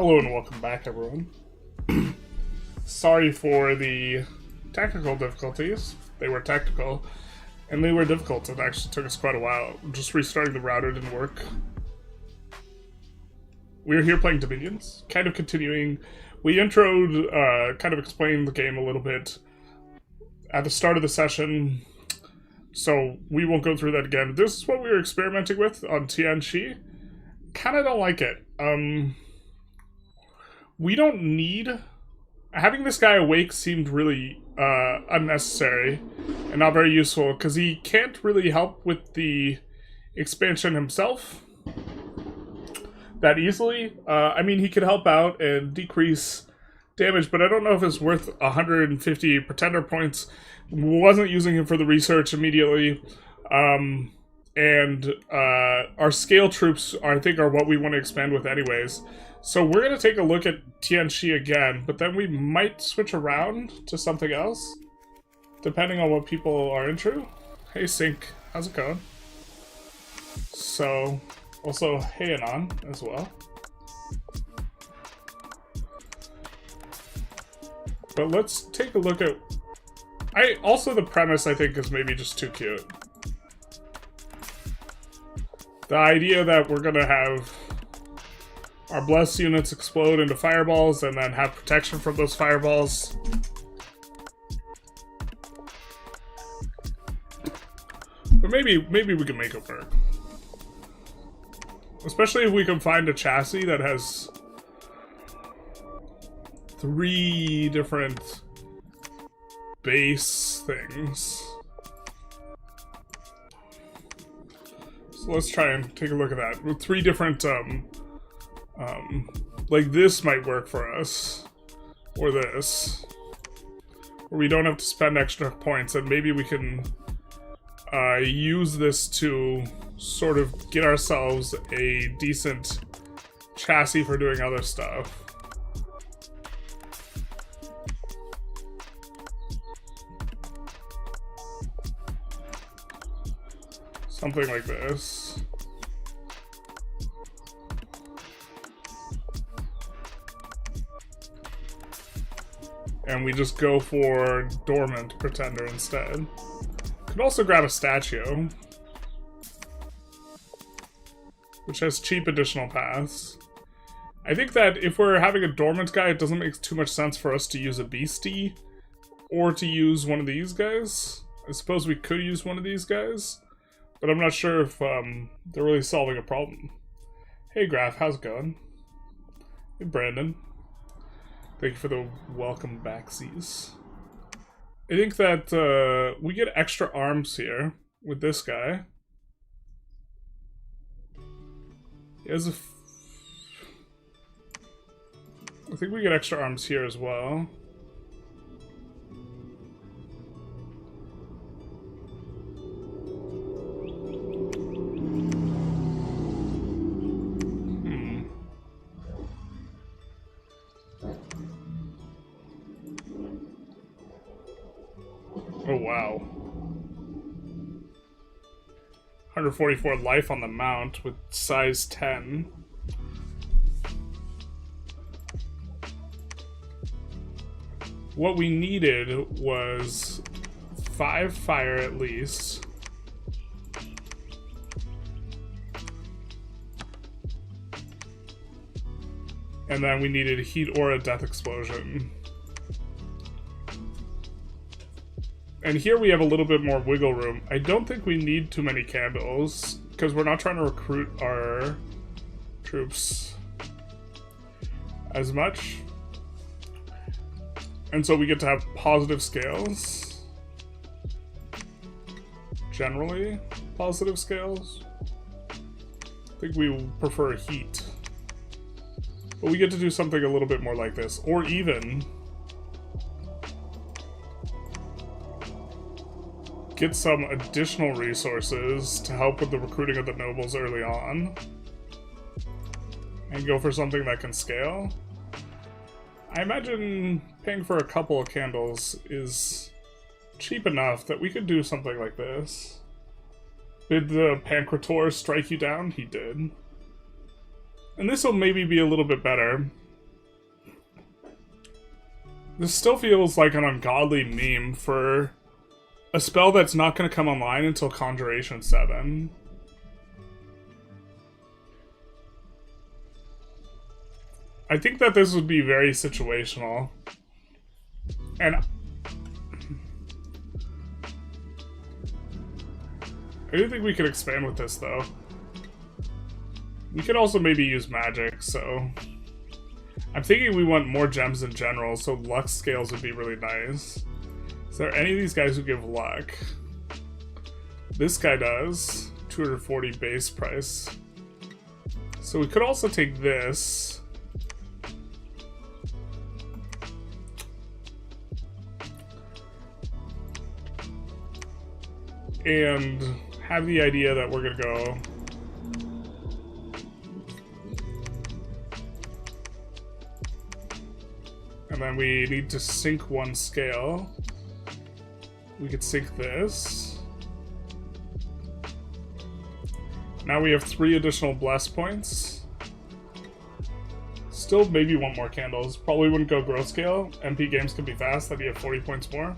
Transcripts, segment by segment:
Hello and welcome back, everyone. Sorry for the technical difficulties. They were technical, and they were difficult. It actually took us quite a while. Just restarting the router didn't work. We're here playing Dominions, kind of continuing. We introed, kind of explained the game a little bit at the start of the session, so we won't go through that again. This is what we were experimenting with on Tianxi. Kind of don't like it. We don't need... Having this guy awake seemed really unnecessary and not very useful, because he can't really help with the expansion himself that easily. I mean, he could help out and decrease damage, but I don't know if it's worth 150 pretender points. Wasn't using him for the research immediately. And our scale troops, I think, are what we want to expand with anyways. So we're going to take a look at Tianxi again, but then we might switch around to something else, depending on what people are into. Hey, Sync. How's it going? So, also, hey, Anon as well. But let's take a look at... Also, the premise, I think, is maybe just too cute. The idea that we're going to have our blessed units explode into fireballs and then have protection from those fireballs. But maybe we can make it work. Especially if we can find a chassis that has 3 different base things. So let's try and take a look at that. With 3 different, like this might work for us. Or this. Where we don't have to spend extra points, and maybe we can use this to sort of get ourselves a decent chassis for doing other stuff. Something like this. And we just go for Dormant Pretender instead. Could also grab a statue, which has cheap additional paths. I think that if we're having a Dormant guy, it doesn't make too much sense for us to use a Beastie or to use one of these guys. I suppose we could use one of these guys, but I'm not sure if they're really solving a problem. Hey Graph, how's it going? Hey Brandon. Thank you for the welcome backsies. I think that we get extra arms here with this guy. He has a... I think we get extra arms here as well. Oh, wow. 144 life on the mount with size 10. What we needed was 5 fire at least. And then we needed heat or a death explosion. And here we have a little bit more wiggle room. I don't think we need too many candles, because we're not trying to recruit our troops as much. And so we get to have positive scales. Generally, positive scales. I think we prefer heat. But we get to do something a little bit more like this. Or even... get some additional resources to help with the recruiting of the nobles early on. And go for something that can scale. I imagine paying for a couple of candles is cheap enough that we could do something like this. Did the Pancrator strike you down? He did. And this will maybe be a little bit better. This still feels like an ungodly meme for a spell that's not going to come online until Conjuration 7. I think that this would be very situational. And I do think we could expand with this, though. We could also maybe use magic, so... I'm thinking we want more gems in general, so luck scales would be really nice. Is there any of these guys who give luck? This guy does. 240 base price. So we could also take this. And have the idea that we're gonna go... And then we need to sync one scale. We could sync this. Now we have 3 additional bless points. Still maybe want more candles. Probably wouldn't go growth scale. MP games can be fast, that'd be at 40 points more.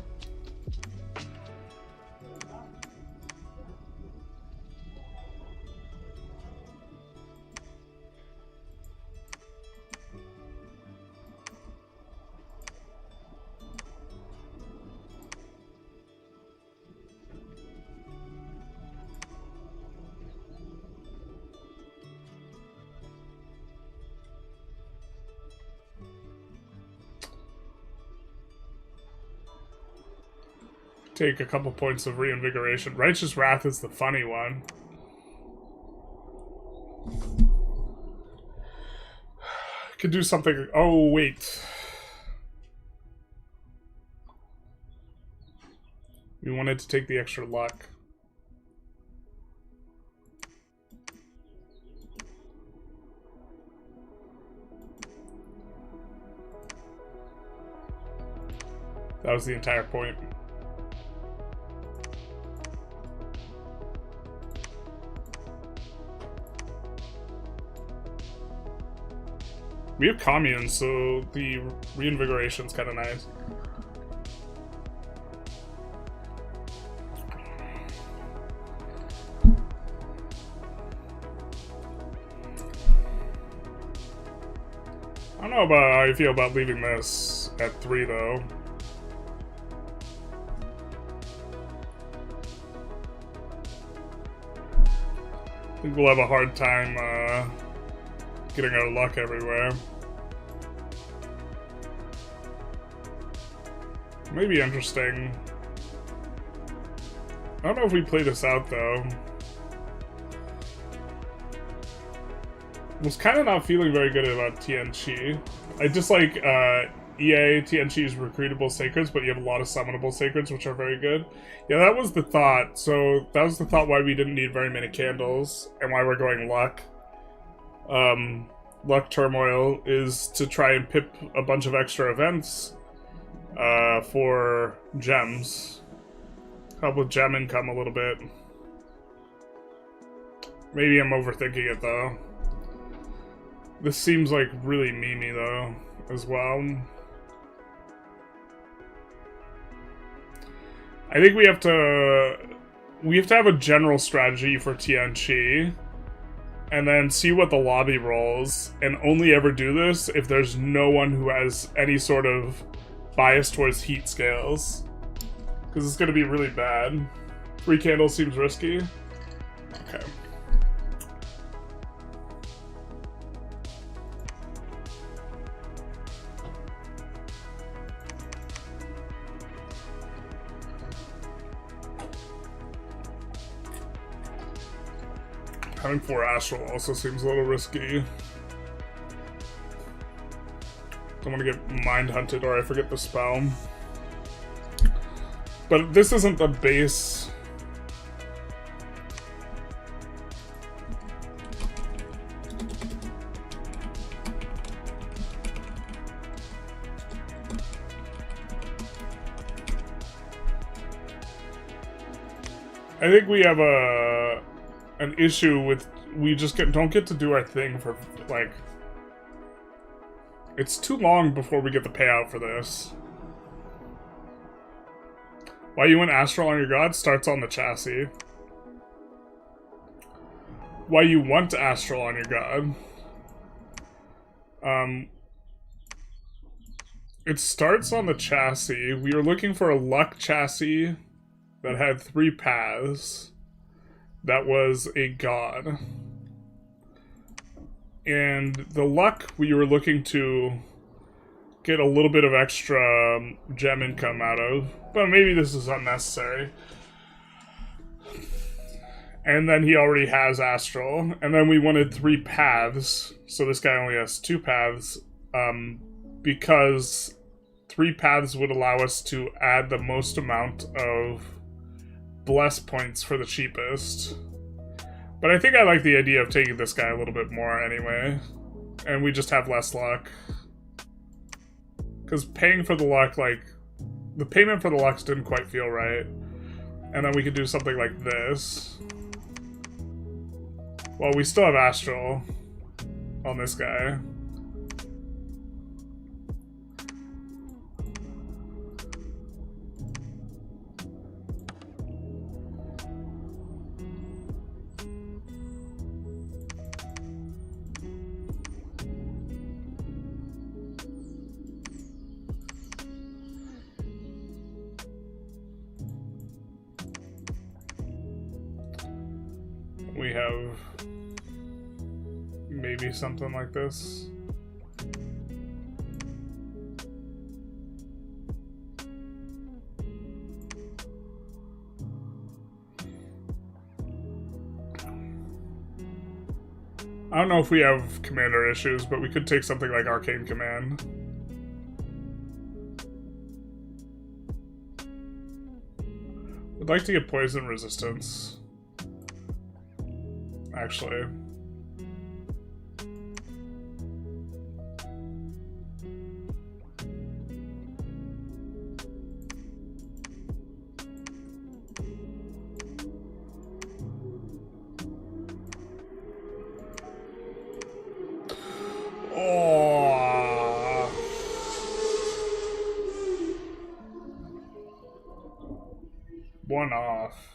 Take a couple points of reinvigoration. Righteous Wrath is the funny one. Could do something... Oh, wait. We wanted to take the extra luck. That was the entire point. We have communes, so the reinvigoration's kind of nice. I don't know about how you feel about leaving this at 3, though. I think we'll have a hard time, getting our luck everywhere. Maybe interesting. I don't know if we play this out, though. Was kind of not feeling very good about Tianqi. I just like EA Tianqi's recruitable sacreds, but you have a lot of summonable sacreds, which are very good. Yeah, that was the thought. So that was the thought why we didn't need very many candles, and why we're going luck. Luck Turmoil is to try and pip a bunch of extra events for gems. Help with gem income a little bit. Maybe I'm overthinking it, though. This seems like really memey, though, as well. I think we have to have a general strategy for Tianqi, and then see what the lobby rolls, and only ever do this if there's no one who has any sort of bias towards heat scales. Because it's going to be really bad. 3 candles seems risky. Okay. Having 4 Astral also seems a little risky. Don't want to get mind hunted or I forget the spell. But this isn't the base. I think we have an issue with we just don't get to do our thing for like it's too long before we get the payout for this. Why you want astral on your god starts on the chassis. Why you want astral on your god. It starts on the chassis. We were looking for a luck chassis that had 3 paths. That was a god. And the luck we were looking to get a little bit of extra gem income out of. But maybe this is unnecessary. And then he already has astral. And then we wanted 3 paths. So this guy only has 2 paths. Because 3 paths would allow us to add the most amount of bless points for the cheapest. But I think I like the idea of taking this guy a little bit more anyway. And we just have less luck. Because paying for the luck, like, the payment for the lucks didn't quite feel right. And then we could do something like this. Well, we still have astral on this guy. We have maybe something like this. I don't know if we have commander issues, but we could take something like Arcane Command. Would like to get poison resistance. Actually. Oh. One off.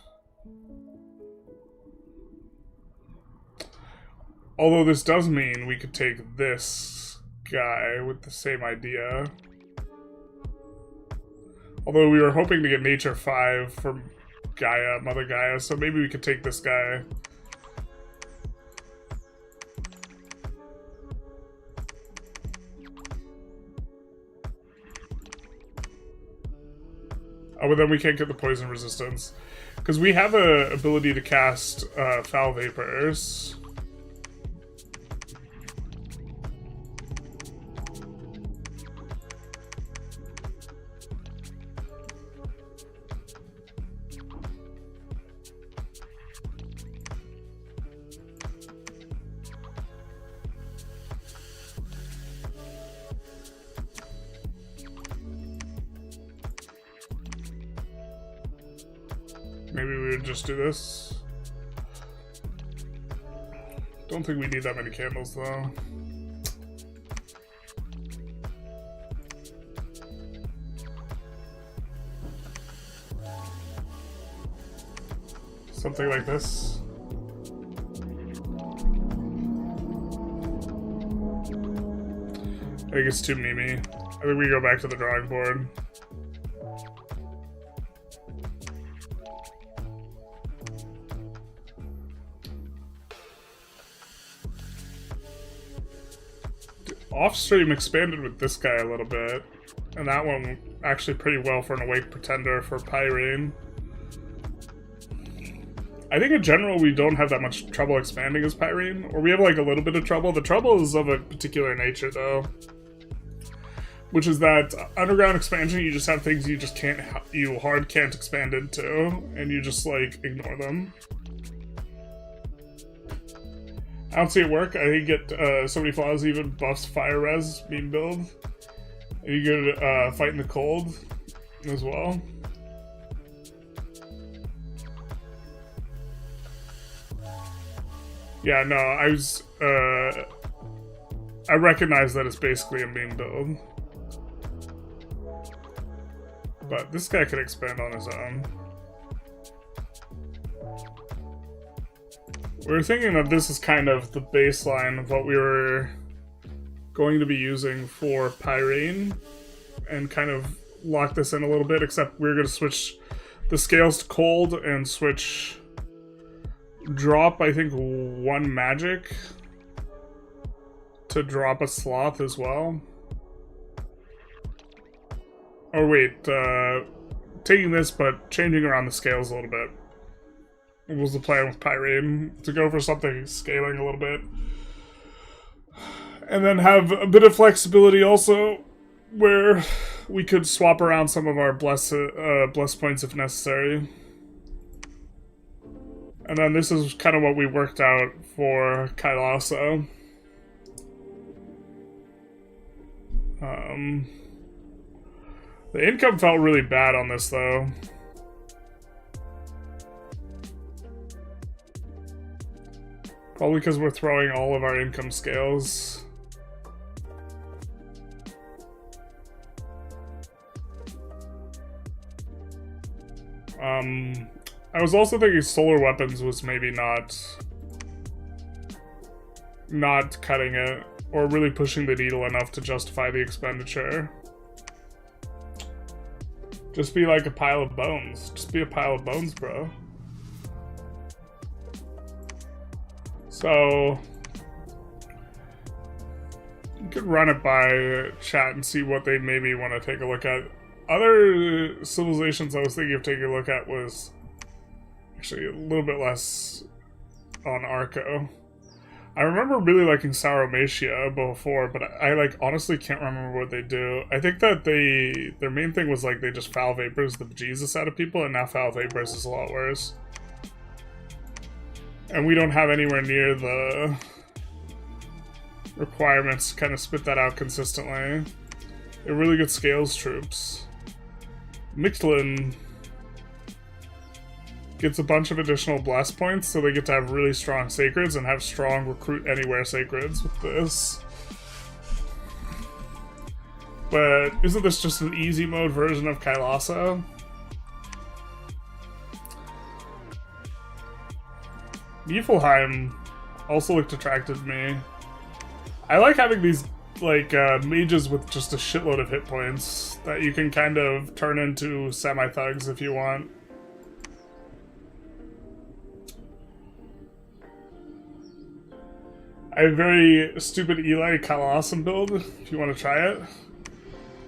Although this does mean we could take this guy with the same idea. Although we were hoping to get Nature 5 from Gaia, Mother Gaia, so maybe we could take this guy. Oh, but then we can't get the poison resistance. Because we have a ability to cast Foul Vapors. Maybe we would just do this. Don't think we need that many candles though. Something like this. I think it's too memey. I think we go back to the drawing board. Offstream expanded with this guy a little bit, and that one actually pretty well for an Awake Pretender for Pyrene. I think in general we don't have that much trouble expanding as Pyrene, or we have like a little bit of trouble. The trouble is of a particular nature though, which is that underground expansion you just have things you hard can't expand into, and you just like ignore them. I don't see it work. I think get so many flaws even buffs fire res beam build. And you could fight in the cold as well. Yeah, no, I recognize that it's basically a meme build. But this guy could expand on his own. We were thinking that this is kind of the baseline of what we were going to be using for Pyrene, and kind of lock this in a little bit, except we're going to switch the scales to cold and switch drop, I think, 1 magic to drop a sloth as well. Oh wait, taking this but changing around the scales a little bit. What was the plan with Pyrene? To go for something scaling a little bit. And then have a bit of flexibility also, where we could swap around some of our bless points if necessary. And then this is kind of what we worked out for Kailasa. The income felt really bad on this, though. Probably because we're throwing all of our income scales. I was also thinking solar weapons was maybe not cutting it, or really pushing the needle enough to justify the expenditure. Just be like a pile of bones. Just be a pile of bones, bro. So you could run it by chat and see what they maybe want to take a look at. Other civilizations I was thinking of taking a look at was actually a little bit less on Arco. I remember really liking Sauromatia before, but I like honestly can't remember what they do. I think that their main thing was like they just foul vapors the bejesus out of people, and now foul vapors is a lot worse. And we don't have anywhere near the requirements to kind of spit that out consistently. They're really good scales troops. Mictlan gets a bunch of additional bless points, so they get to have really strong sacreds and have strong recruit anywhere sacreds with this. But isn't this just an easy mode version of Kailasa? Niflheim also looked attractive to me. I like having these like mages with just a shitload of hit points that you can kind of turn into semi-thugs if you want. I have a very stupid Eli Kalasam build, if you want to try it.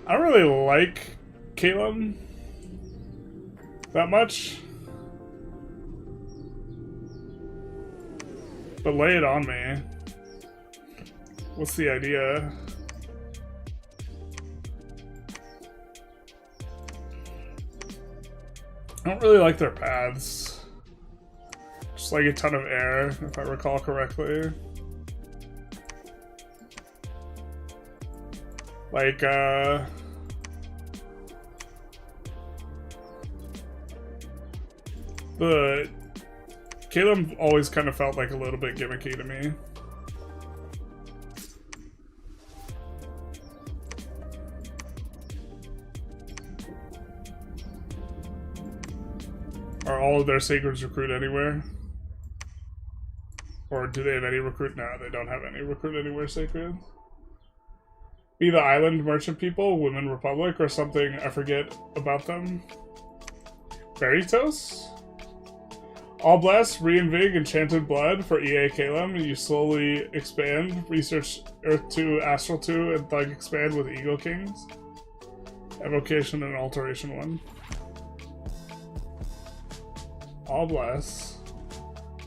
I don't really like Caleb that much. But lay it on me. What's the idea? I don't really like their paths. Just like a ton of air, if I recall correctly. Like, the Caleb always kind of felt like a little bit gimmicky to me. Are all of their sacreds recruit anywhere? Or do they have any recruit? No, they don't have any recruit anywhere sacred. Be the island merchant people, Women Republic, or something I forget about them. Veritos? All Bless, Reinvig, Enchanted Blood for EA Calum. You slowly expand. Research Earth 2, Astral 2, and Thug expand with Eagle Kings. Evocation and Alteration 1. All Bless,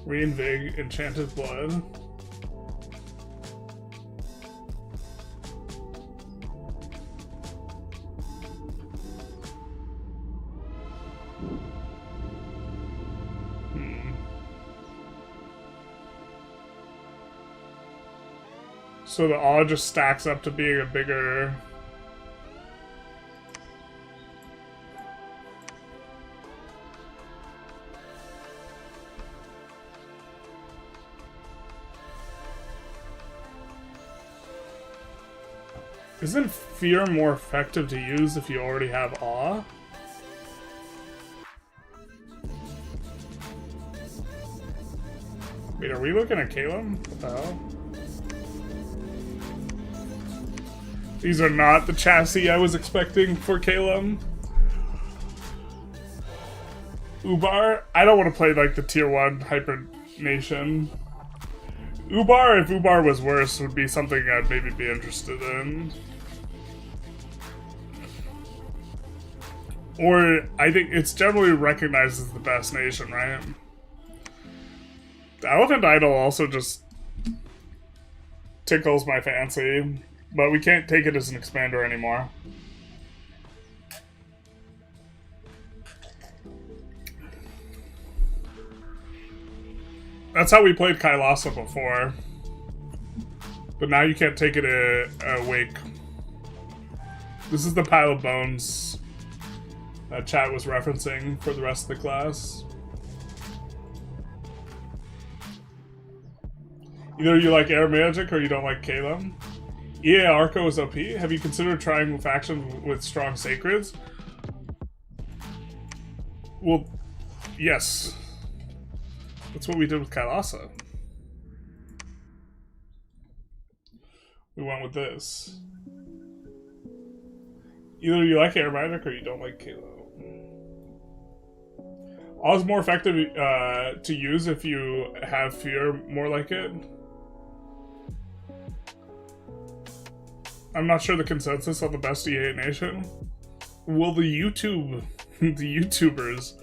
Reinvig, Enchanted Blood. So the awe just stacks up to being a bigger... Isn't fear more effective to use if you already have awe? Wait, are we looking at Caleb? What the hell? These are not the chassis I was expecting for Caleb. Ubar? I don't want to play like the tier 1 hyper nation. Ubar, if Ubar was worse, would be something I'd maybe be interested in. Or, I think it's generally recognized as the best nation, right? The Elephant Idol also just tickles my fancy, but we can't take it as an expander anymore. That's how we played Kailasa before. But now you can't take it a wake. This is the pile of bones that chat was referencing for the rest of the class. Either you like air magic or you don't like Caleb. EA Arco is OP. Have you considered trying faction with strong sacreds? Well, yes. That's what we did with Kailasa. We went with this. Either you like air magic or you don't like Kalo. All is more effective to use if you have fear more like it. I'm not sure the consensus on the best E8 nation. Well, the YouTubers.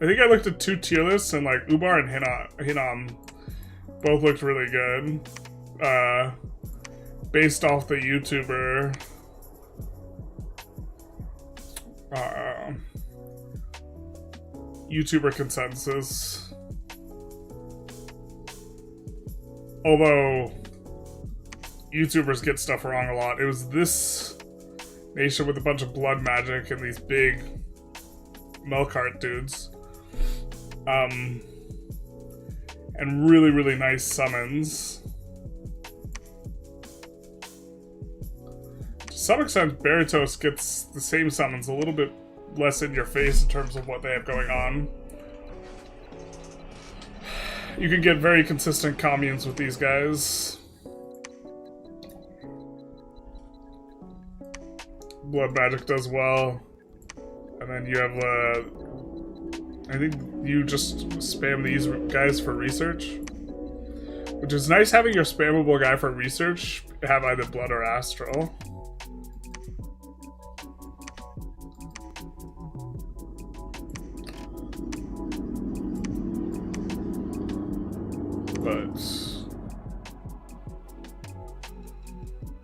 I think I looked at 2 tier lists and like Ubar and Hinam both looked really good. Based off the YouTuber. YouTuber consensus. Although YouTubers get stuff wrong a lot. It was this nation with a bunch of blood magic and these big Melkart dudes. And really, really nice summons. To some extent, Beritos gets the same summons, a little bit less in your face in terms of what they have going on. You can get very consistent communes with these guys. Blood magic does well. And then you have, I think you just spam these guys for research. Which is nice having your spammable guy for research have either blood or astral. But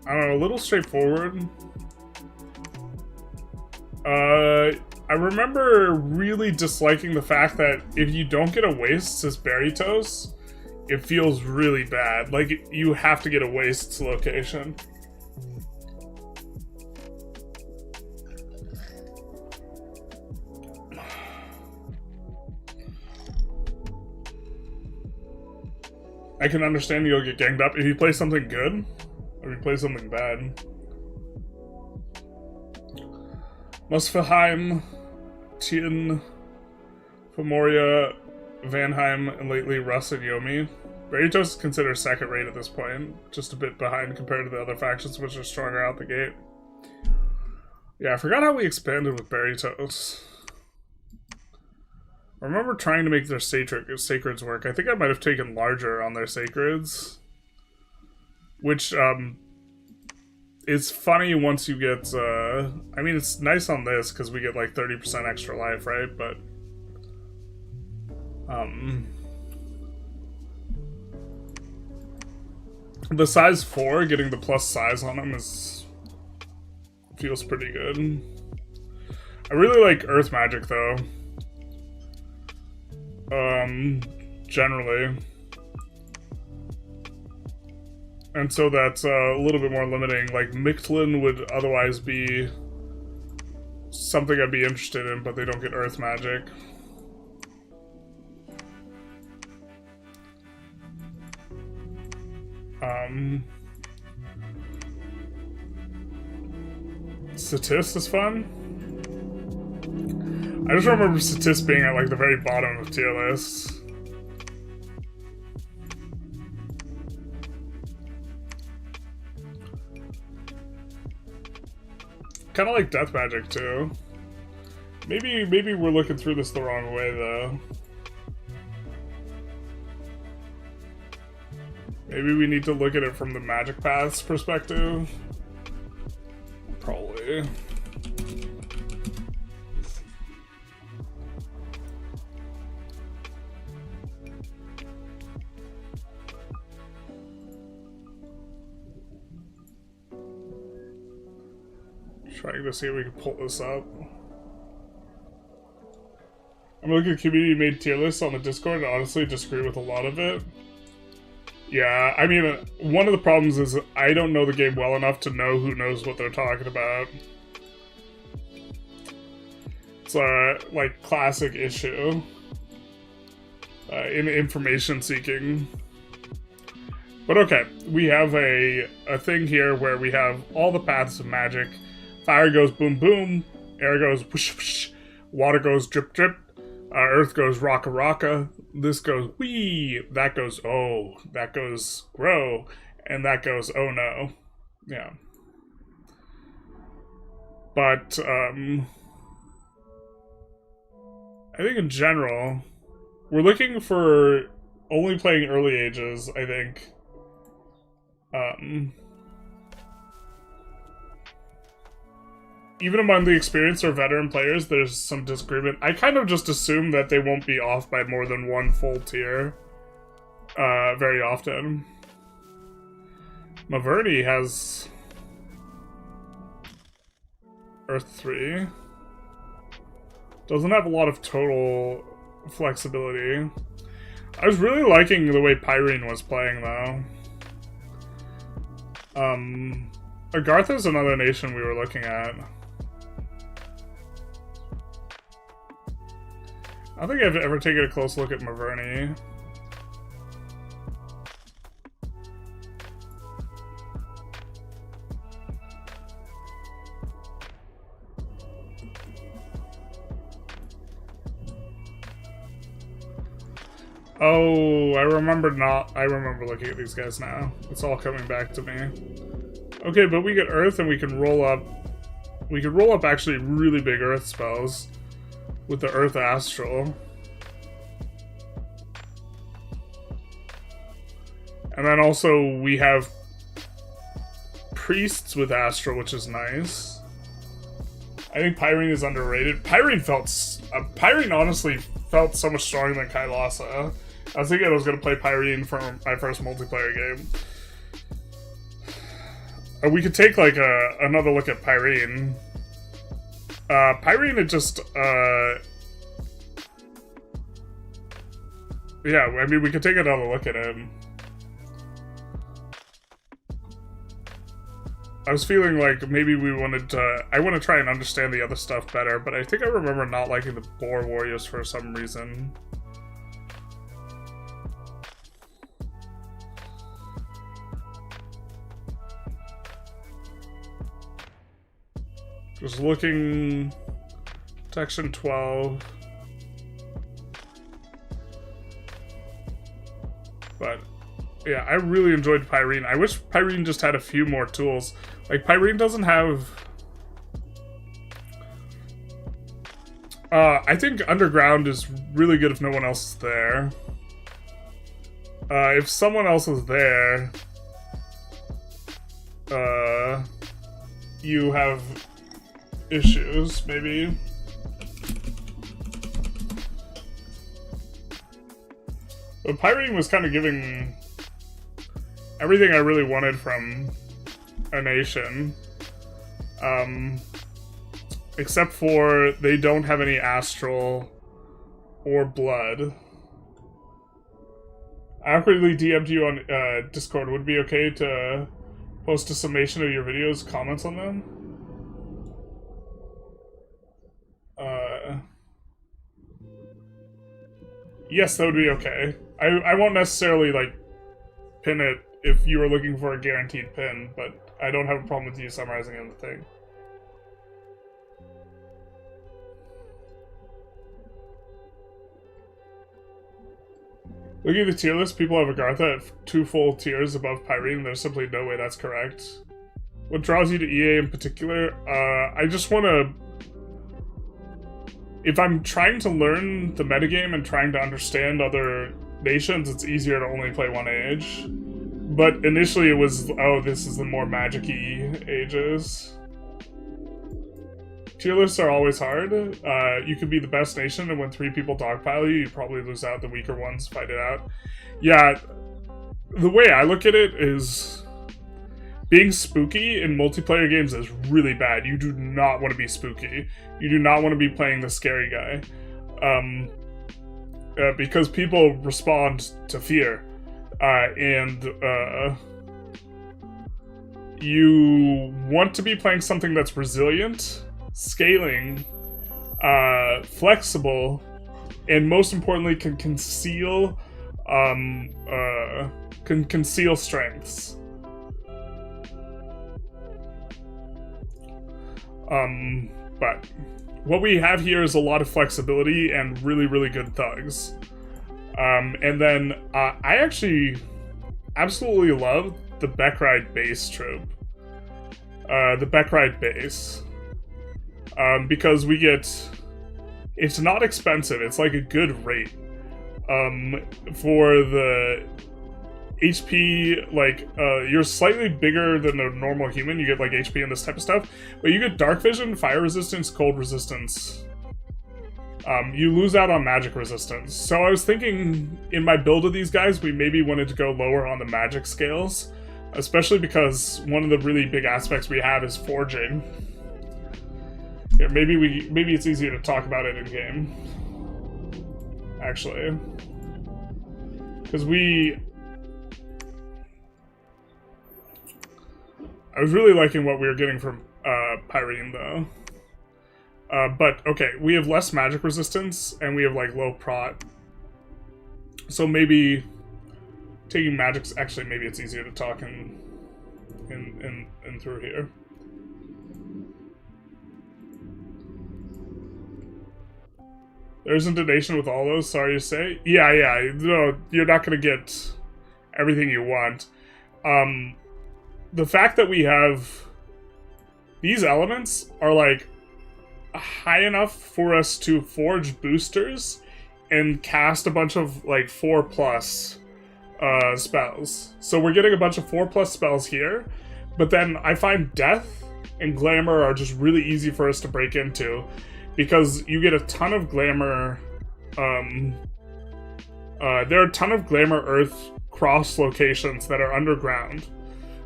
I don't know, a little straightforward. I remember really disliking the fact that if you don't get a waste as Beritos, it feels really bad. Like, you have to get a wastes location. I can understand you'll get ganged up if you play something good, or if you play something bad. Muspelheim, Tien, Femoria, Vanheim, and lately Russ and Yomi. Beritos is considered second rate at this point, just a bit behind compared to the other factions, which are stronger out the gate. Yeah, I forgot how we expanded with Beritos. I remember trying to make their sacreds work. I think I might have taken larger on their sacreds. Which, it's funny once you get, I mean, it's nice on this because we get like 30% extra life, right? But, the size 4, getting the plus size on them feels pretty good. I really like earth magic though. Generally. And so that's a little bit more limiting. Like, Mictlan would otherwise be something I'd be interested in, but they don't get earth magic. Satis is fun. I just remember Satis being at like the very bottom of tier lists. kind of like death magic too. Maybe we're looking through this the wrong way though. Maybe we need to look at it from the magic paths perspective. Probably. Trying to see if we can pull this up. I'm looking at community made tier lists on the Discord and honestly disagree with a lot of it. Yeah, I mean, one of the problems is I don't know the game well enough to know who knows what they're talking about. It's a, like, classic issue in information seeking. But okay, we have a thing here where we have all the paths of magic. Fire goes boom boom, air goes whoosh whoosh, water goes drip drip, earth goes rocka rocka, this goes wee, that goes oh, that goes grow, and that goes oh no. Yeah. But, I think in general, we're looking for only playing early ages, I think. Even among the experienced or veteran players, there's some disagreement. I kind of just assume that they won't be off by more than one full tier very often. Maverni has Earth 3. Doesn't have a lot of total flexibility. I was really liking the way Pyrene was playing, though. Agartha is another nation we were looking at. I don't think I've ever taken a close look at Maverni. Oh, I remember looking at these guys now. It's all coming back to me. Okay, but we get Earth and we can roll up... We can roll up actually really big Earth spells with the Earth Astral. And then also we have Priests with Astral, which is nice. I think Pyrene is underrated. Pyrene honestly felt so much stronger than Kailasa. I was thinking I was going to play Pyrene for my first multiplayer game. We could take like another look at Pyrene. Pyrene, it just, yeah, I mean, we could take another look at him. I was feeling like maybe we wanted to, I want to try and understand the other stuff better, but I think I remember not liking the Boar Warriors for some reason. Just looking... Protection 12. But, yeah, I really enjoyed Pyrene. I wish Pyrene just had a few more tools. Like, Pyrene doesn't have... I think Underground is really good if no one else is there. If someone else is there... you have... issues, maybe. But Pyrene was kind of giving everything I really wanted from a nation. Except for they don't have any astral or blood. I awkwardly DM'd you on Discord. Would it be okay to post a summation of your videos, comments on them? Yes, that would be okay. I won't necessarily, like, pin it if you were looking for a guaranteed pin, but I don't have a problem with you summarizing in the thing. Looking at the tier list, people have Agartha at 2 full tiers above Pyrene. There's simply no way that's correct. What draws you to EA in particular? I just want to... If I'm trying to learn the metagame and trying to understand other nations, it's easier to only play one age. But initially it was, oh, this is the more magic-y ages. Tier lists are always hard. You could be the best nation, and when 3 people dogpile you, you probably lose out. The weaker ones fight it out. Yeah, the way I look at it is... Being spooky in multiplayer games is really bad. You do not want to be spooky. You do not want to be playing the scary guy. Because people respond to fear. You want to be playing something that's resilient, scaling, flexible, and most importantly can conceal strengths. But what we have here is a lot of flexibility and really, really good thugs. And then I actually absolutely love the Beckride base troop. The Beckride base. Because we get... It's not expensive, it's like a good rate. For the HP, like, you're slightly bigger than a normal human. You get, like, HP and this type of stuff. But you get dark vision, fire resistance, cold resistance. You lose out on magic resistance. So I was thinking, in my build of these guys, we maybe wanted to go lower on the magic scales. Especially because one of the really big aspects we have is forging. Yeah, maybe it's easier to talk about it in-game. Actually. Because I was really liking what we were getting from Pyrene, though. But, okay, we have less magic resistance, and we have, like, low prot. So maybe taking magics... Actually, maybe it's easier to talk in through here. There isn't a nation with all those, sorry to say. Yeah, no, you're not gonna get everything you want. The fact that we have these elements are like high enough for us to forge boosters and cast a bunch of like 4+ spells. So we're getting a bunch of 4+ spells here, but then I find death and glamour are just really easy for us to break into because you get a ton of glamour. There are a ton of glamour earth cross locations that are underground.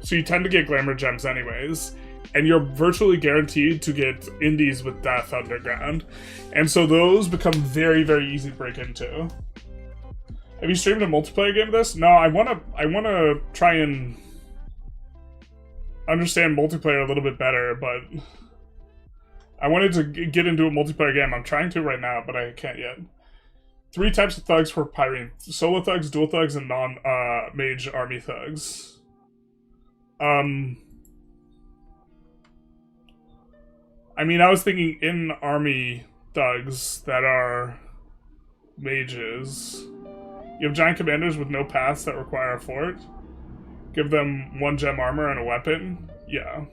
So you tend to get glamour gems anyways, and you're virtually guaranteed to get indies with death underground. And so those become very, very easy to break into. Have you streamed a multiplayer game of this? No, I wanna try and understand multiplayer a little bit better, but I wanted to get into a multiplayer game. I'm trying to right now, but I can't yet. 3 types of thugs for Pyrene: solo thugs, dual thugs, and non-mage army thugs. I mean, I was thinking in army thugs that are mages. You have giant commanders with no paths that require a fort. Give them 1 gem armor and a weapon. Yeah.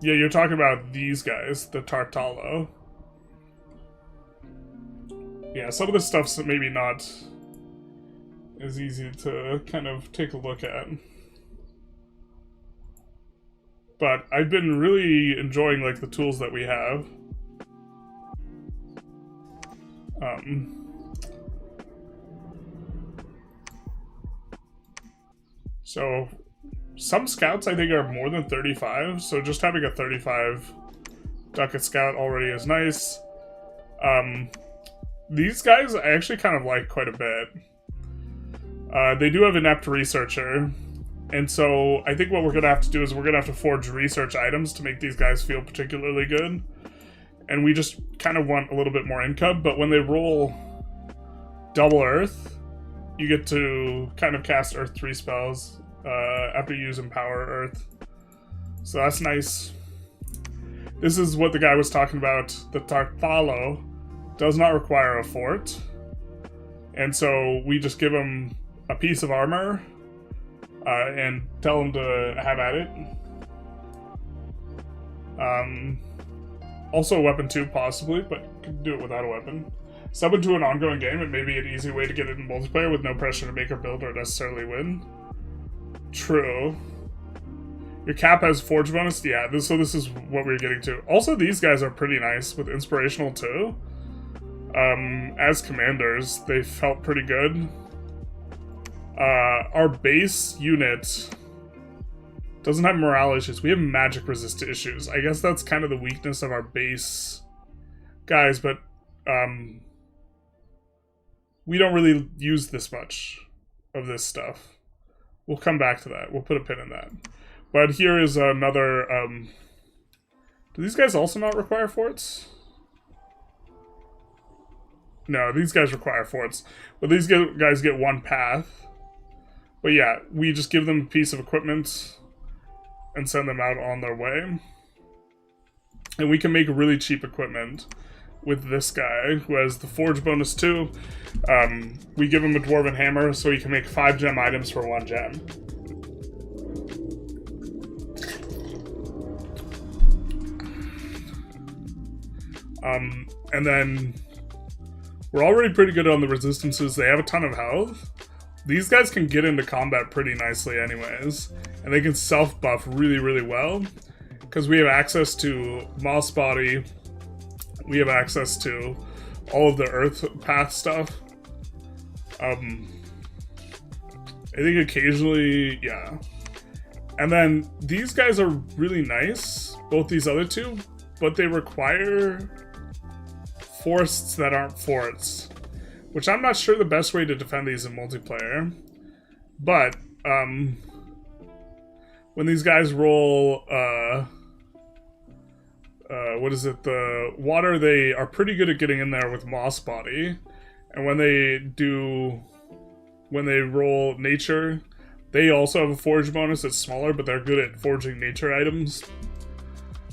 Yeah, you're talking about these guys, the Tartalo. Yeah, some of this stuff's maybe not as easy to kind of take a look at. But I've been really enjoying, like, the tools that we have. So, some scouts I think are more than 35, so just having a 35 ducat scout already is nice. These guys I actually kind of like quite a bit. They do have inept researcher, and so I think what we're going to have to do is we're going to have to forge research items to make these guys feel particularly good. And we just kind of want a little bit more income, but when they roll double earth, you get to kind of cast earth 3 spells after you use empower earth. So that's nice. This is what the guy was talking about. The Tartalo does not require a fort. And so we just give him a piece of armor and tell him to have at it. Also a weapon too, possibly, but you can do it without a weapon. Sub into an ongoing game, it may be an easy way to get it in multiplayer with no pressure to make or build or necessarily win. True. Your cap has forge bonus? Yeah, so this is what we're getting to. Also, these guys are pretty nice with inspirational too. As commanders, they felt pretty good. Our base unit doesn't have morale issues. We have magic resist issues. I guess that's kind of the weakness of our base guys, but we don't really use this much of this stuff. We'll come back to that. We'll put a pin in that. But here is another... do these guys also not require forts? No, these guys require forts. But these guys get one path. But yeah, we just give them a piece of equipment and send them out on their way. And we can make really cheap equipment with this guy, who has the forge bonus too. We give him a dwarven hammer, so he can make 5 gem items for 1 gem. And then we're already pretty good on the resistances. They have a ton of health. These guys can get into combat pretty nicely anyways, and they can self-buff really, really well, because we have access to Moss Body, we have access to all of the Earth Path stuff. I think occasionally, yeah. And then these guys are really nice, both these other two, but they require forests that aren't forts, which I'm not sure the best way to defend these in multiplayer. But when these guys roll what is it, the water, they are pretty good at getting in there with Moss Body. And when they roll nature, they also have a forge bonus that's smaller, but they're good at forging nature items.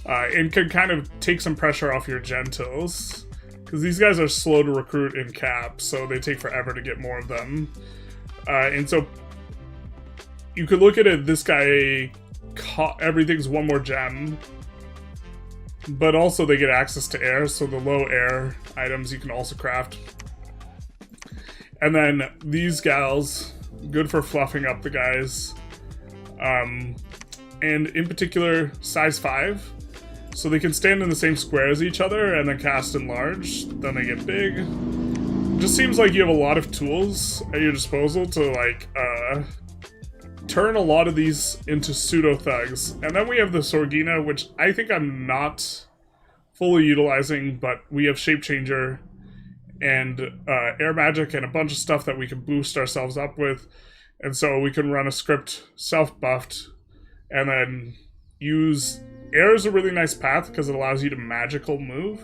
And can kind of take some pressure off your gentils, because these guys are slow to recruit in cap, so they take forever to get more of them. And so you could look at it, this guy, everything's 1 more gem, but also they get access to air, so the low air items you can also craft. And then these gals, good for fluffing up the guys. And in particular, size 5. So they can stand in the same square as each other and then cast enlarge. Then they get big. It just seems like you have a lot of tools at your disposal to, like, turn a lot of these into pseudo-thugs. And then we have the Sorgina, which I think I'm not fully utilizing, but we have Shape Changer and Air Magic and a bunch of stuff that we can boost ourselves up with. And so we can run a script self-buffed and then use... Air is a really nice path because it allows you to magical move.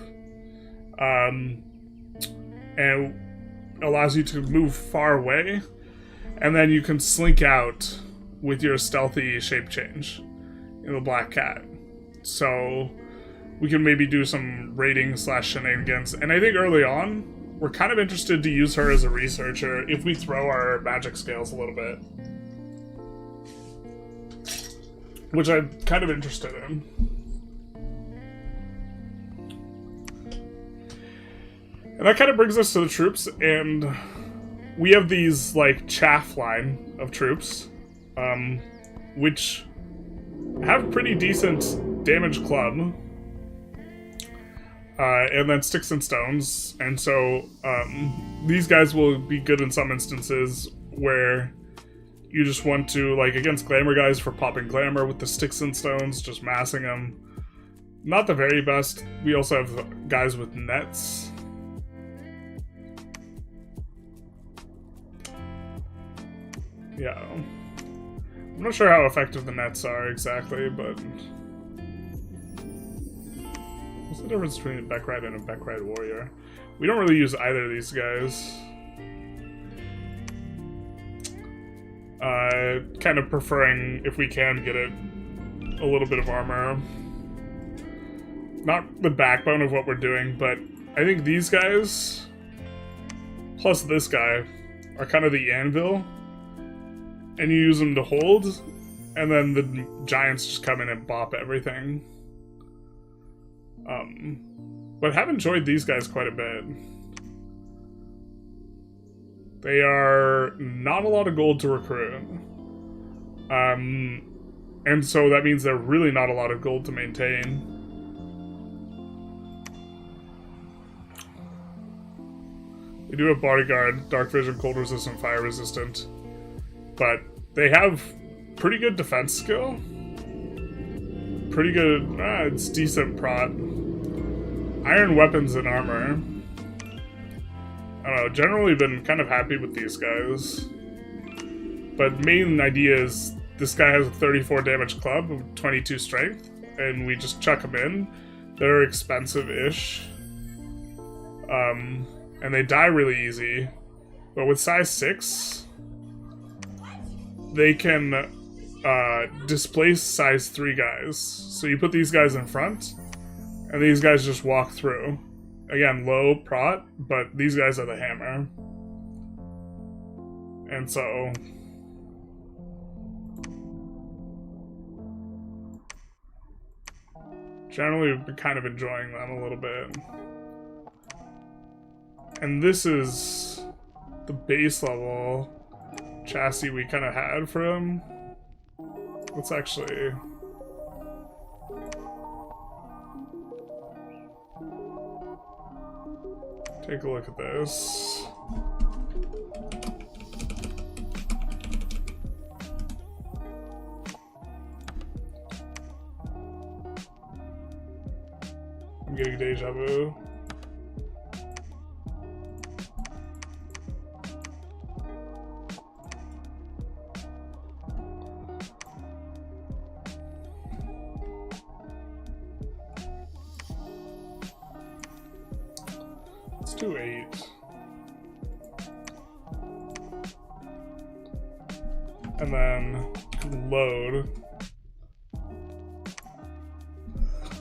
And allows you to move far away. And then you can slink out with your stealthy shape change in the Black Cat. So we can maybe do some raiding / shenanigans. And I think early on, we're kind of interested to use her as a researcher if we throw our magic scales a little bit. Which I'm kind of interested in. And that kind of brings us to the troops, and we have these, like, chaff line of troops, which have pretty decent damage club, and then sticks and stones, and so these guys will be good in some instances where you just want to, like, against glamour guys for popping glamour with the sticks and stones, just massing them. Not the very best. We also have guys with nets. Yeah. I'm not sure how effective the nets are exactly, but... What's the difference between a Beckride and a Beckride warrior? We don't really use either of these guys. Kind of preferring, if we can get it, a little bit of armor. Not the backbone of what we're doing, but I think these guys, plus this guy, are kind of the anvil. And you use them to hold, and then the giants just come in and bop everything. But have enjoyed these guys quite a bit. They are not a lot of gold to recruit. And so that means they're really not a lot of gold to maintain. They do have bodyguard, dark vision, cold resistant, fire resistant. But they have pretty good defense skill. Pretty good, it's decent prot. Iron weapons and armor. I don't know, generally been kind of happy with these guys. But main idea is this guy has a 34 damage club with 22 strength, and we just chuck them in. They're expensive-ish. And they die really easy. But with size 6, they can displace size 3 guys. So you put these guys in front, and these guys just walk through. Again, low prot, but these guys are the hammer. And so... generally, we've been kind of enjoying them a little bit. And this is the base level chassis we kind of had for him. Let's actually... take a look at this. I'm getting deja vu. Let's do 8. And then load.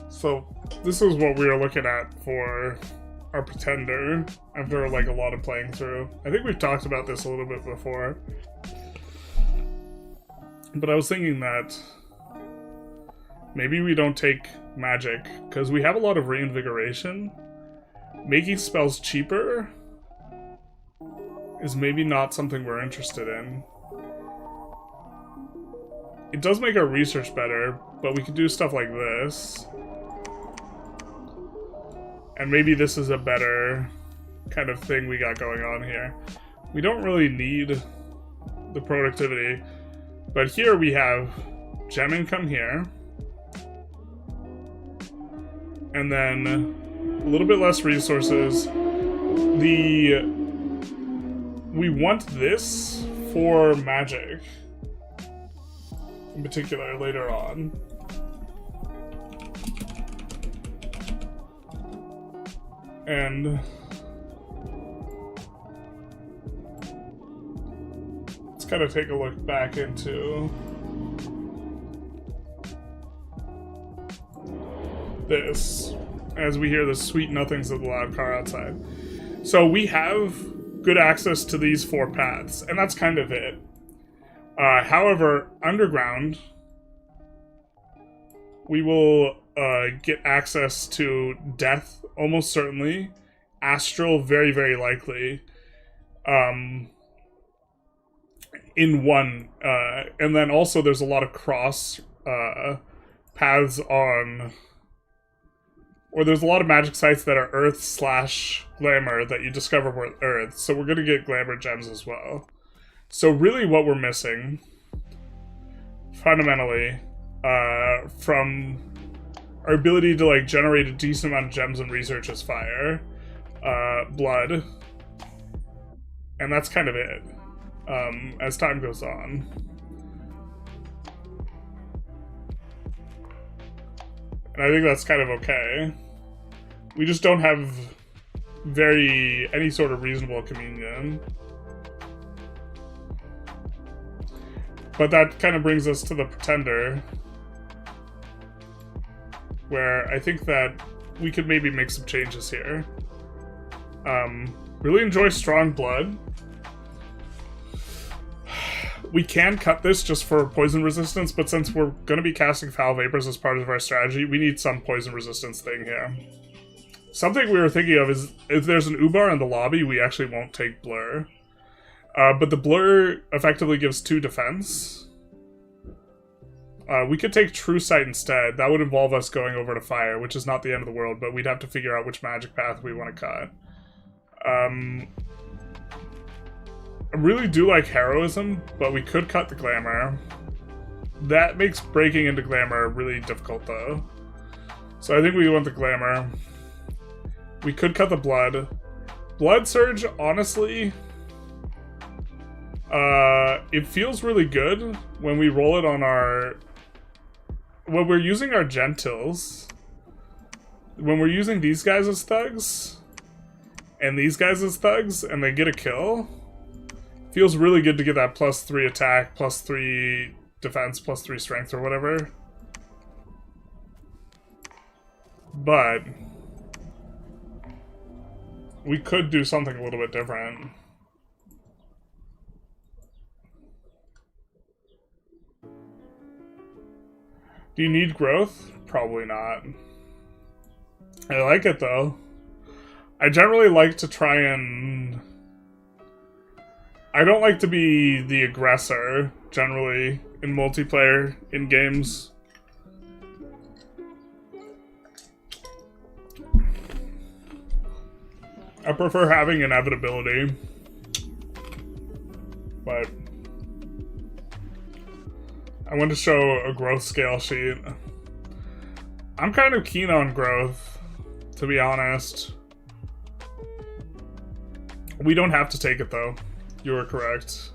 So this is what we were looking at for our pretender after like a lot of playing through. I think we've talked about this a little bit before. But I was thinking that maybe we don't take magic, because we have a lot of reinvigoration. Making spells cheaper is maybe not something we're interested in. It does make our research better, but we could do stuff like this. And maybe this is a better kind of thing we got going on here. We don't really need the productivity, but here we have gem income here. And then a little bit less resources. We want this for magic, in particular, later on. And let's kind of take a look back into this as we hear the sweet nothings of the loud car outside. So we have good access to these 4 paths, and that's kind of it. However, underground, we will get access to death, almost certainly. Astral, very, very likely. In one. And then also there's a lot of cross paths on... or there's a lot of magic sites that are Earth/Glamour that you discover with Earth. So we're going to get Glamour gems as well. So really what we're missing, fundamentally, from our ability to like generate a decent amount of gems and research is fire, blood, and that's kind of it, as time goes on. And I think that's kind of okay. We just don't have any sort of reasonable communion. But that kind of brings us to the pretender, where I think that we could maybe make some changes here. Really enjoy strong blood. We can cut this just for poison resistance, but since we're going to be casting Foul Vapors as part of our strategy, we need some poison resistance thing here. Something we were thinking of is if there's an Ubar in the lobby, we actually won't take Blur. But the Blur effectively gives 2 defense. We could take True Sight instead. That would involve us going over to Fire, which is not the end of the world, but we'd have to figure out which magic path we want to cut. I really do like Heroism, but we could cut the Glamour. That makes breaking into Glamour really difficult, though. So I think we want the Glamour. We could cut the Blood. Blood Surge, honestly, it feels really good when we roll it on our... When we're using our Gentils. When we're using these guys as thugs, and these guys as thugs, and they get a kill, feels really good to get that +3 attack, +3 defense, +3 strength, or whatever. But we could do something a little bit different. Do you need growth? Probably not. I like it, though. I generally like to try and... I don't like to be the aggressor, generally, in multiplayer, in games. I prefer having inevitability. But I want to show a growth scale sheet. I'm kind of keen on growth, to be honest. We don't have to take it, though. You are correct.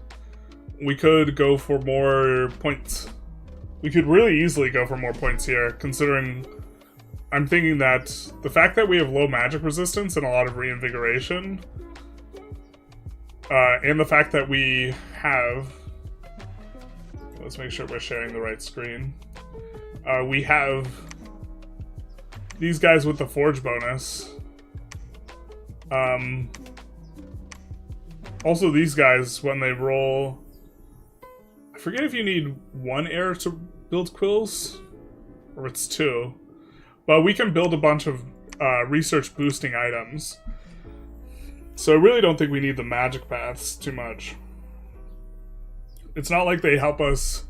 We could go for more points. We could really easily go for more points here, considering I'm thinking that the fact that we have low magic resistance and a lot of reinvigoration, and the fact that we have... Let's make sure we're sharing the right screen. We have these guys with the Forge bonus. Also, these guys, when they roll... I forget if you need 1 air to build quills, or it's 2. But we can build a bunch of research boosting items. So I really don't think we need the magic paths too much. It's not like they help us...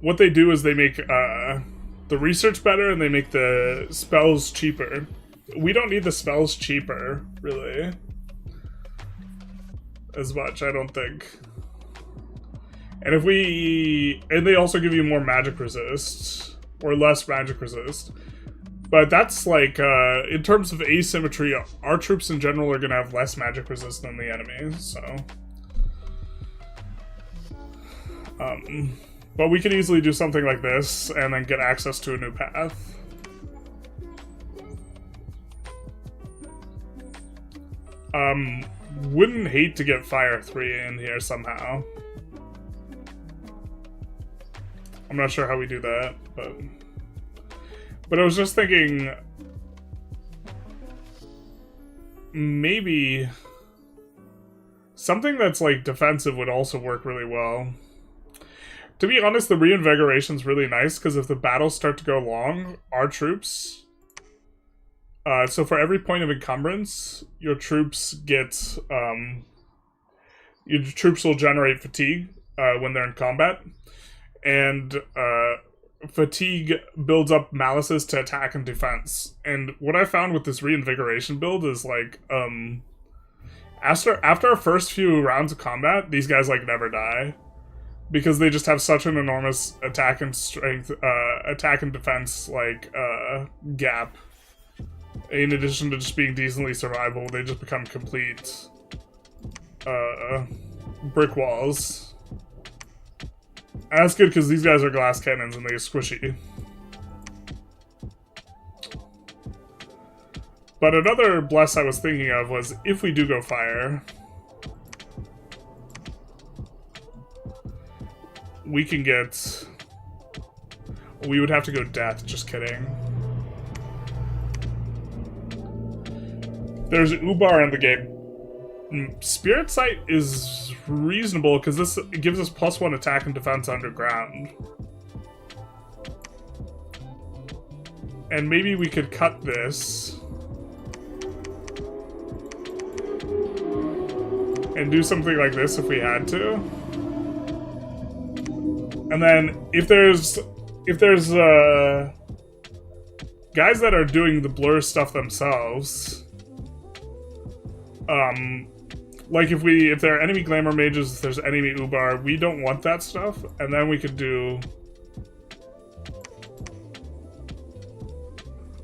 what they do is they make the research better and they make the spells cheaper. We don't need the spells cheaper, really. As much, I don't think. And if we... And they also give you more magic resist. Or less magic resist. But that's like, in terms of asymmetry, our troops in general are going to have less magic resist than the enemy, so... but we could easily do something like this, and then get access to a new path. Wouldn't hate to get Fire 3 in here somehow. I'm not sure how we do that, but I was just thinking... Maybe... something that's, like, defensive would also work really well. To be honest, the reinvigoration's really nice, because if the battles start to go long, our troops... so for every point of encumbrance, your troops get... your troops will generate fatigue when they're in combat. And fatigue builds up malices to attack and defense. And what I found with this reinvigoration build is, like, after our first few rounds of combat, these guys, like, never die. Because they just have such an enormous attack and strength, attack and defense, like, gap. In addition to just being decently survivable, they just become complete, brick walls. And that's good because these guys are glass cannons and they get squishy. But another bless I was thinking of was if we do go Fire... we can get... We would have to go Death, just kidding. There's Ubar in the game. Spirit Sight is reasonable because this gives us +1 attack and defense underground. And maybe we could cut this and do something like this if we had to. And then if there's guys that are doing the blur stuff themselves, like if there are enemy glamour mages, if there's enemy Ubar, we don't want that stuff, and then we could do.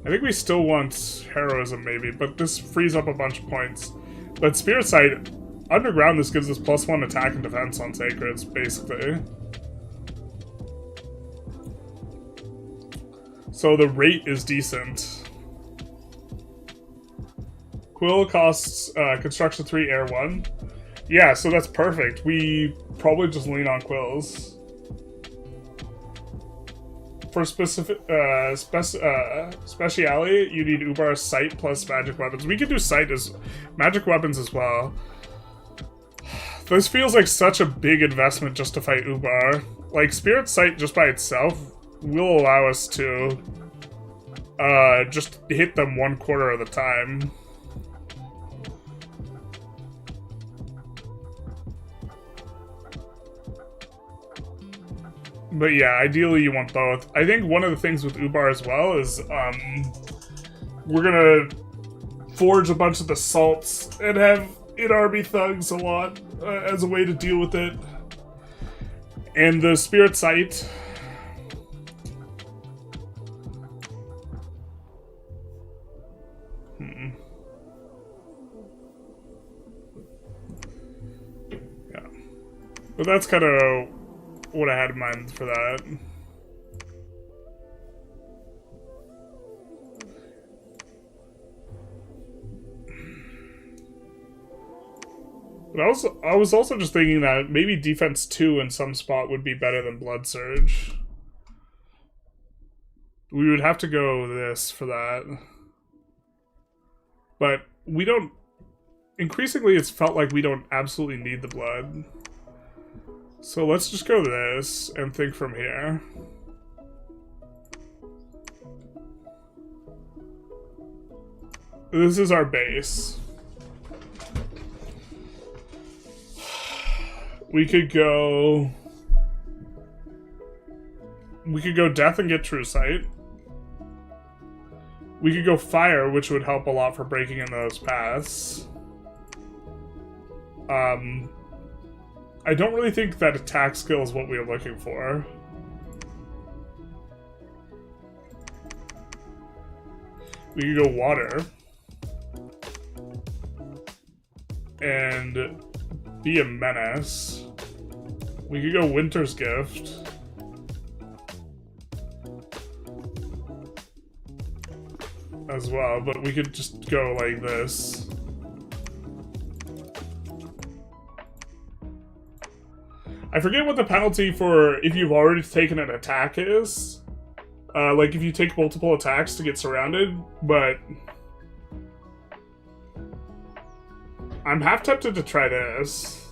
I think we still want heroism maybe, but this frees up a bunch of points. But Spirit Sight, underground, this gives us +1 attack and defense on sacreds, basically. So the rate is decent. Quill costs construction 3, air 1. Yeah, so that's perfect. We probably just lean on quills. For specific speciality, you need Ubar sight plus magic weapons. We could do sight as magic weapons as well. This feels like such a big investment just to fight Ubar. Like Spirit Sight just by itself will allow us to just hit them 1/4 of the time. But yeah, ideally you want both. I think one of the things with Ubar as well is we're gonna forge a bunch of the salts and have in-army thugs a lot as a way to deal with it. And the Spirit Sight. Yeah. But that's kind of what I had in mind for that. But I was also just thinking that maybe defense 2 in some spot would be better than Blood Surge. We would have to go this for that. But we don't... Increasingly, it's felt like we don't absolutely need the blood. So let's just go this and think from here. This is our base. We could go death and get true sight. We could go fire, which would help a lot for breaking in those paths. I don't really think that attack skill is what we are looking for. We could go water. And be a menace. We could go Winter's Gift. As well, but we could just go like this. I forget what the penalty for if you've already taken an attack is. Like if you take multiple attacks to get surrounded, but I'm half tempted to try this.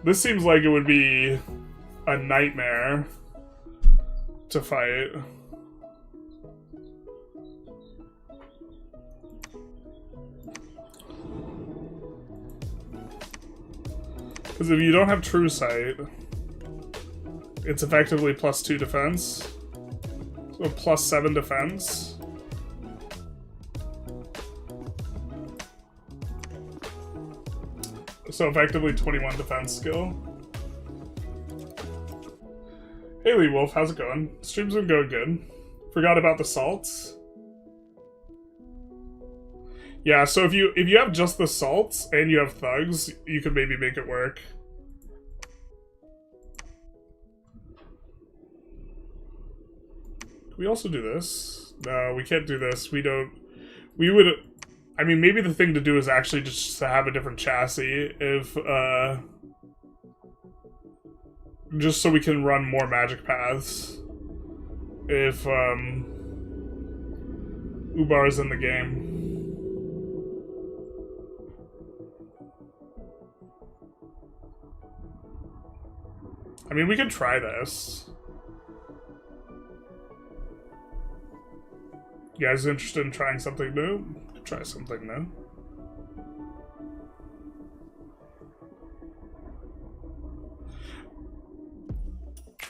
This seems like it would be a nightmare to fight. Because if you don't have true sight, it's effectively +2 defense. So +7 defense. So effectively 21 defense skill. Hey Lee Wolf, how's it going? Stream's been going good. Forgot about the salts. Yeah, so if you have just the salts and you have thugs, you could maybe make it work. Can we also do this? No, we can't do this. We would... I mean, maybe the thing to do is actually just to have a different chassis if, just so we can run more magic paths. If, Ubar is in the game. I mean, we could try this. You guys interested in trying something new? Try something new.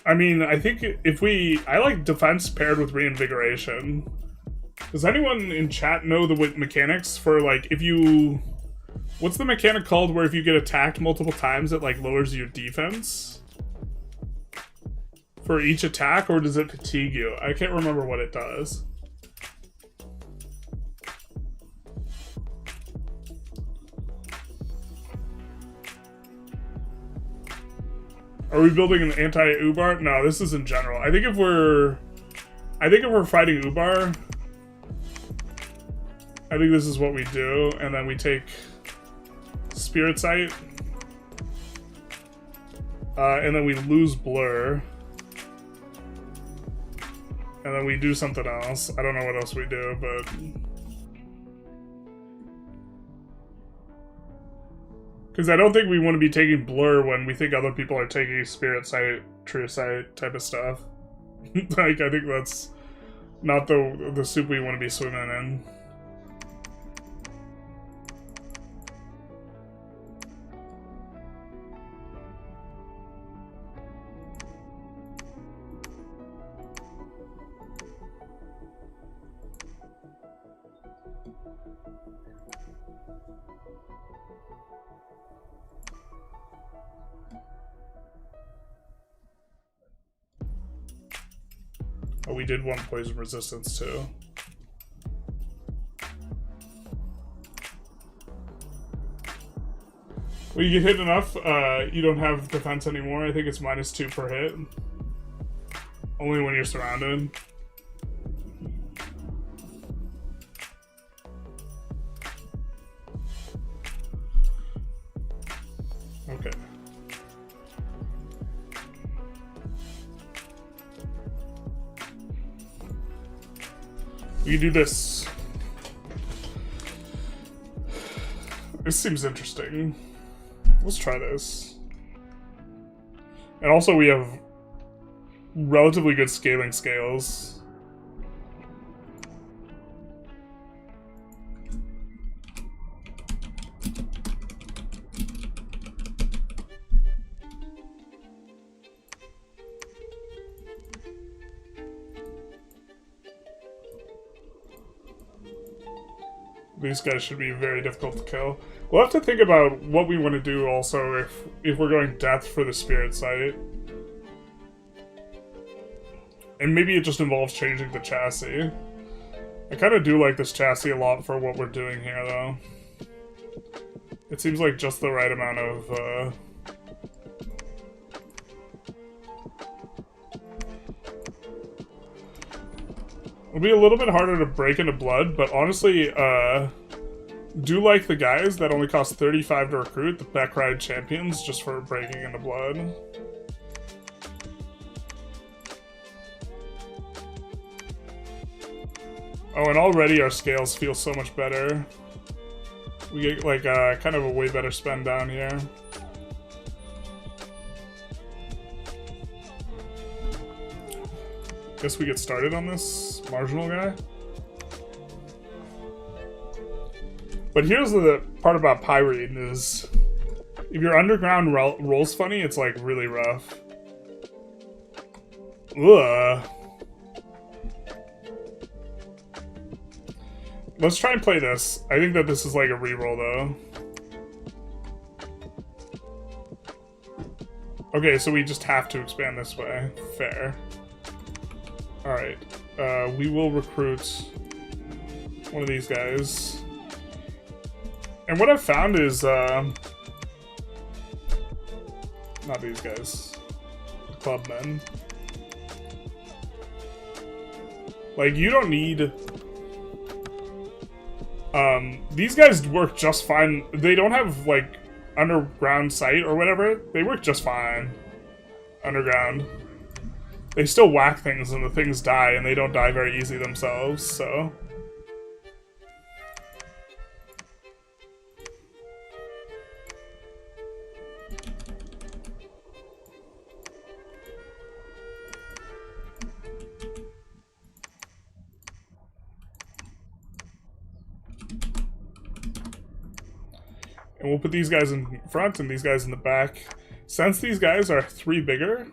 I mean, I think if I like defense paired with reinvigoration. Does anyone in chat know the mechanics for, like, if you... What's the mechanic called where if you get attacked multiple times, it, like, lowers your defense? For each attack, or does it fatigue you? I can't remember what it does. Are we building an anti-Ubar? No, this is in general. I think if we're fighting Ubar, I think this is what we do, and then we take Spirit Sight, and then we lose Blur, and then we do something else. I don't know what else we do, but because I don't think we want to be taking Blur when we think other people are taking Spirit Sight, True Sight type of stuff. Like, I think that's not the soup we want to be swimming in. Oh, we did one poison resistance too. When you get hit enough, you don't have defense anymore. I think it's -2 per hit. Only when you're surrounded. Okay. We can do this. This seems interesting. Let's try this. And also we have relatively good scaling scales. These guys should be very difficult to kill. We'll have to think about what we want to do also if we're going death for the Spirit Sight. And maybe it just involves changing the chassis. I kind of do like this chassis a lot for what we're doing here, though. It seems like just the right amount of, It'll be a little bit harder to break into blood, but honestly, do like the guys that only cost 35 to recruit, the Backride champions, just for breaking into blood. Oh, and already our scales feel so much better. We get, like, kind of a way better spend down here. Guess we get started on this marginal guy. But here's the part about Pyrene is, if your underground rolls funny, it's like really rough. Ugh. Let's try and play this. I think that this is like a reroll though. Okay, so we just have to expand this way. Fair. Alright, we will recruit one of these guys. And what I've found is, not these guys, the clubmen. Like, you don't need, these guys work just fine. They don't have, like, underground sight or whatever. They work just fine underground. They still whack things and the things die, and they don't die very easy themselves, so. And we'll put these guys in front and these guys in the back. Since these guys are 3 bigger,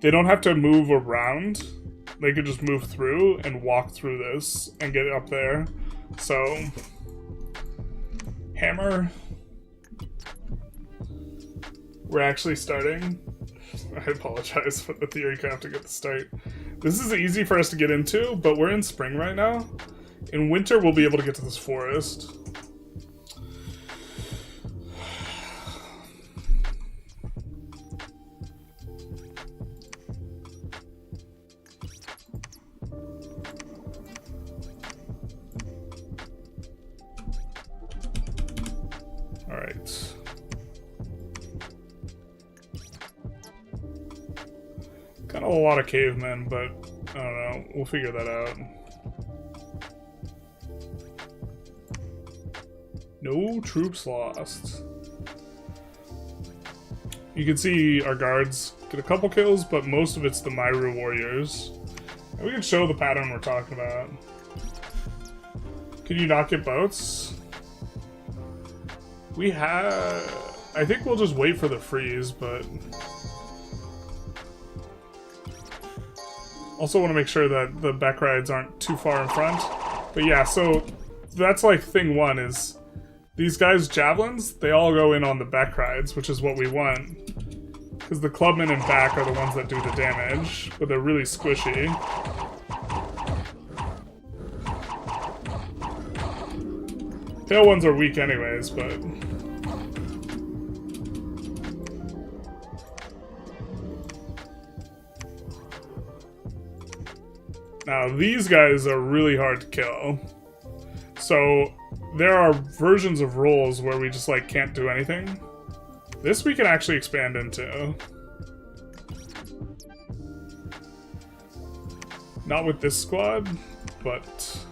they don't have to move around. They could just move through and walk through this and get up there. So, hammer. We're actually starting. I apologize for the theory crafting at the start. This is easy for us to get into, but we're in spring right now. In winter, we'll be able to get to this forest. Alright. Kind of a lot of cavemen, but I don't know. We'll figure that out. No troops lost. You can see our guards get a couple kills, but most of it's the Myru warriors. And we can show the pattern we're talking about. Can you not get boats? We have... I think we'll just wait for the freeze, but... Also want to make sure that the back rides aren't too far in front. But yeah, so that's like thing one is these guys' javelins, they all go in on the back rides, which is what we want. Because the clubmen in back are the ones that do the damage, but they're really squishy. Tail ones are weak anyways, but... Now, these guys are really hard to kill. So, there are versions of roles where we just, like, can't do anything. This we can actually expand into. Not with this squad, but...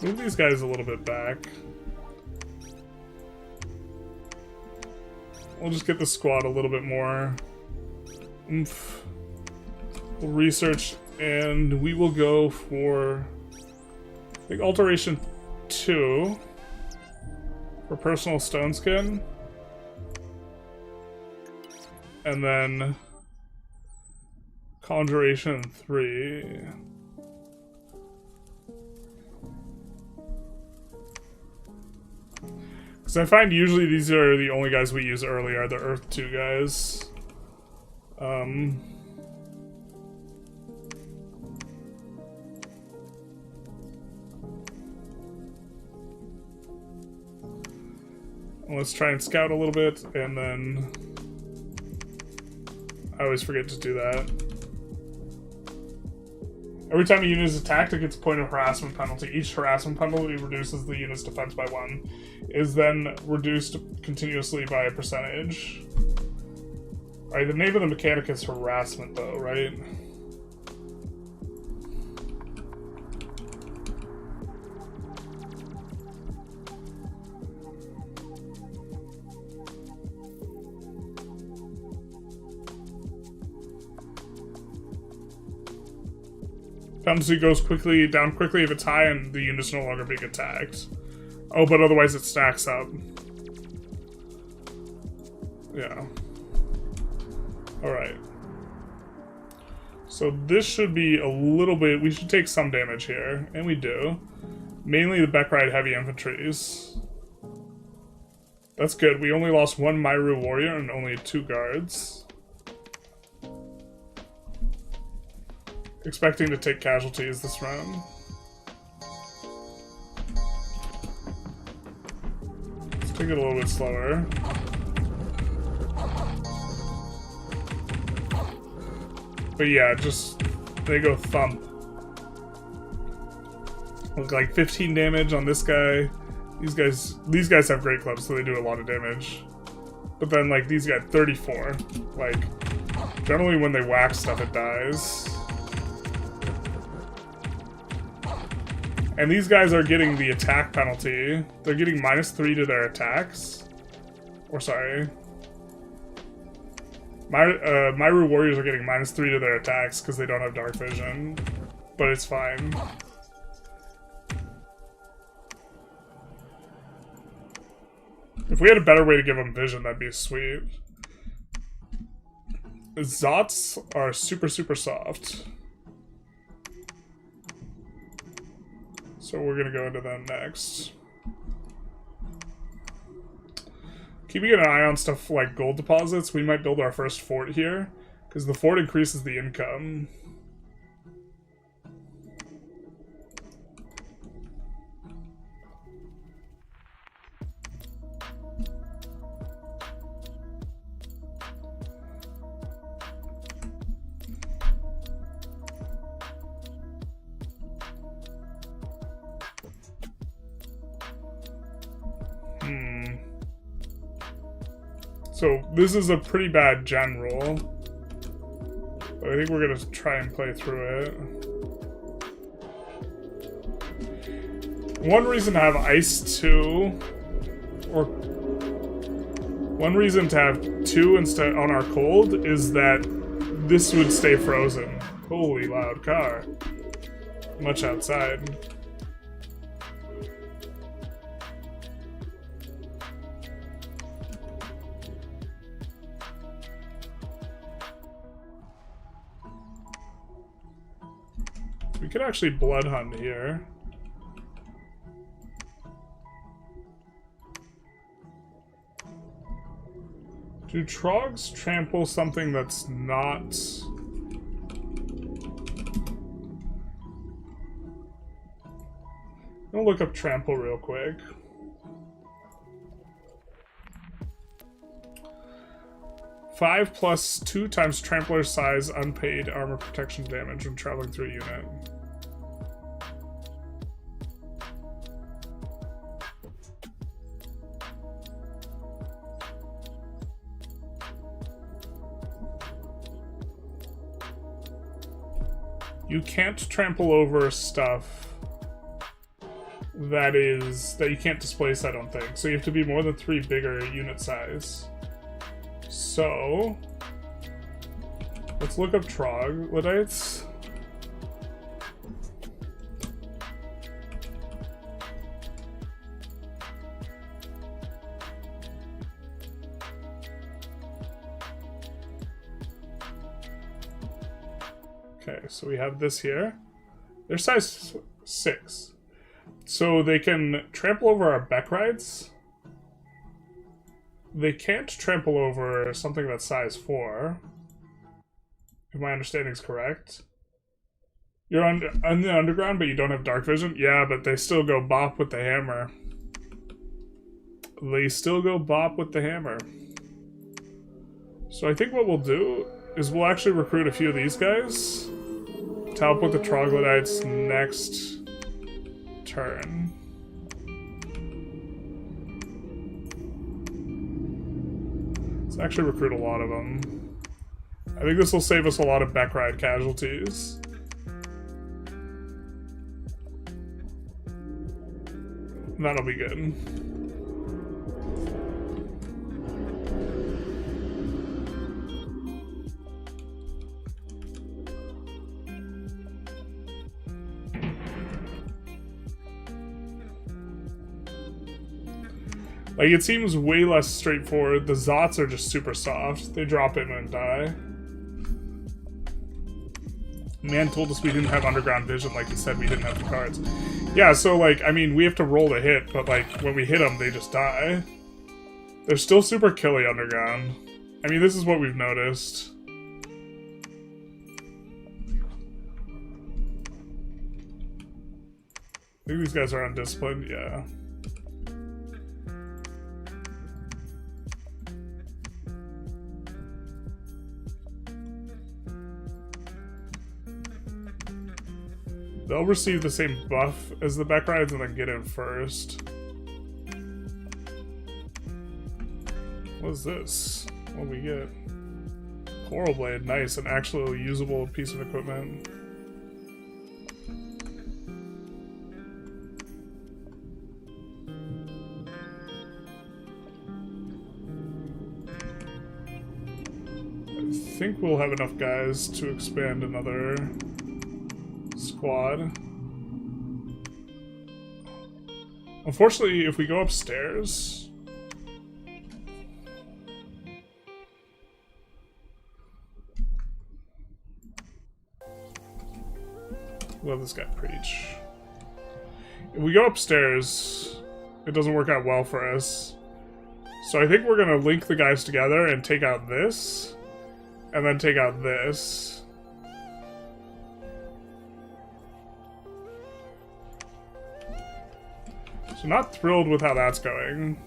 We'll move these guys a little bit back. We'll just get the squad a little bit more oomph. We'll research, and we will go for, I think, Alteration 2 for Personal Stone Skin. And then Conjuration 3. Because I find usually these are the only guys we use early are the Earth 2 guys. Let's try and scout a little bit, and then... I always forget to do that. Every time a unit is attacked, it gets a point of harassment penalty. Each harassment penalty reduces the unit's defense by 1. Is then reduced continuously by a percentage. Alright, the name of the mechanic is harassment, though, right? Penalty goes down quickly if it's high and the unit's no longer being attacked. Oh, but otherwise it stacks up. Yeah. Alright. So this should be a little bit... We should take some damage here, and we do. Mainly the Beckride heavy infantries. That's good. We only lost 1 Myru warrior and only 2 guards. Expecting to take casualties this round. Let's take it a little bit slower. But yeah, just they go thump. Look, like 15 damage on this guy. These guys have great clubs, so they do a lot of damage. But then like these got 34. Like generally when they whack stuff it dies. And these guys are getting the attack penalty. They're getting -3 to their attacks. Or sorry. Myru warriors are getting -3 to their attacks because they don't have dark vision. But it's fine. If we had a better way to give them vision, that'd be sweet. Zots are super, super soft. So we're gonna go into them next. Keeping an eye on stuff like gold deposits, we might build our first fort here, because the fort increases the income. So this is a pretty bad general, but I think we're gonna try and play through it. One reason to have ice 2, or one reason to have 2 instead on our cold is that this would stay frozen. Holy loud car. Much outside. We could actually blood hunt here. Do trogs trample something that's not... I'm gonna look up trample real quick. Five plus 2 times trampler size unpaid armor protection damage when traveling through a unit. You can't trample over stuff that you can't displace, I don't think. So you have to be more than 3 bigger unit size. So let's look up troglodytes. Okay, so we have this here. They're size 6. So they can trample over our Beckrides. They can't trample over something that's size 4. If my understanding is correct. You're on the underground, but you don't have dark vision? Yeah, but they still go bop with the hammer. They still go bop with the hammer. So I think what we'll do is we'll actually recruit a few of these guys to help with the troglodytes next turn. Let's actually recruit a lot of them. I think this will save us a lot of Beckride casualties. That'll be good. Like, it seems way less straightforward. The Zots are just super soft. They drop in and die. Man told us we didn't have underground vision, like he said we didn't have the cards. Yeah, so, like, I mean, we have to roll to hit, but, like, when we hit them, they just die. They're still super killy underground. I mean, this is what we've noticed. I think these guys are undisciplined, yeah. They'll receive the same buff as the Beckrides and then get in first. What is this? What do we get? Coral Blade, nice, an actually usable piece of equipment. think we'll have enough guys to expand another squad. Unfortunately, if we go upstairs... Let this guy preach. If we go upstairs, it doesn't work out well for us. So I think we're gonna link the guys together and take out this, and then take out this. So not thrilled with how that's going.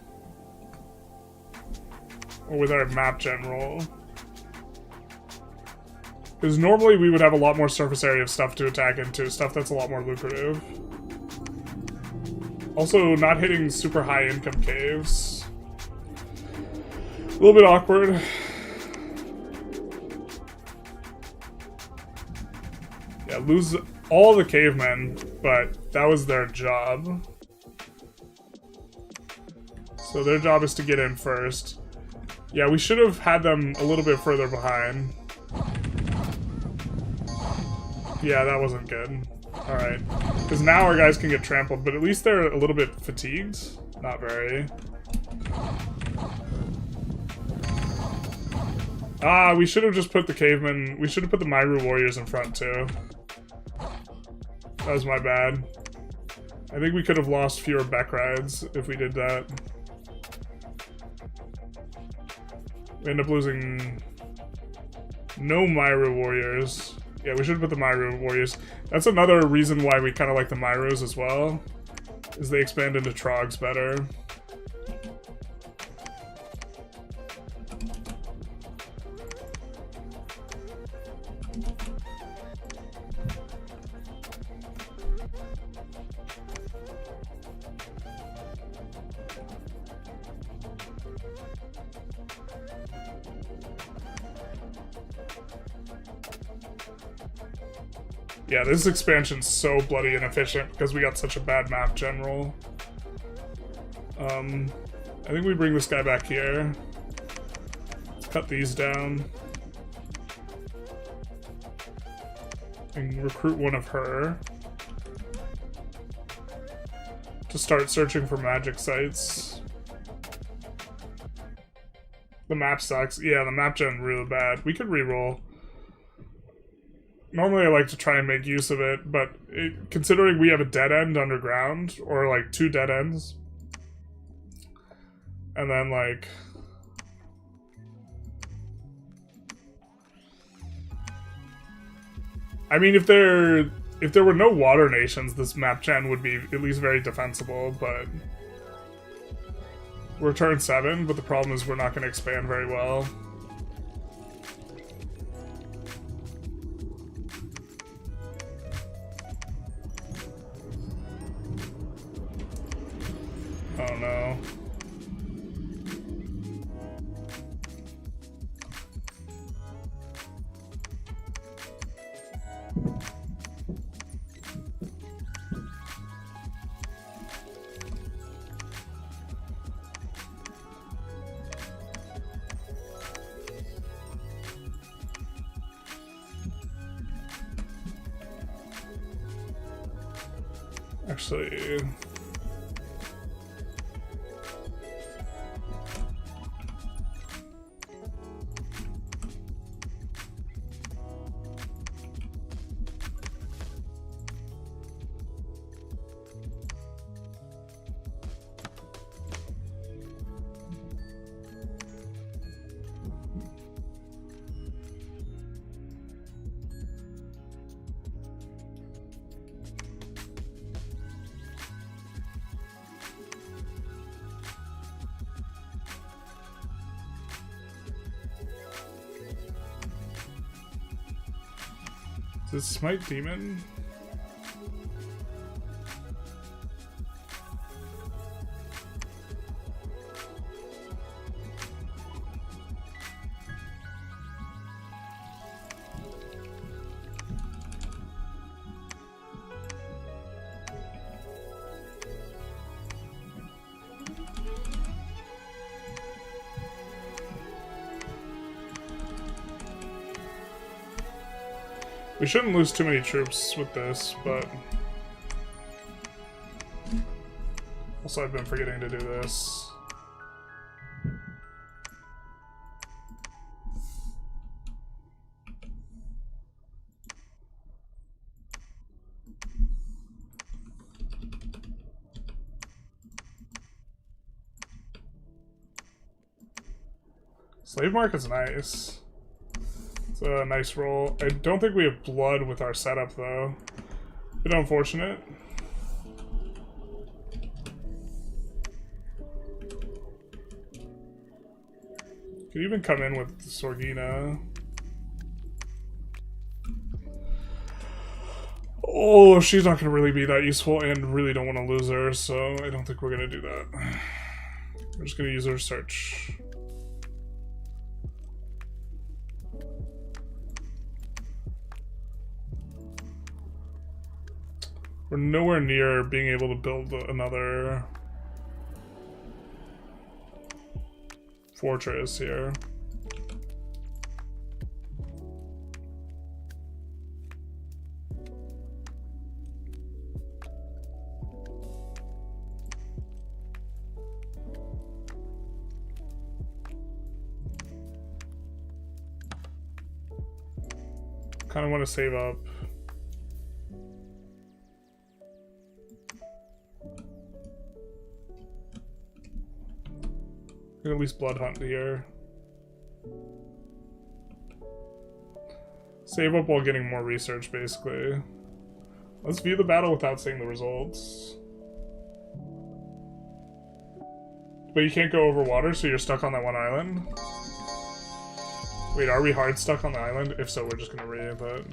Or with our map general. Because normally we would have a lot more surface area of stuff to attack into, stuff that's a lot more lucrative. Also, not hitting super high income caves. A little bit awkward. Yeah, lose all the cavemen, but that was their job. So their job is to get in first. Yeah, we should have had them a little bit further behind. Yeah, that wasn't good. Alright. Because now our guys can get trampled, but at least they're a little bit fatigued. Not very. Ah, we should have just put the cavemen... We should have put the Myru warriors in front, too. That was my bad. I think we could have lost fewer Beck rides if we did that. We end up losing... no Myru warriors. Yeah, we should have put the Myru warriors. That's another reason why we kind of like the Myrus as well, is they expand into Trogs better. Yeah, this expansion's so bloody inefficient because we got such a bad map general. I think we bring this guy back here. Let's cut these down. And recruit one of her. To start searching for magic sites. The map sucks. Yeah, the map gen really bad. We could reroll. Normally I like to try and make use of it, but considering we have a dead end underground, or like 2 dead ends, and then like... I mean, if there were no water nations, this map gen would be at least very defensible, but... We're turn 7, but the problem is we're not going to expand very well. Oh no. Actually... Is this Smite Demon? We shouldn't lose too many troops with this, but... Also, I've been forgetting to do this. Slave market's nice. It's a nice roll. I don't think we have blood with our setup, though. A bit unfortunate. Could even come in with Sorgina. Oh, she's not going to really be that useful, and really don't want to lose her, so I don't think we're going to do that. We're just going to use her search. We're nowhere near being able to build another fortress here. Kind of want to save up. At least blood hunt here. Save up while getting more research, basically. Let's view the battle without seeing the results. But you can't go over water, so you're stuck on that one island? Wait, are we hard stuck on the island? If so, we're just gonna re-up it.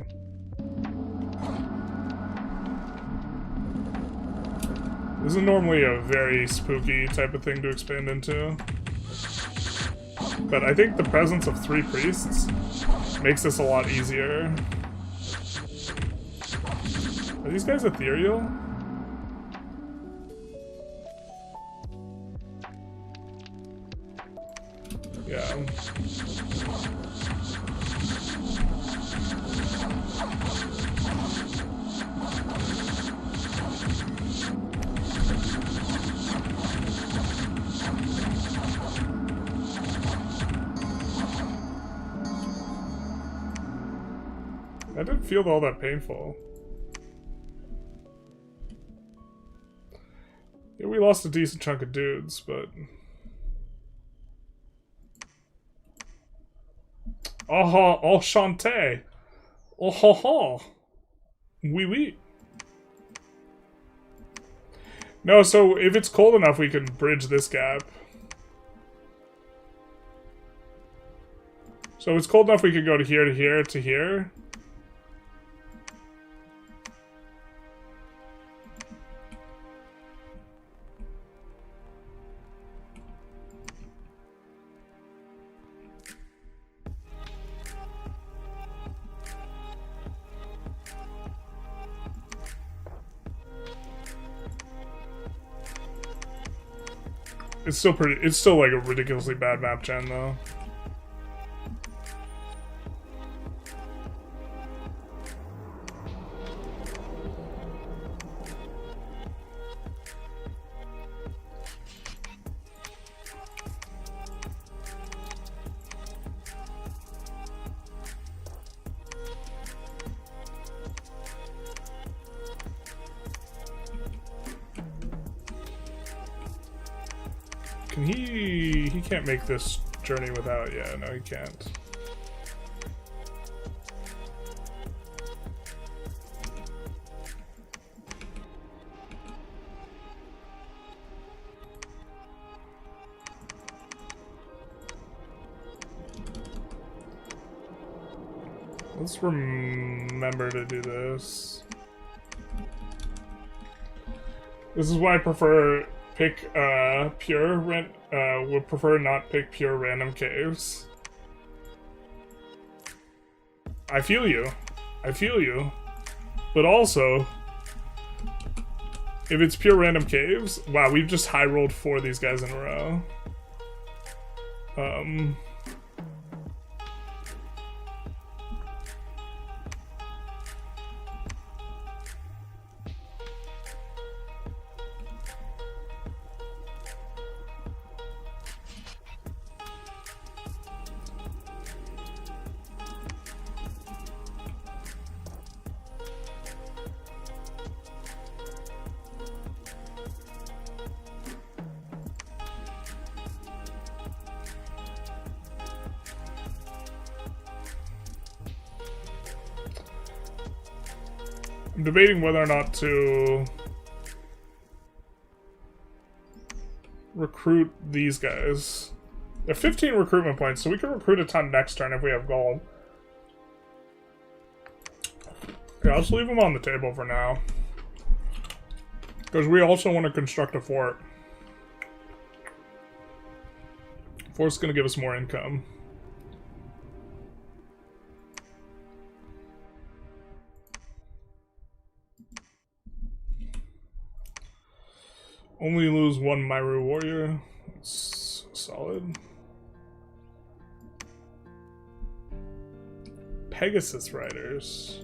This is normally a very spooky type of thing to expand into. But I think the presence of 3 priests makes this a lot easier. Are these guys ethereal? Yeah. That didn't feel all that painful. Yeah, we lost a decent chunk of dudes, but... Oh, enchanté! Oh ho ho! Oui oui! No, so if it's cold enough, we can bridge this gap. So it's cold enough we could go to here, to here, to here. It's still like a ridiculously bad map gen though. He can't make this journey without, yeah, no he can't. Let's remember to do this. This is why I prefer pick would prefer not pick pure random caves. I feel you. I feel you. But also, if it's pure random caves, wow, we've just high rolled 4 of these guys in a row. I'm debating whether or not to recruit these guys. They're 15 recruitment points, so we can recruit a ton next turn if we have gold. Yeah, let's leave them on the table for now. Because we also want to construct a fort. Fort's going to give us more income. Only lose one Myru warrior. That's solid. Pegasus riders.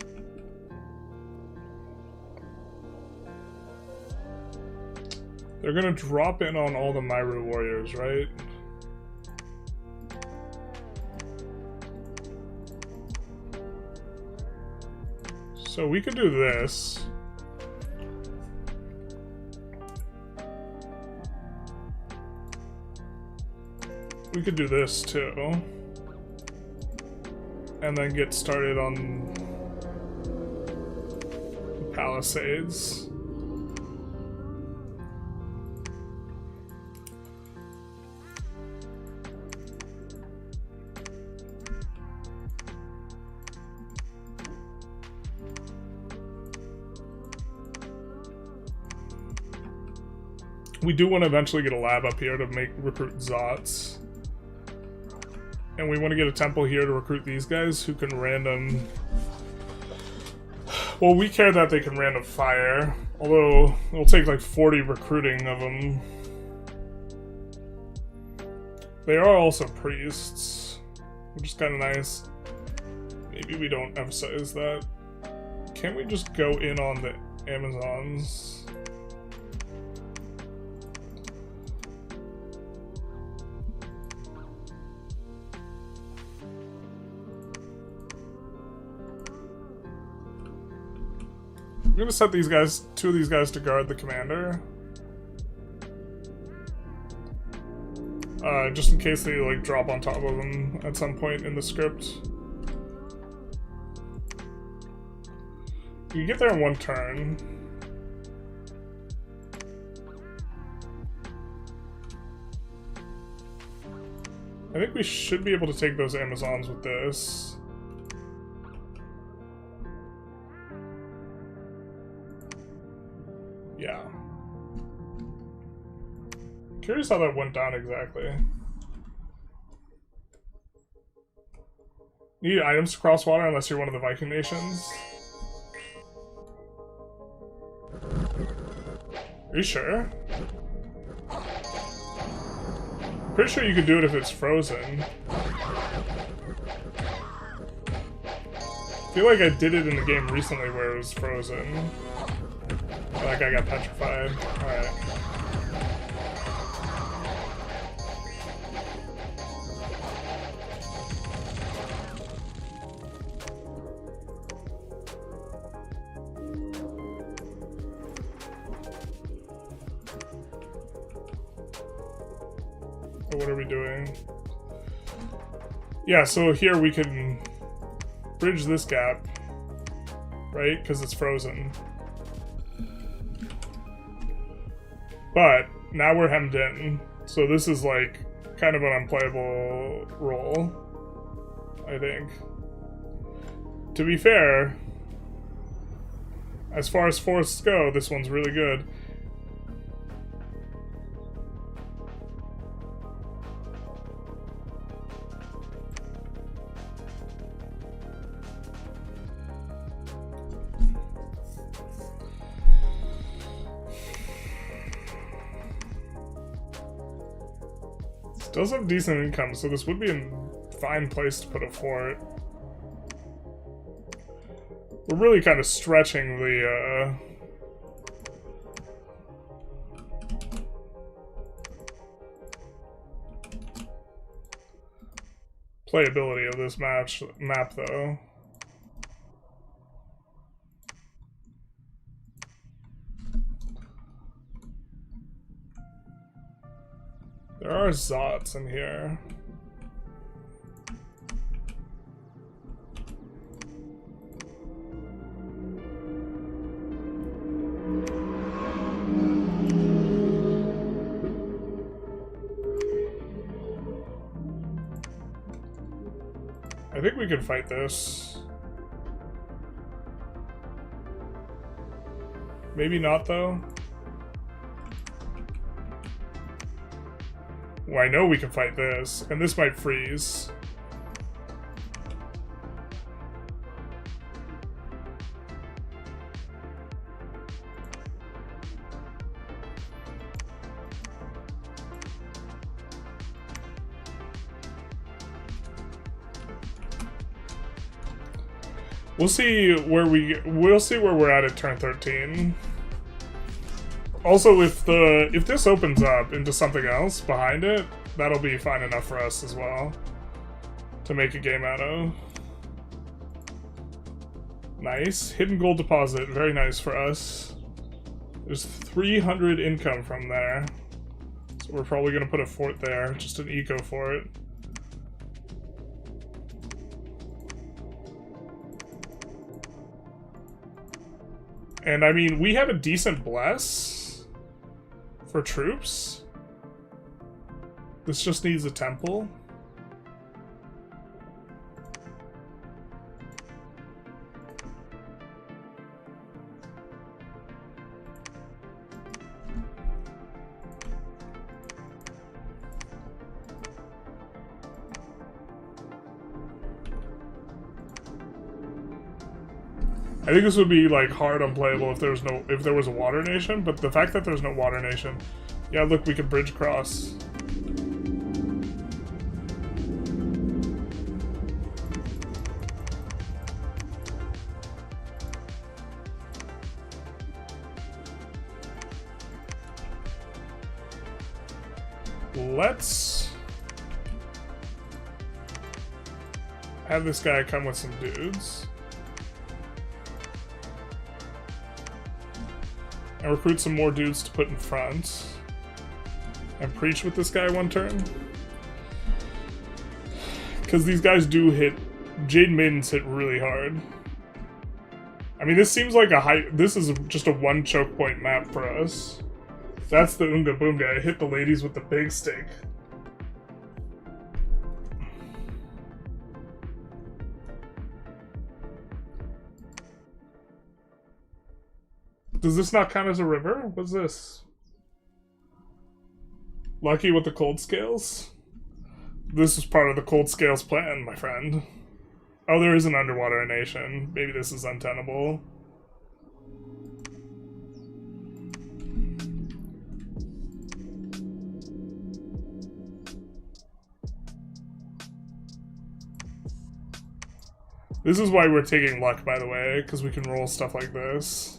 They're gonna drop in on all the Myru warriors, right? So we could do this. We could do this too. And then get started on the Palisades. We do want to eventually get a lab up here to recruit Zots. And we want to get a temple here to recruit these guys who can random... Well, we care that they can random fire. Although, it'll take like 40 recruiting of them. They are also priests, which is kind of nice. Maybe we don't emphasize that. Can't we just go in on the Amazons? I'm gonna set these guys, two of these guys to guard the commander. Just in case they like drop on top of him at some point in the script. You get there in one turn. I think we should be able to take those Amazons with this. Yeah. Curious how that went down exactly. Need items to cross water unless you're one of the Viking nations. Are you sure? Pretty sure you could do it if it's frozen. I feel like I did it in the game recently where it was frozen. That guy got petrified. Alright. So what are we doing? Yeah, so here we can bridge this gap, right? Because it's frozen. But now we're hemmed in, so this is like kind of an unplayable role, I think. To be fair, as far as forests go, this one's really good. Does have decent income, so this would be a fine place to put a fort. We're really kind of stretching the, playability of this map, though. There are Zots in here. I think we can fight this. Maybe not, though. Well, I know we can fight this, and this might freeze. We'll see where we're at turn 13. Also, if this opens up into something else behind it, that'll be fine enough for us as well to make a game out of. Nice. Hidden gold deposit. Very nice for us. There's 300 income from there. So we're probably going to put a fort there. Just an eco fort. And I mean, we have a decent bless for troops. This just needs a temple. I think this would be like hard unplayable if there was a water nation, but the fact that there's no water nation, yeah, look, we can bridge cross. Let's have this guy come with some dudes. And recruit some more dudes to put in front. And preach with this guy one turn. Because these guys do hit... Jade Middens hit really hard. I mean, this seems like this is just a one choke point map for us. That's the Unga Boonga. I hit the ladies with the big stick. Does this not count as a river? What's this? Lucky with the cold scales? This is part of the cold scales plan, my friend. Oh, there is an underwater nation. Maybe this is untenable. This is why we're taking luck, by the way, because we can roll stuff like this.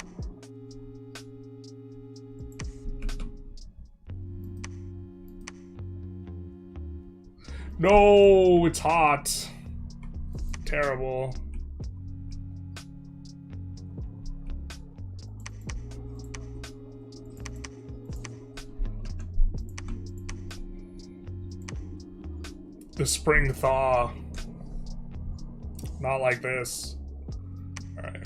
No, it's hot. Terrible. The spring thaw. Not like this. Alright.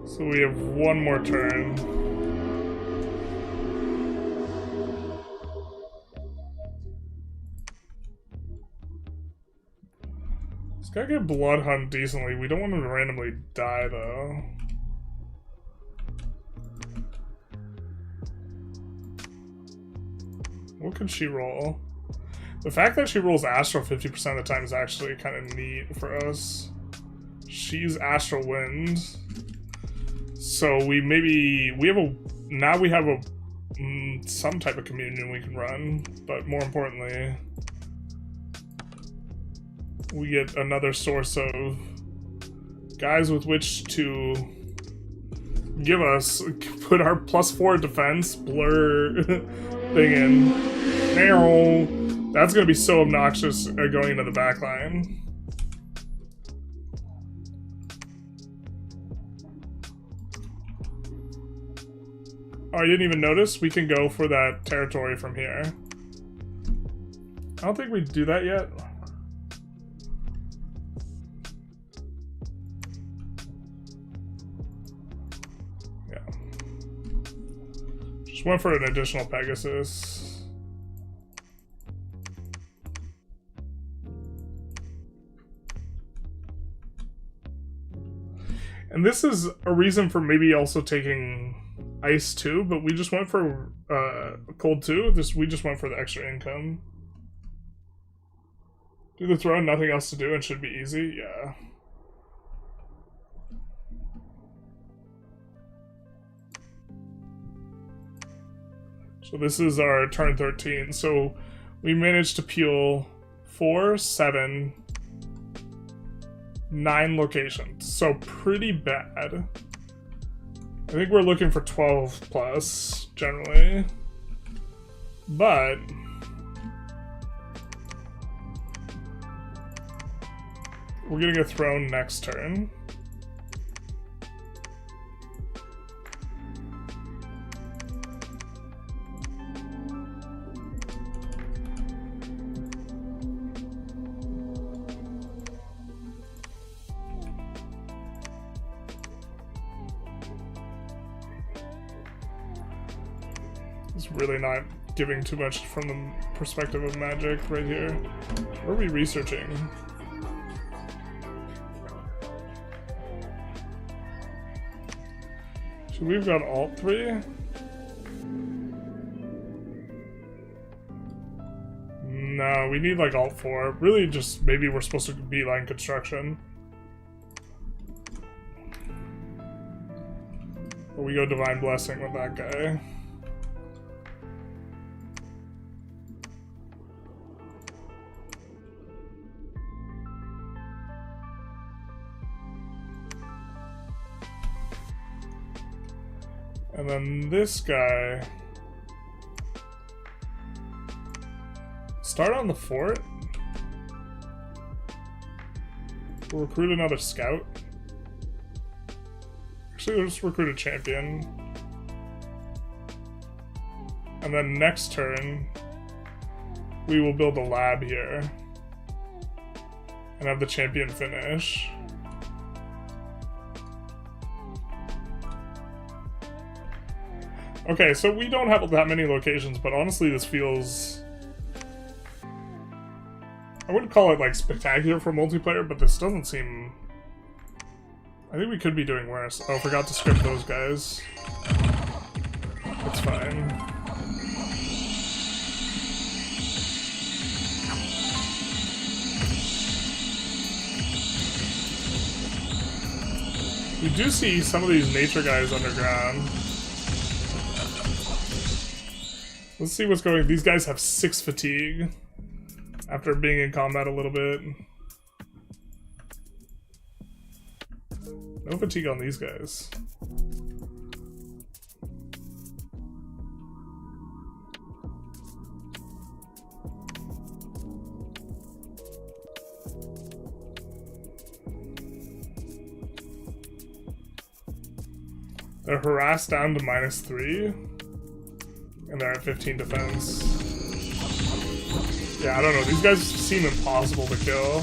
So we have one more turn. This guy can blood hunt decently. We don't want him to randomly die though. What can she roll? The fact that she rolls Astral 50% of the time is actually kind of neat for us. She's Astral Wind. So now we have some type of communion we can run, but more importantly, we get another source of guys with which to put our +4 defense blur thing in. Now, that's gonna be so obnoxious going into the back line. Oh, I didn't even notice. We can go for that territory from here. I don't think we do that yet. Yeah. Just went for an additional Pegasus. And this is a reason for maybe also taking ice too, but we just went for cold too. We just went for the extra income. Do the throne, nothing else to do, and should be easy. Yeah. So this is our turn 13. So we managed to peel 4, 7, 9 locations. So pretty bad. I think we're looking for 12 plus generally. But we're getting a throne next turn. It's really not giving too much from the perspective of magic right here. What are we researching? Should we have got Alt 3? No, we need like Alt 4. Really just maybe we're supposed to beeline construction. But we go Divine Blessing with that guy. And then this guy... Start on the fort? We'll recruit another scout. Actually, we'll just recruit a champion. And then next turn, we will build a lab here. And have the champion finish. Okay, so we don't have that many locations, but honestly this feels... I wouldn't call it like spectacular for multiplayer, but this doesn't seem... I think we could be doing worse. Oh, I forgot to script those guys. It's fine. We do see some of these nature guys underground. Let's see what's going on. These guys have 6 fatigue after being in combat a little bit. No fatigue on these guys. They're harassed down to -3. And they're at 15 defense. Yeah, I don't know. These guys seem impossible to kill.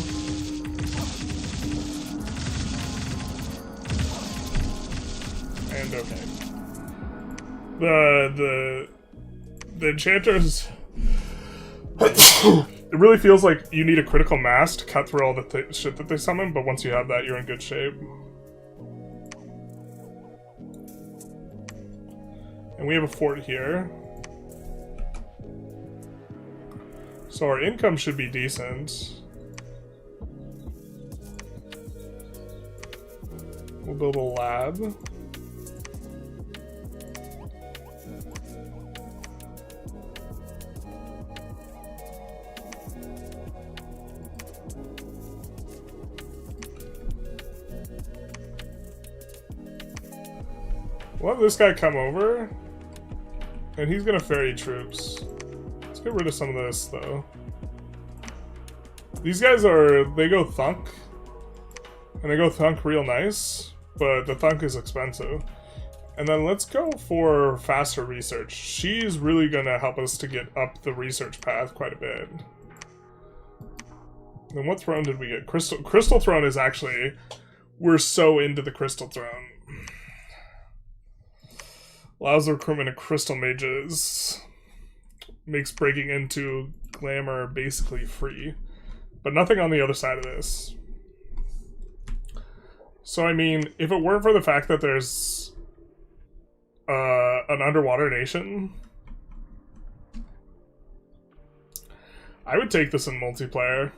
And okay. The enchanters... It really feels like you need a critical mass to cut through all the shit that they summon, but once you have that, you're in good shape. And we have a fort here. So our income should be decent. We'll build a lab. We'll have this guy come over. And he's gonna ferry troops. Let's get rid of some of this, though. These guys they go thunk. And they go thunk real nice, but the thunk is expensive. And then let's go for faster research. She's really gonna help us to get up the research path quite a bit. Then what throne did we get? Crystal Throne is actually... We're so into the Crystal Throne. Allows the recruitment of Crystal Mages. Makes breaking into Glamour basically free. But nothing on the other side of this. So, I mean, if it weren't for the fact that there's an underwater nation, I would take this in multiplayer.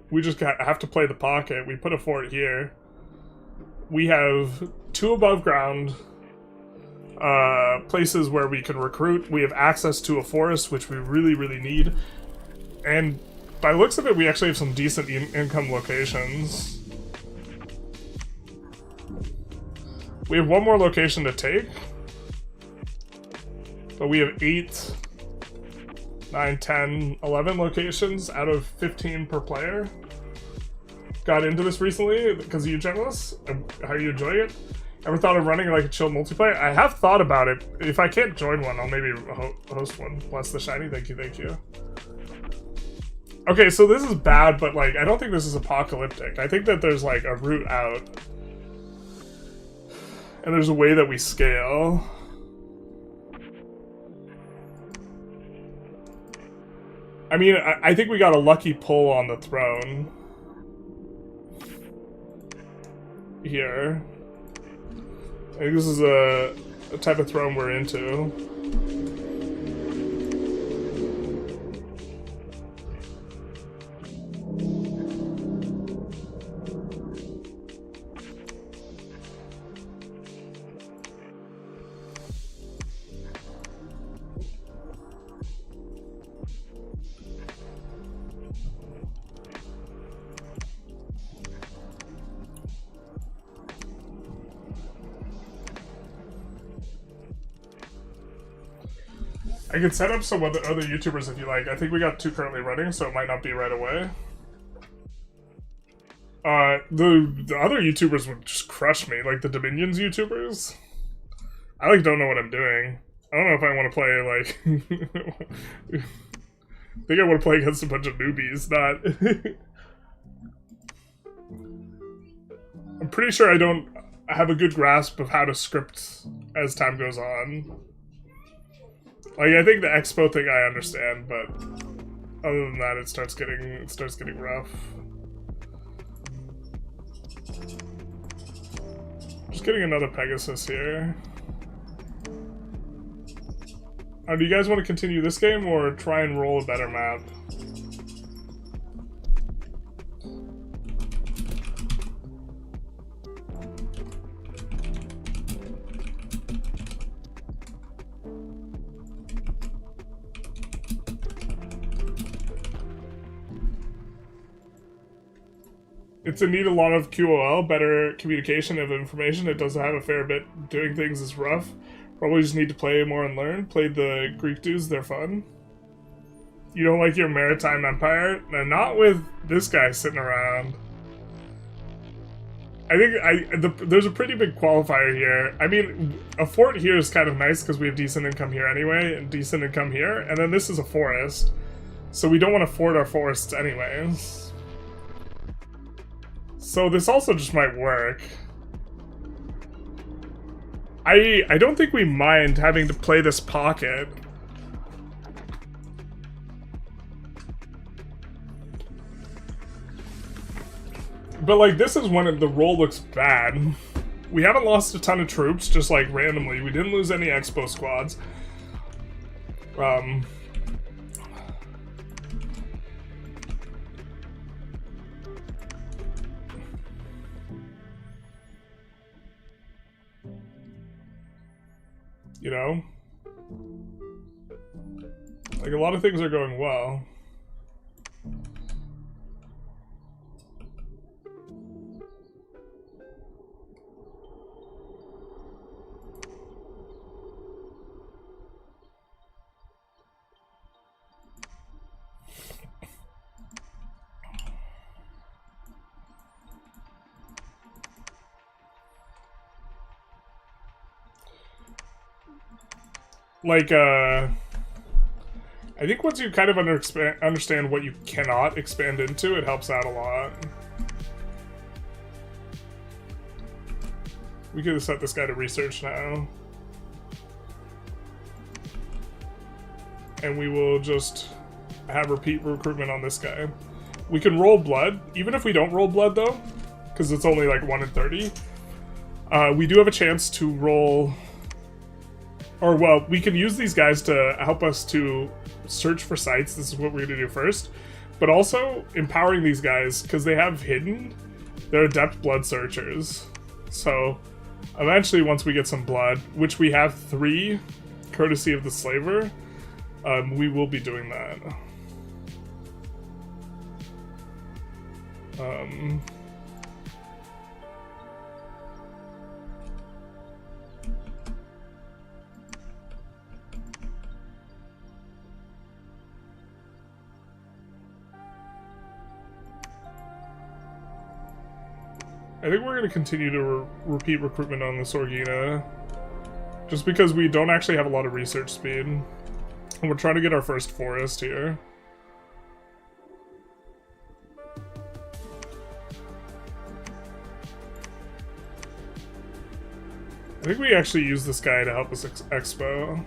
We just have to play the pocket. We put a fort here. We have 2 above ground places where we can recruit. We have access to a forest, which we really, really need. And by the looks of it, we actually have some decent income locations. We have 1 more location to take. But we have 8, 9, 10, 11 locations out of 15 per player. Got into this recently because of you, Generalists. How are you enjoying it? Ever thought of running like a chill multiplayer? I have thought about it. If I can't join one, I'll maybe host one. Bless the shiny. Thank you, thank you. Okay, so this is bad, but like I don't think this is apocalyptic. I think that there's like a route out. And there's a way that we scale. I mean, I think we got a lucky pull on the throne. Here. I think this is a type of throne we're into. I can set up some other YouTubers if you like. I think we got 2 currently running, so it might not be right away. The other YouTubers would just crush me, like the Dominions YouTubers. I like don't know what I'm doing. I don't know if I want to play like. I think I want to play against a bunch of newbies, not. I'm pretty sure I don't have a good grasp of how to script as time goes on. Like, I think the expo thing I understand, but other than that, it starts getting rough. Just getting another Pegasus here. Do you guys want to continue this game or try and roll a better map? It's in need a lot of QOL, better communication of information. It doesn't have a fair bit. Doing things is rough. Probably just need to play more and learn. Played the Greek dudes, they're fun. You don't like your maritime empire? No, not with this guy sitting around. I think there's a pretty big qualifier here. I mean, a fort here is kind of nice because we have decent income here anyway, and decent income here. And then this is a forest. So we don't want to fort our forests anyways. So this also just might work. I don't think we mind having to play this pocket. But like this is when the roll looks bad. We haven't lost a ton of troops, just like randomly. We didn't lose any expo squads. You know? Like, a lot of things are going well. Like, I think once you kind of understand what you cannot expand into, it helps out a lot. We could set this guy to research now. And we will just have repeat recruitment on this guy. We can roll blood, even if we don't roll blood though, because it's only like 1 in 30. We do have a chance to roll, or well, we can use these guys to help us to search for sites. This is what we're gonna do first, but also empowering these guys because they have hidden. They're adept blood searchers. So eventually, once we get some blood, which we have 3, courtesy of the slaver, we will be doing that. I think we're going to continue to repeat recruitment on the Sorgina, just because we don't actually have a lot of research speed. And we're trying to get our first forest here. I think we actually use this guy to help us expo.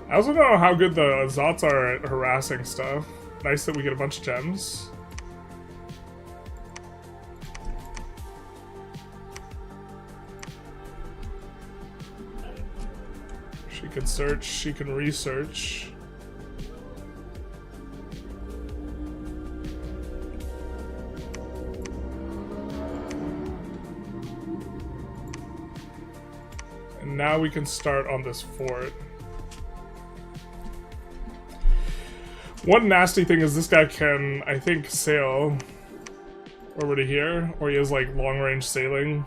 I also don't know how good the Zots are at harassing stuff. Nice that we get a bunch of gems. She can search, she can research. And now we can start on this fort. One nasty thing is this guy can, I think, sail over to here, or he has like long-range sailing.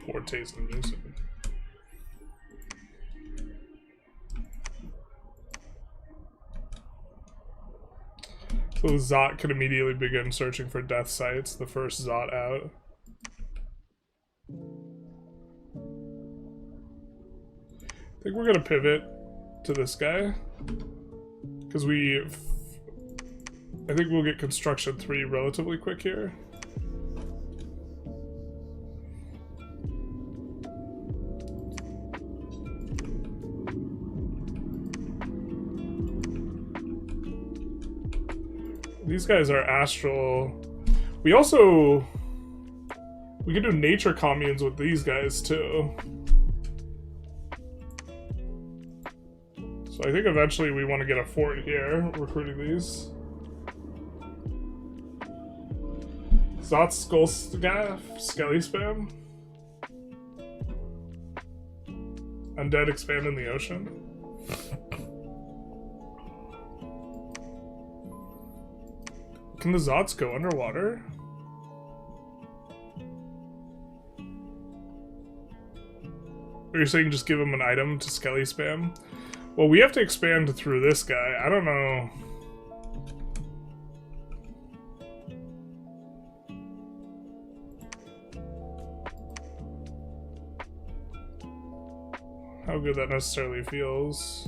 Poor taste in music. So the Zot can immediately begin searching for death sites, the first Zot out. I think we're gonna pivot to this guy, because I think we'll get construction 3 relatively quick here. These guys are astral. We can do nature communes with these guys too. So I think eventually we want to get a fort here, recruiting these. Zot Skull Skelly Spam. Undead expand in the ocean. Can the Zots go underwater? Or you're saying just give him an item to Skelly spam? Well, we have to expand through this guy. I don't know. How good that necessarily feels.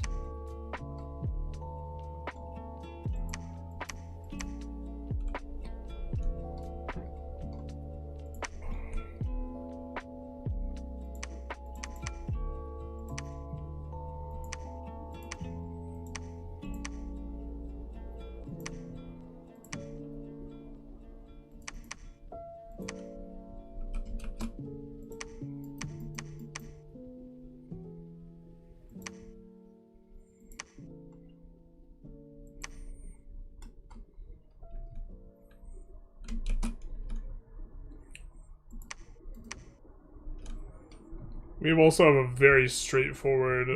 We also have a very straightforward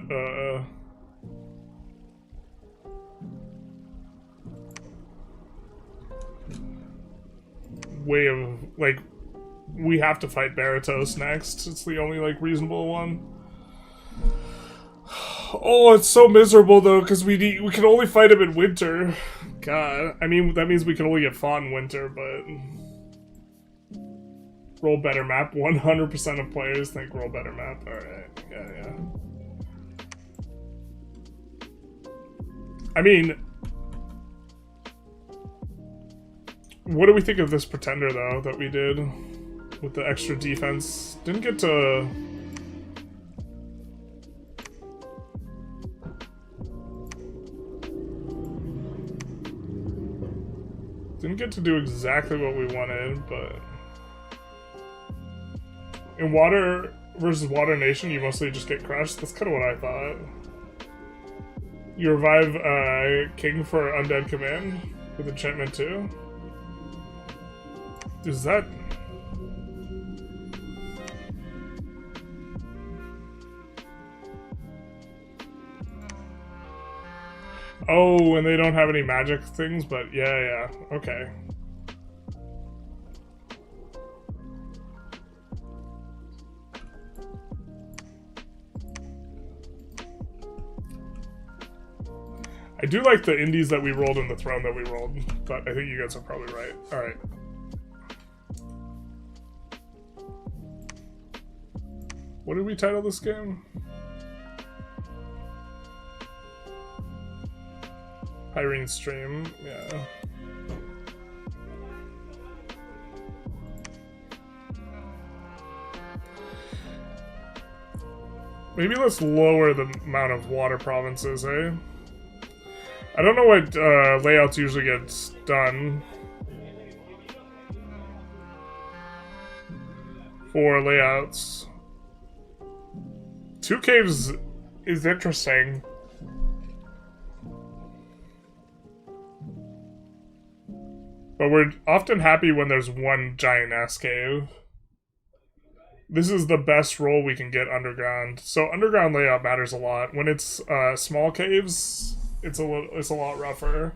way of, like, we have to fight Baratos next. It's the only, like, reasonable one. Oh, it's so miserable, though, because we can only fight him in winter. God. I mean, that means we can only get fought in winter, but... Roll better map. 100% of players think roll better map. Alright. Yeah. I mean... What do we think of this Pretender, though, that we did? With the extra defense. Didn't get to... Didn't get to do exactly what we wanted, but... In Water versus Water Nation, you mostly just get crushed. That's kind of what I thought. You revive King for Undead Command with Enchantment 2. Is that... Oh, and they don't have any magic things, but yeah, okay. I do like the indies that we rolled and the throne that we rolled, but I think you guys are probably right. Alright. What did we title this game? Pyrene Stream, yeah. Maybe let's lower the amount of water provinces, eh? I don't know what layouts usually gets done for layouts. 2 caves is interesting. But we're often happy when there's one giant-ass cave. This is the best roll we can get underground. So underground layout matters a lot. When it's small caves, it's a lot rougher.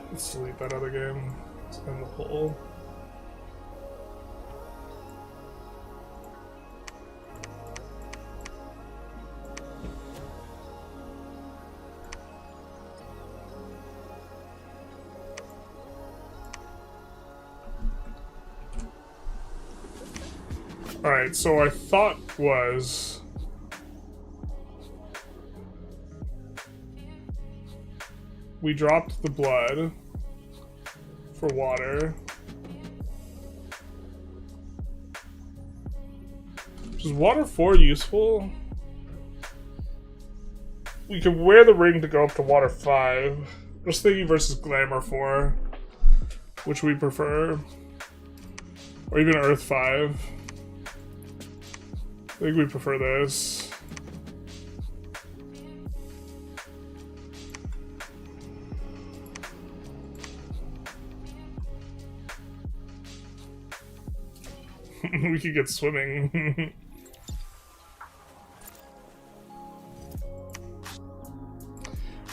Let's delete that other game. It's in the hole. Alright, so I thought was... We dropped the blood for water. Is water 4 useful? We could wear the ring to go up to water 5. Just thinking versus glamour 4. Which we prefer. Or even earth 5. I think we prefer this. We could get swimming.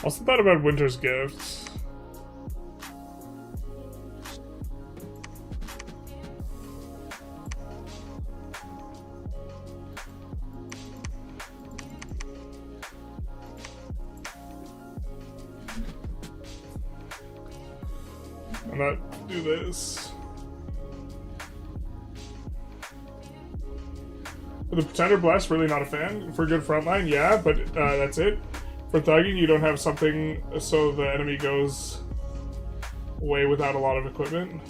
Also thought about Winter's Gifts. I'm not do this. For the Pretender Blast, really not a fan. For good frontline, yeah, but that's it. For thugging, you don't have something so the enemy goes away without a lot of equipment.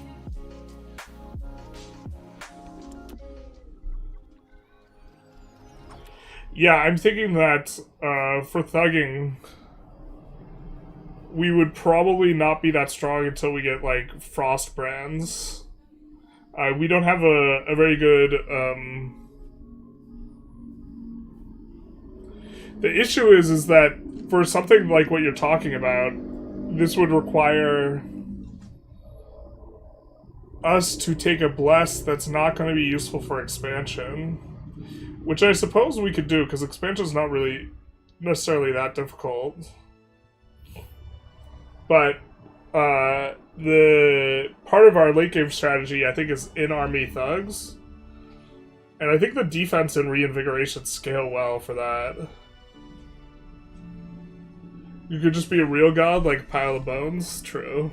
Yeah, I'm thinking that for thugging, we would probably not be that strong until we get, like, Frost Brands. We don't have a very good... The issue is that for something like what you're talking about, this would require... us to take a bless that's not going to be useful for expansion. Which I suppose we could do, because expansion's not really necessarily that difficult. But the part of our late game strategy, I think, is in-army thugs. And I think the defense and reinvigoration scale well for that. You could just be a real god, like Pile of Bones. True.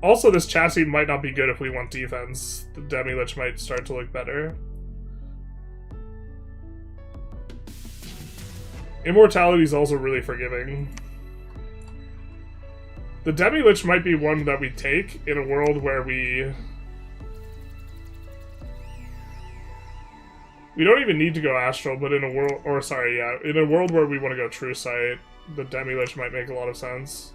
Also, this chassis might not be good if we want defense. The Demi-Lich might start to look better. Immortality is also really forgiving. The Demi-Lich might be one that we take in a world where we don't even need to go Astral, but in a world, or sorry, yeah, in a world where we want to go True Sight, the Demi-Lich might make a lot of sense.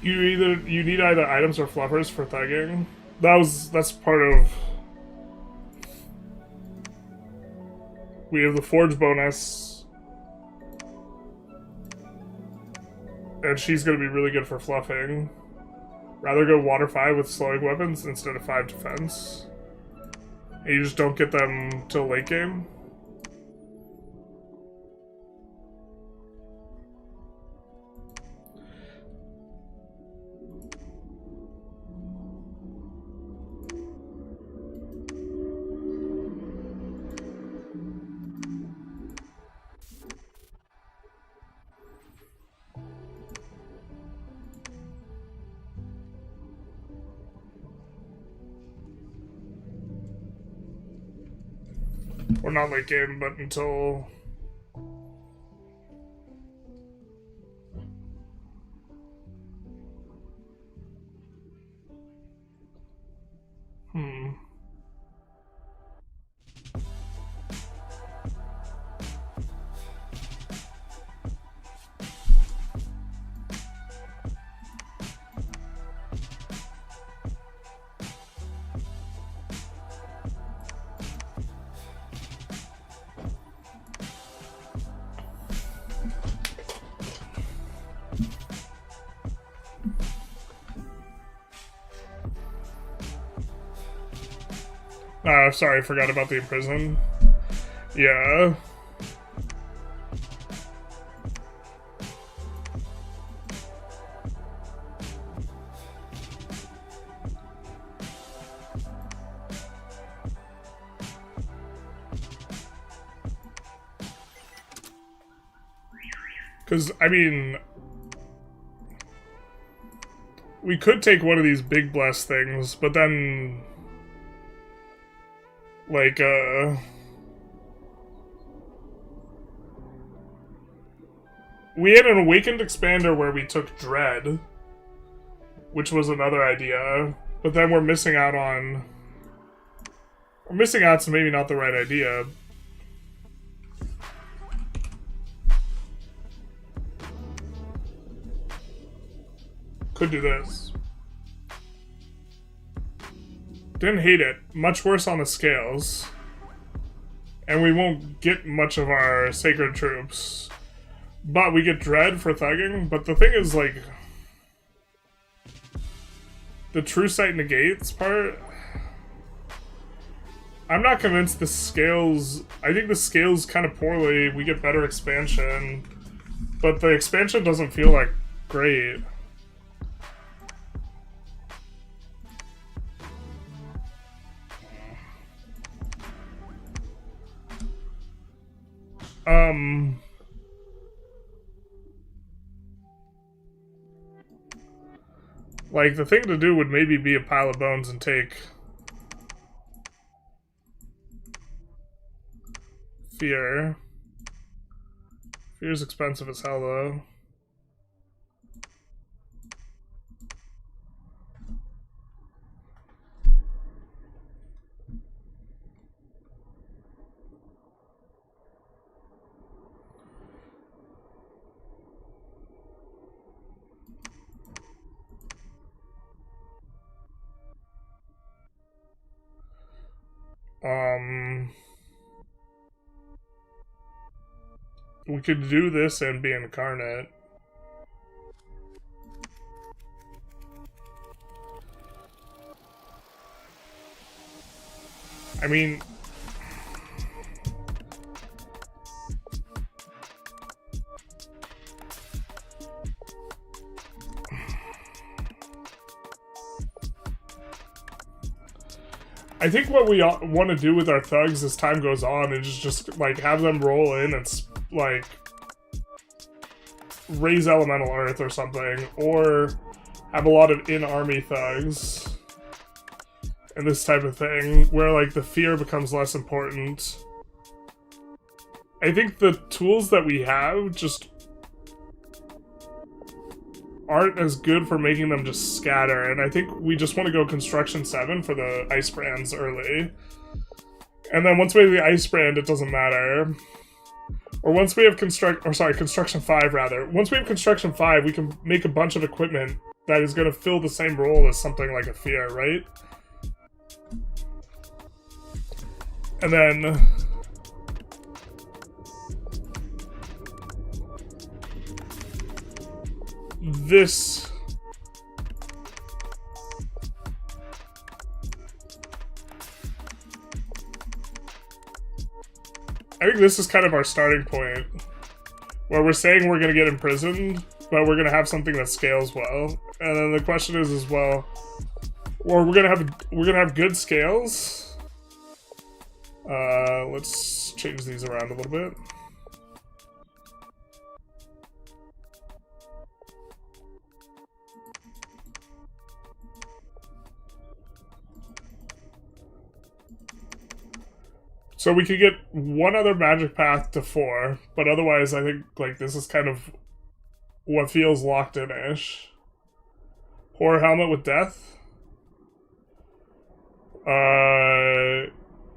You need either items or fluffers for thugging. That's part of. We have the forge bonus, and she's gonna be really good for fluffing. Rather go water 5 with slowing weapons instead of 5 defense. And you just don't get them till late game. Or not late game, but until... sorry, I forgot about the imprison. Yeah. Because, I mean... we could take one of these big bless things, but then... like, we had an Awakened Expander where we took Dread, which was another idea, but then we're missing out on... we're missing out's maybe not the right idea. Could do this. Didn't hate it. Much worse on the scales. And we won't get much of our Sacred Troops. But we get Dread for thugging. But the thing is, like... the True Sight negates part... I'm not convinced the scales... I think the scales kind of poorly. We get better expansion. But the expansion doesn't feel, like, great. Like, the thing to do would maybe be a pile of bones and take fear. Fear's expensive as hell, though. We could do this and be incarnate. I mean... I think what we want to do with our thugs as time goes on is just like, have them roll in and, like, raise elemental earth or something, or have a lot of in-army thugs, and this type of thing, where, like, the fear becomes less important. I think the tools that we have just aren't as good for making them just scatter, and I think we just want to go Construction 7 for the Ice Brands early. And then once we have the Ice Brand, it doesn't matter. Or once we have Construction 5, rather. Once we have Construction 5, we can make a bunch of equipment that is going to fill the same role as something like a Fear, right? And then... this... I think this is kind of our starting point, where we're saying we're going to get imprisoned, but we're going to have something that scales well. And then the question is as well, or we're going to have good scales. Let's change these around a little bit. So we could get one other magic path to 4, but otherwise I think, like, this is kind of what feels locked in-ish. Horror Helmet with Death?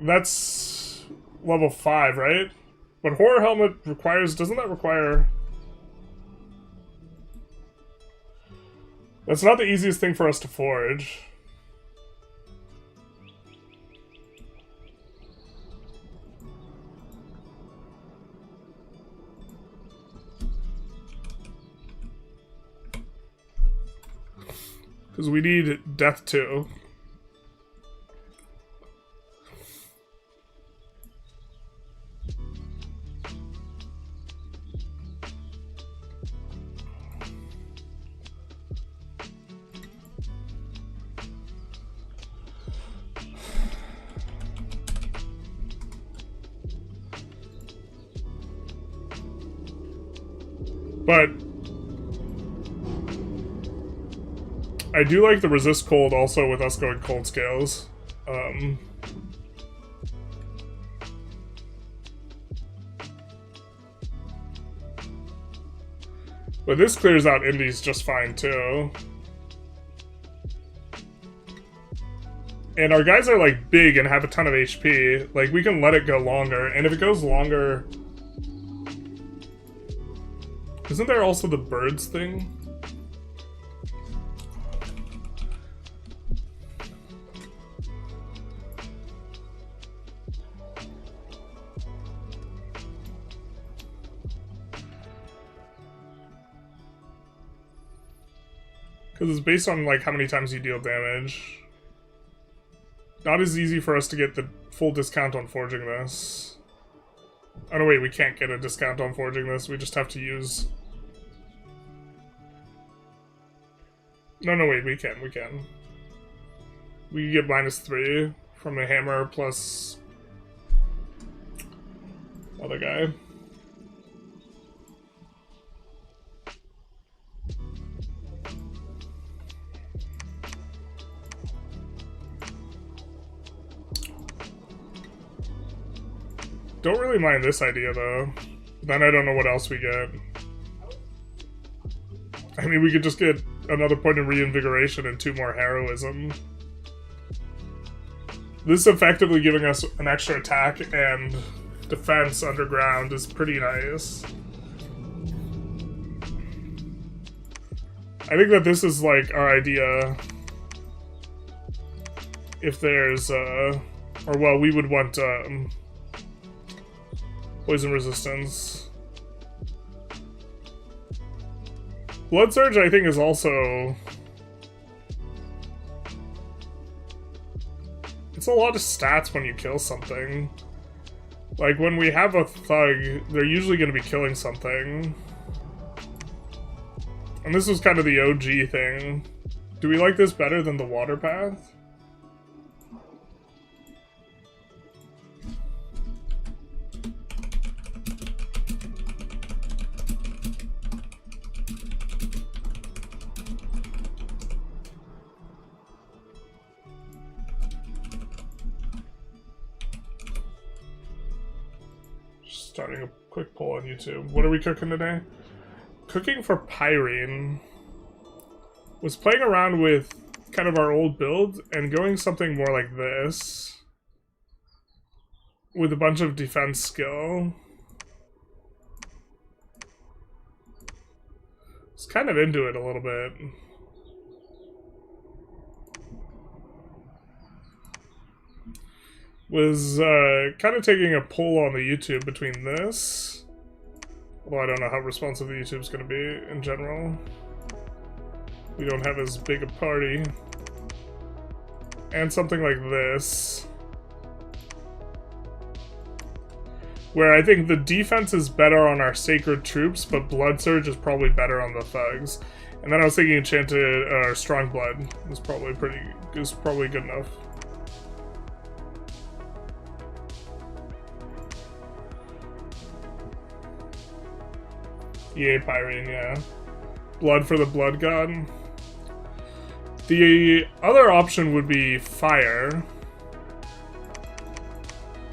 That's level 5, right? But Horror Helmet requires... doesn't that require... That's not the easiest thing for us to forge. Because we need death too. But I do like the resist cold also with us going cold scales. But this clears out indies just fine too. And our guys are like big and have a ton of HP. Like we can let it go longer, and if it goes longer... Isn't there also the birds thing? Because it's based on, like, how many times you deal damage. Not as easy for us to get the full discount on forging this. Oh, no, wait, we can't get a discount on forging this. We just have to use... No, wait, we can. We can get -3 from the hammer plus... other guy. don't really mind this idea, though. Then I don't know what else we get. I mean, we could just get another point of reinvigoration and 2 more heroism. This is effectively giving us an extra attack and defense underground is pretty nice. I think that this is like our idea. If there's, or well, we would want poison resistance. Blood Surge, I think, is also... It's a lot of stats when you kill something. Like, when we have a thug, they're usually going to be killing something. And this was kind of the OG thing. Do we like this better than the water path? Starting a quick poll on YouTube. What are we cooking today? Cooking for Pyrene. Was playing around with kind of our old build and going something more like this. With a bunch of defense skill. Was kind of into it a little bit. Was kind of taking a poll on the YouTube between this, although I don't know how responsive the YouTube's going to be in general. We don't have as big a party. And something like this, where I think the defense is better on our sacred troops, but Blood Surge is probably better on the thugs. And then I was thinking Enchanted Strong Blood was probably good enough. EA Pyrene, yeah. Blood for the Blood God. The other option would be Fire,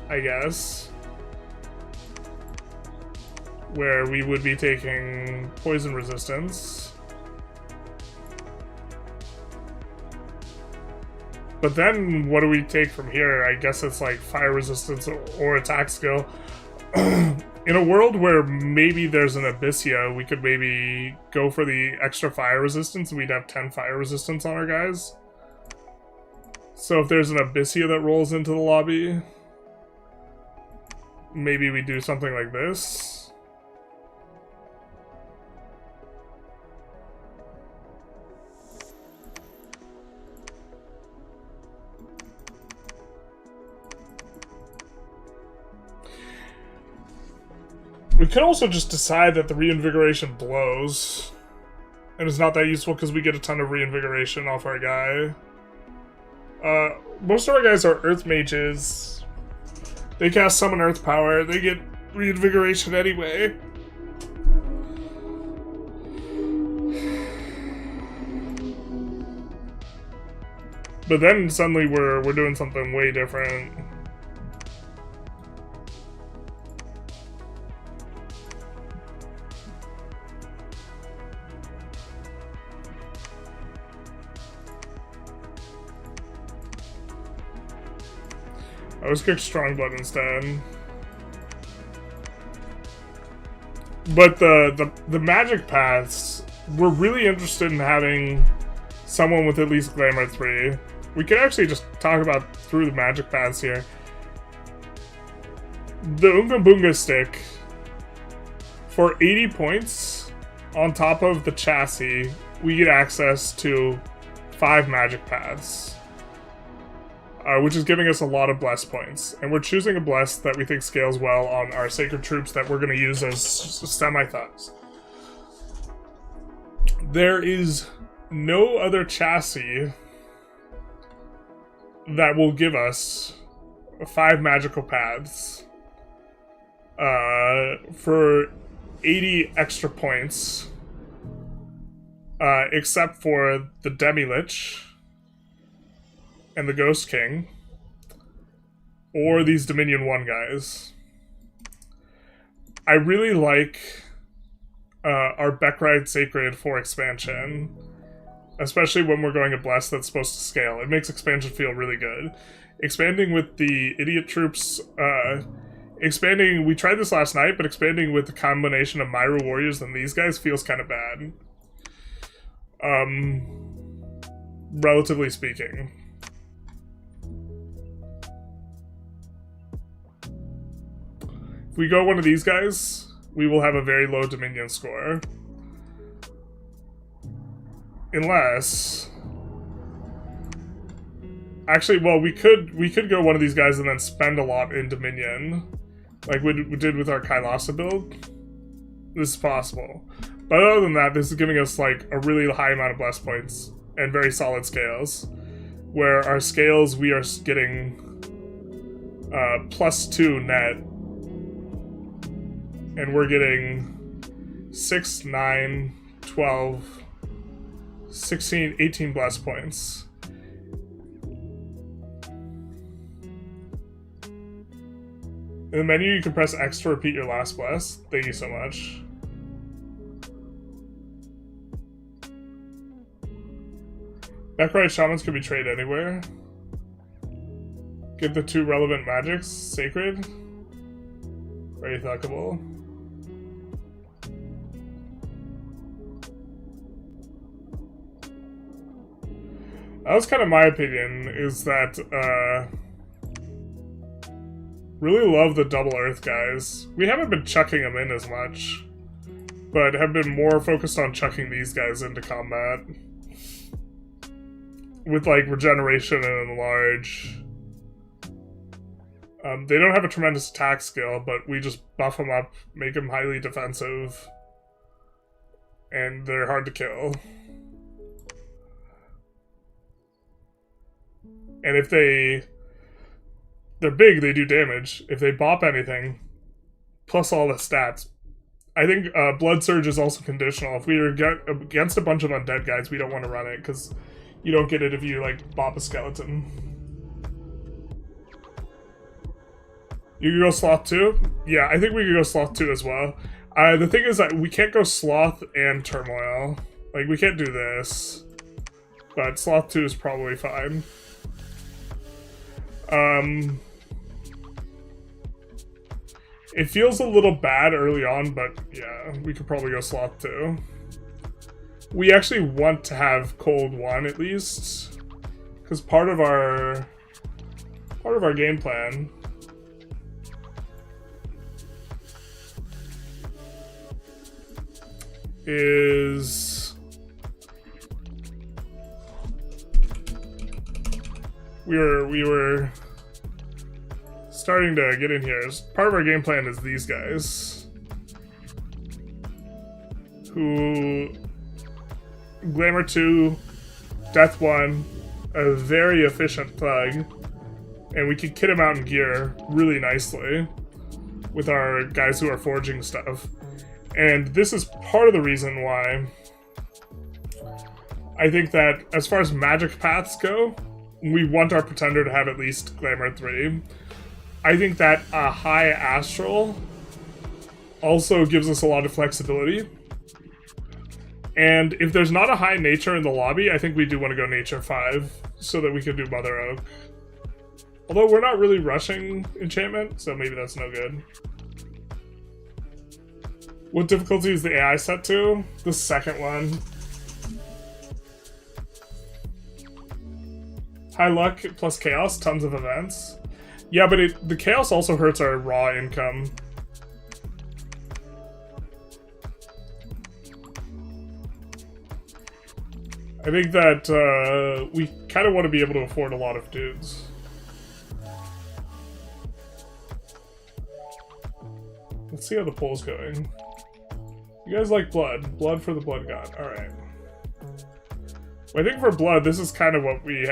I guess. Where we would be taking poison resistance. But then, what do we take from here? I guess it's like fire resistance or attack skill. In a world where maybe there's an Abyssia, we could maybe go for the extra fire resistance and we'd have 10 fire resistance on our guys. So if there's an Abyssia that rolls into the lobby, maybe we do something like this. We could also just decide that the reinvigoration blows, and it's not that useful because we get a ton of reinvigoration off our guy. Most of our guys are Earth Mages. They cast Summon Earth Power, they get reinvigoration anyway. But then suddenly we're doing something way different. I was kicked Strongblood instead. But the magic paths, we're really interested in having someone with at least Glamour 3. We could actually just talk about through the magic paths here. The Unga Bunga stick, for 80 points, on top of the chassis, we get access to 5 magic paths. Which is giving us a lot of bless points. And we're choosing a bless that we think scales well on our sacred troops that we're going to use as semi-thugs. There is no other chassis that will give us 5 magical paths for 80 extra points, except for the Demi-Lich and the Ghost King, or these Dominion 1 guys. I really like our Beckride Sacred for expansion. Especially when we're going a bless that's supposed to scale. It makes expansion feel really good. Expanding with the idiot troops, expanding, we tried this last night, but expanding with the combination of Myra warriors and these guys feels kind of bad. Relatively speaking. If we go one of these guys, we will have a very low Dominion score. Unless... Actually, well, we could go one of these guys and then spend a lot in Dominion. Like we did with our Kailasa build. This is possible. But other than that, this is giving us like a really high amount of bless points and very solid scales. Where our scales, we are getting +2 net. And we're getting 6, 9, 12... 16, 18 bless points. In the menu, you can press X to repeat your last bless. Thank you so much. Beckride Shamans can be traded anywhere. Get the 2 relevant magics. Sacred. Very thuckable. That was kind of my opinion, is that, really love the Double Earth guys. We haven't been chucking them in as much, but have been more focused on chucking these guys into combat. With, like, regeneration and enlarge. They don't have a tremendous attack skill, but we just buff them up, make them highly defensive, and they're hard to kill. And if they're big, they do damage. If they bop anything, plus all the stats. I think Blood Surge is also conditional. If we are against a bunch of undead guys, we don't want to run it, because you don't get it if you, like, bop a skeleton. You can go Sloth 2? Yeah, I think we can go Sloth 2 as well. The thing is that we can't go Sloth and Turmoil. Like, we can't do this. But Sloth 2 is probably fine. It feels a little bad early on, but yeah, we could probably go Sloth 2. We actually want to have Cold 1 at least, because part of our game plan is we were starting to get in here. Part of our game plan is these guys, who Glamour 2, Death 1, a very efficient thug, and we can kit him out in gear really nicely with our guys who are forging stuff. And this is part of the reason why I think that as far as magic paths go, we want our Pretender to have at least Glamour 3. I think that a high Astral also gives us a lot of flexibility. And if there's not a high Nature in the lobby, I think we do want to go Nature 5 so that we can do Mother Oak. Although we're not really rushing enchantment, so maybe that's no good. What difficulty is the AI set to? The second one. High luck plus chaos, tons of events. Yeah, but the chaos also hurts our raw income. I think that we kind of want to be able to afford a lot of dudes. Let's see how the poll's going. You guys like blood. Blood for the blood god. Alright. Well, I think for blood, this is kind of what we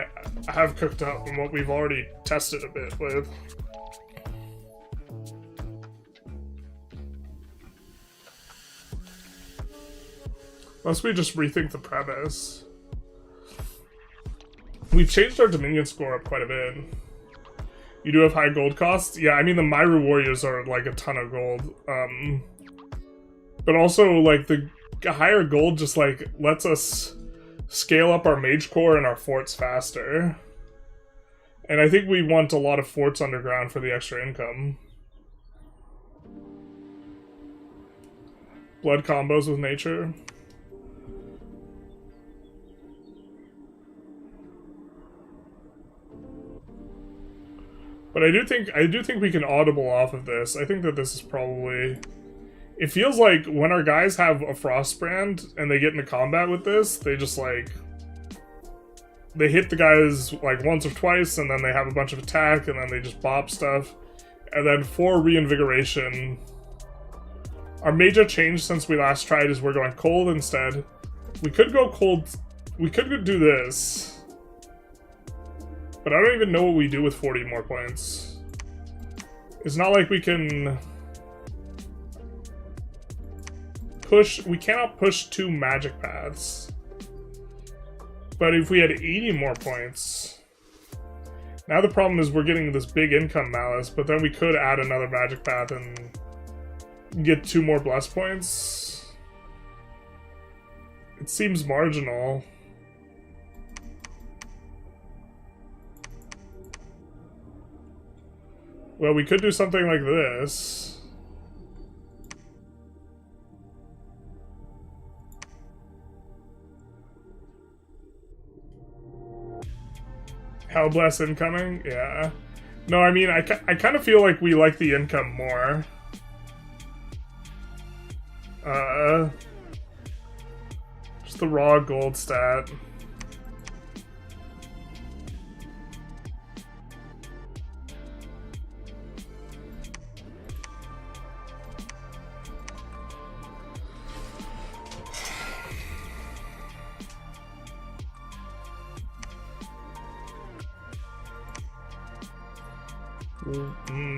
have cooked up and what we've already tested a bit with. Unless we just rethink the premise. We've changed our Dominion score up quite a bit. You do have high gold costs? Yeah, I mean the Myru warriors are like a ton of gold. But also like the higher gold just like lets us scale up our mage core and our forts faster. And I think we want a lot of forts underground for the extra income. Blood combos with nature. But I do think we can audible off of this. I think that this is probably... It feels like when our guys have a Frostbrand and they get into combat with this, they just like... They hit the guys like once or twice and then they have a bunch of attack and then they just bop stuff. And then for reinvigoration... Our major change since we last tried is we're going cold instead. We could go cold... We could do this. But I don't even know what we do with 40 more points. It's not like we can... push... We cannot push 2 magic paths. But if we had 80 more points... Now the problem is we're getting this big income malice, but then we could add another magic path and get 2 more bless points. It seems marginal. Well, we could do something like this. Hellbless incoming? Yeah. No, I mean, I kind of feel like we like the income more. Just the raw gold stat.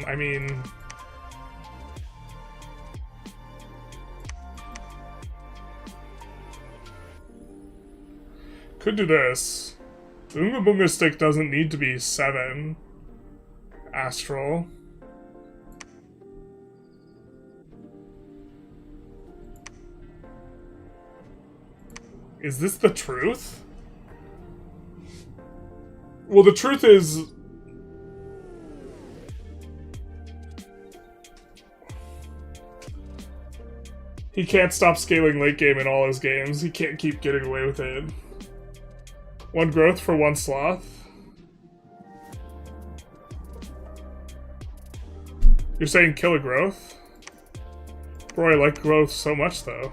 I mean... Could do this. The Oonga Boonga stick doesn't need to be 7. Astral. Is this the truth? Well, the truth is... He can't stop scaling late game in all his games. He can't keep getting away with it. 1 growth for 1 sloth. You're saying kill a growth? Bro, I like growth so much, though.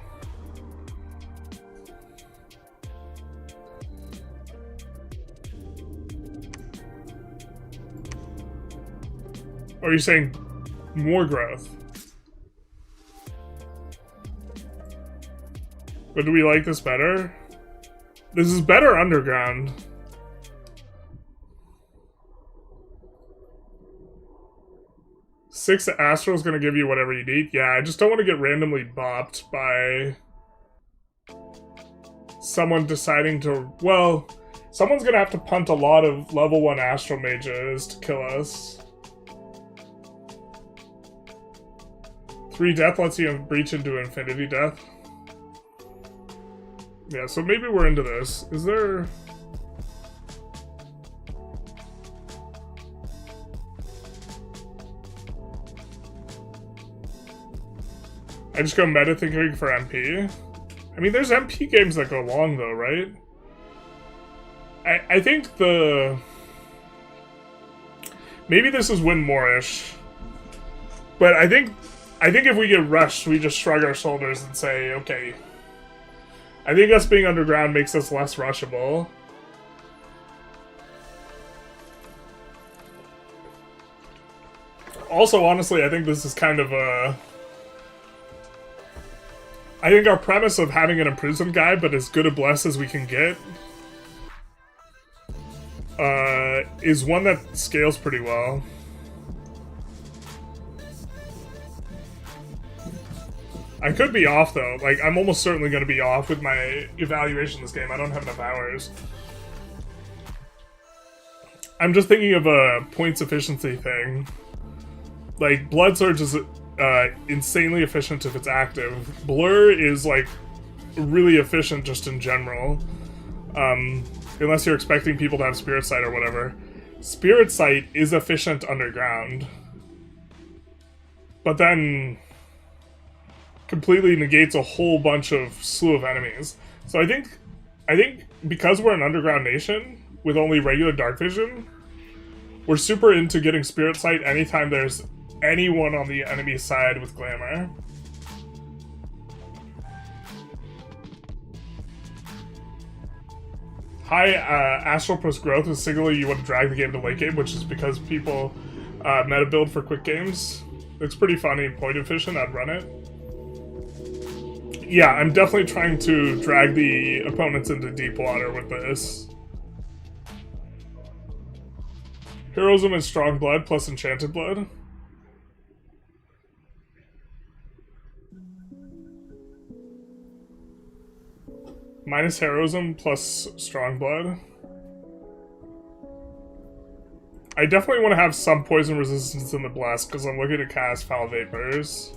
Or are you saying more growth? But do we like this better? This is better underground. Six Astral is going to give you whatever you need. Yeah, I just don't want to get randomly bopped by someone deciding to... Well, someone's going to have to punt a lot of level 1 Astral Mages to kill us. 3 death lets you breach into infinity death. Yeah, so maybe we're into this. Is there... I just go meta thinking for MP? I mean, there's MP games that go long, though, right? I think the... Maybe this is win more-ish. But I think if we get rushed, we just shrug our shoulders and say, okay... I think us being underground makes us less rushable. Also, honestly, I think this is kind of a... I think our premise of having an imprisoned guy, but as good a bless as we can get, is one that scales pretty well. I could be off, though. Like, I'm almost certainly going to be off with my evaluation of this game. I don't have enough hours. I'm just thinking of a points efficiency thing. Like, Blood Surge is insanely efficient if it's active. Blur is, like, really efficient just in general. Unless you're expecting people to have Spirit Sight or whatever. Spirit Sight is efficient underground. But then completely negates a whole bunch of slew of enemies. So I think because we're an underground nation with only regular dark vision, we're super into getting Spirit Sight anytime there's anyone on the enemy side with glamour. High astral plus growth is signaling you want to drag the game to late game, which is because people meta build for quick games. It's pretty funny, point efficient, I'd run it. Yeah, I'm definitely trying to drag the opponents into deep water with this. Heroism and Strong Blood plus Enchanted Blood. Minus Heroism plus Strong Blood. I definitely want to have some poison resistance in the Blast because I'm looking to cast Foul Vapors.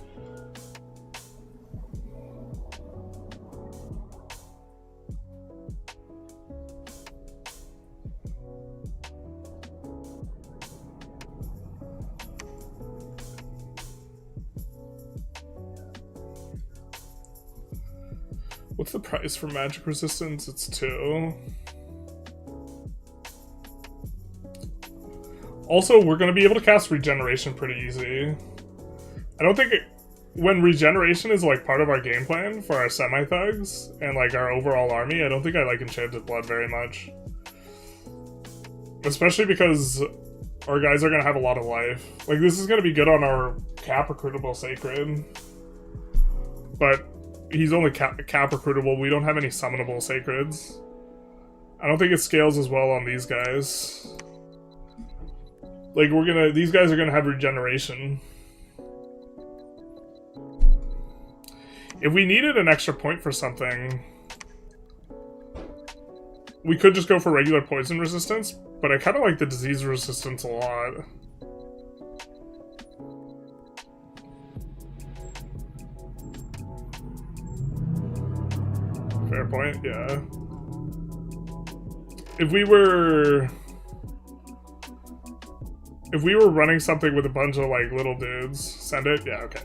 What's the price for magic resistance? It's 2. Also, we're going to be able to cast regeneration pretty easy. I don't think when regeneration is like part of our game plan for our semi-thugs and like our overall army, I don't think I like Enchanted Blood very much. Especially because our guys are going to have a lot of life. Like, this is going to be good on our cap recruitable Sacred. But he's only cap recruitable. We don't have any summonable Sacreds. I don't think it scales as well on these guys. Like, these guys are gonna have regeneration. If we needed an extra point for something, we could just go for regular poison resistance, but I kind of like the disease resistance a lot. Fair point, yeah. If we were running something with a bunch of, like, little dudes, send it? Yeah, okay.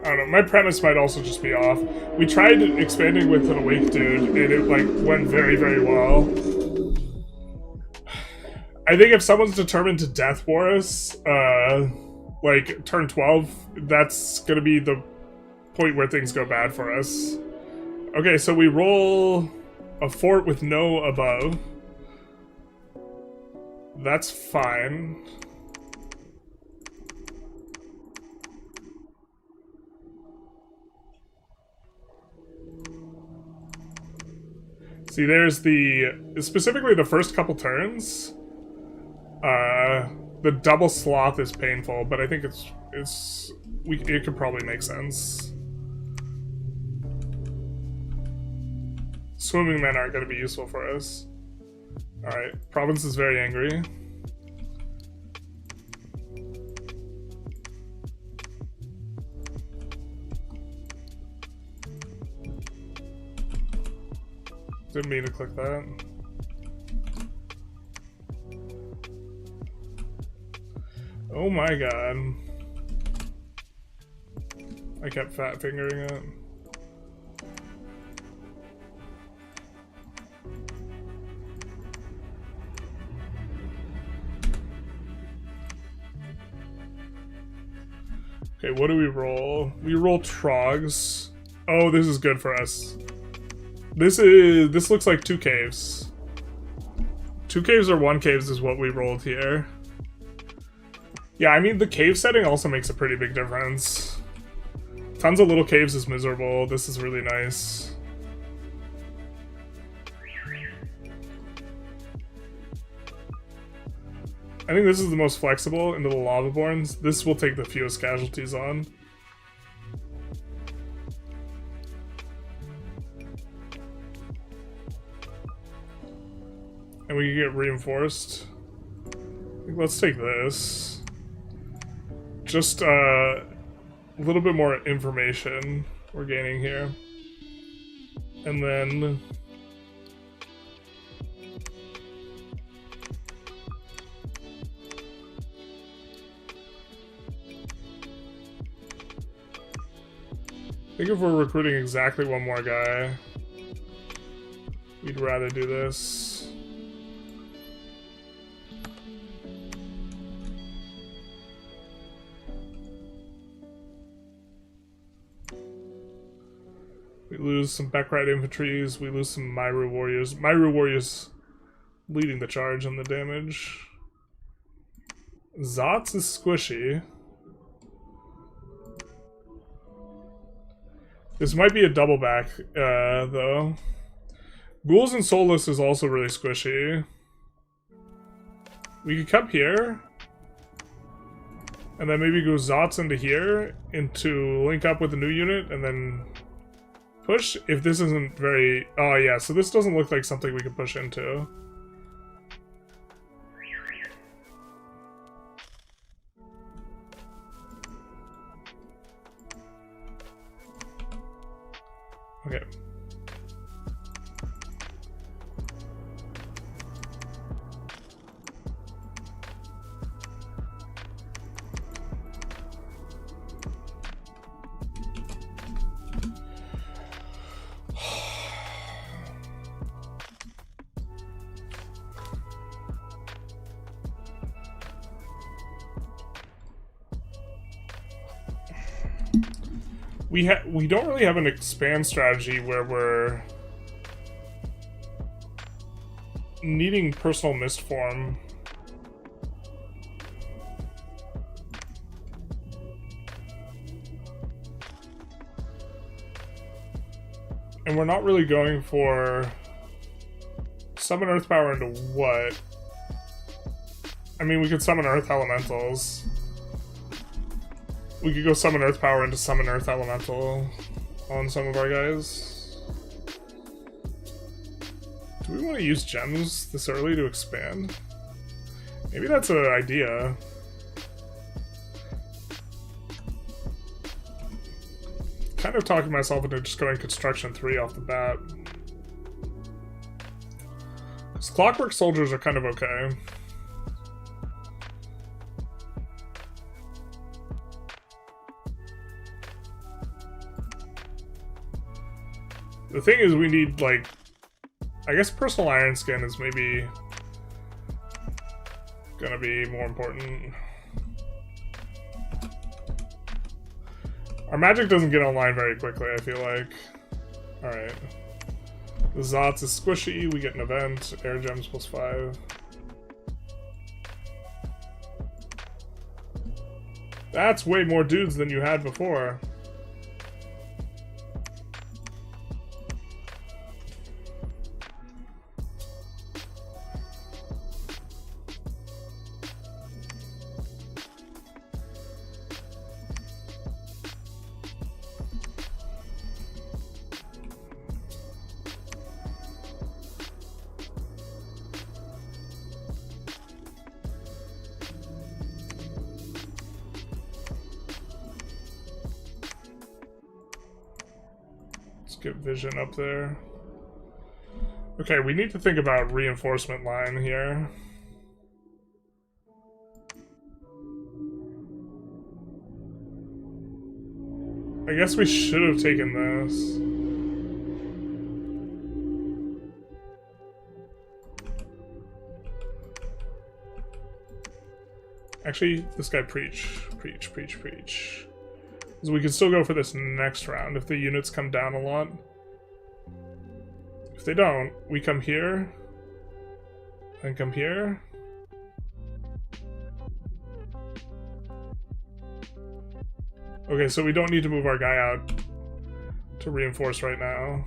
I don't know, my premise might also just be off. We tried expanding with an awake dude, and it, like, went very, very well. I think if someone's determined to death war us, like, turn 12, that's gonna be the point where things go bad for us. Okay, so we roll a fort with no above. That's fine. See, there's specifically the first couple turns. The double sloth is painful, but I think it could probably make sense. Swimming men aren't going to be useful for us. Alright, province is very angry. Didn't mean to click that. Oh my god. I kept fat fingering it. Okay, what do we roll? We roll Trogs. Oh, this is good for us. This looks like 2 caves. 2 caves or 1 caves is what we rolled here. Yeah, I mean, the cave setting also makes a pretty big difference. Tons of little caves is miserable. This is really nice. I think this is the most flexible into the lava-borns. This will take the fewest casualties on. And we can get reinforced. Let's take this. Just a little bit more information we're gaining here. And then I think if we're recruiting exactly one more guy, we'd rather do this. We lose some Beckrite infantries, we lose some Myru warriors. Myru warriors leading the charge on the damage. Zots is squishy. This might be a double back, though. Ghouls and Soulless is also really squishy. We could come here. And then maybe go Zots into here, into link up with the new unit, and then push. If this isn't very... Oh yeah, so this doesn't look like something we can push into. Okay. We don't really have an expand strategy where we're needing personal mist form. And we're not really going for summon earth power into what? I mean, we could summon earth elementals. We could go summon earth power into summon earth elemental on some of our guys. Do we want to use gems this early to expand? Maybe that's an idea. Kind of talking myself into just going construction 3 off the bat. These clockwork soldiers are kind of okay. The thing is, we need, like, I guess personal iron skin is maybe gonna be more important. Our magic doesn't get online very quickly, I feel like. Alright. The Zots is squishy, we get an event, air gems +5. That's way more dudes than you had before. Get vision up there. Okay, we need to think about reinforcement line here. I guess we should have taken this. Actually, this guy preach. So we can still go for this next round if the units come down a lot. If they don't, we come here. And come here. Okay, so we don't need to move our guy out to reinforce right now.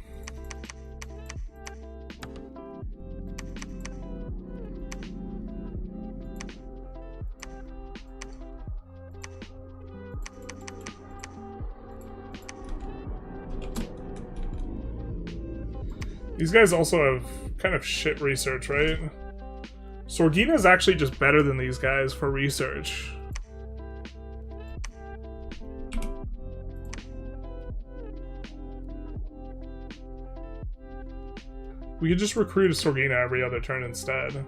These guys also have kind of shit research, right? Sorgina is actually just better than these guys for research. We could just recruit a Sorgina every other turn instead.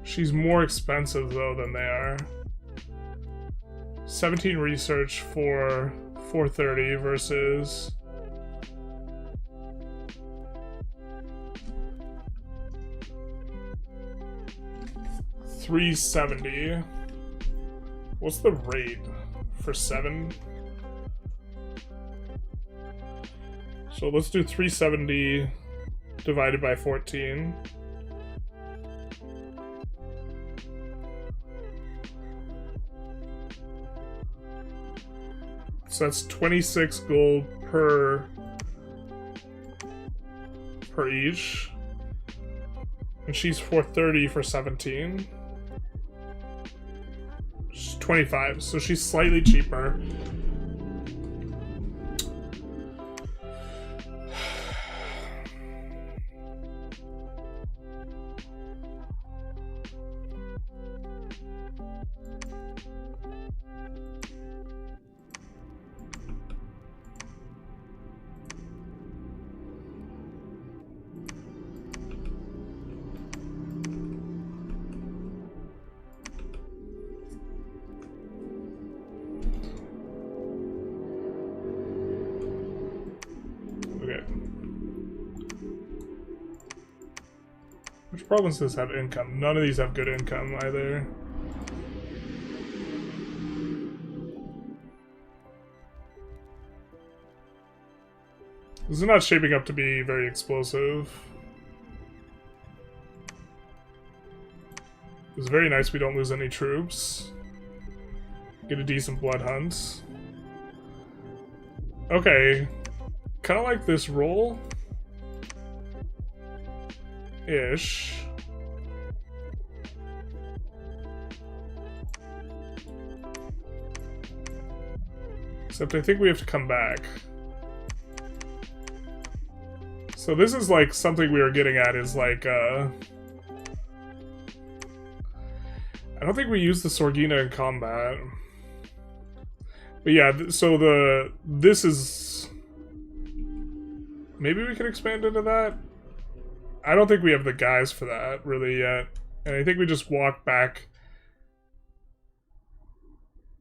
She's more expensive though than they are. 17 research for 430 versus $370. What's the rate for 7? So let's do 370 divided by 14. So that's 26 gold per each. And she's 430 for 17. She's 25, so she's slightly cheaper. Which provinces have income? None of these have good income either. This is not shaping up to be very explosive. It's very nice we don't lose any troops. Get a decent blood hunt. Okay. Kind of like this roll. Ish. Except I think we have to come back. So this is like something we were getting at is like I don't think we use the Sorgina in combat. But yeah, so this is maybe we can expand into that. I don't think we have the guys for that, really, yet. And I think we just walk back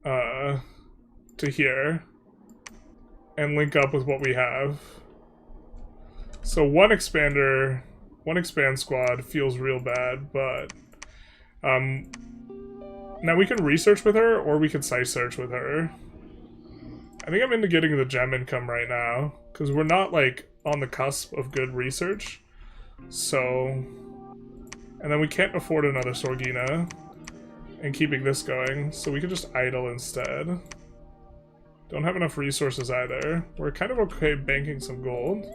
to here and link up with what we have. So one expand squad feels real bad, but now we can research with her, or we can site search with her. I think I'm into getting the gem income right now, because we're not, like, on the cusp of good research. So, and then we can't afford another Sorgina and keeping this going, so we can just idle instead. Don't have enough resources either. We're kind of okay banking some gold.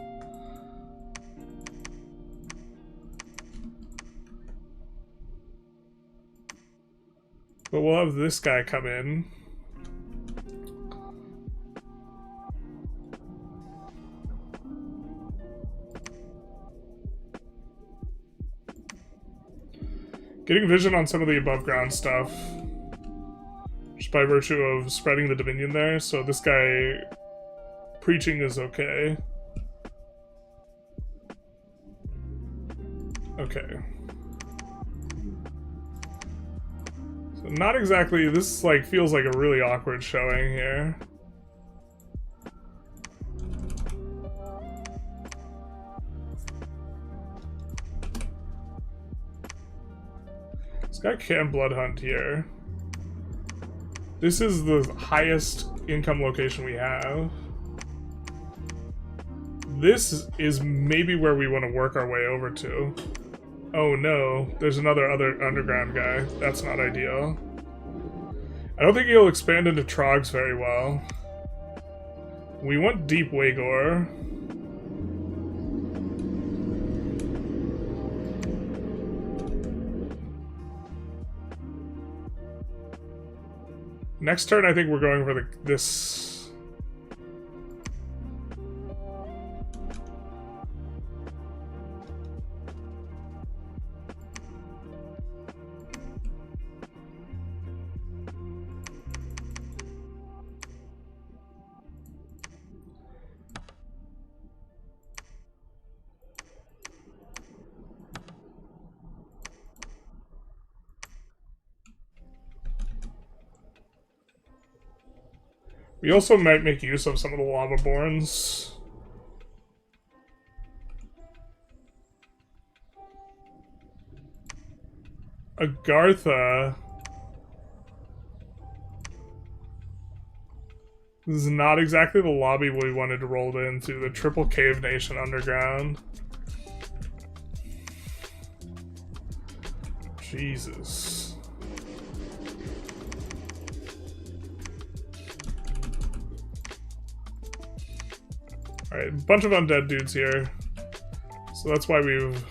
But we'll have this guy come in. Getting vision on some of the above ground stuff. Just by virtue of spreading the dominion there, so this guy preaching is okay. Okay. So not exactly, this like feels like a really awkward showing here. This guy can blood hunt here. This is the highest income location we have. This is maybe where we want to work our way over to. Oh no, there's another underground guy. That's not ideal. I don't think he'll expand into Trogs very well. We want Deep Waygor. Next turn, I think we're going for this. We also might make use of some of the lava borns. Agartha. This is not exactly the lobby we wanted to roll into. The Triple Cave Nation Underground. Jesus. Alright, a bunch of undead dudes here. So that's why we've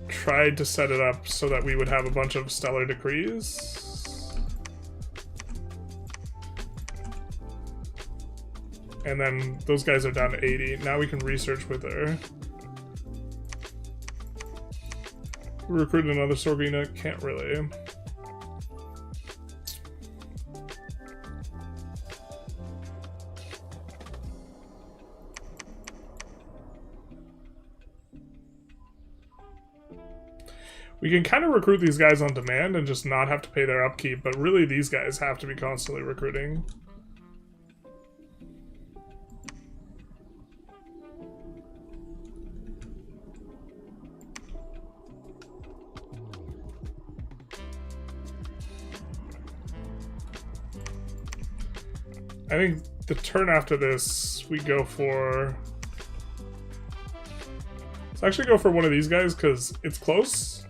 tried to set it up so that we would have a bunch of stellar decrees. And then those guys are down to 80. Now we can research with her. Recruit another Sorgina? Can't really. We can kind of recruit these guys on demand and just not have to pay their upkeep, but really these guys have to be constantly recruiting. I think the turn after this, we go for... Let's actually go for one of these guys, because it's close.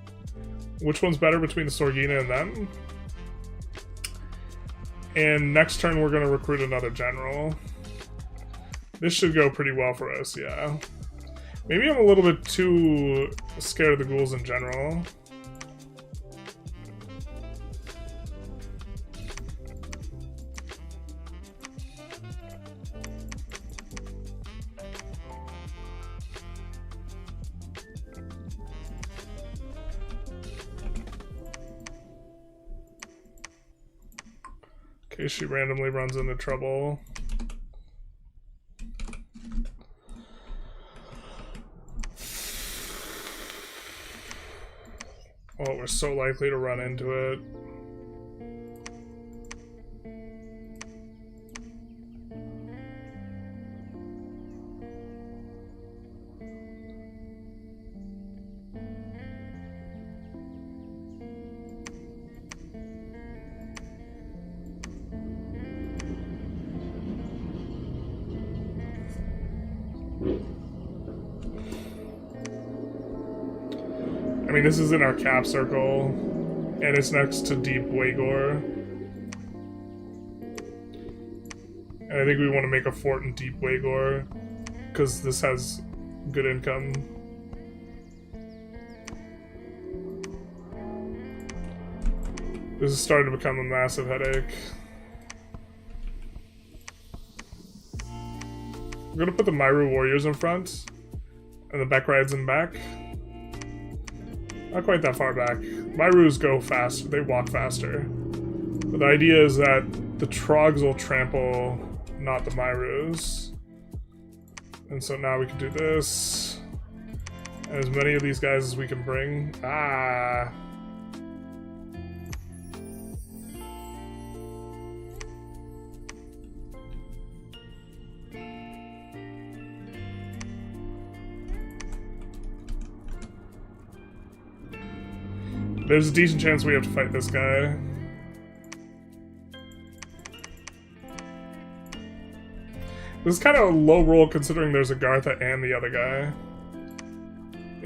Which one's better between the Sorgina and them? And next turn we're going to recruit another general. This should go pretty well for us, yeah. Maybe I'm a little bit too scared of the ghouls in general. In case she randomly runs into trouble. Oh, we're so likely to run into it. I mean, this is in our cap circle, and it's next to Deep Waygor. And I think we want to make a fort in Deep Waygor, because this has good income. This is starting to become a massive headache. We're gonna put the Myru warriors in front, and the Bekrides in back. Not quite that far back. Myrus go fast, they walk faster. But the idea is that the Trogs will trample, not the Myrus. And so now we can do this. And as many of these guys as we can bring. Ah. There's a decent chance we have to fight this guy. This is kind of a low roll considering there's Agartha and the other guy.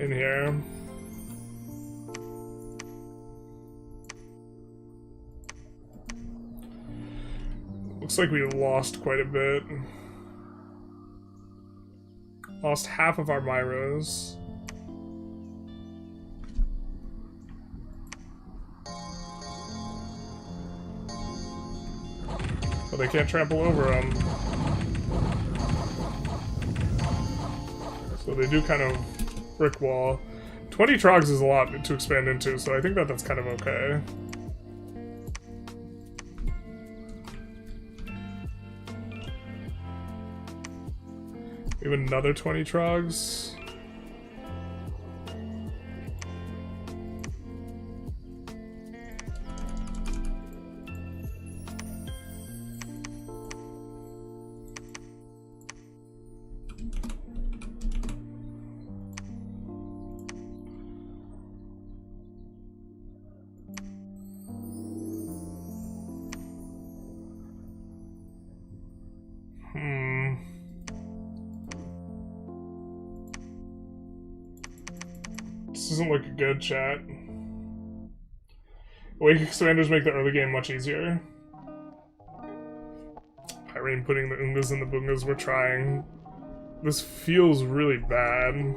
in here. Looks like we lost quite a bit. Lost half of our Myros. But they can't trample over them. So they do kind of brick wall. 20 trogs is a lot to expand into, so I think that that's kind of okay. We have another 20 trogs. This doesn't look good, chat. Awake expanders make the early game much easier. Irene putting the Ungas and the Bungas, we're trying. This feels really bad.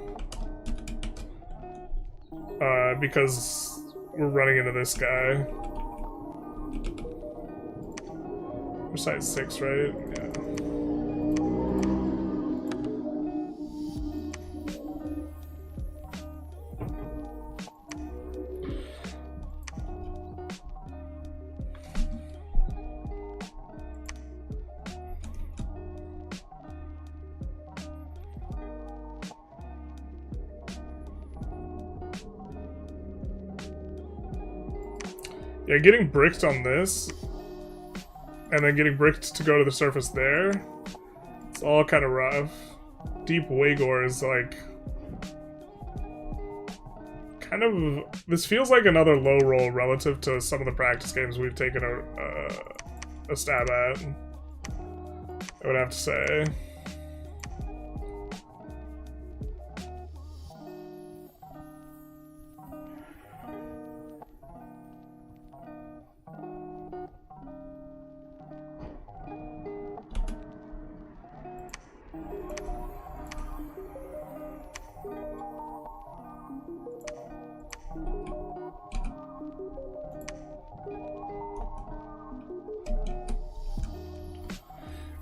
Because we're running into this guy. We're size 6, right? Yeah. Yeah, getting bricked on this, and then getting bricked to go to the surface there, it's all kind of rough. Deep Wagor is like... kind of... This feels like another low roll relative to some of the practice games we've taken a stab at, I would have to say.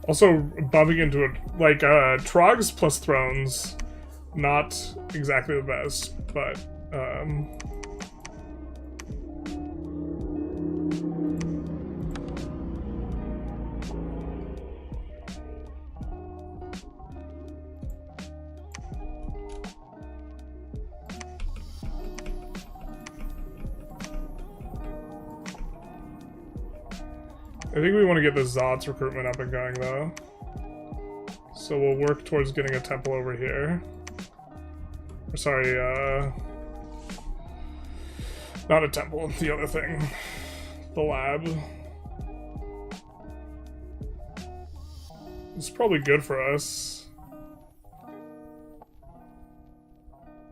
Also, bumping into it, like, Trogs plus Thrones, not exactly the best, but, I think we want to get the Zots recruitment up and going, though. So we'll work towards getting a temple over here. Or sorry, not a temple, the other thing. The lab. It's probably good for us.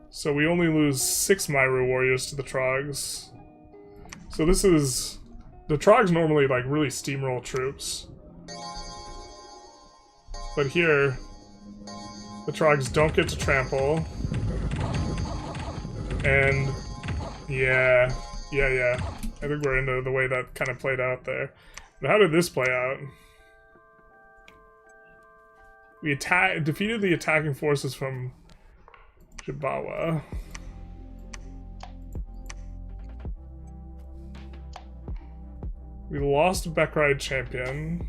So we only lose 6 Myru warriors to the Trogs. So this is... The Trogs normally, like, really steamroll troops. But here, the Trogs don't get to trample. And, yeah. I think we're into the way that kind of played out there. But how did this play out? We defeated the attacking forces from Jibawa. We lost a Bekride champion.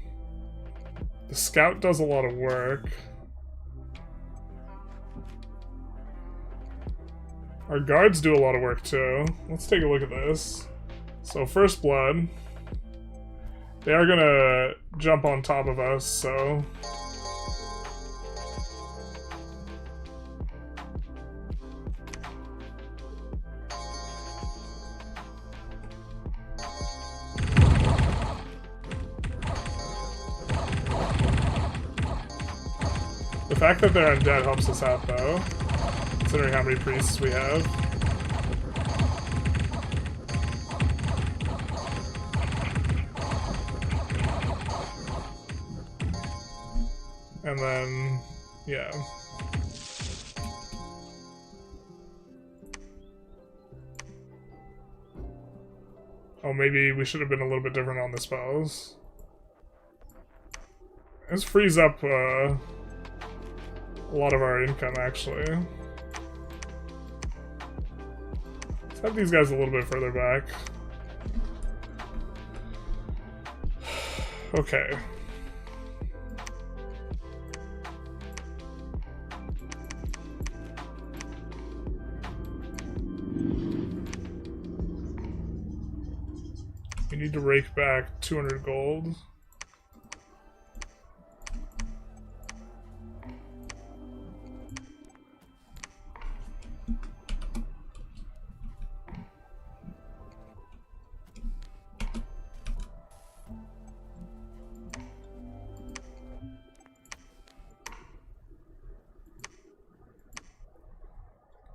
The scout does a lot of work. Our guards do a lot of work too. Let's take a look at this. So First Blood. They are gonna jump on top of us, so... The fact that they're undead helps us out, though. considering how many priests we have. And then, yeah. Oh, maybe we should have been a little bit different on the spells. This frees up a lot of our income, actually. Let's have these guys a little bit further back. Okay. We need to rake back 200 gold.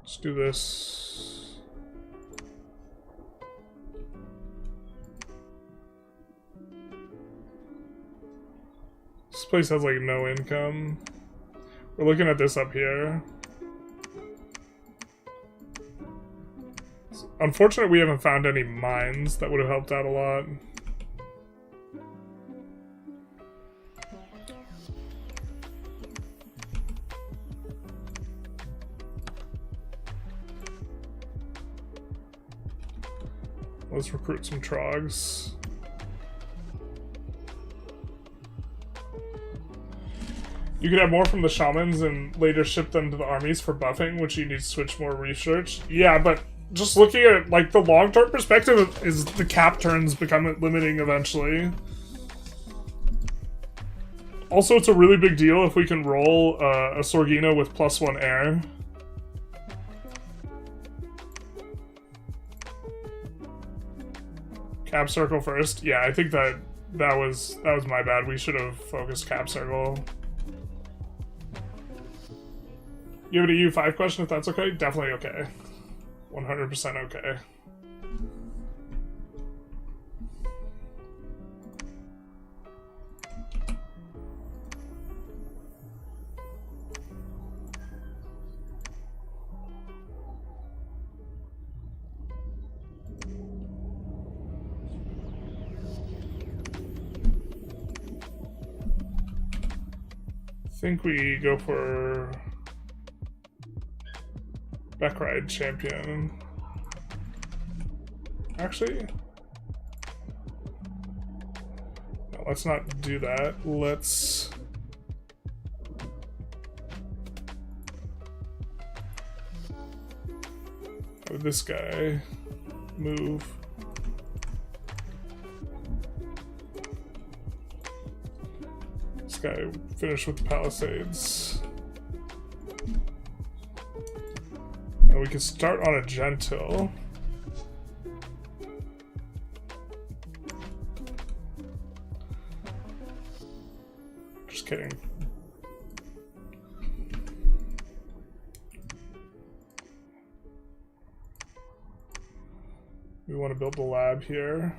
Let's do this. This place has like no income. We're looking at this up here. It's unfortunate we haven't found any mines. That would have helped out a lot. Let's recruit some trogs. You could have more from the shamans and later ship them to the armies for buffing, which you need to switch more research. Yeah, but just looking at it, like the long-term perspective is the cap turns become limiting eventually. Also, it's a really big deal if we can roll a Sorgino with +1 air. Cap circle first. Yeah, I think that was my bad. We should have focused cap circle. You have an EU5 question if that's okay? Definitely okay. 100% okay. I think we go for Backride champion. Actually, no, let's not do that. Let's have this guy move. This guy finish with the Palisades. And we can start on a Gentil. Just kidding. We want to build the lab here.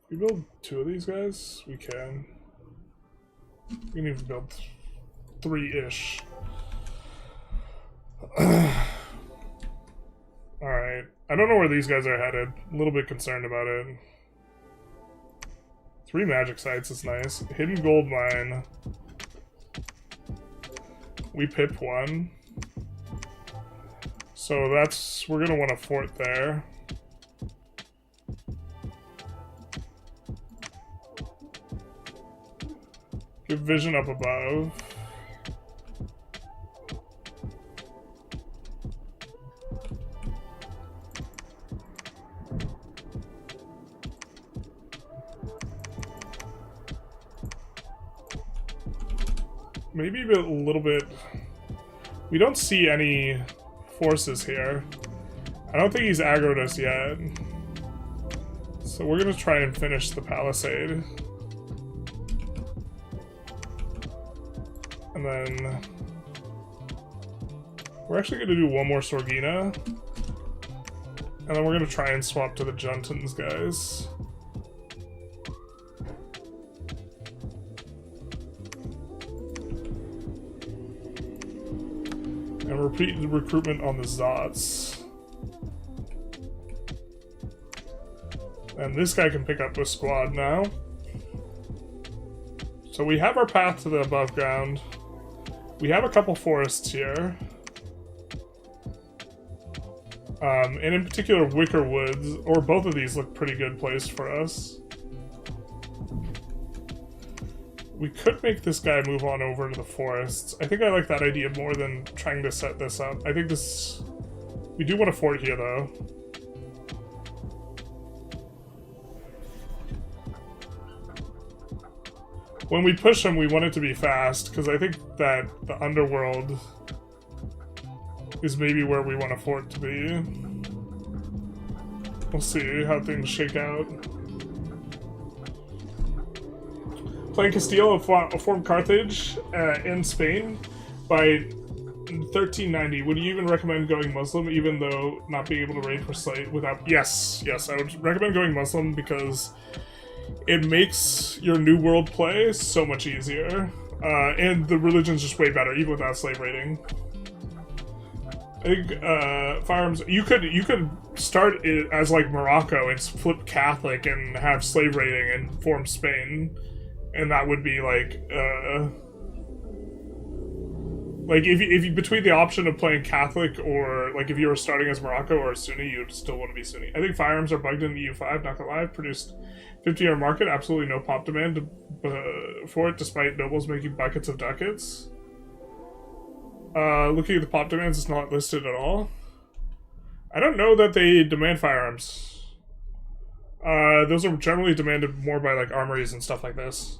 We build 2 of these guys? We can. We can even build 3-ish. Alright. I don't know where these guys are headed. A little bit concerned about it. 3 magic sites is nice. Hidden gold mine. We pip 1. So that's... we're gonna want a fort there. Give vision up above. Maybe a little bit... we don't see any forces here. I don't think he's aggroed us yet. So we're gonna try and finish the palisade. And then we're actually gonna do one more Sorgina. And then we're gonna try and swap to the Juntons, guys. And repeat the recruitment on the Zots. And this guy can pick up a squad now. So we have our path to the above ground. We have a couple forests here. And in particular, Wicker Woods, or both of these look pretty good placed for us. We could make this guy move on over to the forests. I think I like that idea more than trying to set this up. I think this... We do want a fort here, though. When we push him, we want it to be fast, because I think that the underworld is maybe where we want a fort to be. We'll see how things shake out. Playing Castile formed Carthage in Spain by 1390. Would you even recommend going Muslim, even though not being able to raid for slave without... Yes, I would recommend going Muslim because it makes your New World play so much easier. And the religion's just way better, even without slave raiding. I think firearms. You could start it as like Morocco and flip Catholic and have slave raiding and form Spain, and that would be like if you between the option of playing Catholic or like if you were starting as Morocco or Sunni, you'd still want to be Sunni. I think firearms are bugged in the EU5. Not gonna lie, produced 50-year market, absolutely no pop demand for it, despite nobles making buckets of ducats. Looking at the pop demands, it's not listed at all. I don't know that they demand firearms. Those are generally demanded more by like armories and stuff like this.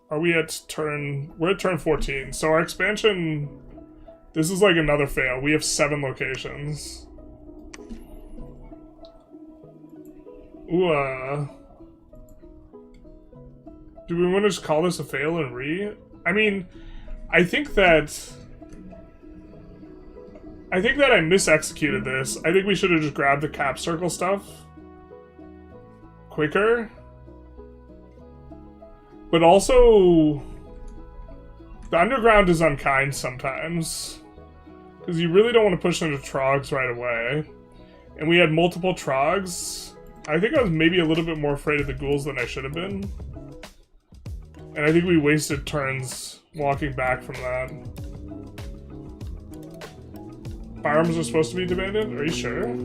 Are we at turn... We're at turn 14. So our expansion... This is like another fail. We have 7 locations. Ooh, do we want to just call this a fail and re? I mean, I think that I misexecuted this. I think we should have just grabbed the cap circle stuff quicker. But also, the underground is unkind sometimes. Because you really don't want to push into trogs right away. And we had multiple trogs. I think I was maybe a little bit more afraid of the ghouls than I should have been. And I think we wasted turns walking back from that. Firearms are supposed to be demanded? Are you sure?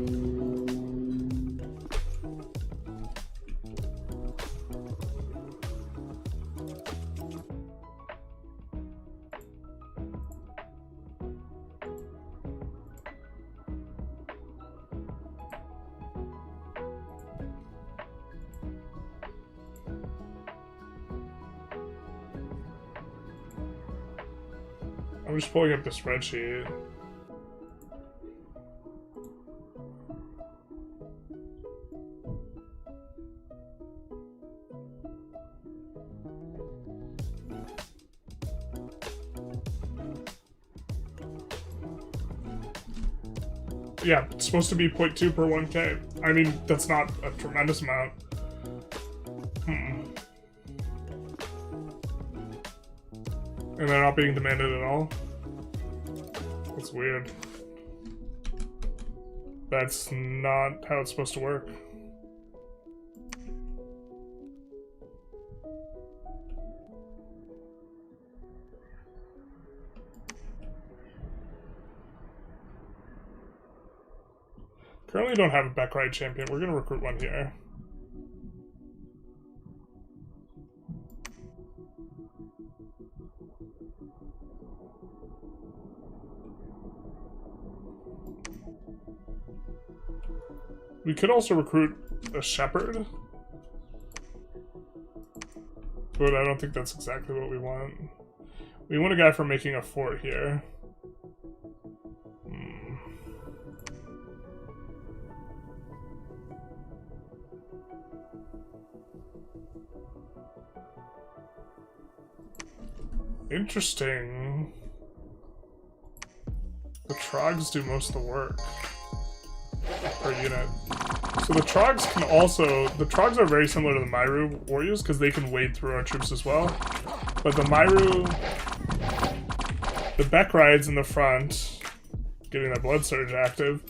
I'm just pulling up the spreadsheet. Yeah, it's supposed to be 0.2 per 1k. I mean, that's not a tremendous amount. And they're not being demanded at all? That's weird. That's not how it's supposed to work. Currently don't have a back ride champion. We're gonna recruit one here. We could also recruit a shepherd, but I don't think that's exactly what we want. We want a guy for making a fort here. Interesting. The Trogs do most of the work per unit. So the Trogs can also... The Trogs are very similar to the Myru warriors because they can wade through our troops as well. But the Myru... The Beck rides in the front, getting that Blood Surge active.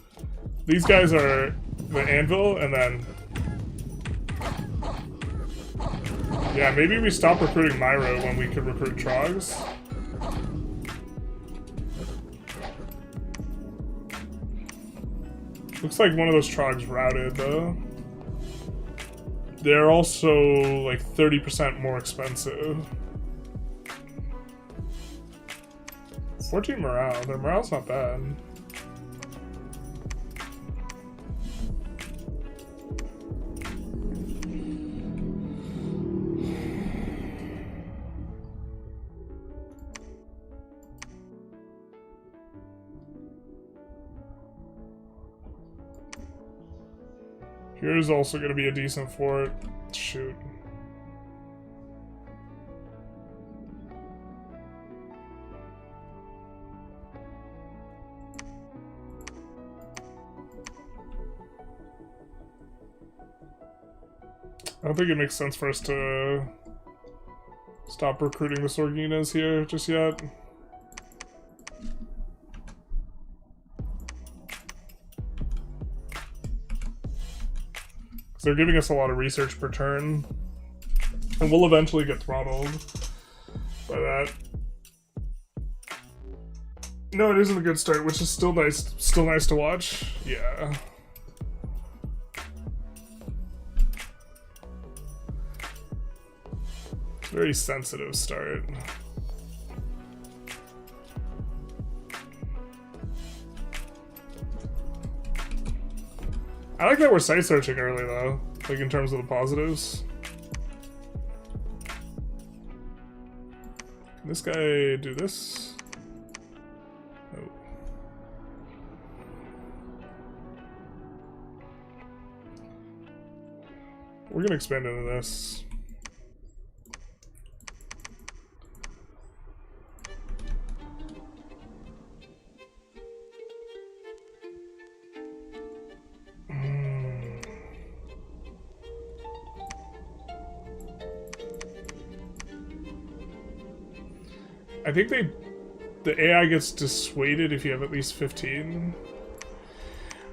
These guys are the Anvil, and then... Yeah, maybe we stop recruiting Myro when we could recruit Trogs. Looks like one of those Trogs routed, though. They're also, like, 30% more expensive. 14 morale. Their morale's not bad. Here's also going to be a decent fort. Shoot. I don't think it makes sense for us to stop recruiting the Sorginas here just yet. They're giving us a lot of research per turn, and we'll eventually get throttled by that. No, it isn't a good start, which is still nice. Still nice to watch. Yeah. It's a very sensitive start. I like that we're site searching early though, like in terms of the positives. Can this guy do this? Oh. We're gonna expand into this. I think the AI gets dissuaded if you have at least 15.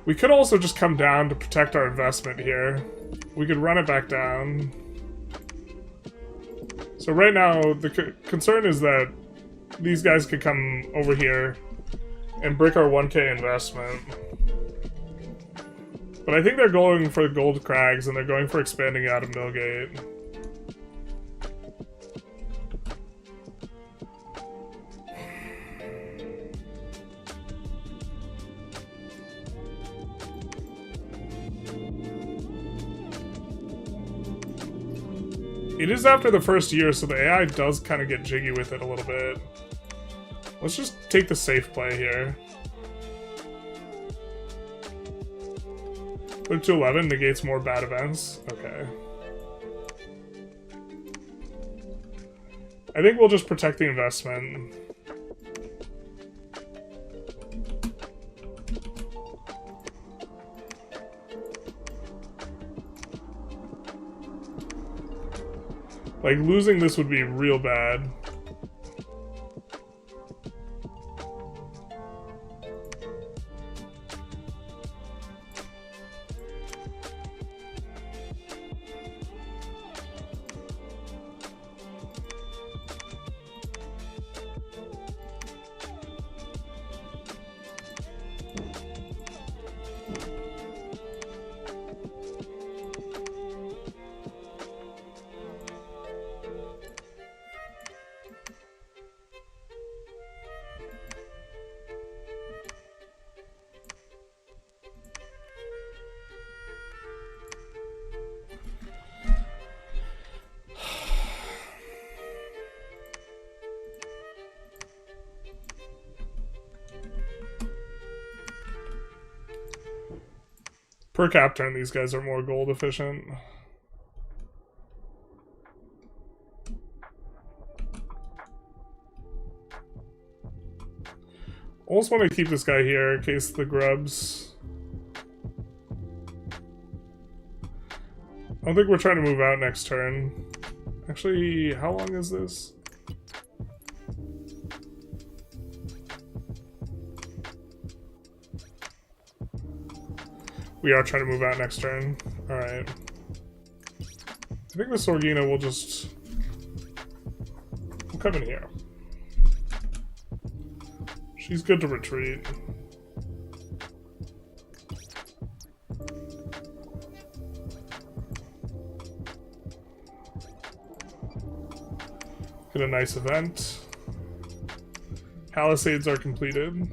We could also just come down to protect our investment here. We could run it back down. So right now, the concern is that these guys could come over here and break our 1k investment. But I think they're going for Gold Crags and they're going for expanding out of Millgate. It is after the first year, so the AI does kind of get jiggy with it a little bit. Let's just take the safe play here. Put it to 11, negates more bad events. Okay. I think we'll just protect the investment. Like, losing this would be real bad. Per cap turn, these guys are more gold efficient. Almost want to keep this guy here in case the grubs. I don't think we're trying to move out next turn. Actually, how long is this? We are trying to move out next turn. Alright. I think the Sorgina will just... We'll come in here. She's good to retreat. Get a nice event. Palisades are completed.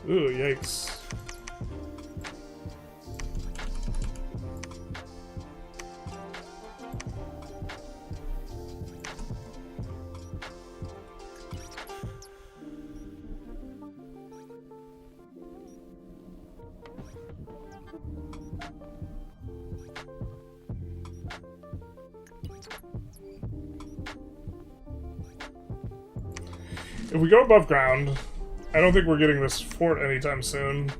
Ooh, yikes. If we go above ground, I don't think we're getting this fort anytime soon.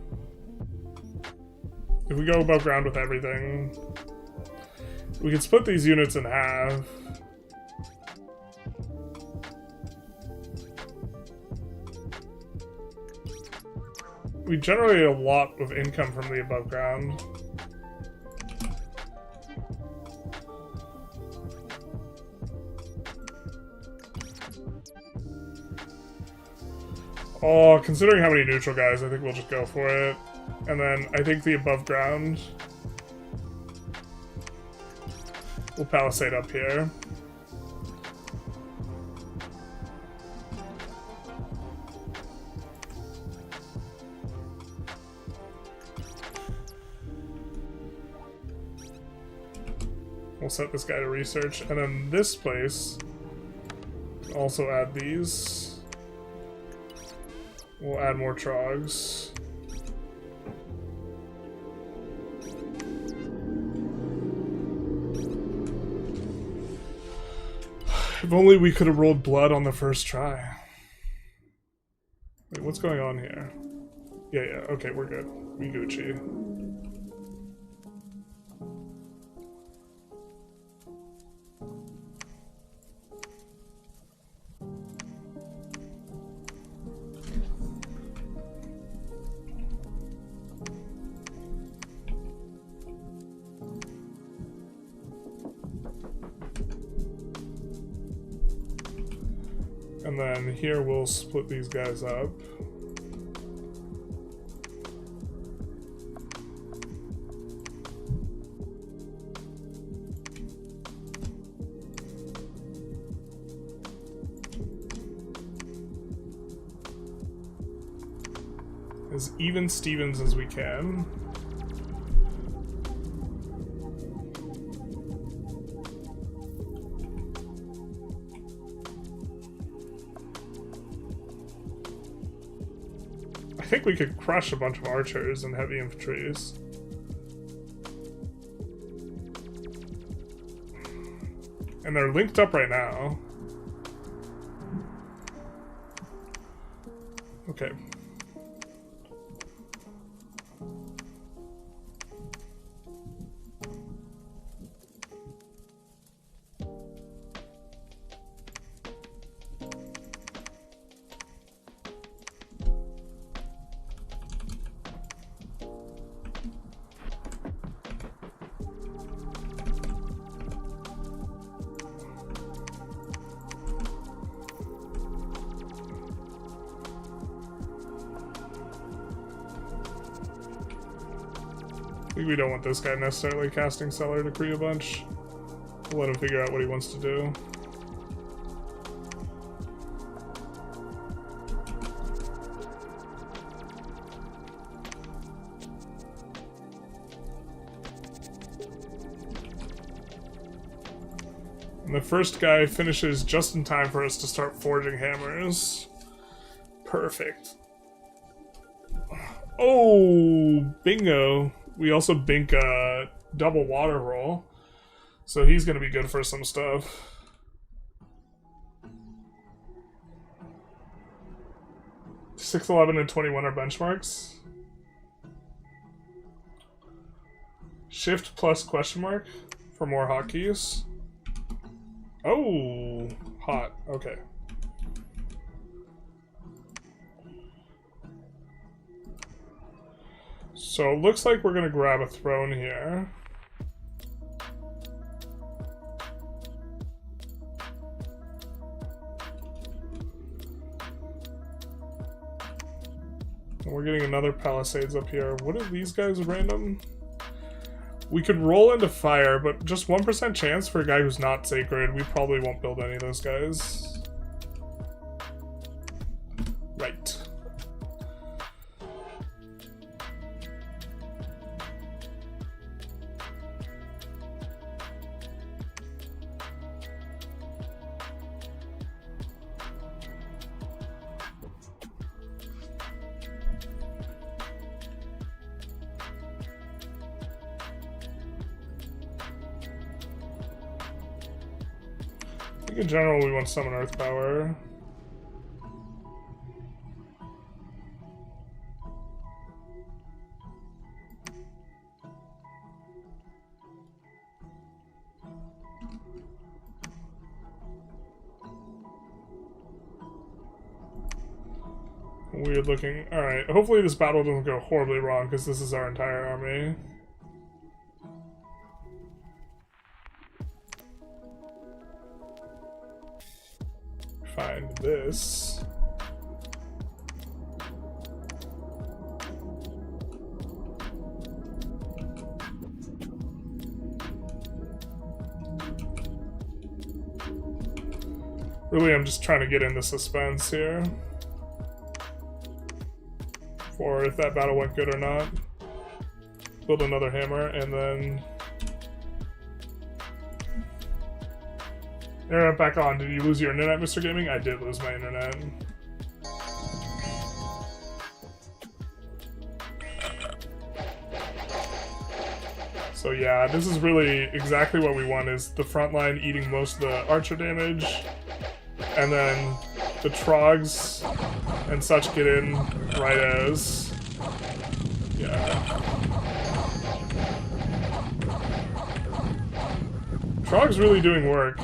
If we go above ground with everything, we can split these units in half. We generate a lot of income from the above ground. Oh, considering how many neutral guys, I think we'll just go for it. And then I think the above ground will palisade up here. We'll set this guy to research. And then this place, also add these. We'll add more trogs. If only we could have rolled blood on the first try. Wait, what's going on here? Yeah, okay, we're good. We Gucci. And then here we'll split these guys up. As even Stevens as we can. I think we could crush a bunch of archers and heavy infantries. And they're linked up right now. Okay. I think we don't want this guy necessarily casting Cellar Decree a bunch. We'll let him figure out what he wants to do. And the first guy finishes just in time for us to start forging hammers. Perfect. Oh, bingo. We also bink a double water roll. So he's going to be good for some stuff. $6, 11, and 21 are benchmarks. Shift plus question mark for more hotkeys. Oh, hot. Okay. So it looks like we're going to grab a throne here. And we're getting another palisades up here. What are these guys random? We could roll into fire, but just 1% chance for a guy who's not sacred. We probably won't build any of those guys. Right. I think in general we want to summon Earth Power. Weird looking. Alright, hopefully this battle doesn't go horribly wrong because this is our entire army. Find this. Really, I'm just trying to get into suspense here. For if that battle went good or not. Build another hammer, and then... Internet back on. Did you lose your internet, Mr. Gaming? I did lose my internet. So yeah, this is really exactly what we want, is the front line eating most of the archer damage, and then the trogs and such get in right as... Yeah. Trog's really doing work.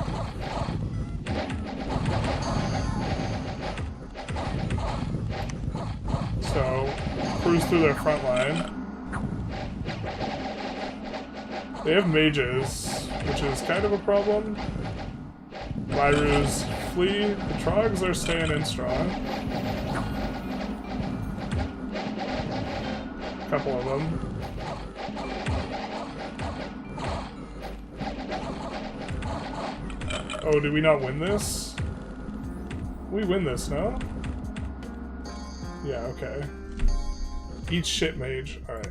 So, cruise through their front line. They have mages, which is kind of a problem. Virus flee. The Trogs are staying in strong. A couple of them. Oh, did we not win this? We win this, no? Yeah, okay. Each shit mage. Alright.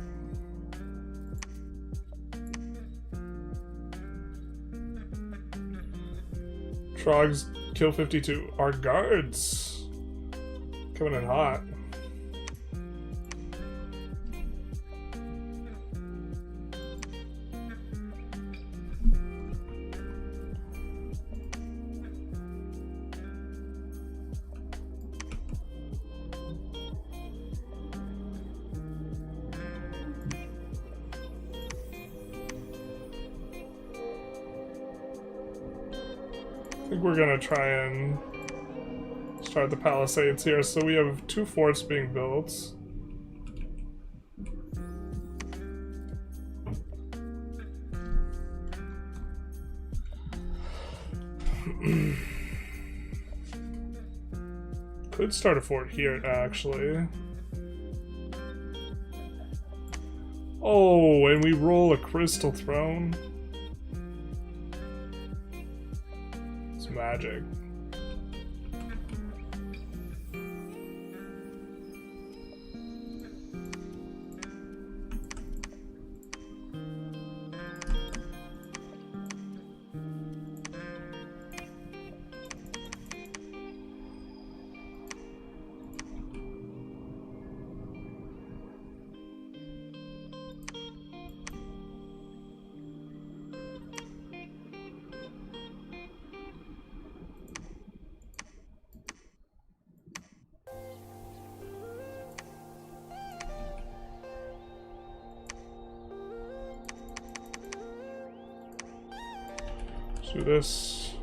Trogs kill 52. Our guards coming in hot. I think we're gonna try and start the palisades here. So we have 2 forts being built. Could start a fort here, actually. Oh, and we roll a crystal throne. Magic. Do this.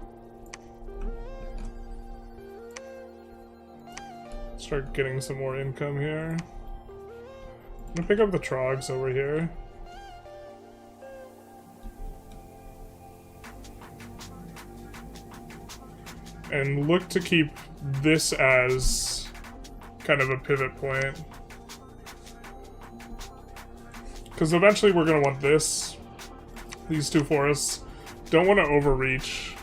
Start getting some more income here. I'm gonna pick up the trogs over here. And look to keep this as kind of a pivot point. Because eventually we're going to want this. These two forests. Don't want to overreach.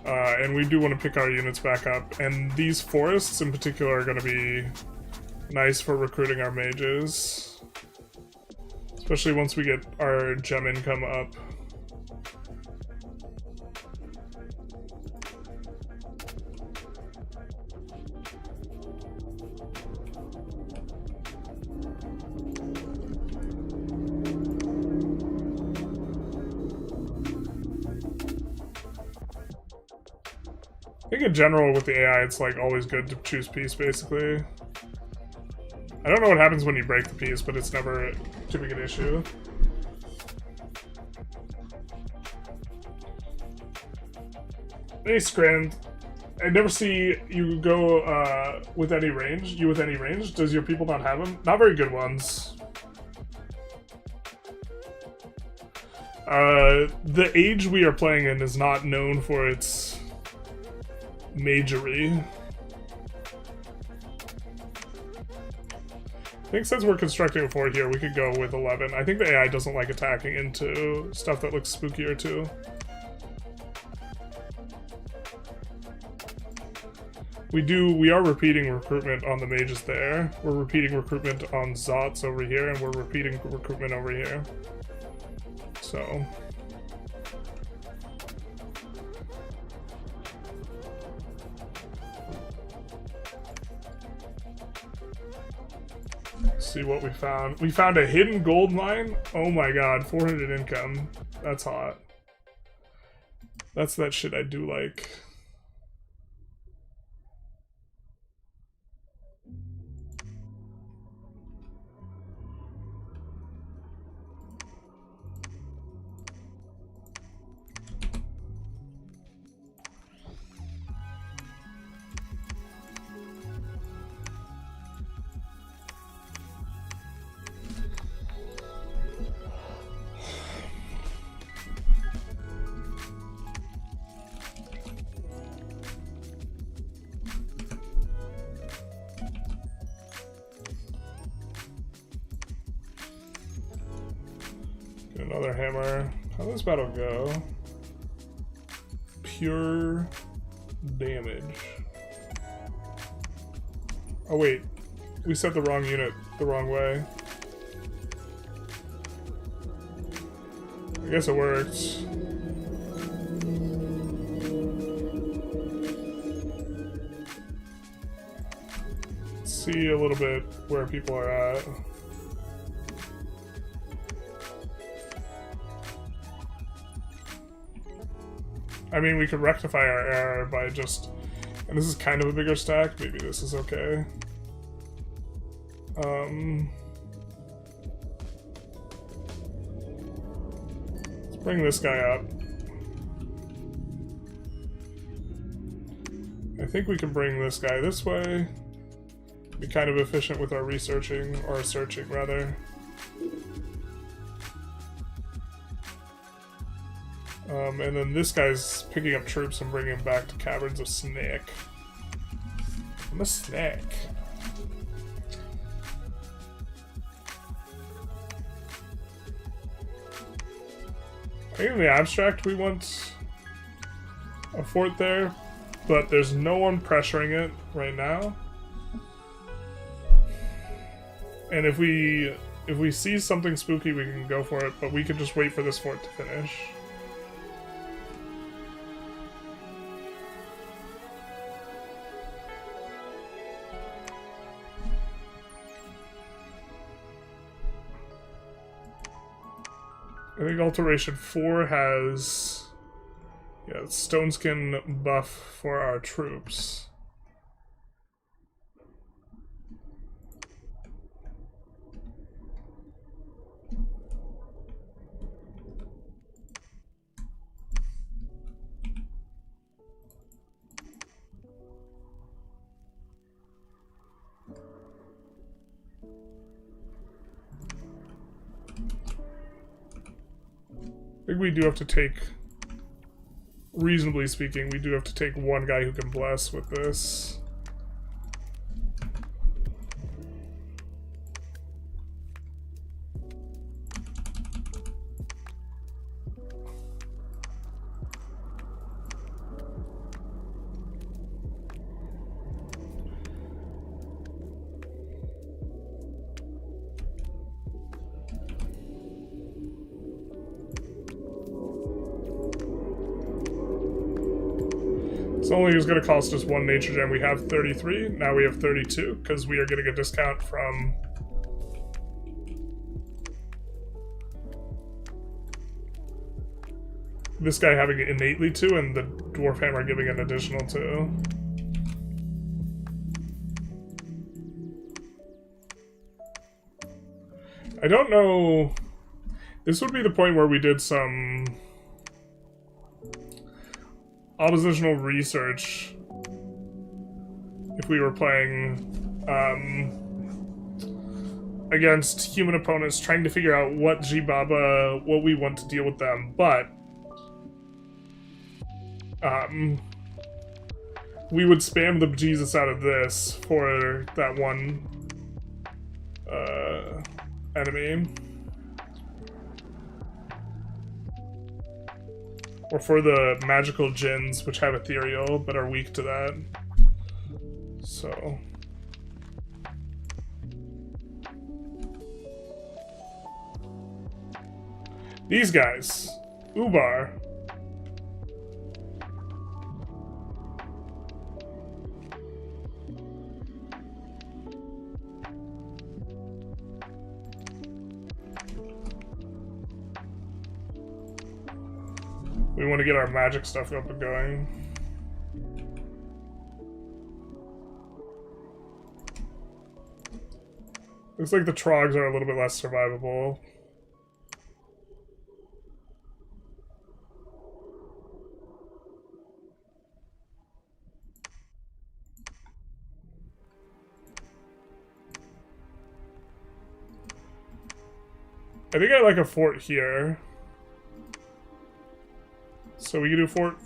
And we do want to pick our units back up. And these forests in particular are going to be nice for recruiting our mages. Especially once we get our gem income up. I think in general with the AI, it's like always good to choose peace, basically. I don't know what happens when you break the peace, but it's never too big an issue. Hey, Scrand. I never see you go with any range. You with any range? Does your people not have them? Not very good ones. The age we are playing in is not known for its majory. I think since we're constructing a fort here, we could go with 11. I think the AI doesn't like attacking into stuff that looks spookier too. We are repeating recruitment on the mages there. We're repeating recruitment on Zots over here, and we're repeating recruitment over here. So see what we found. We found a hidden gold mine. Oh my god, 400 income. That's hot. That's that shit I do like. Another hammer. How does this battle go? Pure damage. Oh wait, we set the wrong unit the wrong way. I guess it worked. Let's see a little bit where people are at. I mean, we could rectify our error by just... And this is kind of a bigger stack. Maybe this is okay. Let's bring this guy up. I think we can bring this guy this way. Be kind of efficient with our researching, or searching, rather. And then this guy's picking up troops and bringing them back to Caverns of Snake. I'm a snake. I think in the abstract we want a fort there, but there's no one pressuring it right now. And if we see something spooky, we can go for it, but we can just wait for this fort to finish. I think Alteration 4 has, yeah, Stone Skin buff for our troops. think we do have to take, reasonably speaking, we do have to take one guy who can bless with this. It's only going to cost us 1 nature gem. We have 33. Now we have 32 because we are getting a discount from this guy having it innately 2 and the dwarf hammer giving an additional 2. I don't know. This would be the point where we did some oppositional research if we were playing against human opponents, trying to figure out what what we want to deal with them, but we would spam the bejesus out of this for that one enemy. Or for the magical djinns, which have ethereal, but are weak to that. So. These guys. Ubar. We want to get our magic stuff up and going. Looks like the trogs are a little bit less survivable. I think I like a fort here. So we can do fort.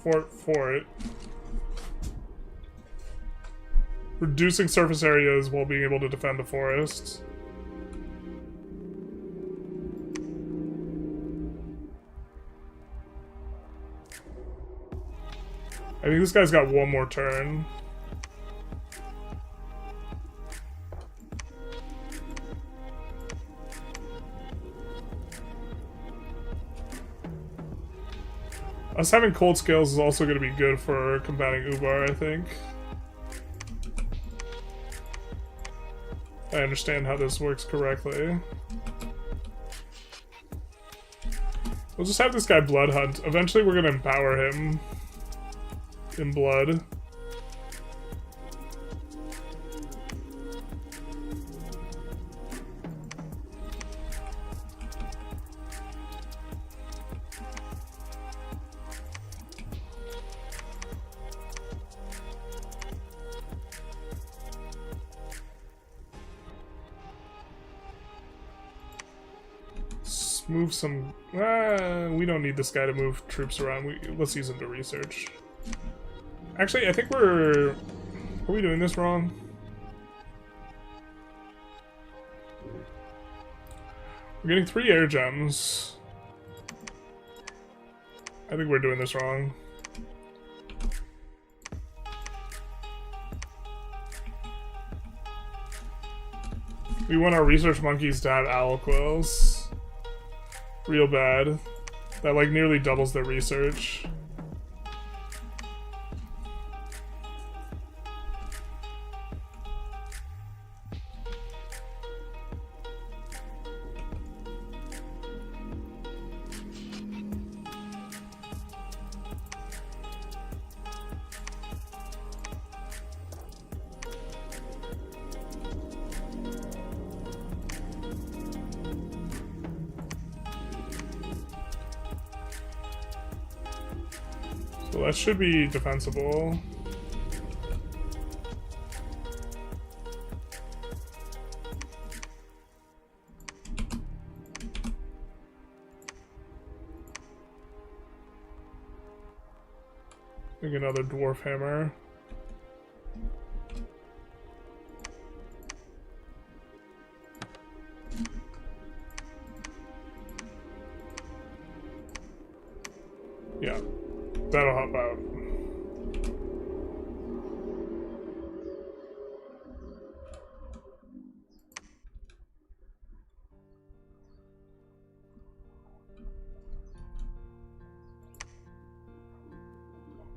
Reducing surface areas while being able to defend the forest. I think this guy's got one more turn. Us having cold scales is also going to be good for combating Ubar, I think. I understand how this works correctly. We'll just have this guy blood hunt. Eventually we're going to empower him in blood. Move some... we don't need this guy to move troops around. Let's use him to research. Actually, I think we're... Are we doing this wrong? We're getting 3 air gems. I think we're doing this wrong. We want our research monkeys to have owl quills. Real bad. That like nearly doubles their research. So that should be defensible. Make another dwarf hammer. Yeah, that'll help out.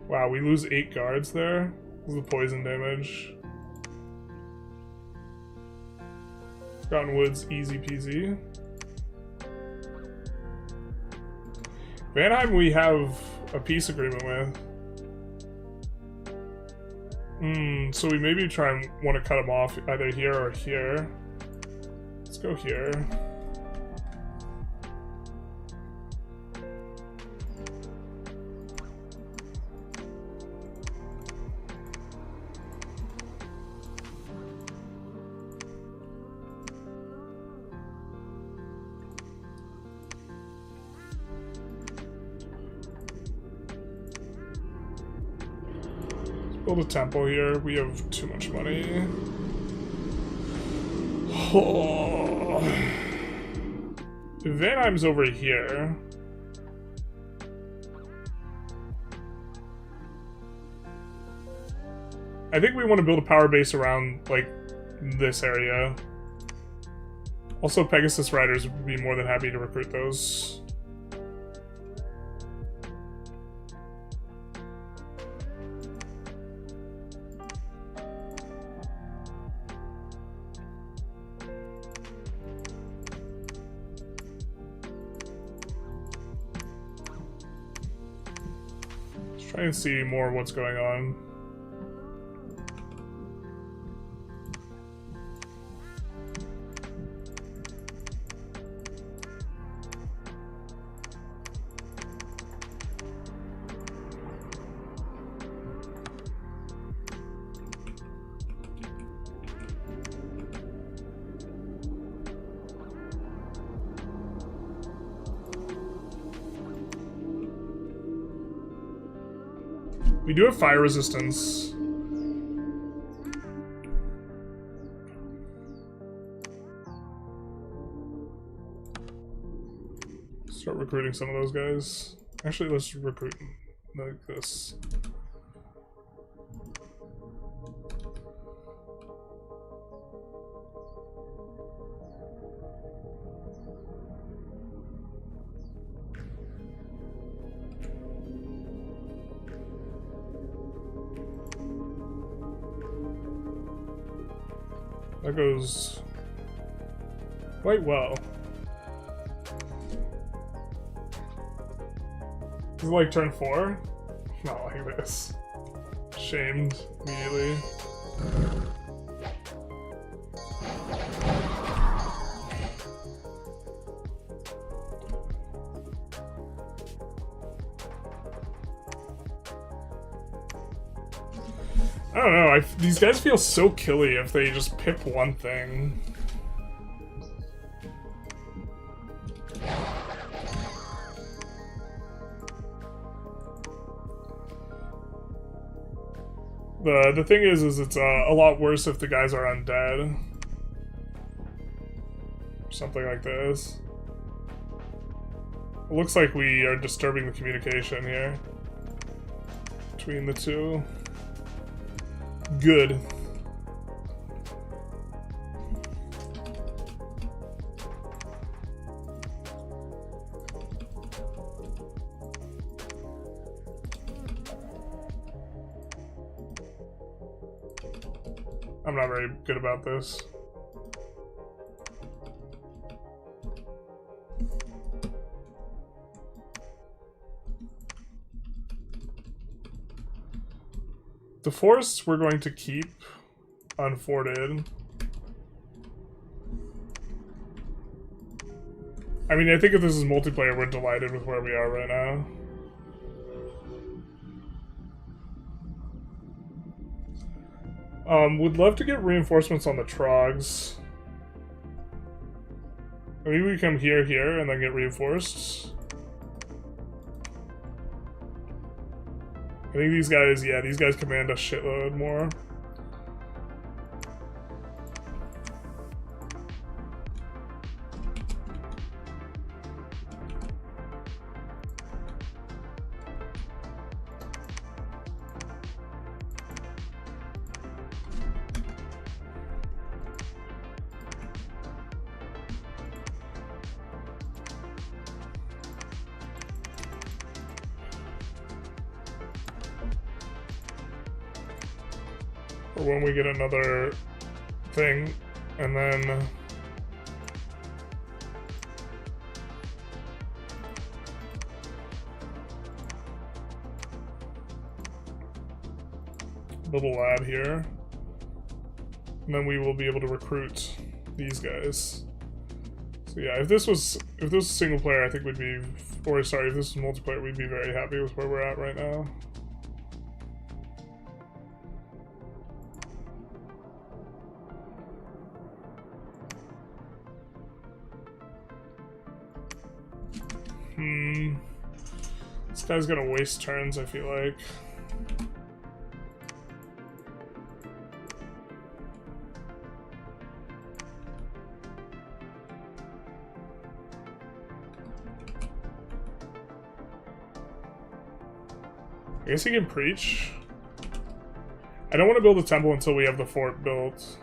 Wow, we lose 8 guards there. This is the poison damage. Forgotten Woods, easy peasy. Vanheim we have a peace agreement with. So we maybe try and want to cut him off either here or here. Let's go here. Build a temple here. We have too much money. Oh. If Vanheim's over here. I think we want to build a power base around, like, this area. Also, Pegasus Riders would be more than happy to recruit those. Try and see more of what's going on. We do have fire resistance. Start recruiting some of those guys. Actually, let's recruit like this. That goes quite well. Is it like turn 4? Not like this. Shamed immediately. I don't know, these guys feel so killy if they just pick one thing. The thing is it's a lot worse if the guys are undead. Something like this. It looks like we are disturbing the communication here between the two. Good. I'm not very good about this. The forests we're going to keep unforted. I mean, I think if this is multiplayer, we're delighted with where we are right now. Would love to get reinforcements on the Trogs. Maybe we come here, and then get reinforced. I think these guys, yeah, these guys command a shitload more. Or when we get another thing, and then little lab here, and then we will be able to recruit these guys. So yeah, if this was single player, I think we'd be, or sorry, if this was multiplayer, we'd be very happy with where we're at right now. This guy's gonna waste turns, I feel like. I guess he can preach. I don't want to build a temple until we have the fort built.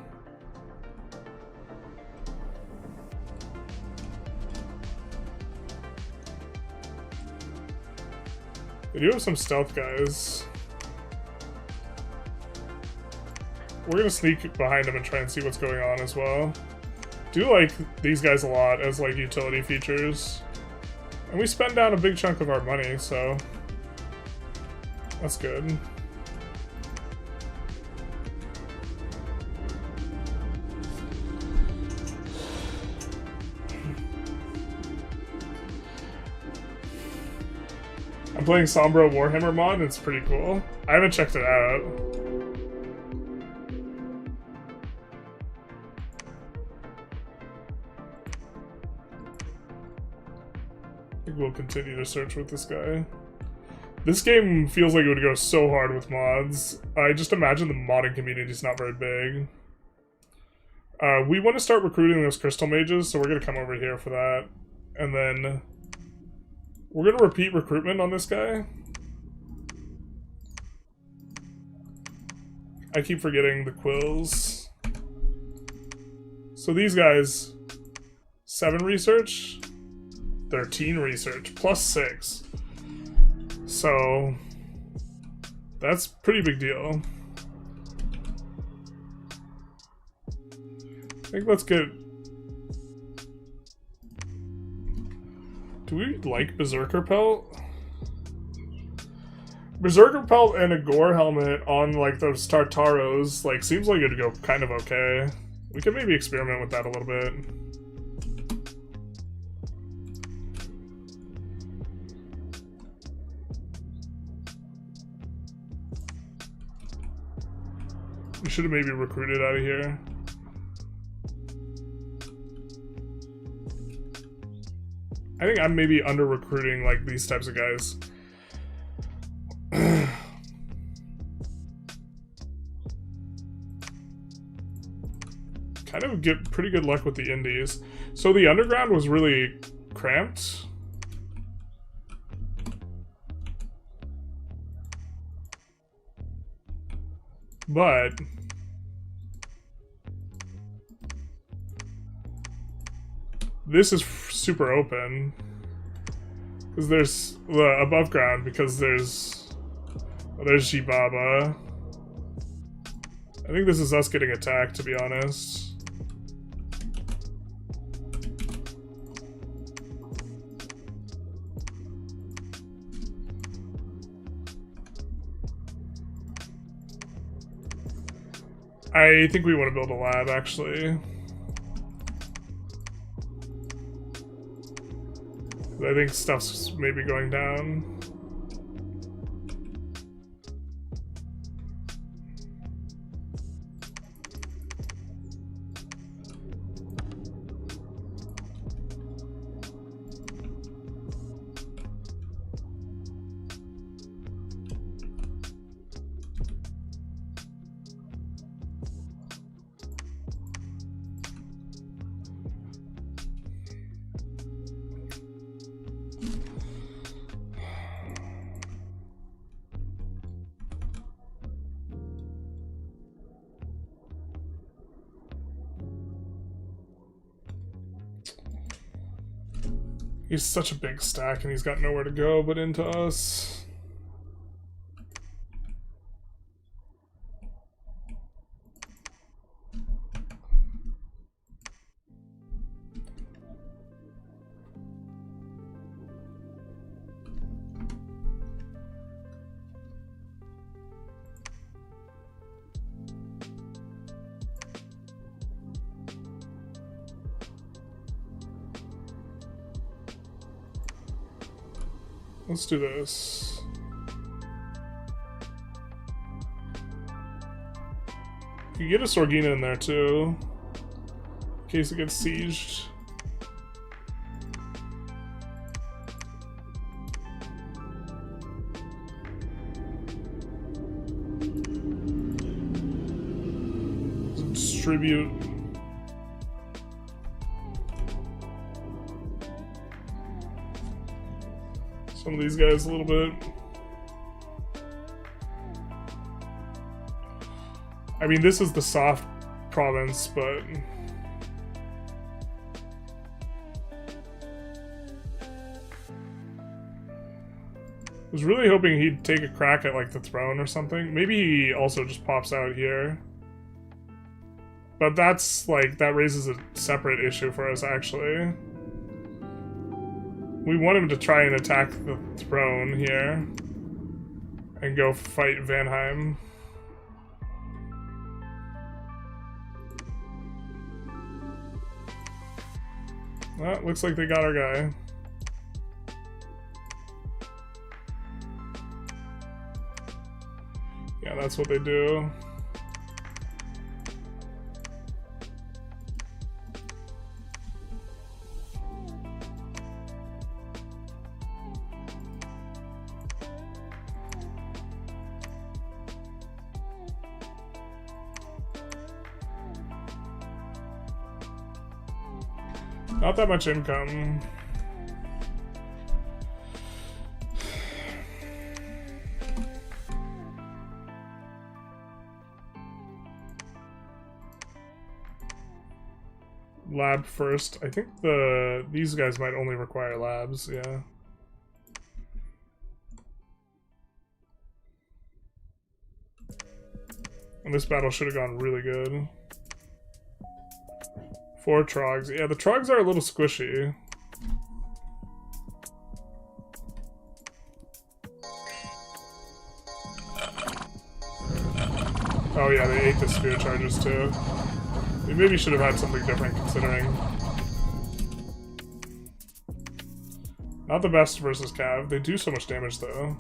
They do have some stealth guys. We're gonna sneak behind them and try and see what's going on as well. Do like these guys a lot as like utility features. And we spend down a big chunk of our money, so that's good. I'm playing Sombra Warhammer mod, it's pretty cool. I haven't checked it out. I think we'll continue to search with this guy. This game feels like it would go so hard with mods. I just imagine the modding community is not very big. We want to start recruiting those crystal mages, so we're going to come over here for that. And then we're going to repeat recruitment on this guy. I keep forgetting the quills. So these guys, 7 research, 13 research, plus 6. So that's a pretty big deal. I think let's get... Do we like Berserker Pelt? Berserker Pelt and a Gore helmet on like those Tartaros, like, seems like it'd go kind of okay. We could maybe experiment with that a little bit. We should have maybe recruited out of here. I think I'm maybe under-recruiting, like, these types of guys. Kind of get pretty good luck with the indies. So the underground was really cramped. But this is super open because there's the above ground, because there's Jibaba. I think this is us getting attacked, to be honest. I think we want to build a lab, actually. I think stuff's maybe going down. He's such a big stack and he's got nowhere to go but into us. Let's do this. You get a Sorgina in there too, in case it gets sieged. Distribute. Some of these guys a little bit. I mean, this is the soft province, but I was really hoping he'd take a crack at like the throne or something. Maybe he also just pops out here. But that's like, that raises a separate issue for us actually. We want him to try and attack the throne here and go fight Vanheim. Well, looks like they got our guy. Yeah, that's what they do. Not that much income. Lab first. I think these guys might only require labs, yeah. And this battle should have gone really good. 4 trogs. Yeah, the trogs are a little squishy. Oh yeah, they ate the spear charges too. We maybe should have had something different considering. Not the best versus Cav. They do so much damage though.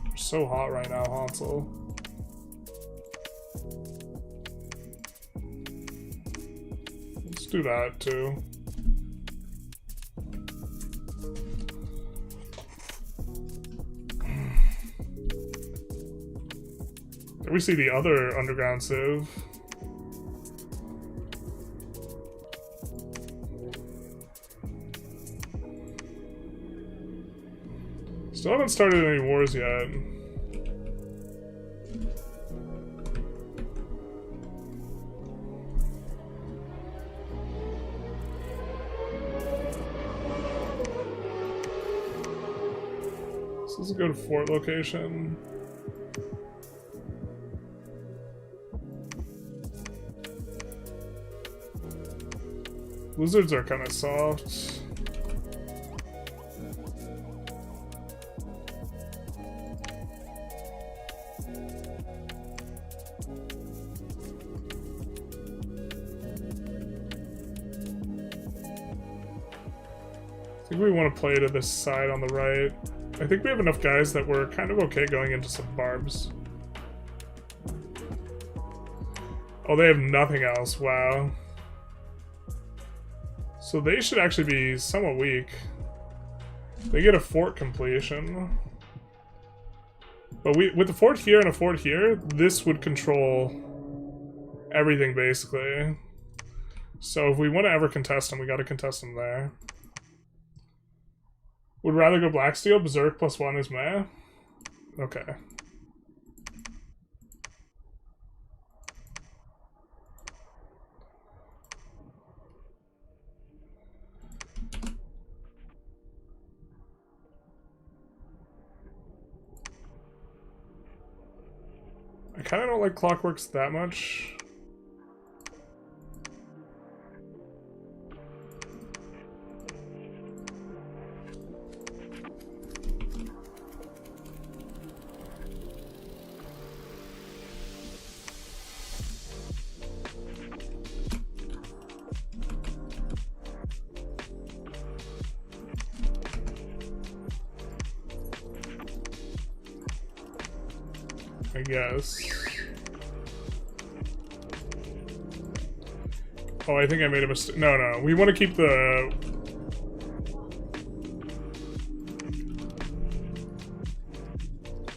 They're so hot right now, Hansel. Do that too. There we see the other underground civ. Still haven't started any wars yet. Let's go to fort location. Lizards are kind of soft. I think we want to play to this side on the right. I think we have enough guys that we're kind of okay going into some barbs. Oh, they have nothing else. Wow. So they should actually be somewhat weak. They get a fort completion. But with the fort here and a fort here, this would control everything basically. So if we want to ever contest them, we got to contest them there. Would rather go Blacksteel. Berserk +1 is meh. Okay. I kind of don't like clockworks that much. I guess. Oh, I think I made a mistake. No, no, we want to keep the...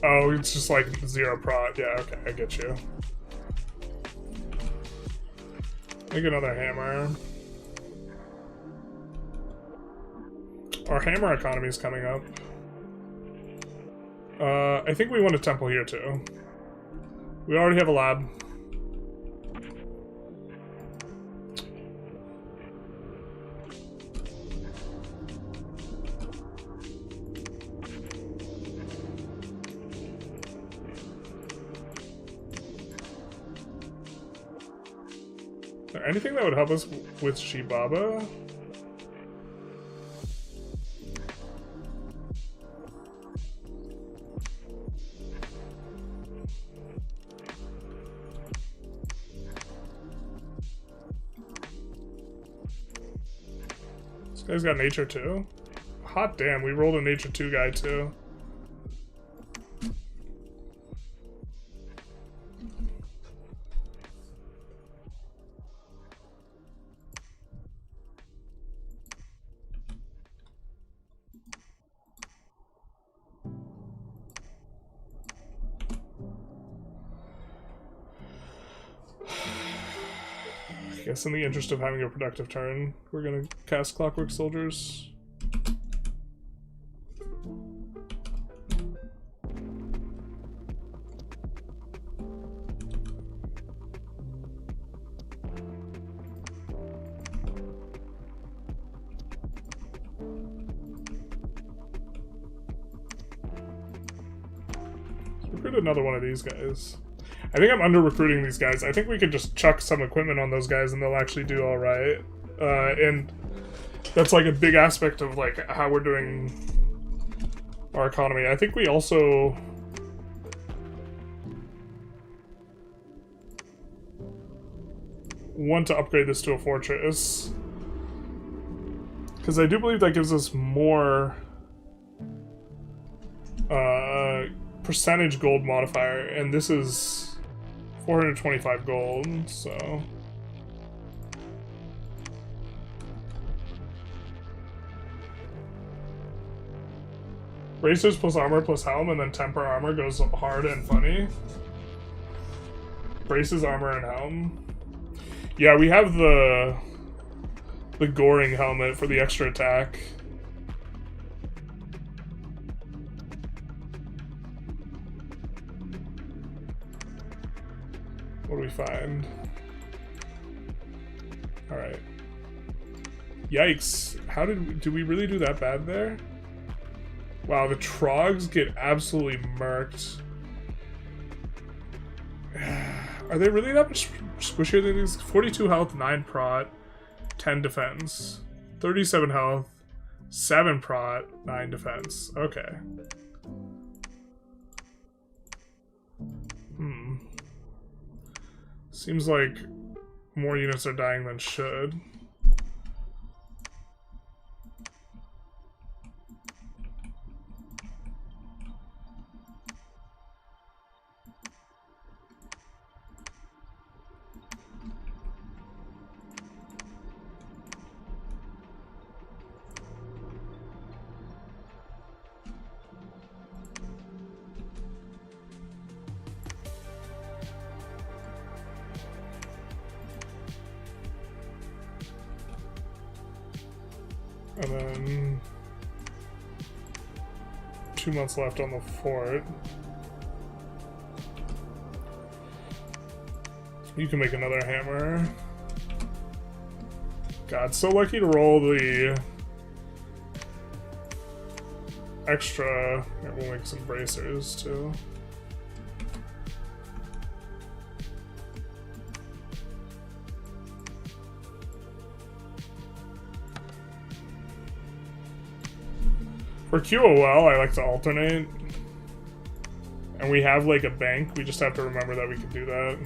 Oh, it's just like 0 prod. Yeah, okay, I get you. Make another hammer. Our hammer economy is coming up. I think we want a temple here too. We already have a lab. Is there anything that would help us with Shibaba? This guy's got nature too. Hot damn, we rolled a nature 2 guy too. I guess in the interest of having a productive turn, we're gonna cast Clockwork Soldiers. Let's recruit another one of these guys. I think I'm under-recruiting these guys. I think we could just chuck some equipment on those guys and they'll actually do alright. And that's like a big aspect of like how we're doing our economy. I think we also... want to upgrade this to a fortress. Because I do believe that gives us more... percentage gold modifier, and this is 425 gold, so... Bracers plus armor plus helm, and then temper armor goes hard and funny. Braces, armor, and helm. Yeah, we have the goring helmet for the extra attack. What do we find? Alright. Yikes. How did we really do that bad there? Wow, the Trogs get absolutely murked. Are they really that much squishier than these? 42 health, 9 prot, 10 defense. 37 health, 7 prot, 9 defense. Okay. Seems like more units are dying than should. And then 2 months left on the fort. You can make another hammer. God, so lucky to roll the extra. Here, we'll make some bracers too. For QOL, I like to alternate. And we have like a bank, we just have to remember that we can do that.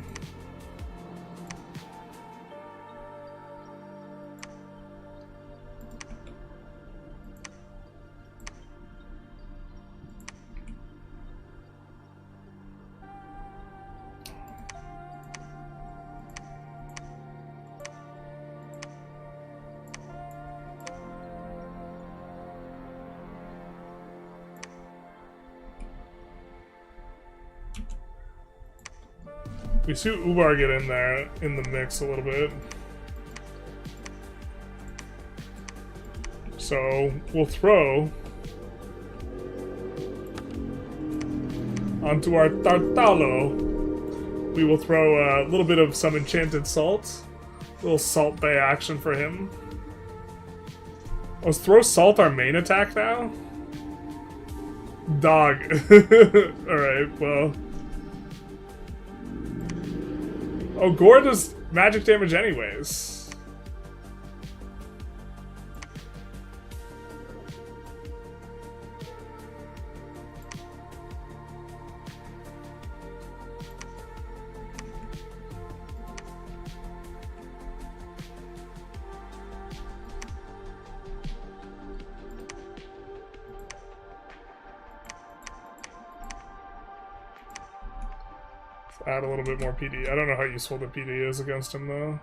We see Ubar get in there, in the mix a little bit. So, we'll throw onto our Tartalo. We will throw a little bit of some enchanted salt. A little Salt Bay action for him. Let's throw Salt our main attack now? Dog. Alright, well. Oh, Gore does magic damage anyways. Add a little bit more PD. I don't know how useful the PD is against him, though.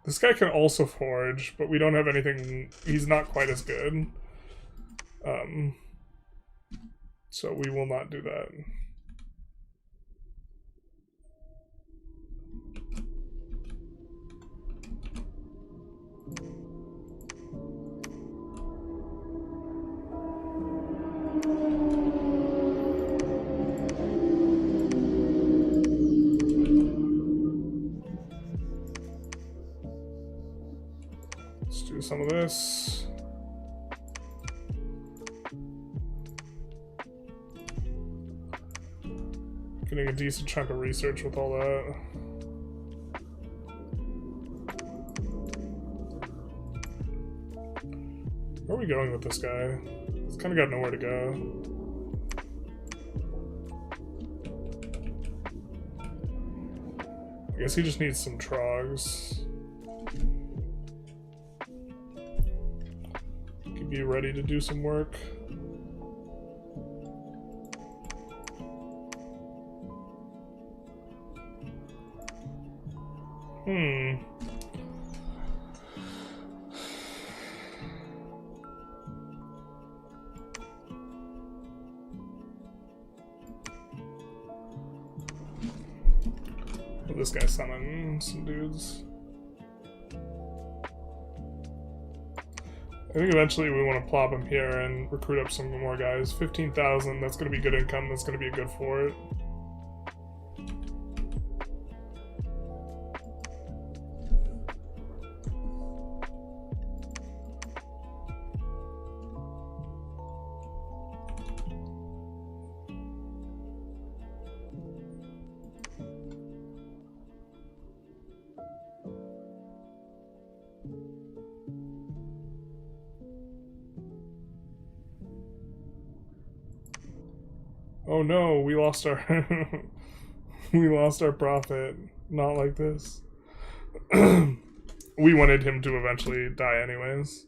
This guy can also forge, but we don't have anything. He's not quite as good. So we will not do that. Let's do some of this. Getting a decent chunk of research with all that. Where are we going with this guy? He's kind of got nowhere to go. I guess he just needs some trogs. Could be ready to do some work. Will this guy summon some dudes? I think eventually we want to plop him here and recruit up some more guys. 15,000, that's going to be good income, that's going to be a good fort. Oh no, we lost our we lost our prophet. Not like this. We wanted him to eventually die anyways.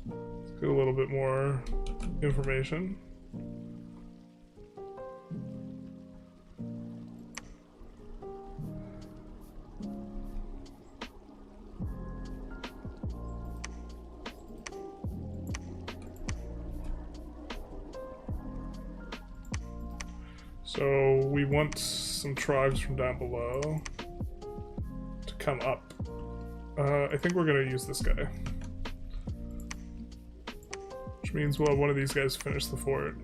Let's get a little bit more information. So we want some tribes from down below to come up. I think we're gonna use this guy. Which means we'll have one of these guys finish the fort.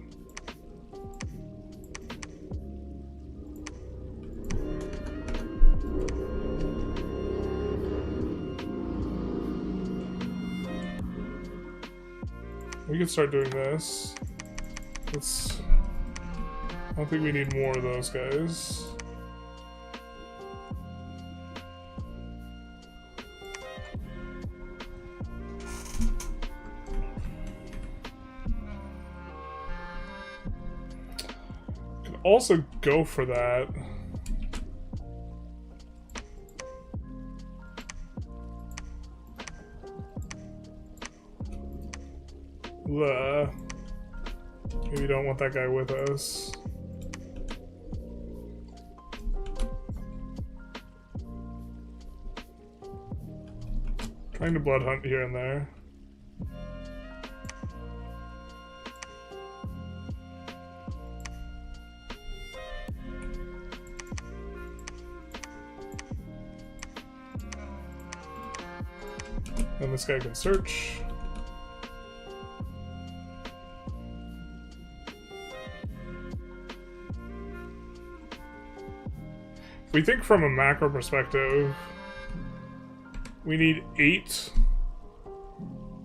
We can start doing this. Let's... I don't think we need more of those guys. Can also go for that. Maybe we don't want that guy with us. Trying to blood hunt here and there. And this guy can search. We think from a macro perspective, we need 8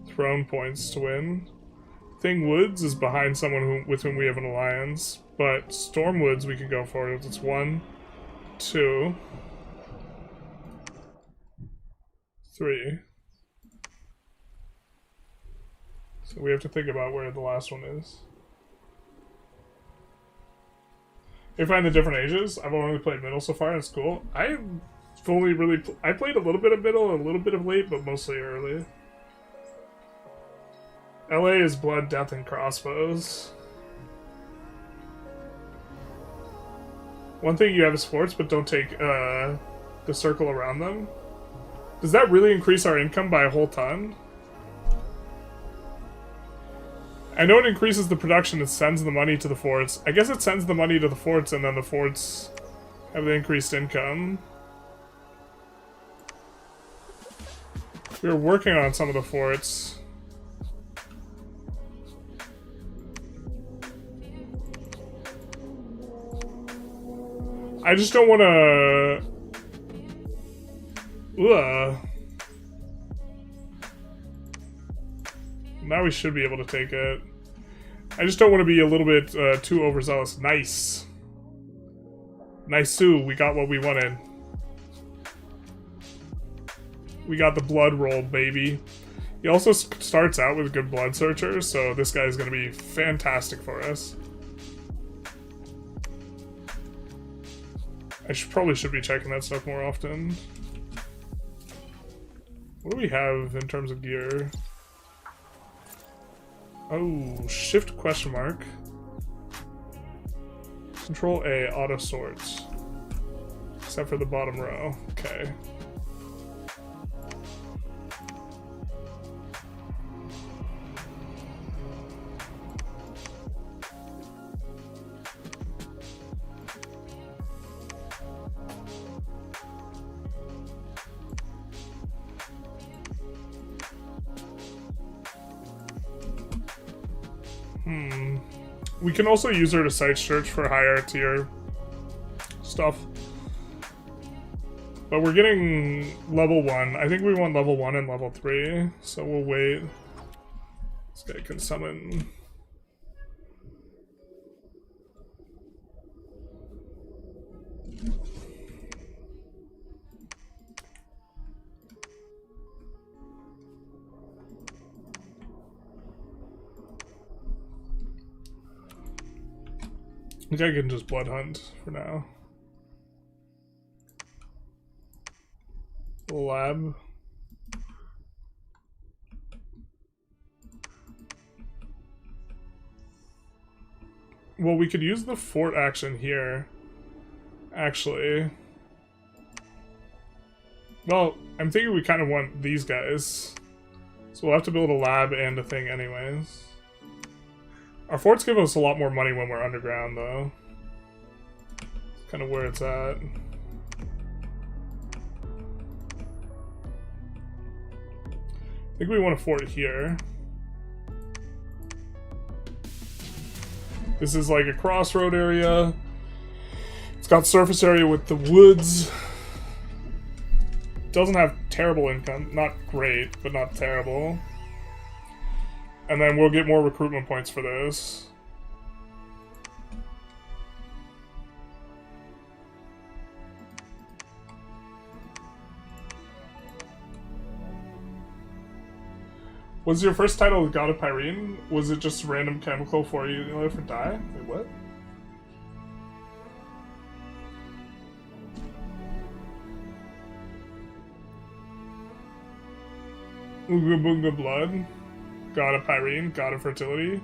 throne points to win. Thing Woods is behind someone with whom we have an alliance, but Stormwoods we could go for it. It's 1, 2, 3. So we have to think about where the last one is. You find the different ages. I've only played middle so far, and it's cool. I played a little bit of middle, a little bit of late, but mostly early. LA is blood, death, and crossbows. One thing you have is forts, but don't take the circle around them. Does that really increase our income by a whole ton? I know it increases the production, it sends the money to the forts. I guess it sends the money to the forts and then the forts have the increased income. We were working on some of the forts. I just don't want to... Now we should be able to take it. I just don't want to be a little bit too overzealous. Nice. Nice-oo. We got what we wanted. We got the blood roll, baby. He also starts out with good blood searchers, so this guy's going to be fantastic for us. I probably should be checking that stuff more often. What do we have in terms of gear? Oh, shift question mark. Control A, auto sorts. Except for the bottom row. Okay. We can also use her to site search for higher tier stuff. But we're getting level 1. I think we want level 1 and level 3, so we'll wait. This guy can summon. I think I can just blood hunt for now. Lab. Well, we could use the fort action here. Actually. Well, I'm thinking we kind of want these guys. So we'll have to build a lab and a thing anyways. Our forts give us a lot more money when we're underground, though. It's kind of where it's at. I think we want a fort here. This is like a crossroad area. It's got surface area with the woods. Doesn't have terrible income. Not great, but not terrible. And then we'll get more recruitment points for this. Was your first title God of Pyrene? Was it just random chemical for you live or die? Wait, what? Ooga Boonga Blood, God of Pyrene, God of Fertility,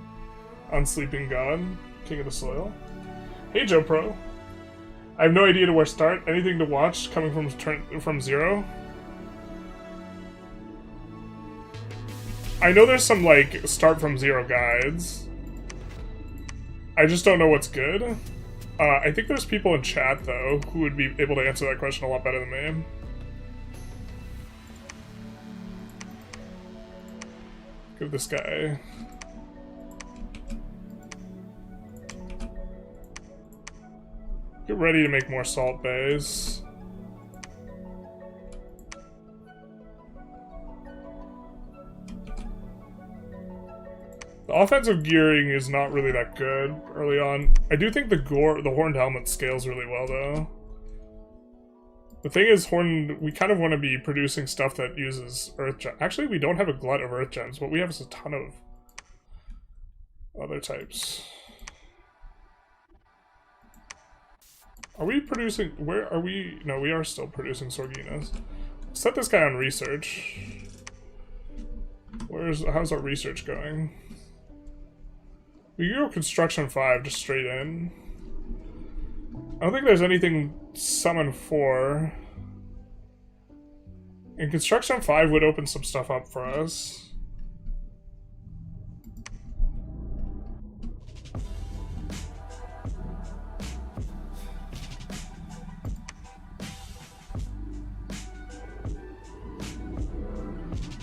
Unsleeping God, King of the Soil. Hey Joe Pro. I have no idea to where to start. Anything to watch coming from zero? I know there's some, like, start from zero guides. I just don't know what's good. I think there's people in chat, though, who would be able to answer that question a lot better than me. Give this guy... Get ready to make more salt bays. The offensive gearing is not really that good early on. I do think the horned helmet scales really well, though. The thing is, we kind of want to be producing stuff that uses earth gems. Actually, we don't have a glut of earth gems. What we have is a ton of other types. Are we producing... Where are we... No, we are still producing Sorginas. Set this guy on research. How's our research going? We can go construction 5 just straight in. I don't think there's anything summon 4. And construction 5 would open some stuff up for us.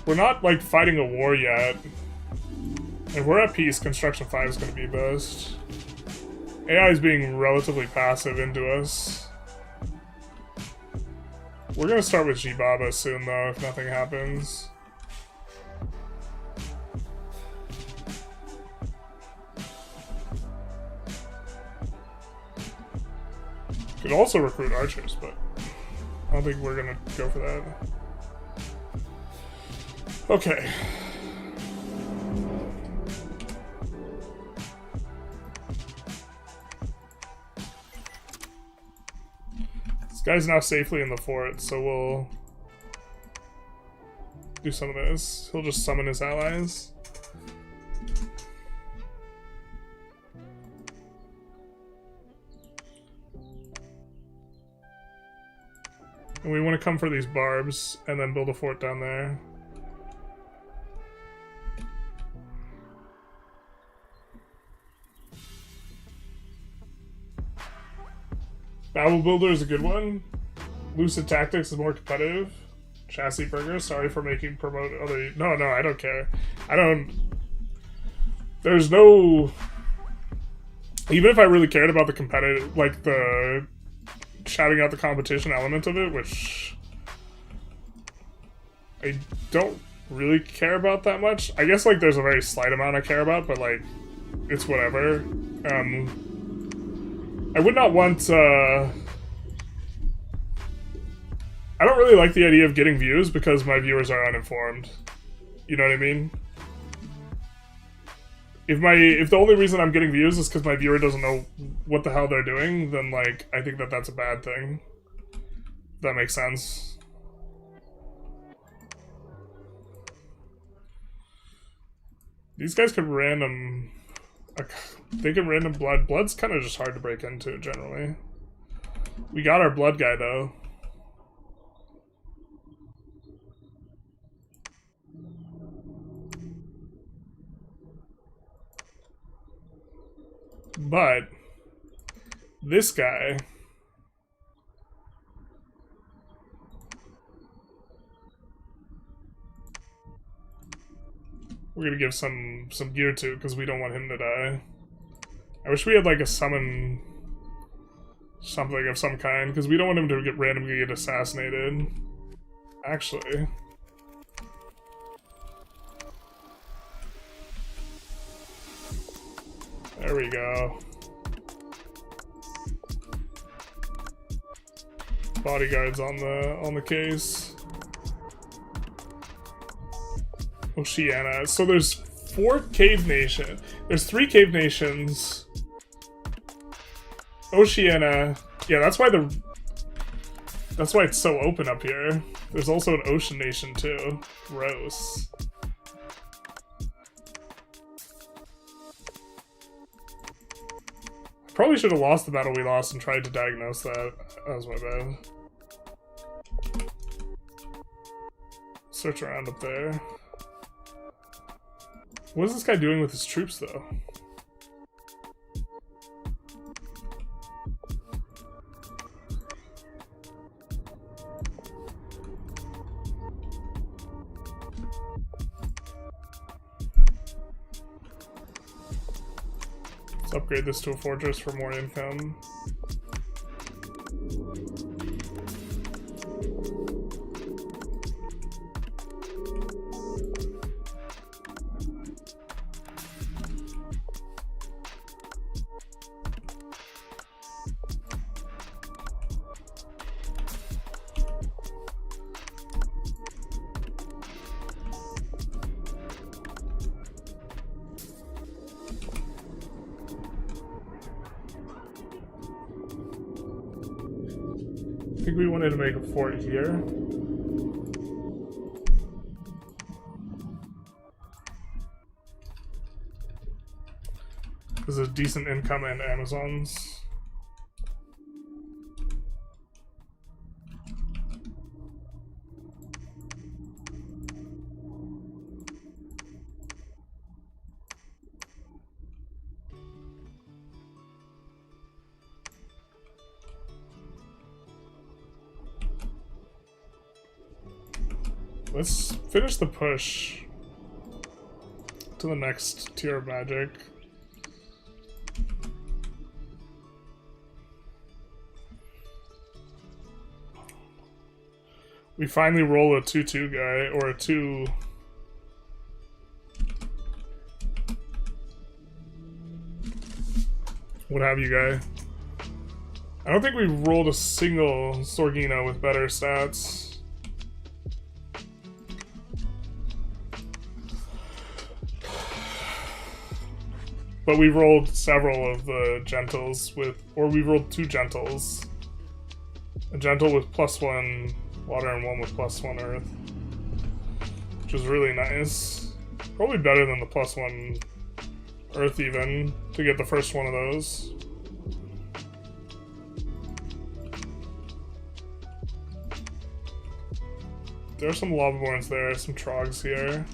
We're not, like, fighting a war yet. If we're at peace, construction 5 is going to be best. AI is being relatively passive into us. We're going to start with Jibaba soon, though, if nothing happens. Could also recruit archers, but I don't think we're going to go for that. Okay. This guy's now safely in the fort, so we'll do some of this. He'll just summon his allies. And we want to come for these barbs and then build a fort down there. Babel Builder is a good one. Lucid Tactics is more competitive. Chassis Burger, sorry for making promote other... No, I don't care. There's no... Even if I really cared about the competitive... Like, the... shouting out the competition element of it, which... I don't really care about that much. I guess, like, there's a very slight amount I care about, but, like, it's whatever. I would not want, I don't really like the idea of getting views because my viewers are uninformed. You know what I mean? If the only reason I'm getting views is because my viewer doesn't know what the hell they're doing, then, like, I think that that's a bad thing. If that makes sense. These guys could random... They can random blood. Blood's kind of just hard to break into, generally. We got our blood guy, though. But this guy... We're gonna give some gear to, because we don't want him to die. I wish we had like a summon something of some kind, because we don't want him to get randomly get assassinated. Actually. There we go. Bodyguards on the case. Oceania. So there's 4 cave nations. There's 3 cave nations. Oceania. Yeah, that's why it's so open up here. There's also an ocean nation too. Gross. Probably should have lost the battle we lost and tried to diagnose that. That was my bad. Search around up there. What is this guy doing with his troops, though? Let's upgrade this to a fortress for more income. I think we wanted to make a fort here. There's a decent income in Amazons. Let's finish the push to the next tier of magic. We finally roll a 2-2 guy, or a 2... what have you guy. I don't think we rolled a single Sorgino with better stats. But we rolled several of the gentles with, or we rolled 2 gentles. A gentle with +1 water and one with +1 earth. Which was really nice. Probably better than the +1 earth even, to get the first one of those. There are some lavaborns there, some trogs here.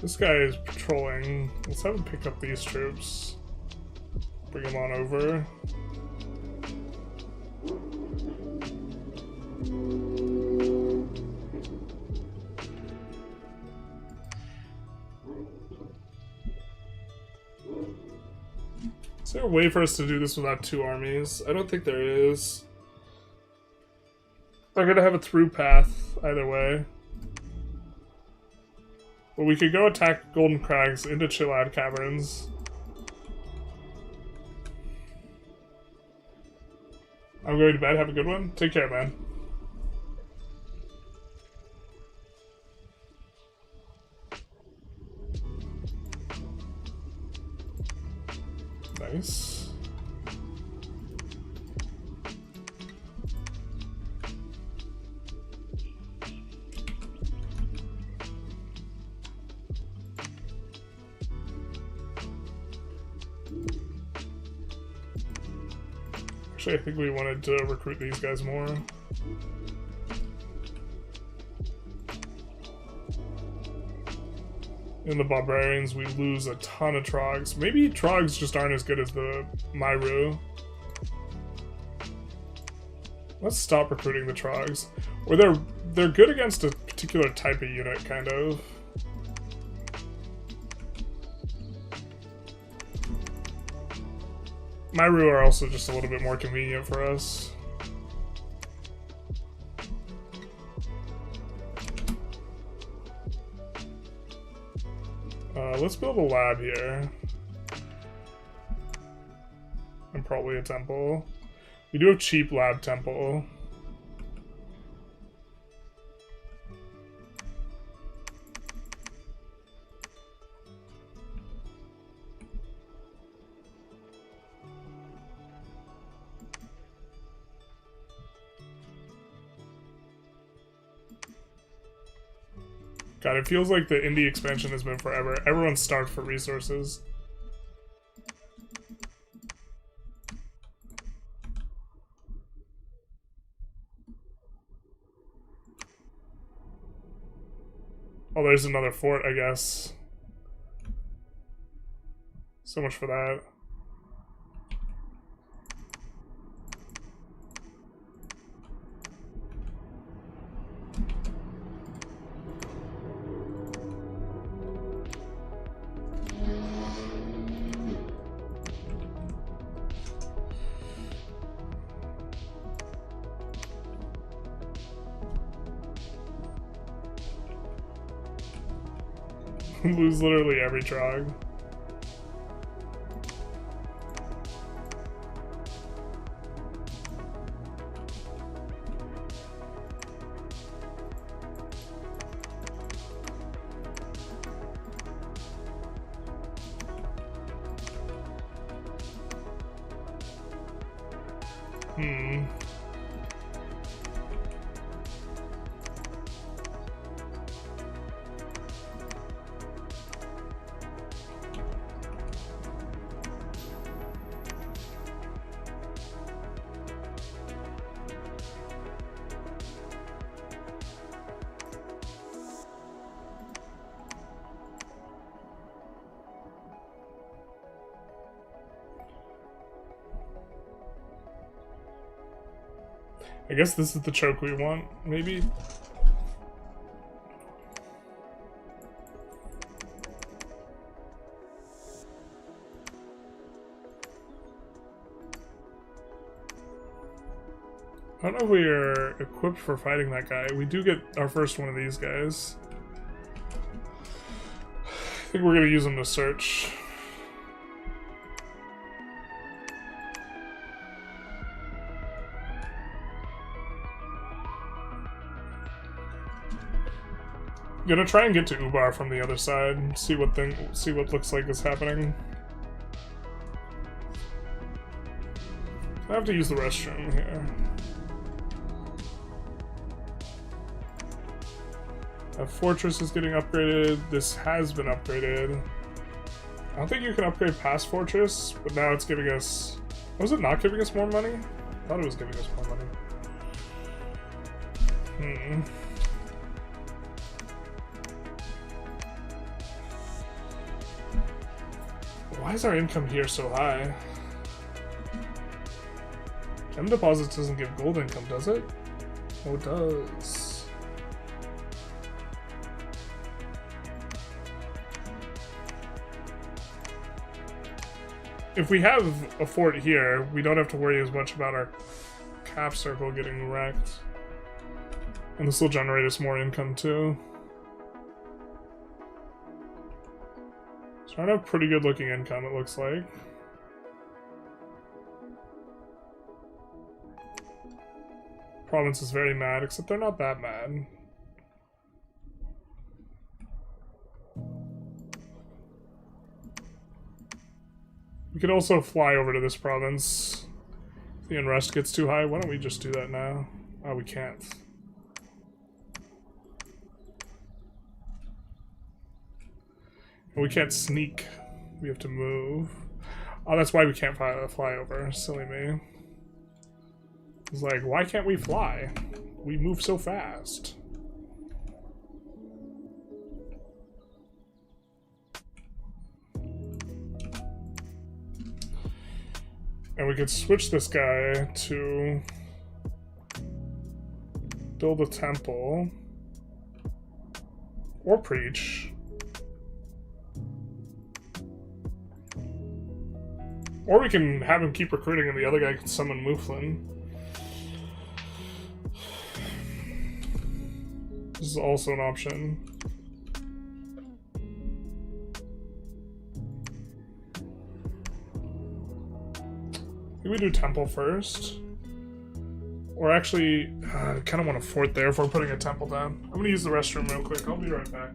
This guy is patrolling. Let's have him pick up these troops. Bring them on over. Is there a way for us to do this without 2 armies? I don't think there is. They're gonna have a through path either way. But we could go attack Golden Crags into Chilad Caverns. I'm going to bed. Have a good one. Take care, man. Nice. Actually, I think we wanted to recruit these guys more. In the Barbarians, we lose a ton of Trogs. Maybe Trogs just aren't as good as the Myru. Let's stop recruiting the Trogs. Or they're good against a particular type of unit, kind of. Myru are also just a little bit more convenient for us. Let's build a lab here. And probably a temple. We do have cheap lab temple. God, it feels like the indie expansion has been forever. Everyone's starved for resources. Oh, there's another fort, I guess. So much for that. Lose literally every Trog. I guess this is the choke we want, maybe? I don't know if we are equipped for fighting that guy. We do get our first one of these guys. I think we're gonna use him to search. I'm gonna try and get to Ubar from the other side, see what looks like is happening. I have to use the restroom here. A fortress is getting upgraded. This has been upgraded. I don't think you can upgrade past fortress, but now it's giving us... Was it not giving us more money? I thought it was giving us more money. Why is our income here so high? Gem deposits doesn't give gold income, does it? Oh, it does. If we have a fort here, we don't have to worry as much about our cap circle getting wrecked. And this will generate us more income too. So I have pretty good looking income, it looks like. Province is very mad, except they're not that mad. We could also fly over to this province. If the unrest gets too high, why don't we just do that now? Oh, we can't. And we can't sneak. We have to move. Oh, that's why we can't fly over. Silly me. It's like, why can't we fly? We move so fast. And we could switch this guy to build a temple. Or preach. Or we can have him keep recruiting and the other guy can summon Mouflin. This is also an option. I think we do temple first. Or actually, I kind of want a fort there if we're putting a temple down. I'm going to use the restroom real quick. I'll be right back.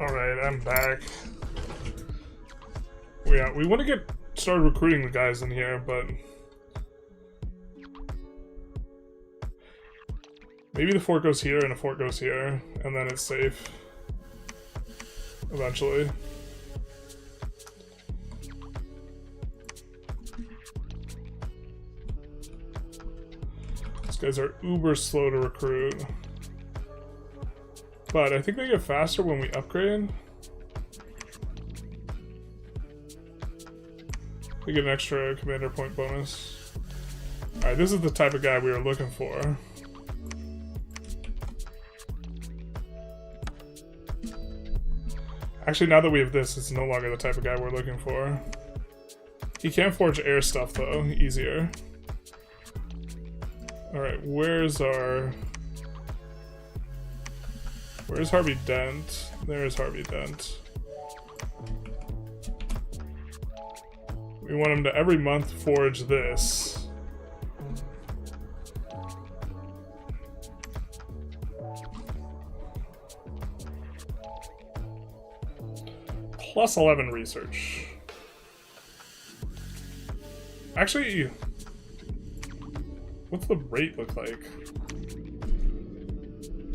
Alright, I'm back. Yeah, we want to get started recruiting the guys in here, but maybe the fort goes here and a fort goes here, and then it's safe. Eventually. These guys are uber slow to recruit. But I think they get faster when we upgrade. They get an extra commander point bonus. Alright, this is the type of guy we were looking for. Actually, now that we have this, it's no longer the type of guy we're looking for. He can forge air stuff, though. Easier. Alright, where's Harvey Dent? There's Harvey Dent. We want him to every month forge this. Plus 11 research. Actually, what's the rate look like?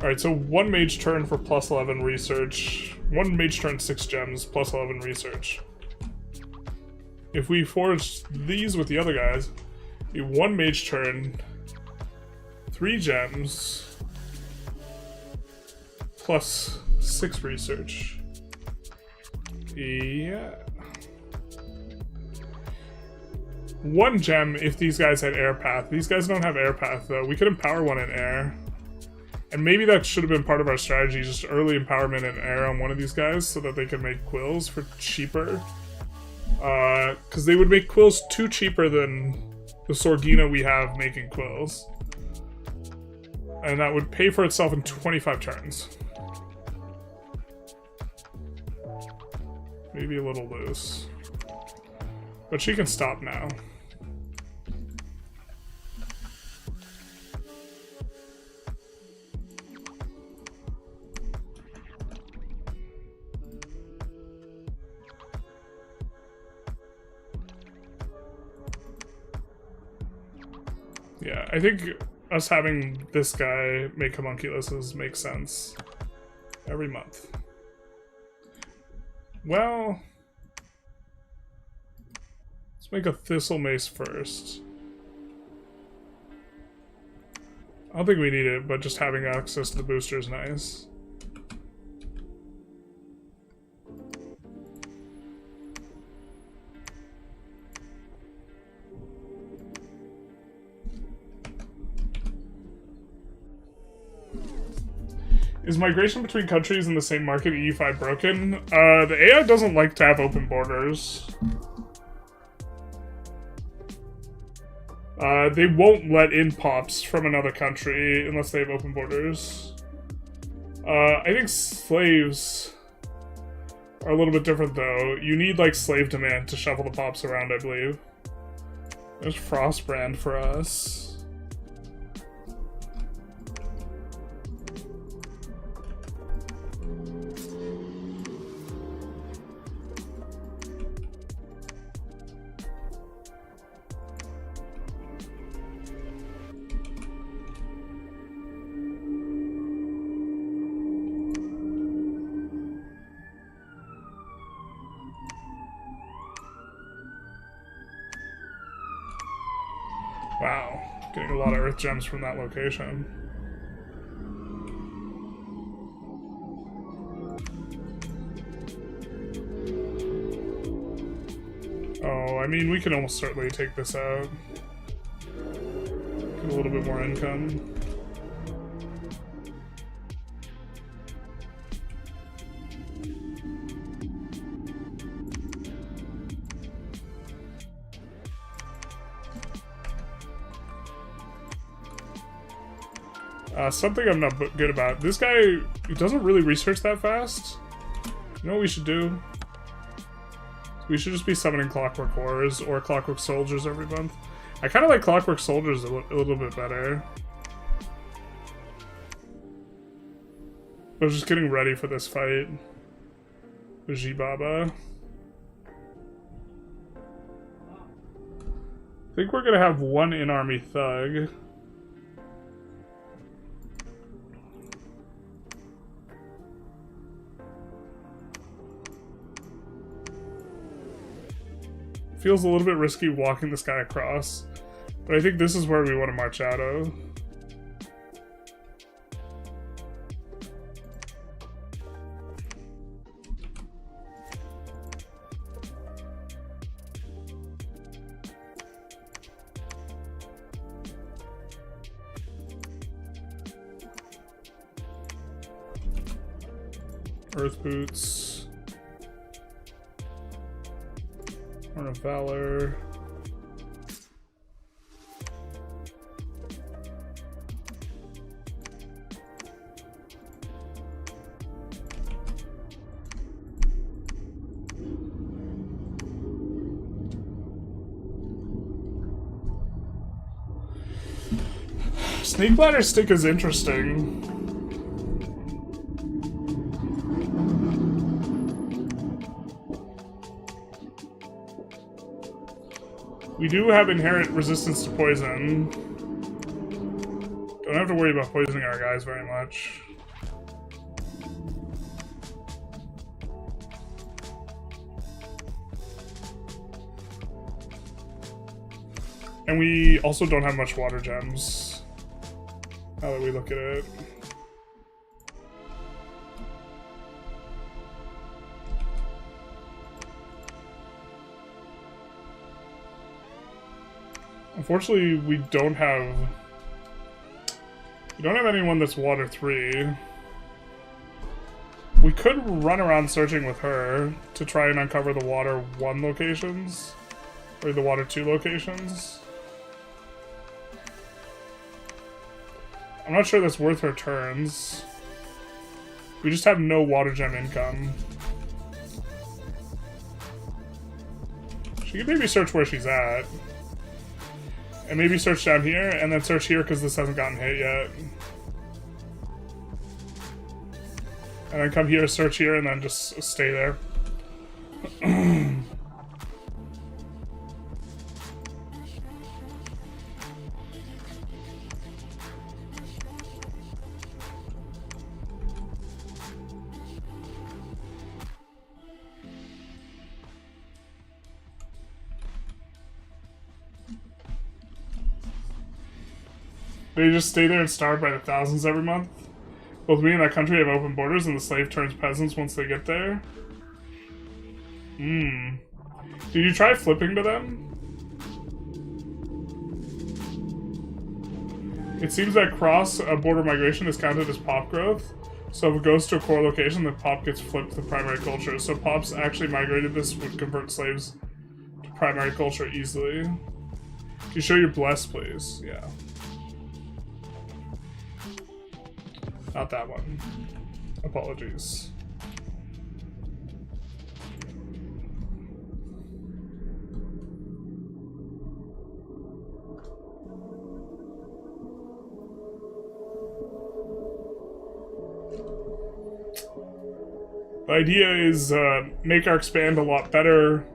Alright, so 1 mage turn for plus 11 research. 1 mage turn 6 gems, plus 11 research. If we forge these with the other guys, be 1 mage turn, 3 gems, plus 6 research. Yeah. 1 gem if these guys had air path. These guys don't have air path though. We could empower one in air. And maybe that should have been part of our strategy, just early empowerment in air on one of these guys so that they could make quills for cheaper. Because they would make quills too cheaper than the Sorgina we have making quills. And that would pay for itself in 25 turns. Maybe a little loose. But she can stop now. Yeah, I think us having this guy make homunculuses makes sense. Every month. Well, let's make a thistle mace first. I don't think we need it, but just having access to the booster is nice. Is migration between countries in the same market EU5 broken? The AI doesn't like to have open borders. They won't let in pops from another country unless they have open borders. I think slaves are a little bit different though. You need like slave demand to shuffle the pops around, I believe. There's Frostbrand for us. Wow, getting a lot of earth gems from that location. Oh, I mean, we can almost certainly take this out. Get a little bit more income. Something I'm not good about. This guy doesn't really research that fast. You know what we should do? We should just be summoning Clockwork Wars or Clockwork Soldiers every month. I kind of like Clockwork Soldiers a little bit better. I was just getting ready for this fight with Jibaba. I think we're gonna have one in-army thug. Feels a little bit risky walking this guy across, but I think this is where we want to march out of. Earth Boots. Horn of Valor. Snake Bladder Stick is interesting. We do have inherent resistance to poison. Don't have to worry about poisoning our guys very much. And we also don't have much water gems, now that we look at it. Unfortunately, we don't have anyone that's water 3. We could run around searching with her to try and uncover the water 1 locations, or the water 2 locations. I'm not sure that's worth her turns. We just have no water gem income. She could maybe search where she's at. And maybe search down here, and then search here because this hasn't gotten hit yet. And then come here, search here, and then just stay there. They just stay there and starve by the thousands every month. Both me and that country have open borders, and the slave turns peasants once they get there. Did you try flipping to them? It seems that cross-border migration is counted as pop growth, So if it goes to a core location, the pop gets flipped to the primary culture. So pops actually migrated this would convert slaves to primary culture easily. Can you show your bless, please? Yeah. Not that one. Apologies. The idea is make our expand a lot better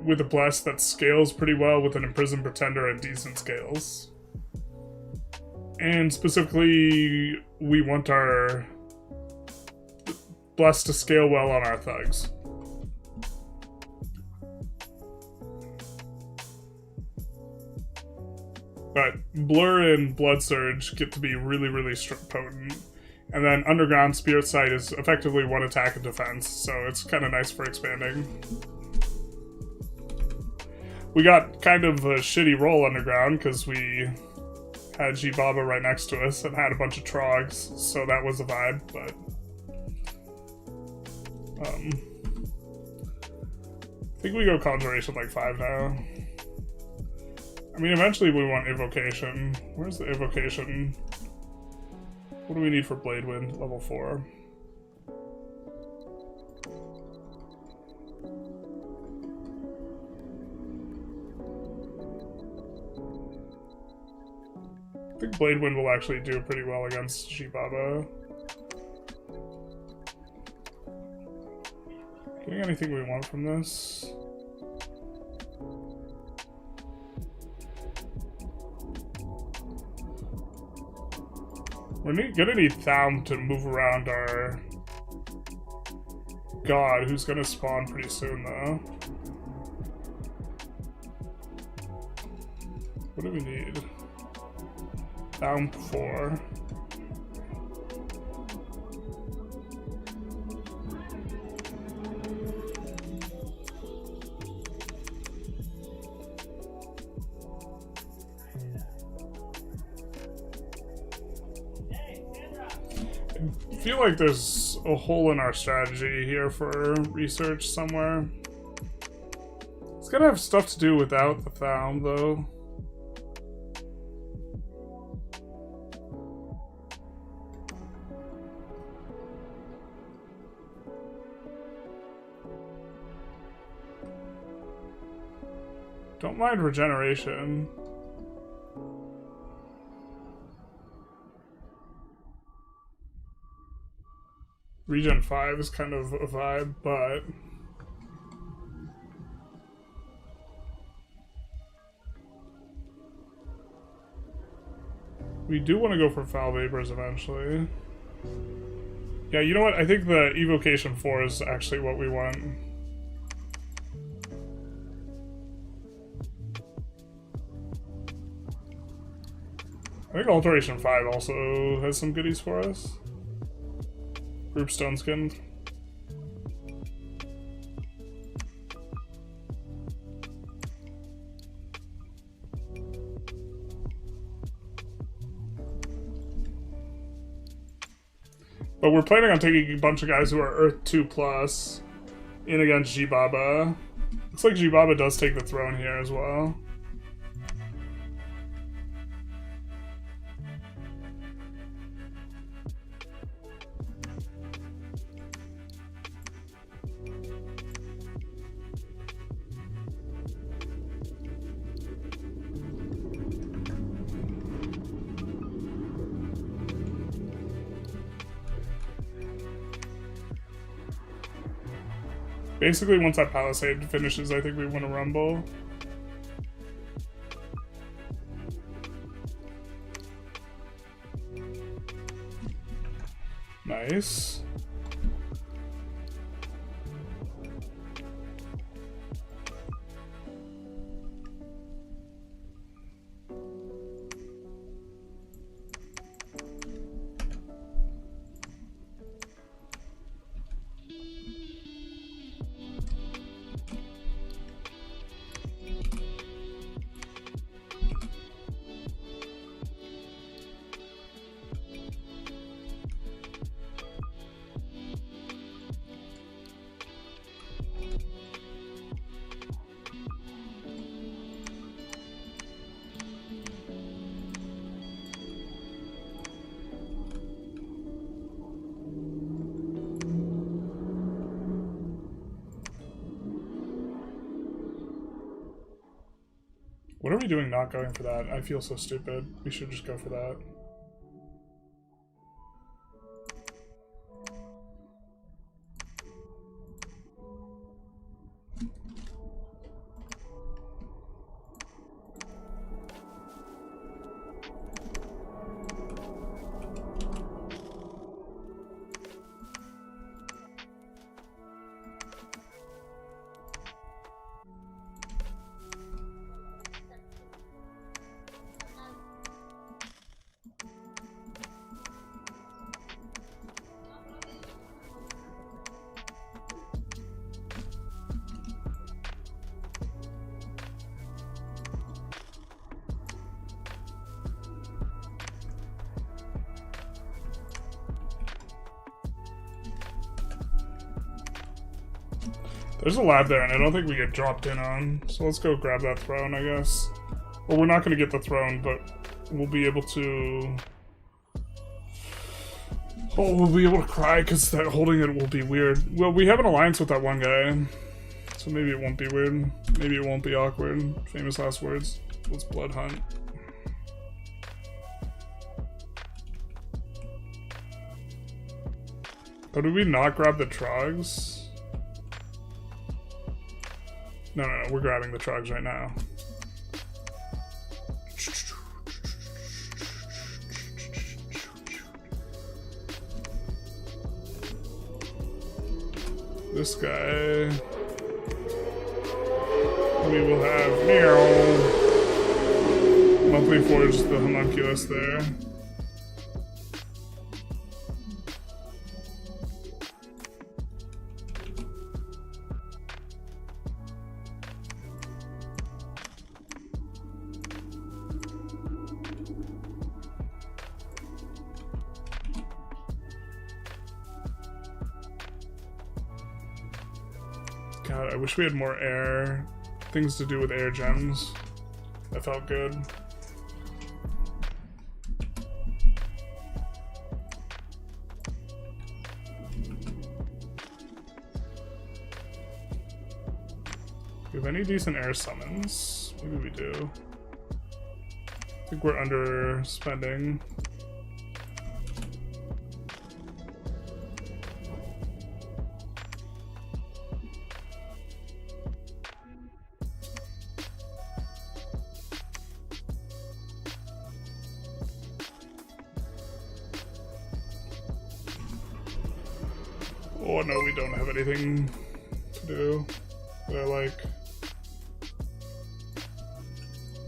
with a bless that scales pretty well with an imprisoned pretender and decent scales. And specifically, we want our bless to scale well on our thugs. But Blur and Blood Surge get to be really, really potent. And then Underground Spirit Sight is effectively one attack and defense, so it's kind of nice for expanding. We got kind of a shitty roll Underground because we had G-Baba right next to us and had a bunch of Trogs, so that was a vibe, but... I think we go Conjuration like 5 now. I mean, eventually we want Evocation. Where's the Evocation? What do we need for Blade Wind? Level 4. I think Blade Wind will actually do pretty well against G-Baba. Getting anything we want from this? We're gonna need Thaum to move around our god, who's gonna spawn pretty soon, though. What do we need? Thaum 4. I feel like there's a hole in our strategy here for research somewhere. It's gonna have stuff to do without the Thaum, though. Don't mind regeneration. Regen 5 is kind of a vibe, but... we do want to go for Foul Vapors eventually. Yeah, you know what? I think the Evocation 4 is actually what we want. I think Alteration 5 also has some goodies for us. Group Stone Skin. But we're planning on taking a bunch of guys who are Earth 2+ in against G-Baba. Looks like G-Baba does take the throne here as well. Basically, once that Palisade finishes, I think we want to rumble. Nice. What are we doing not going for that? I feel so stupid. We should just go for that. There's a lab there, and I don't think we get dropped in on. So let's go grab that throne, I guess. Well, we're not going to get the throne, but we'll be able to... Oh, we'll be able to cry, because holding it will be weird. Well, we have an alliance with that one guy, so maybe it won't be weird. Maybe it won't be awkward. Famous last words. Let's blood hunt. Oh, did we not grab the trogs? No, we're grabbing the trogs right now. This guy... We will have meow. Monthly forge the homunculus there. God, I wish we had more air. Things to do with air gems. That felt good. Do we have any decent air summons? Maybe we do. I think we're underspending. Oh no, we don't have anything to do that I like.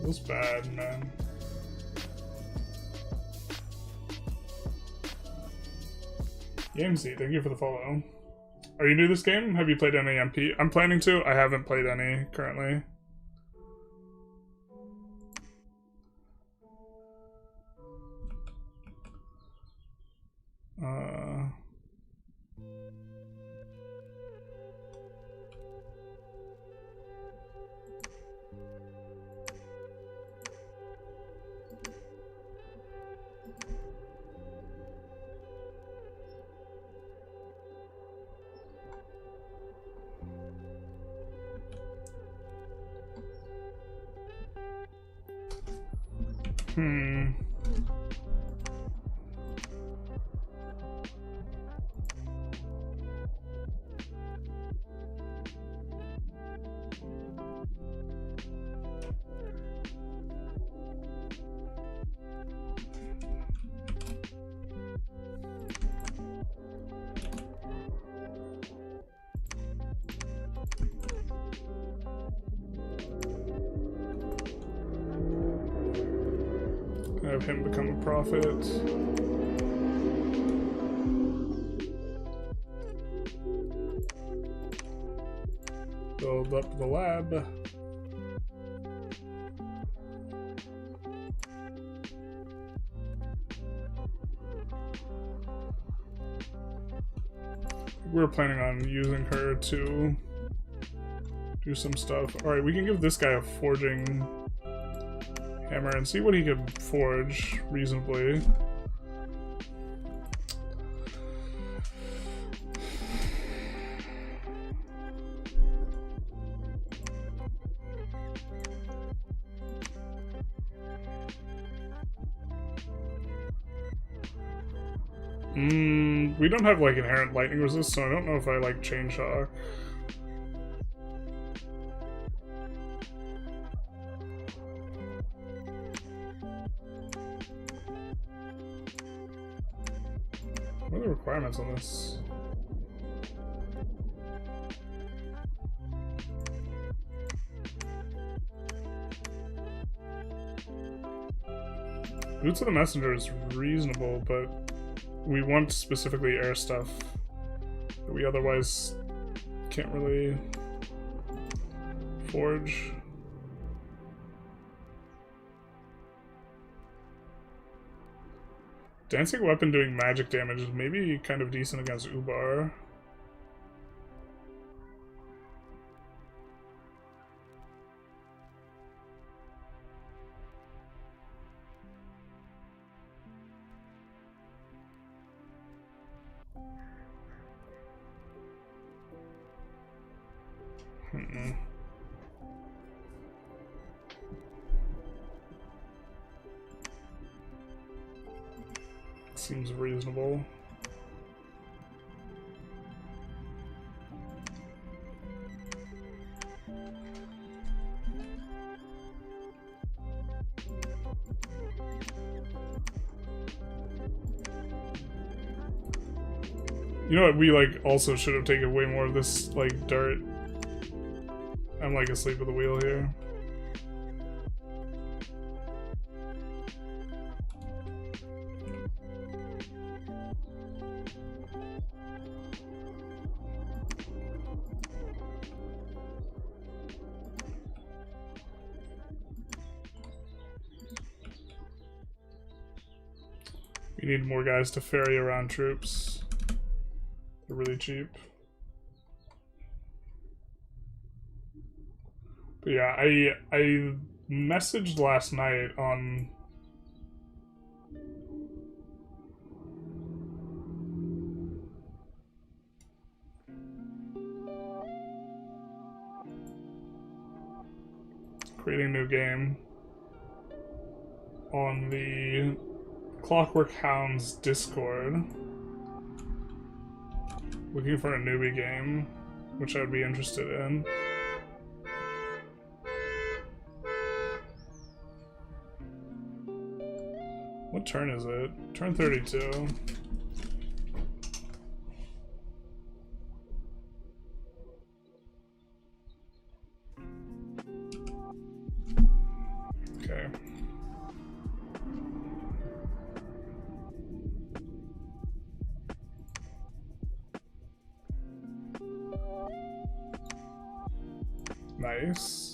Feels bad, man. Yamsy, thank you for the follow. Are you new to this game? Have you played any MP? I'm planning to. I haven't played any currently. Have him become a prophet. Build up the lab. We're planning on using her to do some stuff. Alright, we can give this guy a forging hammer and see what he can forge reasonably. We don't have like inherent lightning resist, so I don't know if I like chain shock. What are the requirements on this? Boots of the Messenger is reasonable, but we want specifically air stuff that we otherwise can't really forge. Dancing Weapon doing magic damage is maybe kind of decent against Ubar. Seems reasonable. You know what, we like also should have taken way more of this like dirt. I'm like asleep at the wheel here. We need more guys to ferry around troops. They're really cheap. But yeah, I messaged last night on creating a new game on the Clockwork Hounds Discord, looking for a newbie game, which I would be interested in. What turn is it? Turn 32. Okay. Nice.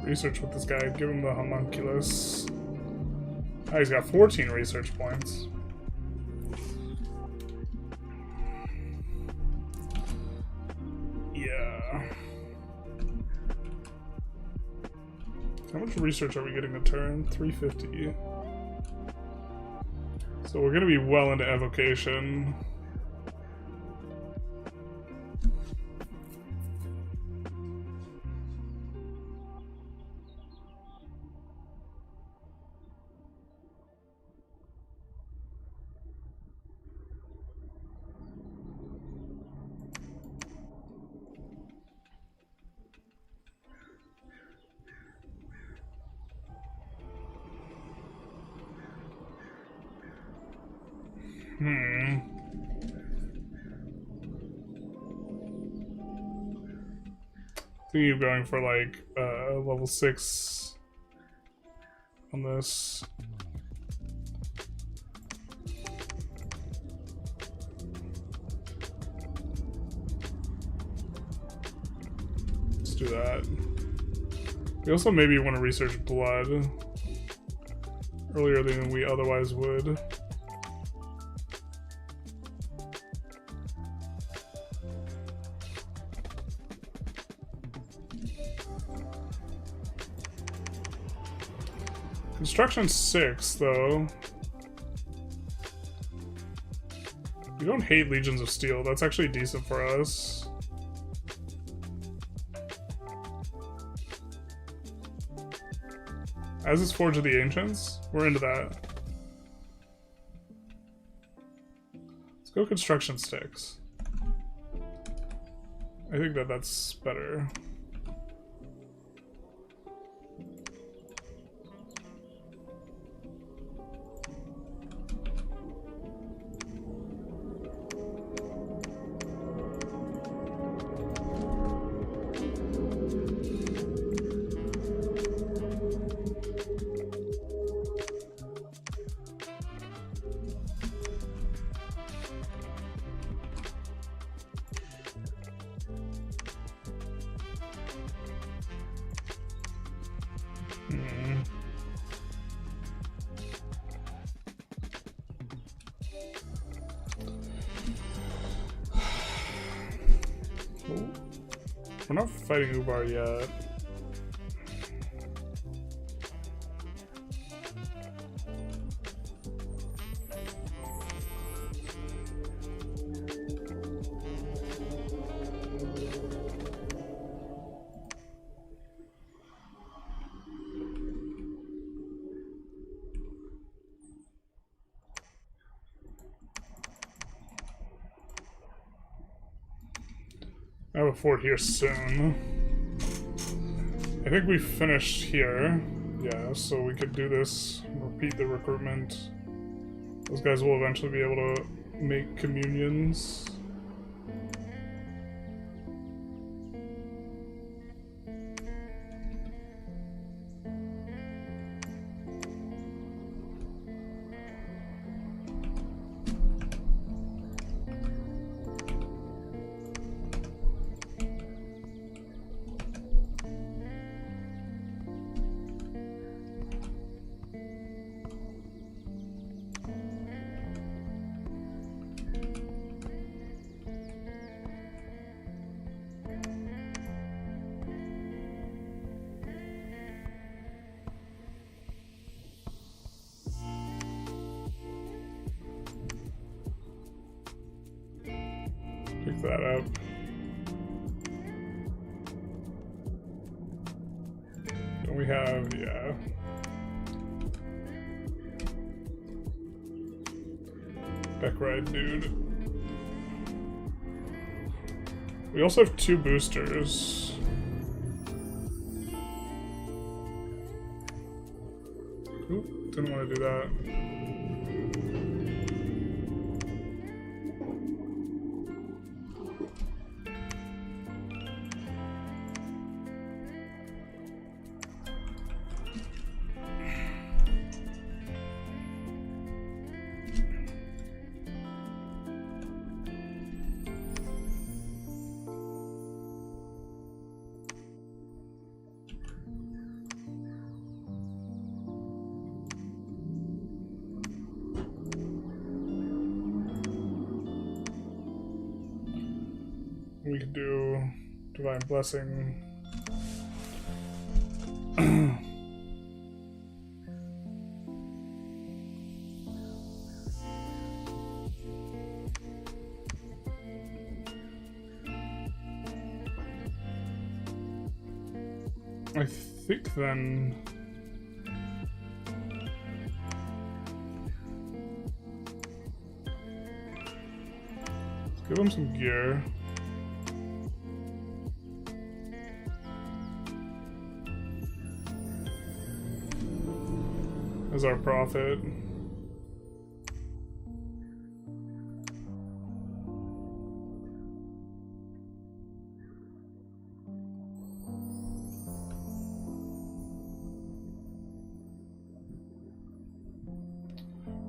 Research with this guy, give him the homunculus. Oh, he's got 14 research points. Yeah. How much research are we getting a turn? 350. So we're gonna be well into evocation. Thinking of going for like level 6 on this. Let's do that. We also maybe want to research blood earlier than we otherwise would. Construction 6, though. We don't hate Legions of Steel. That's actually decent for us. As is Forge of the Ancients. We're into that. Let's go Construction 6. I think that's better. We're not fighting Ubar yet. I have a fort here soon. I think we finished here. Yeah, so we could do this, repeat the recruitment. Those guys will eventually be able to make communions. Pick that up. Don't we have, yeah. Back ride, dude. We also have 2 boosters. Oop, didn't want to do that. We could do Divine Blessing. I think then... Let's give him some gear. As our profit.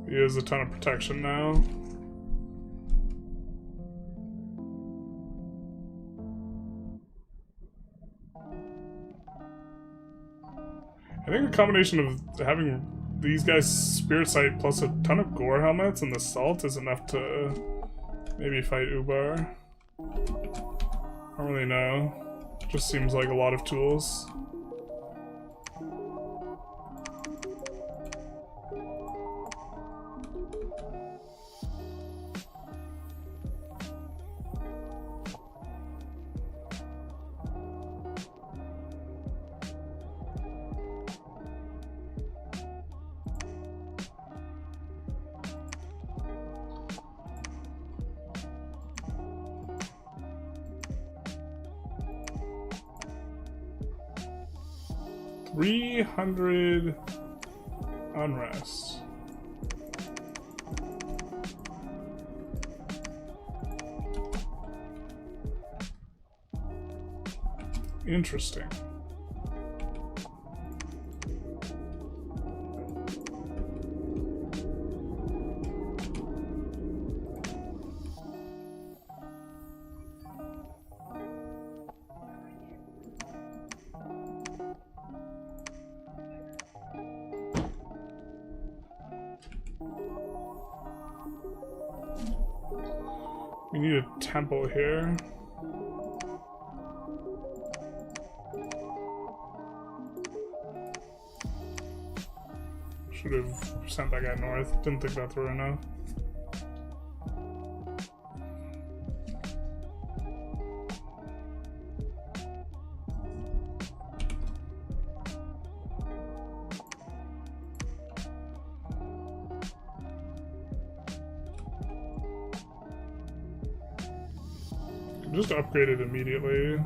He has a ton of protection now. I think a combination of having these guys spirit sight plus a ton of gore helmets and the salt is enough to maybe fight Ubar. I don't really know. Just seems like a lot of tools. $300 unrest. Interesting. We need a temple here. Should have sent that guy north. Didn't think that through enough. Just upgrade it immediately.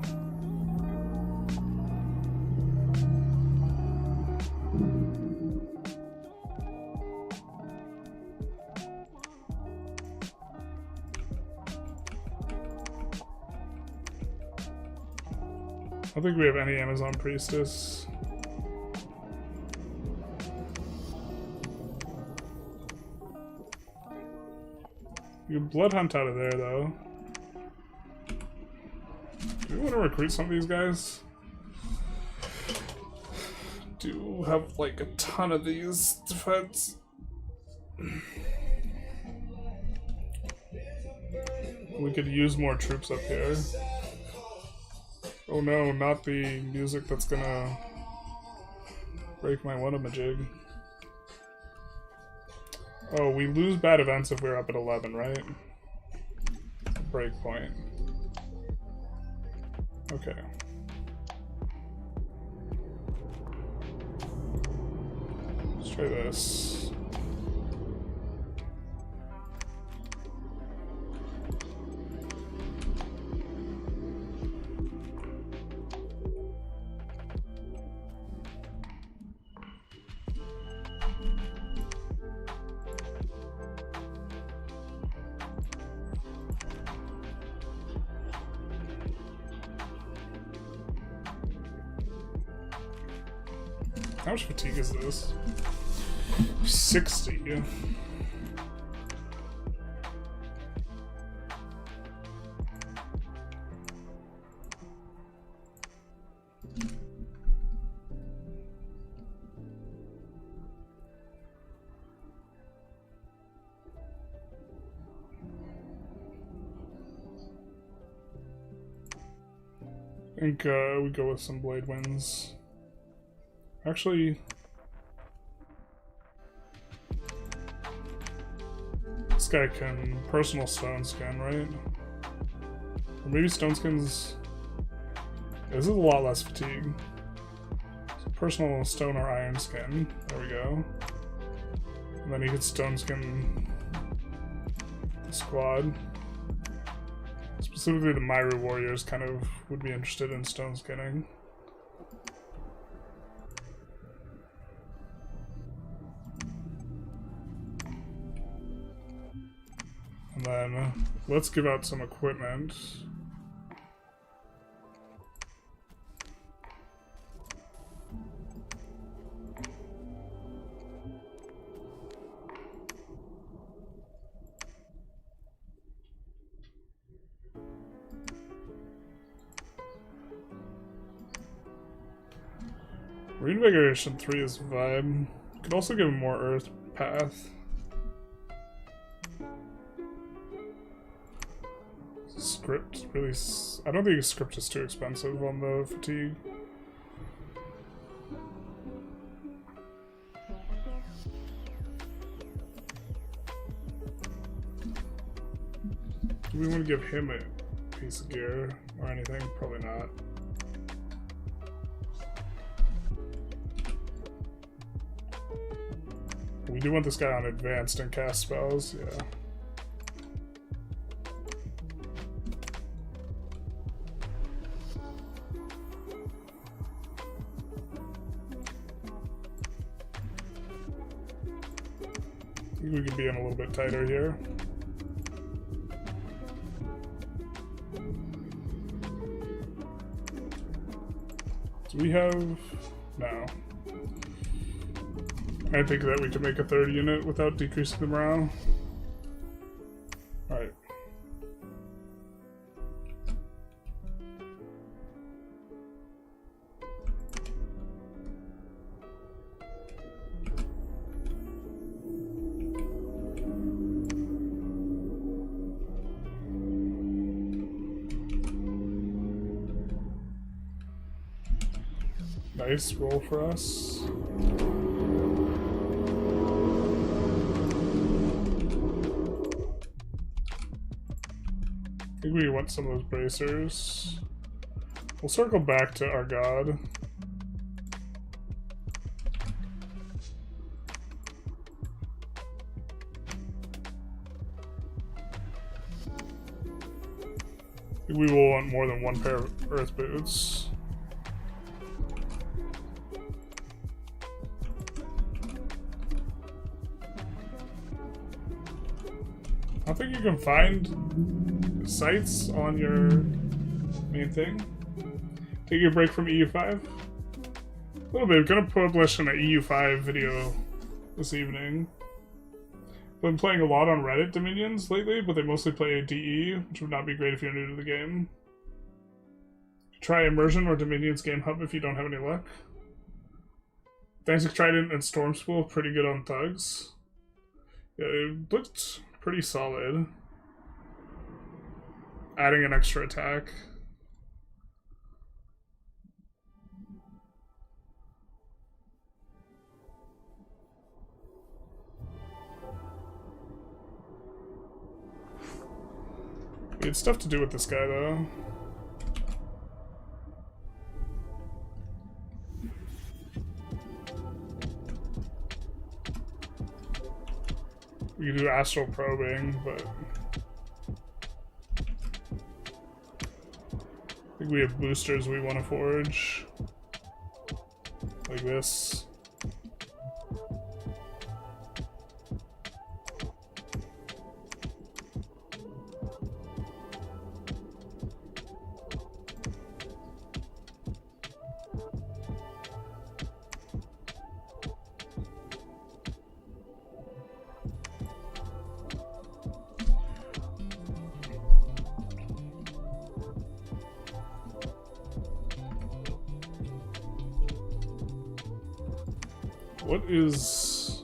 I don't think we have any Amazon Priestess. You can blood hunt out of there though. Do we want to recruit some of these guys? Do have like a ton of these defense. We could use more troops up here. Oh no, not the music that's gonna break my whatamajig. Oh, we lose bad events if we're up at 11, right? Breakpoint. Okay. Let's try this. How much fatigue is this? 60. I think we go with some blade winds. Actually, this guy can personal stone skin, right? Or maybe stone skins. This is a lot less fatigue. So personal stone or iron skin. There we go. And then he could stone skin the squad. Specifically, the Myru warriors kind of would be interested in stone skinning. And then let's give out some equipment. Reinvigoration 3 is vibe. Could also give him more earth path. Script really. I don't think a script is too expensive on the fatigue. Do we want to give him a piece of gear or anything? Probably not. We do want this guy on advanced and cast spells, yeah. I think we could be in a little bit tighter here. Do we have... no. I think that we can make a third unit without decreasing the morale. Alright. Nice roll for us. I think we want some of those bracers. We'll circle back to our god. I think we will want more than one pair of earth boots. I think you can find sites on your main thing. Take your break from EU5. A little bit. I'm gonna publish an EU5 video this evening. I've been playing a lot on Reddit Dominions lately, but they mostly play DE, which would not be great if you're new to the game. Try Immersion or Dominions Game Hub if you don't have any luck. Danzig Trident and Storm Spool pretty good on thugs. Yeah, it looked pretty solid. Adding an extra attack. We had stuff to do with this guy though. We could do astral probing, but I think we have boosters we want to forge. Like this. What is...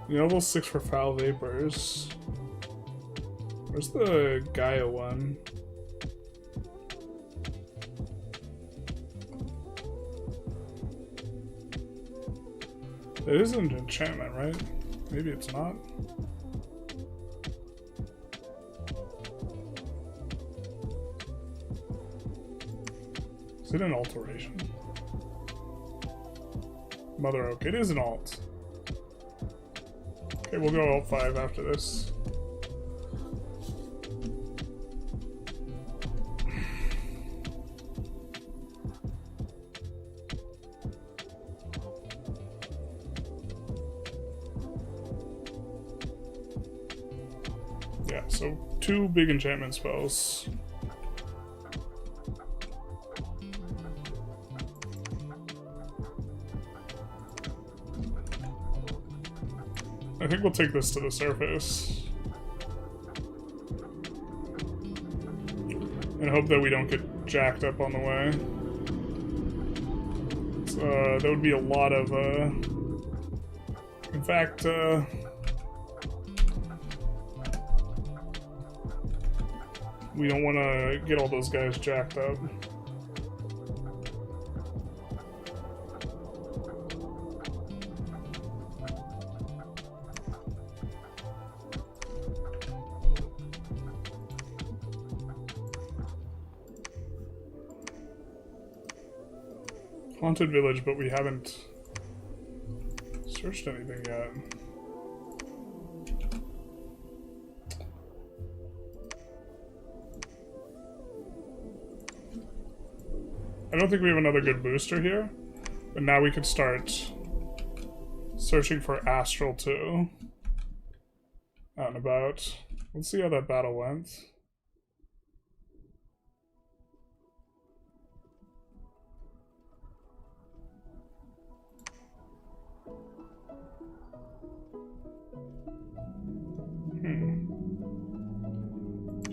level 6 for foul vapors. Where's the Gaia one? It is an enchantment, right? Maybe it's not. Is it an alteration? Mother Oak. It is an alt. Okay, we'll go alt 5 after this. Yeah, so 2 big enchantment spells. I think we'll take this to the surface. And hope that we don't get jacked up on the way. So, there would be a lot of, in fact, we don't want to get all those guys jacked up. Haunted village, but we haven't searched anything yet. I don't think we have another good booster here, but now we could start searching for Astral too. Out and about. Let's see how that battle went.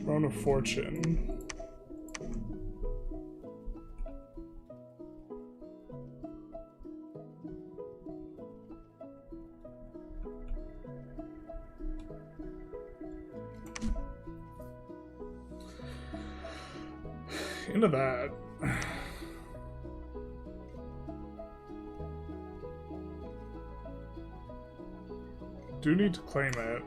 Throne of Fortune. Into that. Do need to claim it.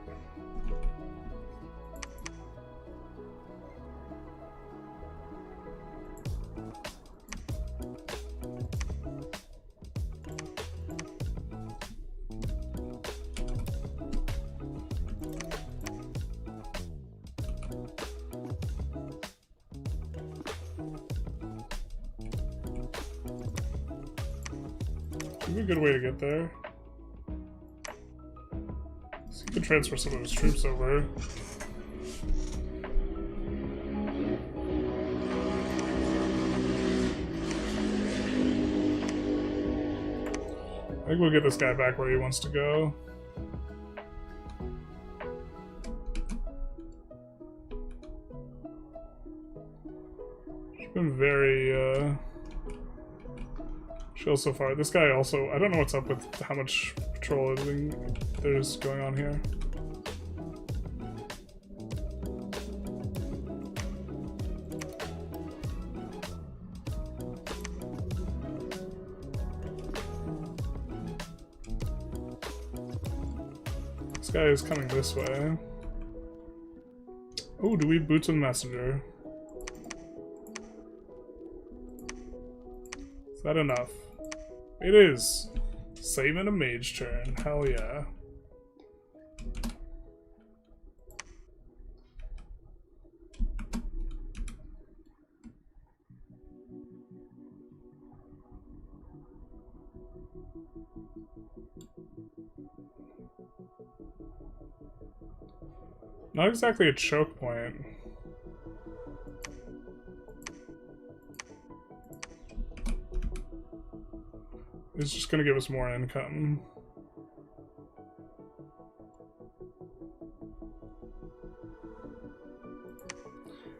A good way to get there. So you can transfer some of his troops over. I think we'll get this guy back where he wants to go. He's been very, chill so far. This guy also, I don't know what's up with how much patrolling there's going on here. This guy is coming this way. Oh, do we boots and messenger? Is that enough? It is. Saving a mage turn. Hell yeah. Not exactly a choke point. It's just gonna give us more income.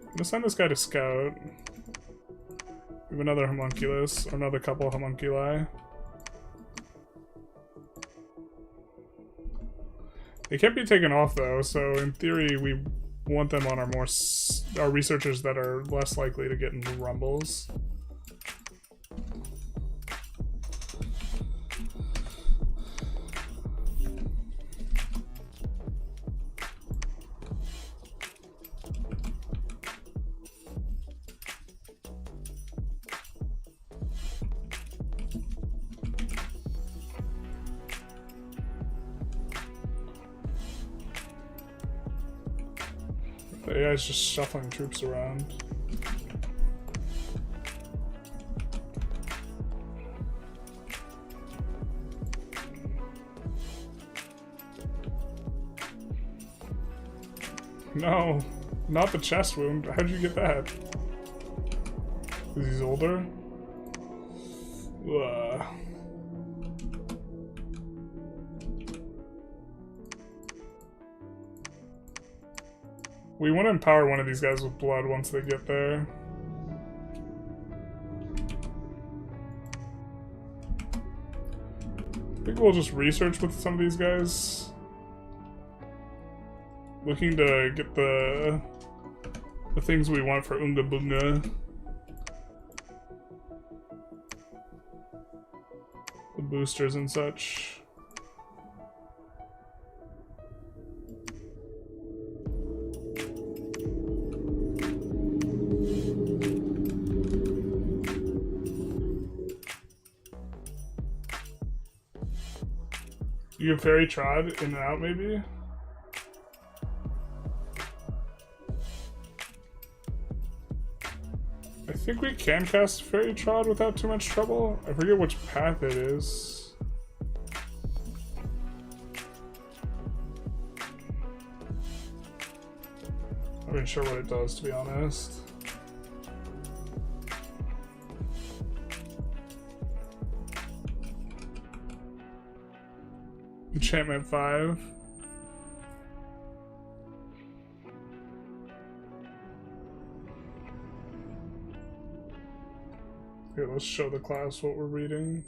I'm gonna send this guy to scout. We have another homunculus, or another couple homunculi. They can't be taken off though, so in theory we want them on our researchers that are less likely to get into rumbles. The AI's just shuffling troops around. No, not the chest wound. How'd you get that? Because he's older? Ugh. We want to empower one of these guys with blood once they get there. think we'll just research with some of these guys. Looking to get the things we want for Unga Bunga. The boosters and such. You can fairy trod in and out, maybe? I think we can cast fairy trod without too much trouble. I forget which path it is. I'm not even sure what it does, to be honest. Enchantment 5. Here, let's show the class what we're reading.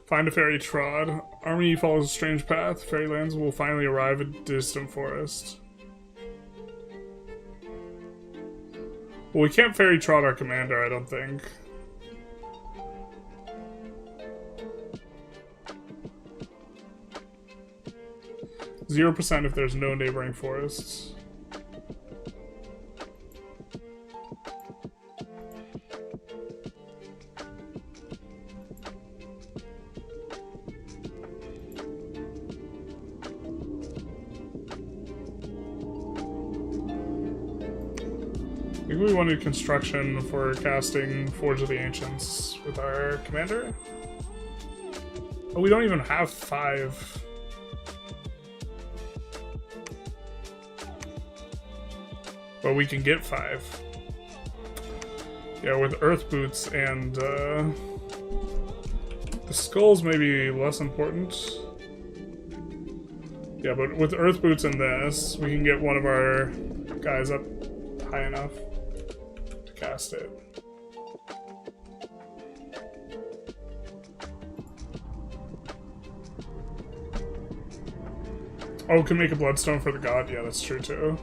Find a fairy trod. Army follows a strange path. Fairylands will finally arrive at distant forest. Well, we can't fairy trot our commander, I don't think. %, if there's no neighboring forests. I think we wanted construction for casting Forge of the Ancients with our commander. Oh, we don't even have 5. But we can get 5. Yeah, with Earth Boots and the skulls may be less important. Yeah, but with Earth Boots and this, we can get one of our guys up high enough to cast it. Oh, can make a bloodstone for the god? Yeah, that's true too.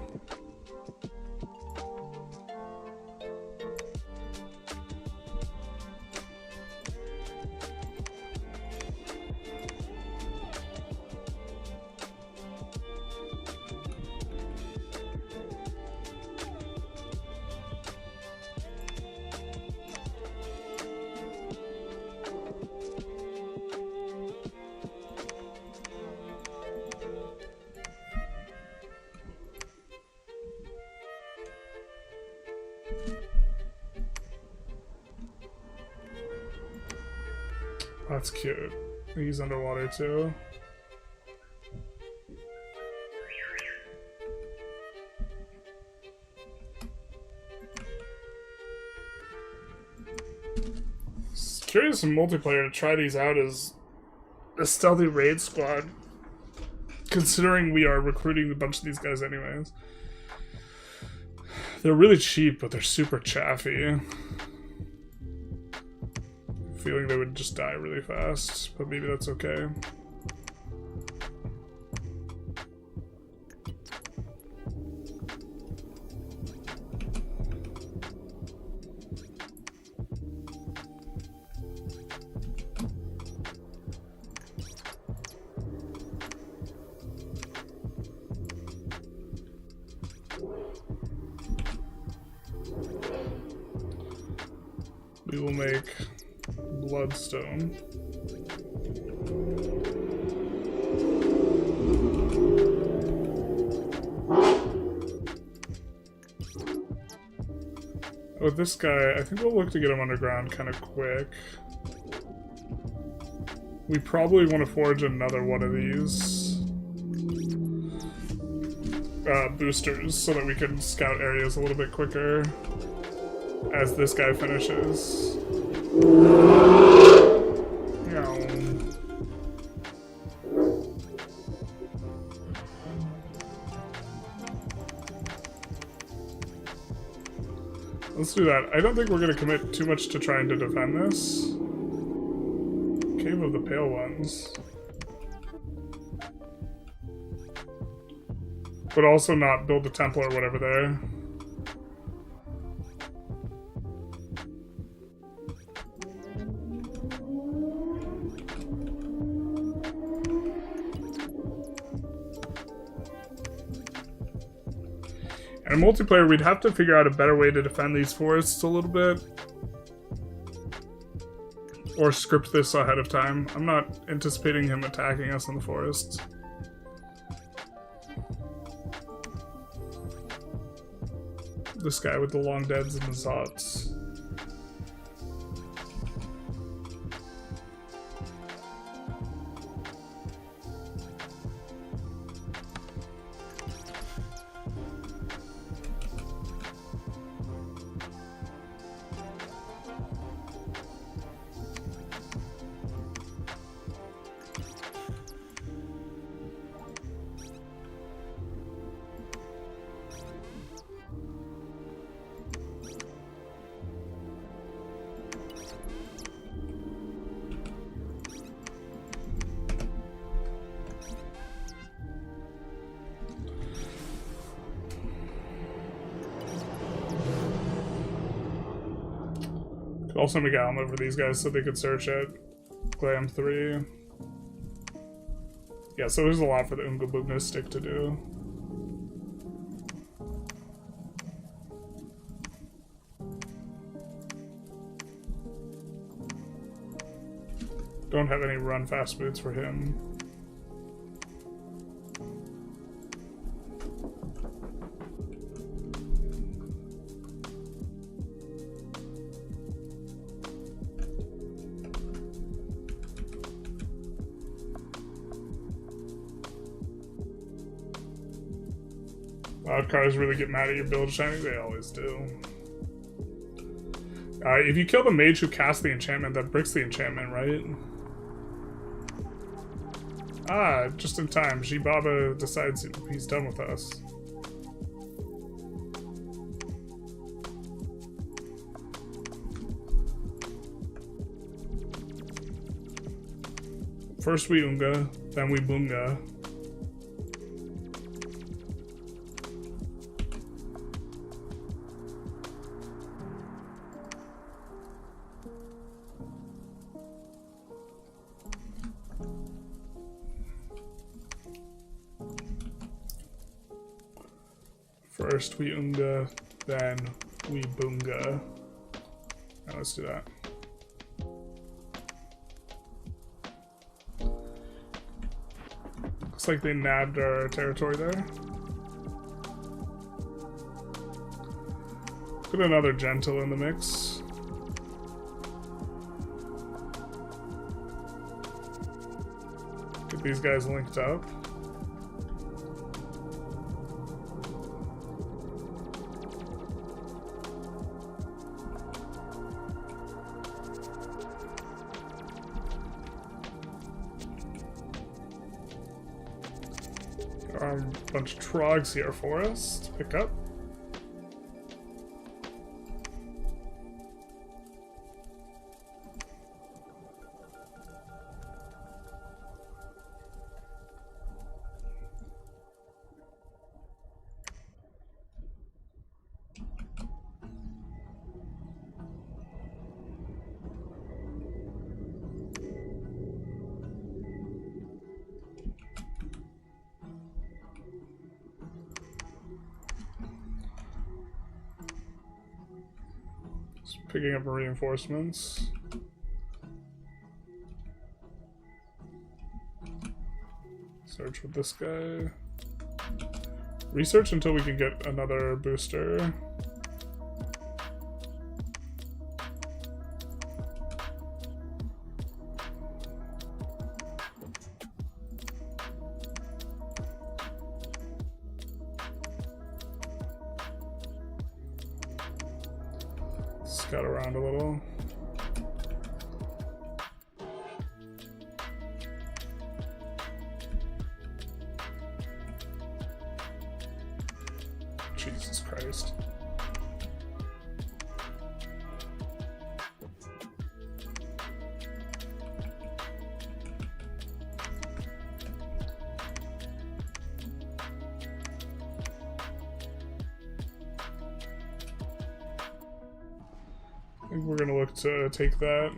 That's cute. He's underwater too. It's curious in multiplayer to try these out as a stealthy raid squad, considering we are recruiting a bunch of these guys anyways. They're really cheap, but they're super chaffy. Feeling they would just die really fast, but maybe that's okay. We will make bloodstone. With this guy, I think we'll look to get him underground kind of quick. We probably want to forge another one of these boosters so that we can scout areas a little bit quicker as this guy finishes. Let's do that. I don't think we're going to commit too much to trying to defend this. Cave of the Pale Ones. But also not build a temple or whatever there. And in multiplayer, we'd have to figure out a better way to defend these forests a little bit. Or script this ahead of time. I'm not anticipating him attacking us in the forest. This guy with the long deads and the zots. Also make Alma for these guys so they could search it. Glam 3. Yeah, so there's a lot for the Ungabugna stick to do. Don't have any run fast boots for him. Cars really get mad at your build shining. They always do. If you kill the mage who casts the enchantment, that breaks the enchantment, right? Ah, just in time. Shibaba decides he's done with us. First we Unga, then we Bunga. First we Unga, then we Bunga. Now let's do that. Looks like they nabbed our territory there. Put another gentle in the mix. Get these guys linked up. Bunch of trogs here for us to pick up. Picking up reinforcements. Search with this guy. Research until we can get another booster. Scout around a little. Jesus Christ. think we're gonna look to take that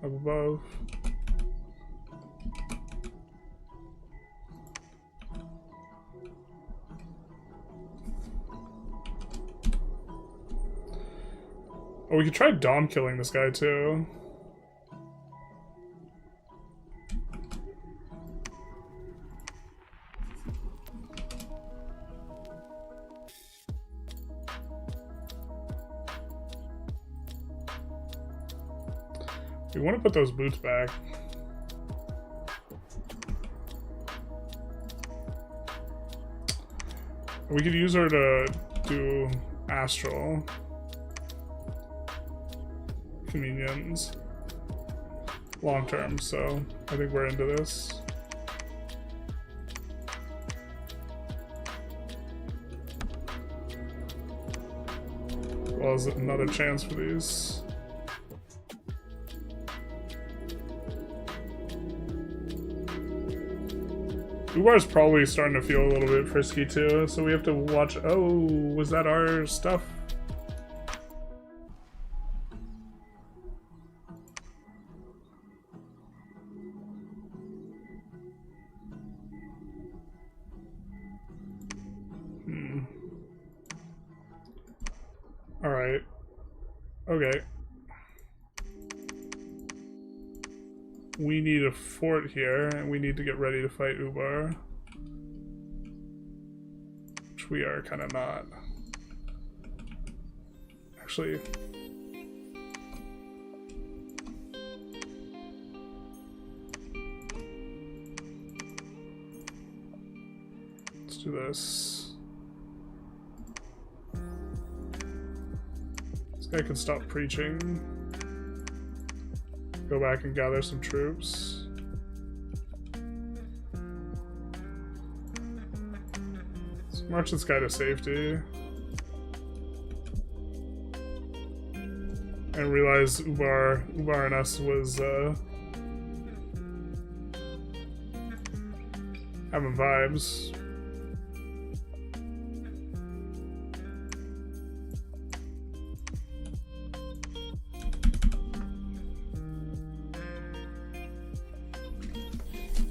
up above. Oh, we could try Dom killing this guy too. We want to put those boots back. We could use her to do astral convenience long term, so I think we're into this. Well, is another chance for these. Ubar's probably starting to feel a little bit frisky too, so we have to watch. Oh, was that our stuff? Alright. Okay. We need a fort here, and we need to get ready to fight Ubar. Which we are kind of not. Actually... let's do this. This guy can stop preaching. Go back and gather some troops. Let's march this guy to safety. And realize Ubar and us was having vibes.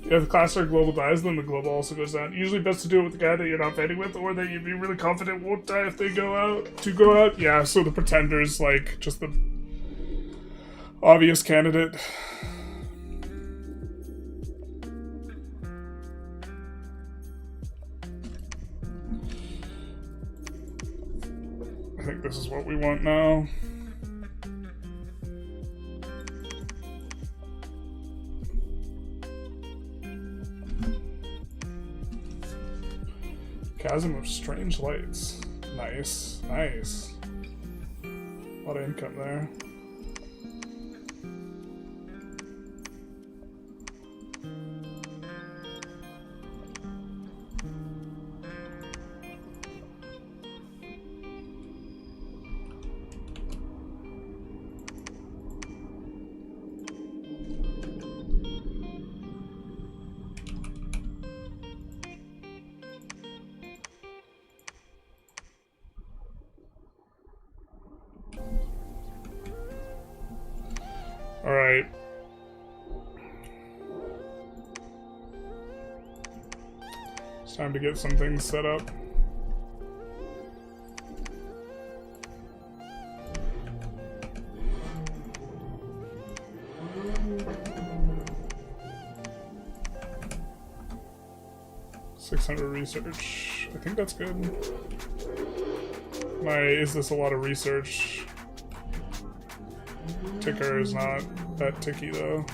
If the cluster global dies, then the global also goes down. Usually best to do it with the guy that you're not fighting with, or that you'd be really confident won't die if they go out. Yeah, so the pretender's like just the obvious candidate. I think this is what we want now. Chasm of strange lights. Nice, nice. A lot of income there. Alright. It's time to get some things set up. $600 research. I think that's good. Is this a lot of research? Ticker is not that ticky though.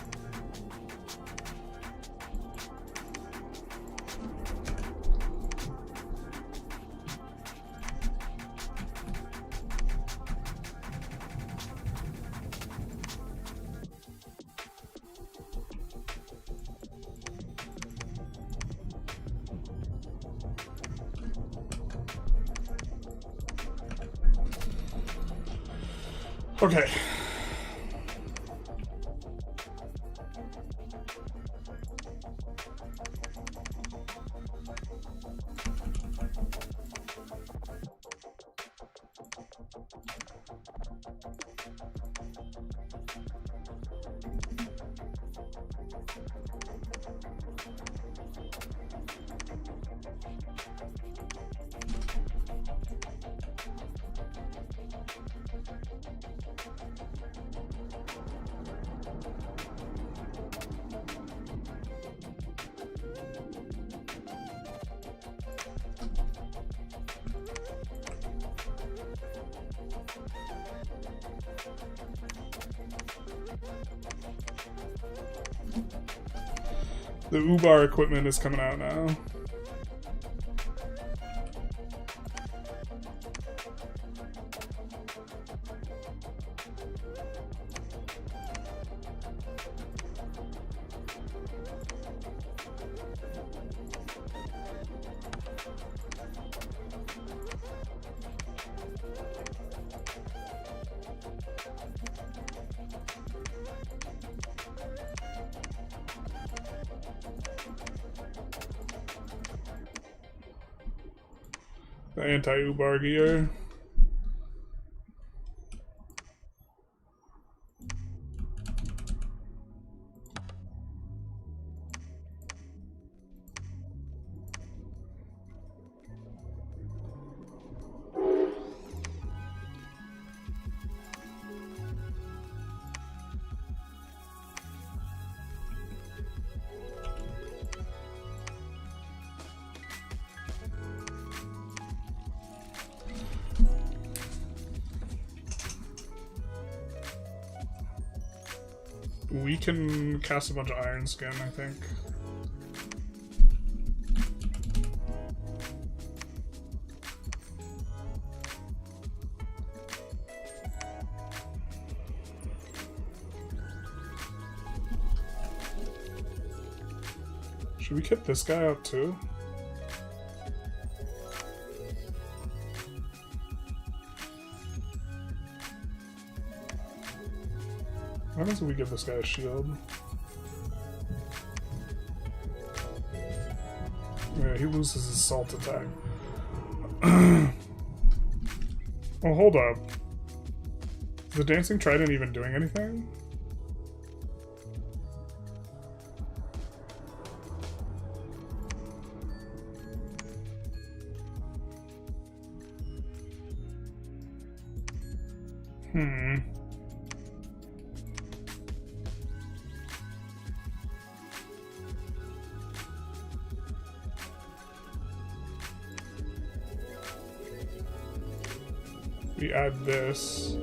Okay. The Ubar equipment is coming out now. The anti-Ubar gear. We can cast a bunch of Iron Skin, I think. Should we kit this guy out too? Why doesn't we give this guy a shield? Yeah, he loses his salt attack. Oh, hold up. Is the Dancing Trident even doing anything? We add this.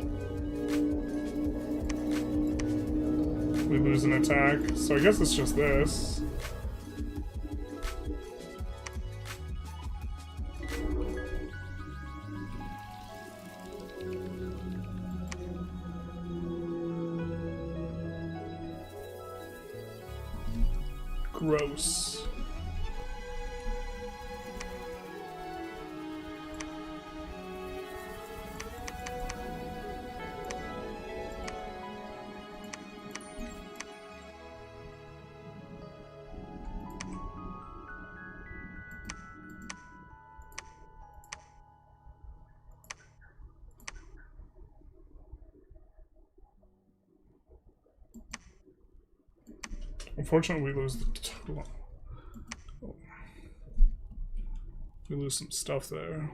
We lose an attack. So I guess it's just this. Gross. Unfortunately, we lose the we lose some stuff there.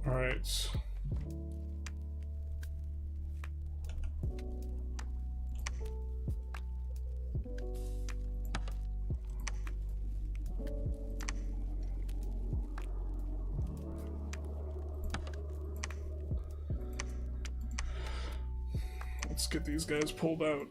All right. Let's get these guys pulled out.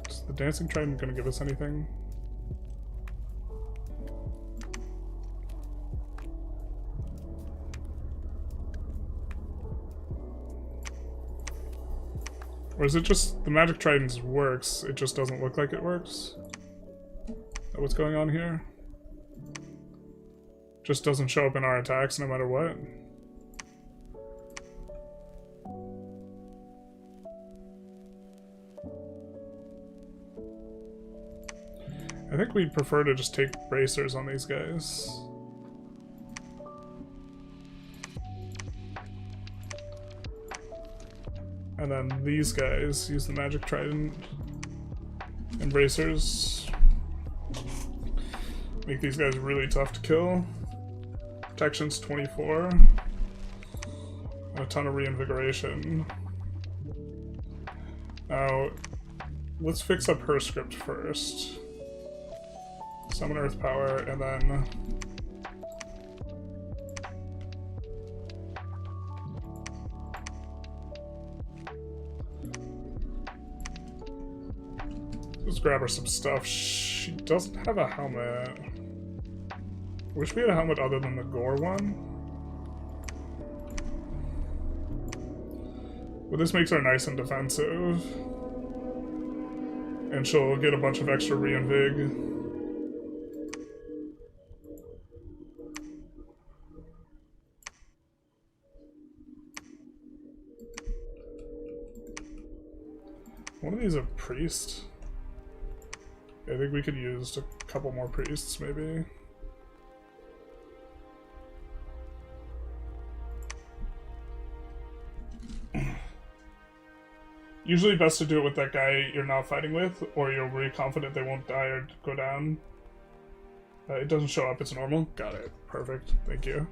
Is the Dancing Trident gonna give us anything? Or is it just the magic trident works, it just doesn't look like it works? Is that what's going on here? Just doesn't show up in our attacks no matter what? I think we'd prefer to just take bracers on these guys. And then these guys use the magic trident and bracers. Make these guys really tough to kill. Protection's 24. And a ton of reinvigoration. Now, let's fix up her script first. Summon Earth Power, and then let's grab her some stuff. She doesn't have a helmet. Wish we had a helmet other than the gore one. But this makes her nice and defensive. And she'll get a bunch of extra reinvig. One of these a priest. I think we could use a couple more priests, maybe. Usually best to do it with that guy you're not fighting with, or you're really confident they won't die or go down. It doesn't show up, it's normal. Got it. Perfect. Thank you.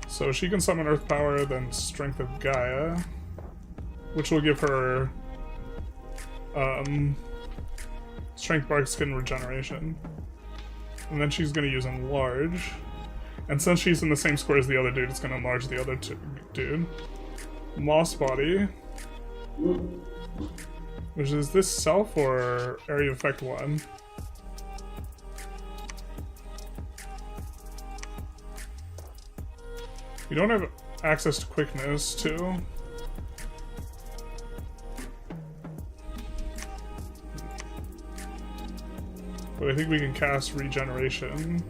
So she can summon Earth Power, then Strength of Gaia, which will give her Strength Bark Skin Regeneration. And then she's going to use Enlarge. And since she's in the same square as the other dude, it's going to enlarge the other dude. Moss Body. Which is this self or Area Effect 1? We don't have access to quickness, too. But I think we can cast Regeneration.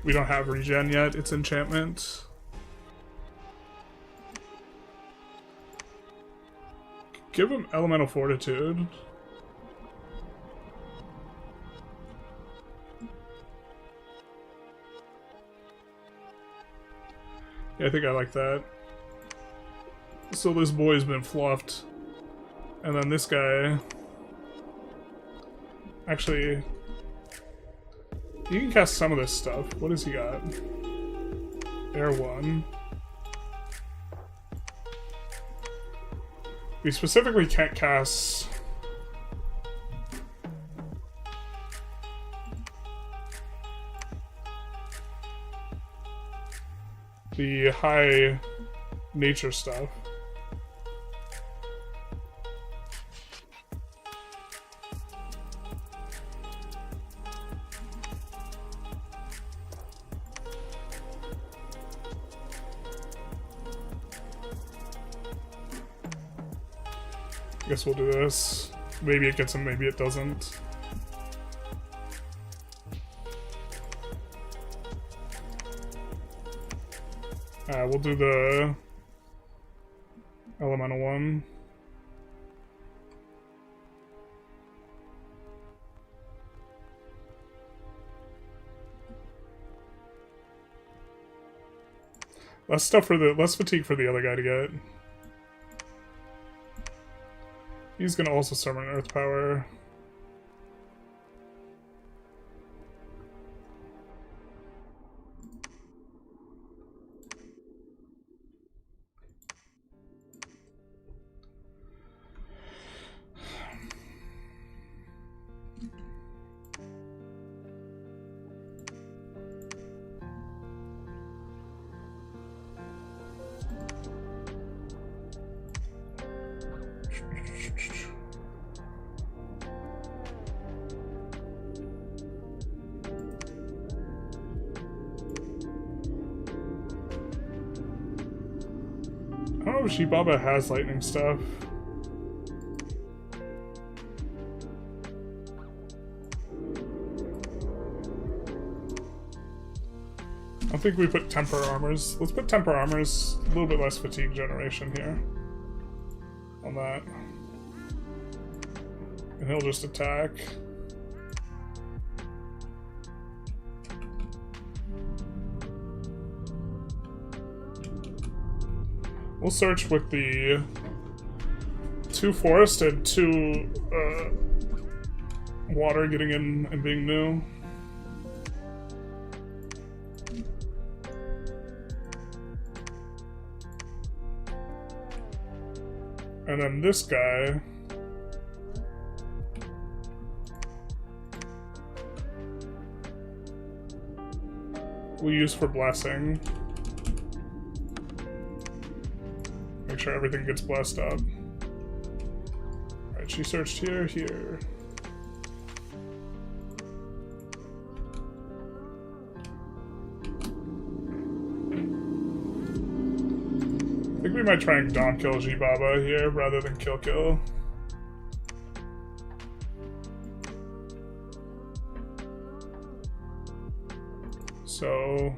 We don't have regen yet, it's enchantment. Give him Elemental Fortitude. Yeah, I think I like that. So this boy's been fluffed. And then this guy... Actually... You can cast some of this stuff. What has he got? Air 1. We specifically can't cast... the high nature stuff. I guess we'll do this. Maybe it gets him, maybe it doesn't. We'll do the elemental one. Less stuff for the less fatigue for the other guy to get. He's gonna also summon Earth Power. know if Shibaba has lightning stuff. I think we put temper armors. Let's put temper armors, a little bit less fatigue generation here. On that. And he'll just attack. We'll search with the 2 forest and 2 water getting in and being new. And then this guy. We'll use for blessing. Make sure everything gets blessed up. Alright, she searched here, here. I think we might try and don't kill Jibaba here rather than kill. So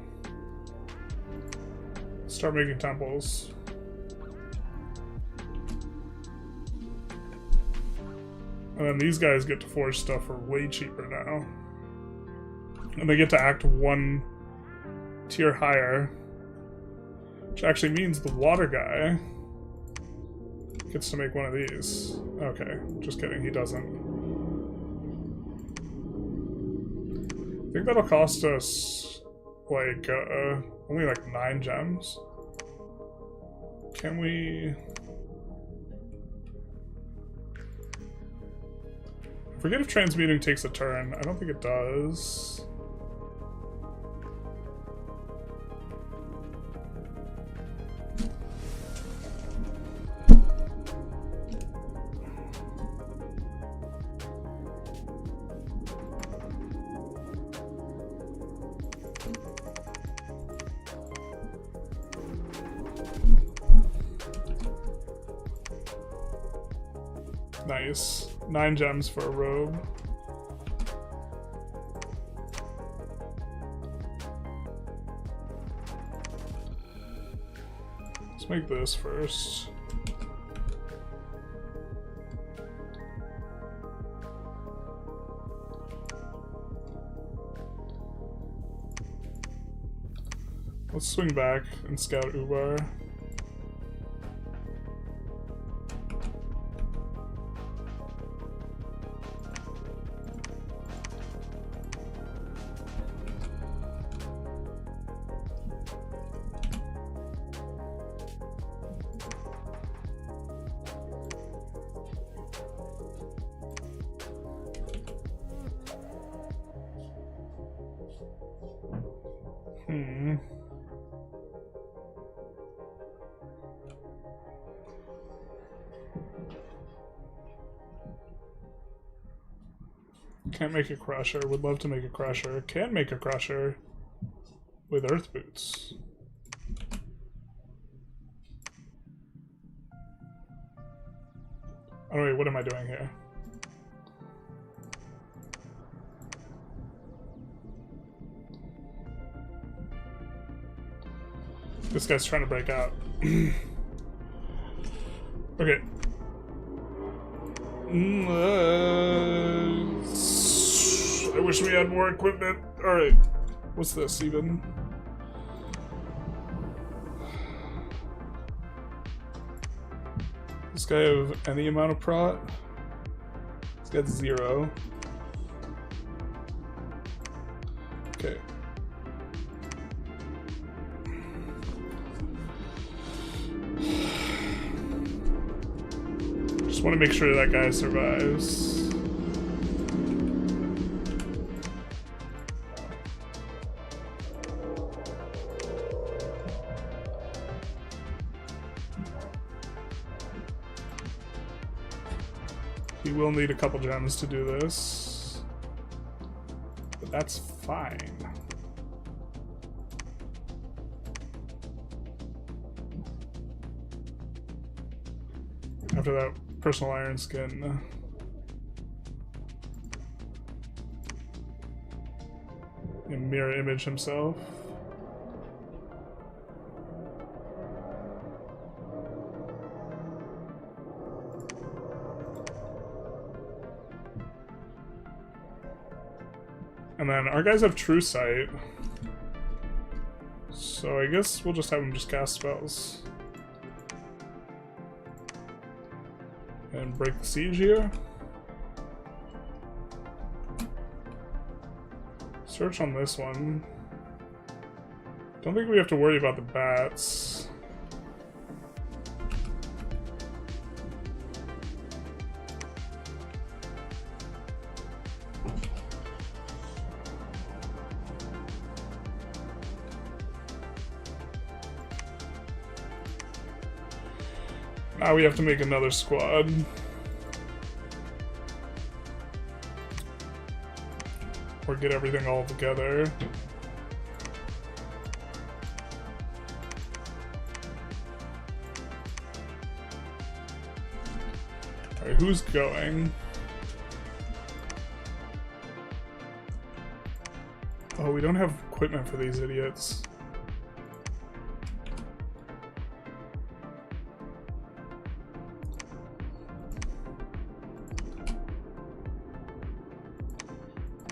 start making temples. And then these guys get to forge stuff for way cheaper now. And they get to act 1 tier higher. Which actually means the water guy gets to make one of these. Okay, just kidding, he doesn't. I think that'll cost us like only like 9 gems. Can we... I forget if transmuting takes a turn. I don't think it does. Nice. 9 gems for a robe. Let's make this first. Let's swing back and scout Ubar. Can't make a crusher. Would love to make a crusher. Can make a crusher with earth boots. Oh wait, what am I doing here? This guy's trying to break out. Okay. I wish we had more equipment. Alright. What's this even? This guy have any amount of prot? He's got 0. Okay. Just want to make sure that guy survives. He will need a couple gems to do this, but that's fine. After that, personal iron skin. And mirror image himself. And then our guys have true sight. So I guess we'll just have them just cast spells. And break the siege here. Search on this one. Don't think we have to worry about the bats. Now we have to make another squad. Or get everything all together. Alright, who's going? Oh, we don't have equipment for these idiots.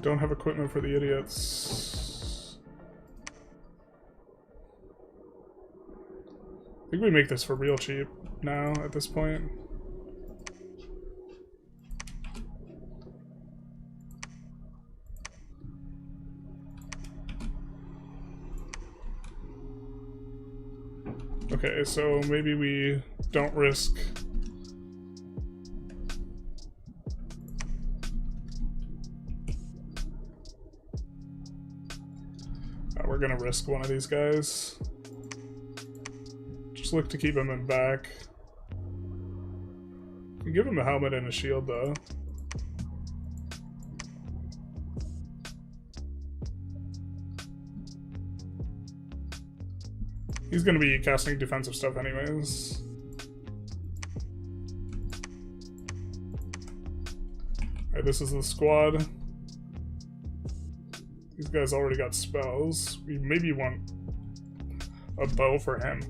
Don't have equipment for the idiots. I think we make this for real cheap now at this point. Okay, so maybe we don't risk we're gonna risk one of these guys. Just look to keep him in back. You give him a helmet and a shield though. He's gonna be casting defensive stuff anyways. Alright, this is the squad. These guys already got spells. We maybe want a bow for him.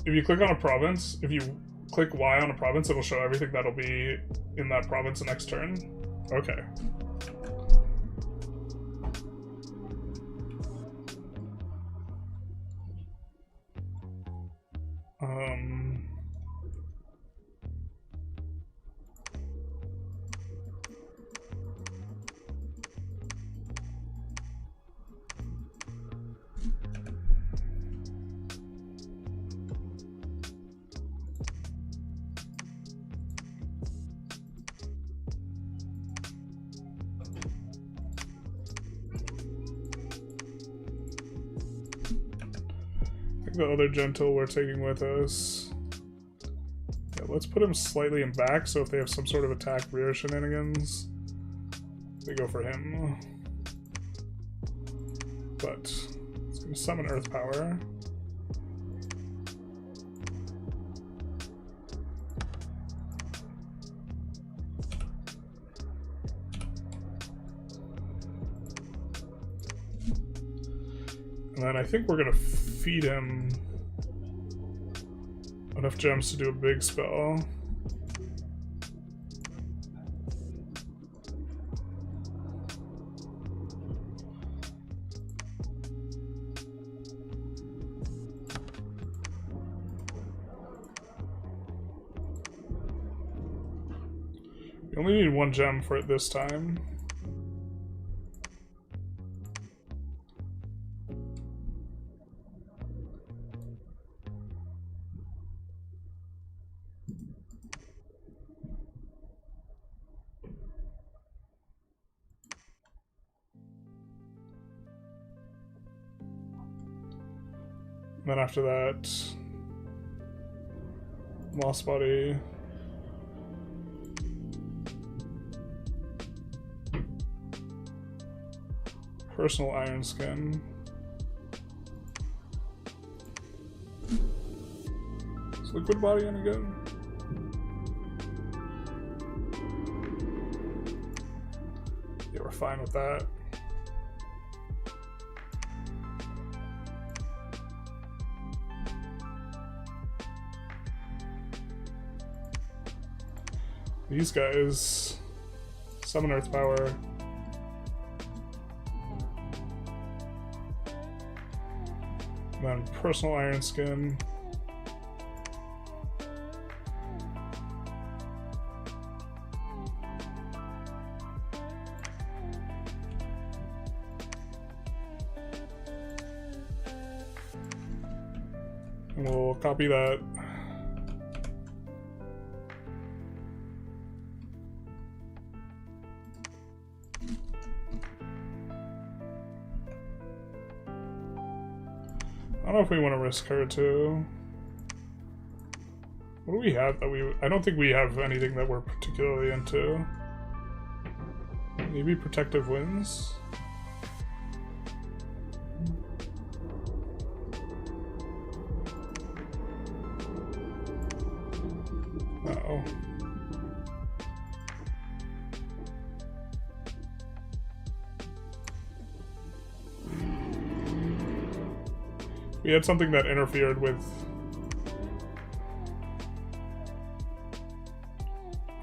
If you click on a province, if you click Y on a province, it'll show everything that'll be in that province the next turn. Okay. The other gentle we're taking with us. Yeah, let's put him slightly in back, so if they have some sort of attack rear shenanigans, they go for him. But it's going to summon Earth Power. And then I think we're going to feed him enough gems to do a big spell. We only need one gem for it this time. Then after that, Lost Body. Personal Iron Skin. liquid body any good? Yeah, we're fine with that. These guys, summon earth power. And then personal iron skin. And we'll copy that. I don't know if we want to risk her too. What do we have that we... I don't think we have anything that we're particularly into. Maybe protective winds? Uh-oh. We had something that interfered with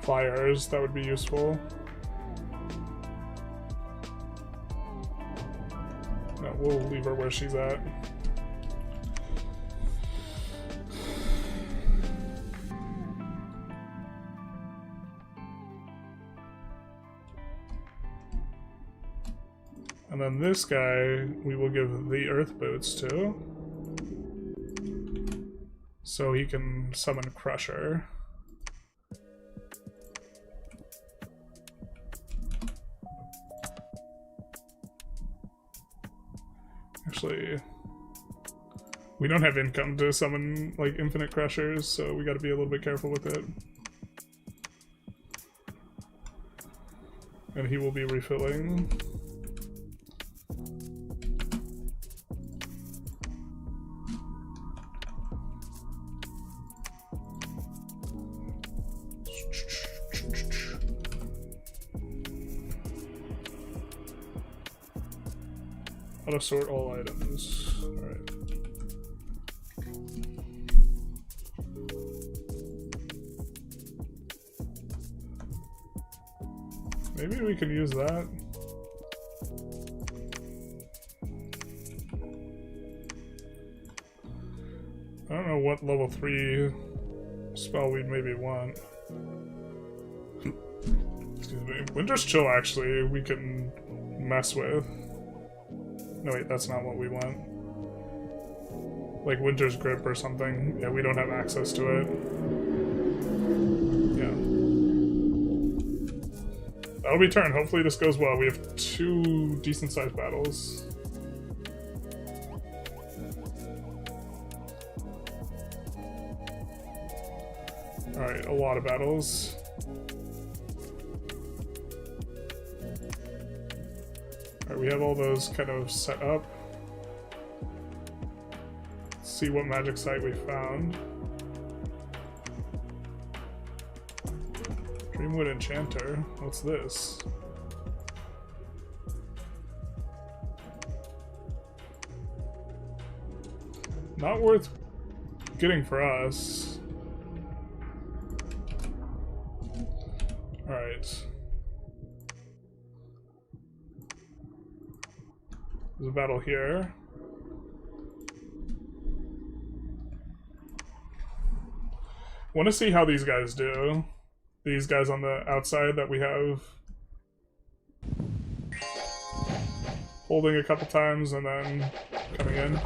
fires, that would be useful. No, we'll leave her where she's at. And then this guy, we will give the earth boots to. So he can summon Crusher. Actually, we don't have income to summon like infinite Crushers, so we gotta be a little bit careful with it. And he will be refilling. How to sort all items. Alright. Maybe we can use that. I don't know what level 3 spell we'd maybe want. Excuse me. Winter's Chill, actually, we can mess with. No, wait, that's not what we want. Like Winter's Grip or something. Yeah, we don't have access to it. Yeah. That'll be turn. Hopefully this goes well. We have 2 decent-sized battles. Alright, a lot of battles. Alright, we have all those kind of set up. Let's see what magic site we found. Dreamwood Enchanter. What's this? Not worth getting for us. Alright. There's a battle here. Want to see how these guys do. These guys on the outside that we have holding a couple times and then coming in.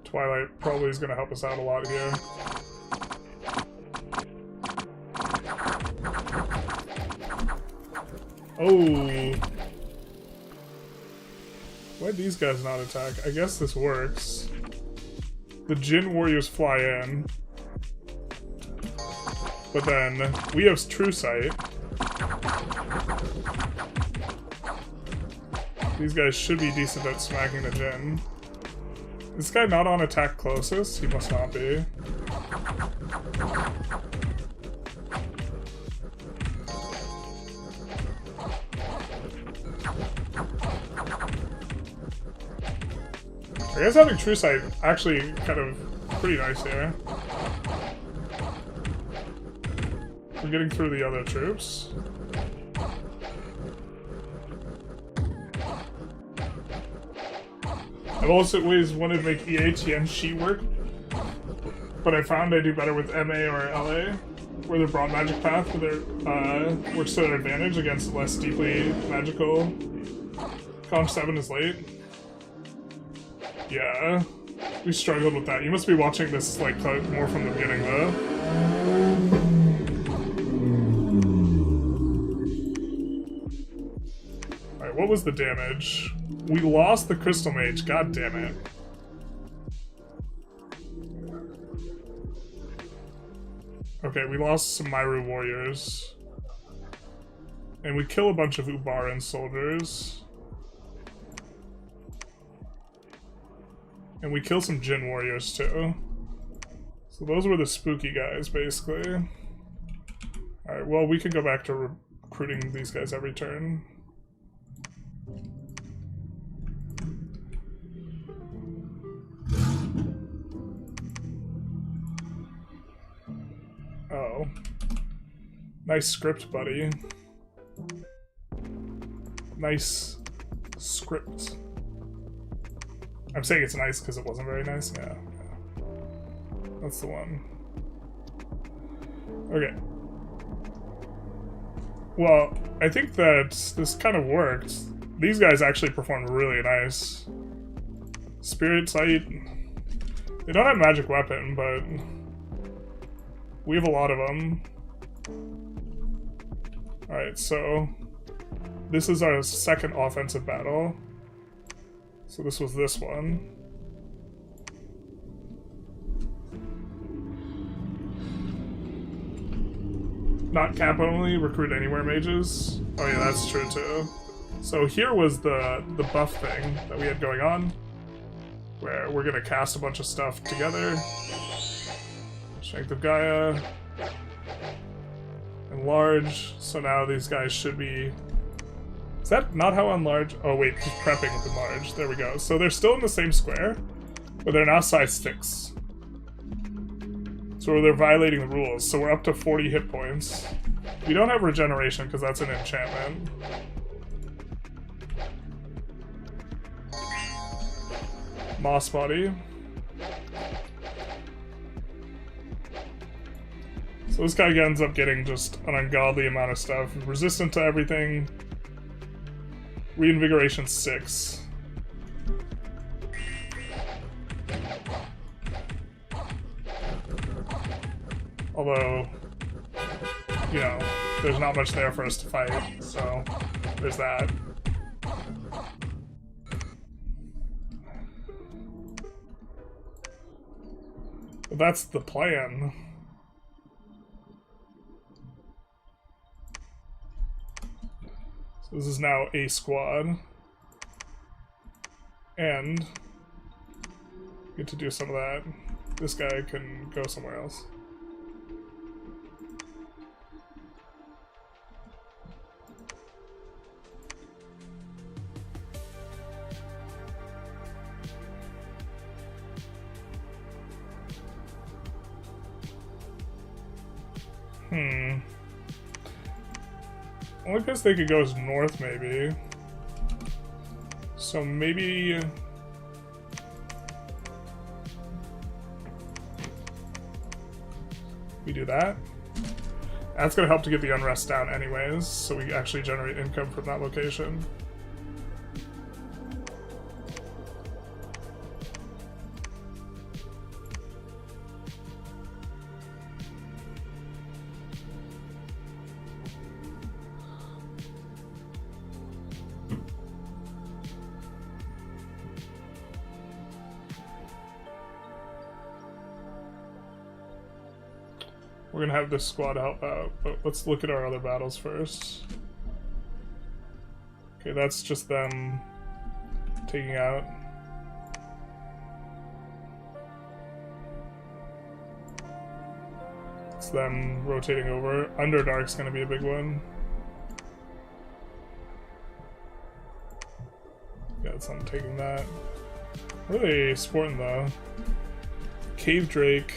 Twilight probably is going to help us out a lot here. Oh! Why'd these guys not attack? I guess this works. The Jinn warriors fly in. But then, we have True Sight. These guys should be decent at smacking the gin. Is this guy not on attack closest? He must not be. I guess having True Sight actually kind of pretty nice here. We're getting through the other troops. I've also always wanted to make EA Tianxi work, but I found I do better with MA or LA, where their broad magic path works to their advantage against less deeply magical. Column 7 is late. Yeah, we struggled with that. You must be watching this like more from the beginning though. Alright, what was the damage? We lost the Crystal Mage, god damn it. Okay, we lost some Myru warriors. And we kill a bunch of Ubaran soldiers. And we kill some Jin warriors too. So those were the spooky guys, basically. Alright, well, we could go back to recruiting these guys every turn. Oh. Nice script, buddy. Nice script. I'm saying it's nice because it wasn't very nice. Yeah. That's the one. Okay. Well, I think that this kind of worked. These guys actually performed really nice. Spirit Sight. They don't have magic weapon, but we have a lot of them. Alright, so this is our second offensive battle. So this was this one. Not cap only, recruit anywhere mages. Oh yeah, that's true too. So here was the buff thing that we had going on, where we're gonna cast a bunch of stuff together. Strength of Gaia. Enlarge. So now these guys should be... Is that not how enlarge? Oh wait, just prepping with enlarge. There we go. So they're still in the same square, but they're now size 6. So they're violating the rules. So we're up to 40 hit points. We don't have regeneration because that's an enchantment. Moss body. So this guy ends up getting just an ungodly amount of stuff. Resistant to everything. Reinvigoration 6. Although, you know, there's not much there for us to fight, so there's that. But that's the plan. So this is now a squad. And get to do some of that. This guy can go somewhere else. Only place they could go is north, maybe. So maybe... we do that. That's gonna help to get the unrest down anyways, so we actually generate income from that location. We're gonna have this squad help out, but let's look at our other battles first. Okay, that's just them taking out. It's them rotating over. Underdark's gonna be a big one. Yeah, it's them taking that. What are they sporting though? Cave Drake.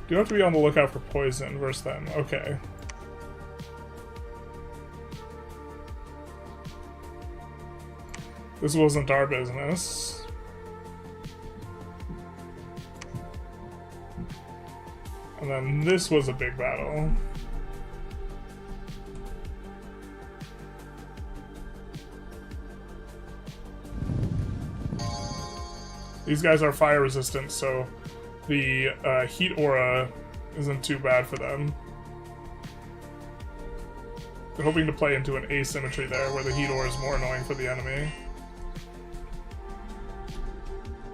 You have to be on the lookout for poison versus them. Okay. This wasn't our business. And then this was a big battle. These guys are fire resistant, so the heat aura isn't too bad for them. They're hoping to play into an asymmetry there, where the heat aura is more annoying for the enemy.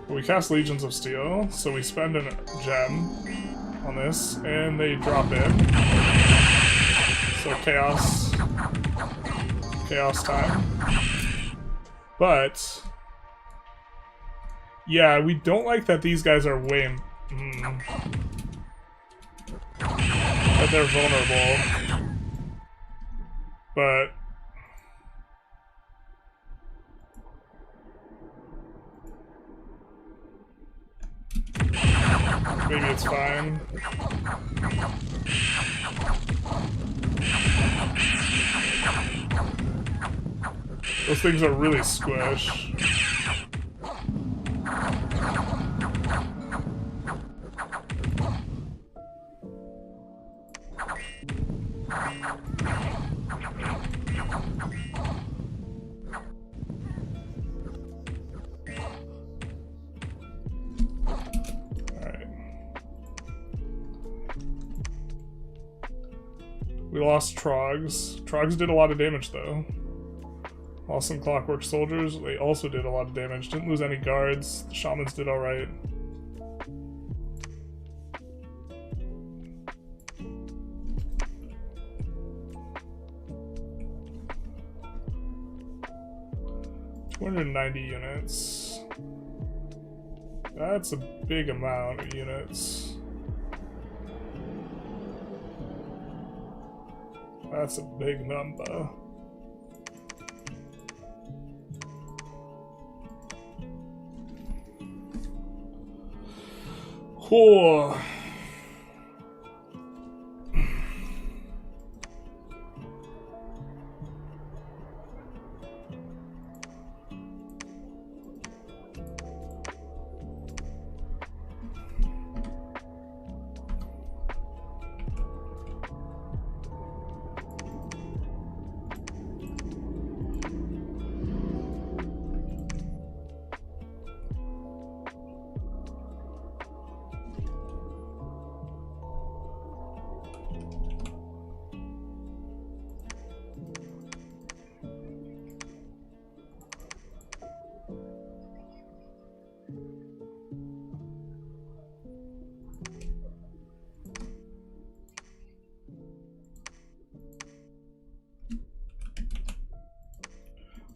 But we cast Legions of Steel, so we spend a gem on this, and they drop in. So chaos time. But yeah, we don't like that these guys are way that they're vulnerable. But maybe it's fine. Those things are really squish. We lost Trogs. Trogs did a lot of damage, though. Lost some Clockwork Soldiers. They also did a lot of damage. Didn't lose any guards. The Shamans did alright. $290 units. That's a big amount of units. That's a big number. Whoa.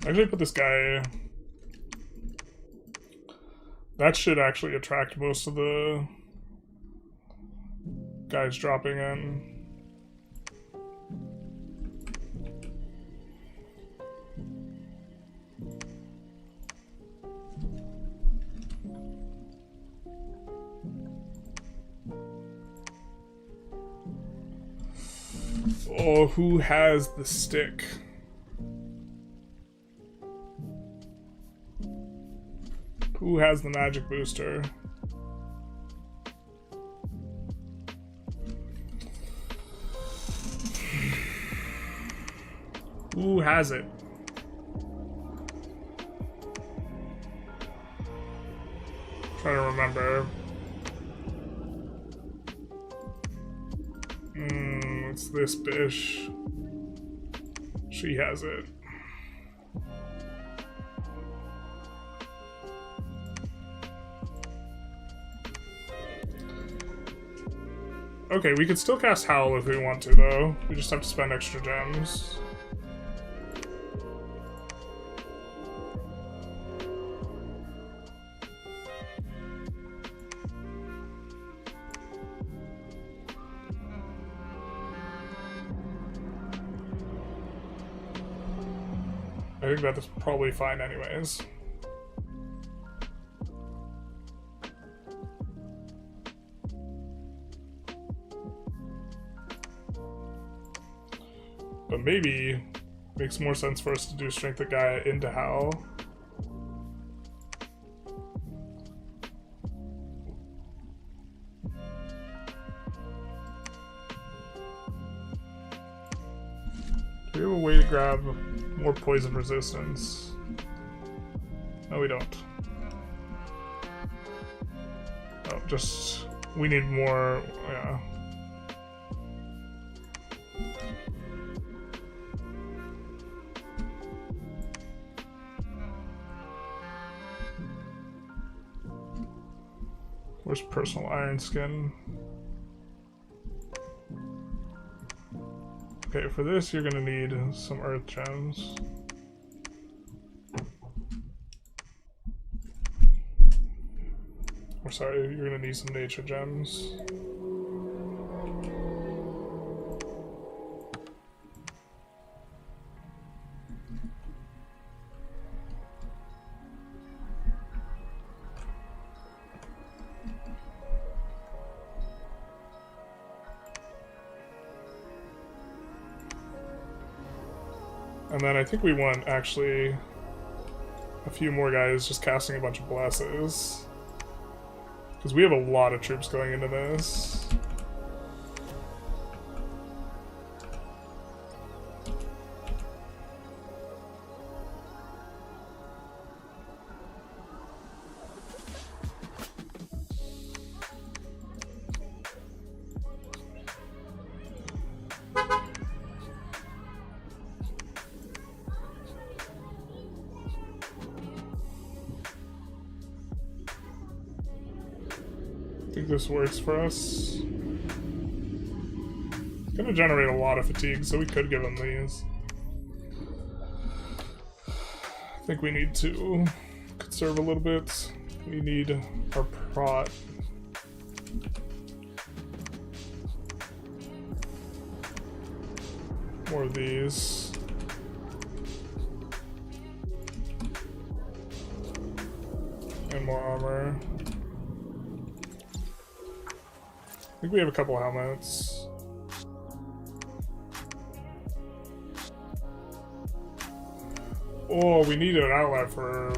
Actually put this guy... That should actually attract most of the guys dropping in. Oh, who has the stick? Who has the magic booster? Who has it? Trying to remember. It's this bitch. She has it. Okay, we could still cast Howl if we want to, though. We just have to spend extra gems. I think that's probably fine anyways. But maybe makes more sense for us to do Strength of Gaia into Hal. Do we have a way to grab more poison resistance? No, we don't. Oh, just... we need more... yeah. Where's personal iron skin? Okay, for this you're gonna need some earth gems. Or sorry, you're gonna need some nature gems. And then I think we want, actually, a few more guys just casting a bunch of blesses. Because we have a lot of troops going into this. I think this works for us. It's gonna generate a lot of fatigue, so we could give them these. I think we need to conserve a little bit. We need our prot. More of these. And more armor. I think we have a couple helmets. Oh, we need an outlet for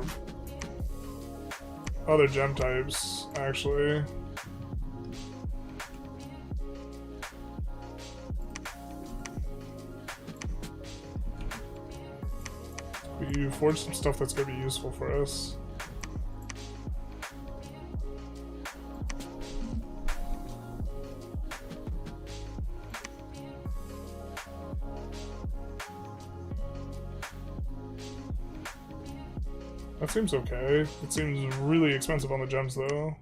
other gem types, actually. We forge some stuff that's going to be useful for us. That seems okay. It seems really expensive on the gems, though.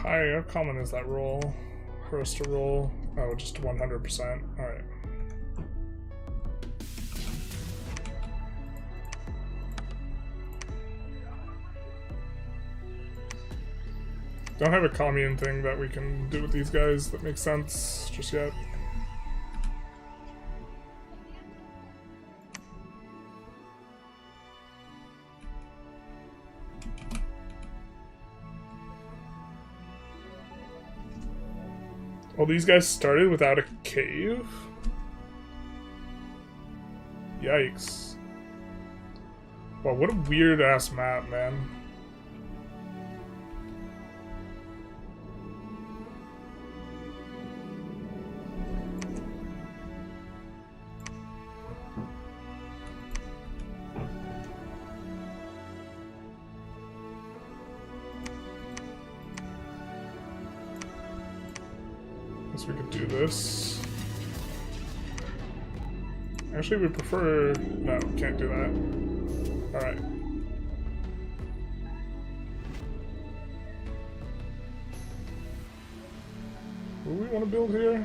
How common is that roll? For us to roll? Oh, just 100%. Alright. Don't have a commune thing that we can do with these guys that makes sense just yet. Well, these guys started without a cave? Yikes. Wow, what a weird-ass map, man. Guess we could do this. Actually, we prefer... No, can't do that. Alright. What do we want to build here?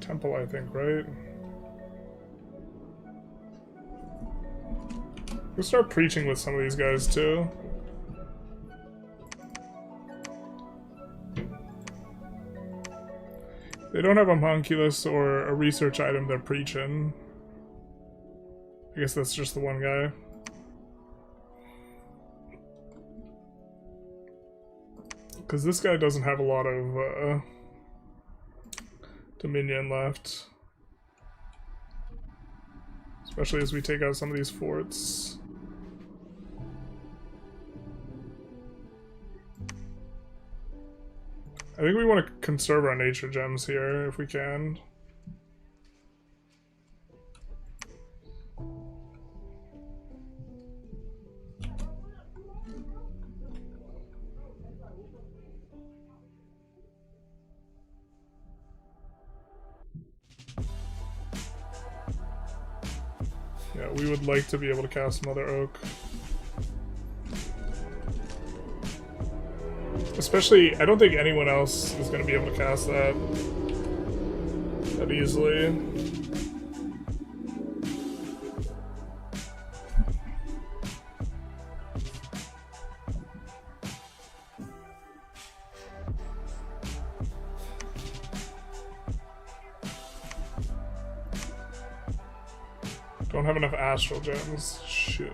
Temple, I think, right? We'll start preaching with some of these guys, too. They don't have a homunculus or a research item they're preaching. I guess that's just the one guy. Because this guy doesn't have a lot of dominion left. Especially as we take out some of these forts. I think we want to conserve our nature gems here if we can. Yeah, we would like to be able to cast Mother Oak. Especially, I don't think anyone else is going to be able to cast that easily. Don't have enough astral gems. Shoot.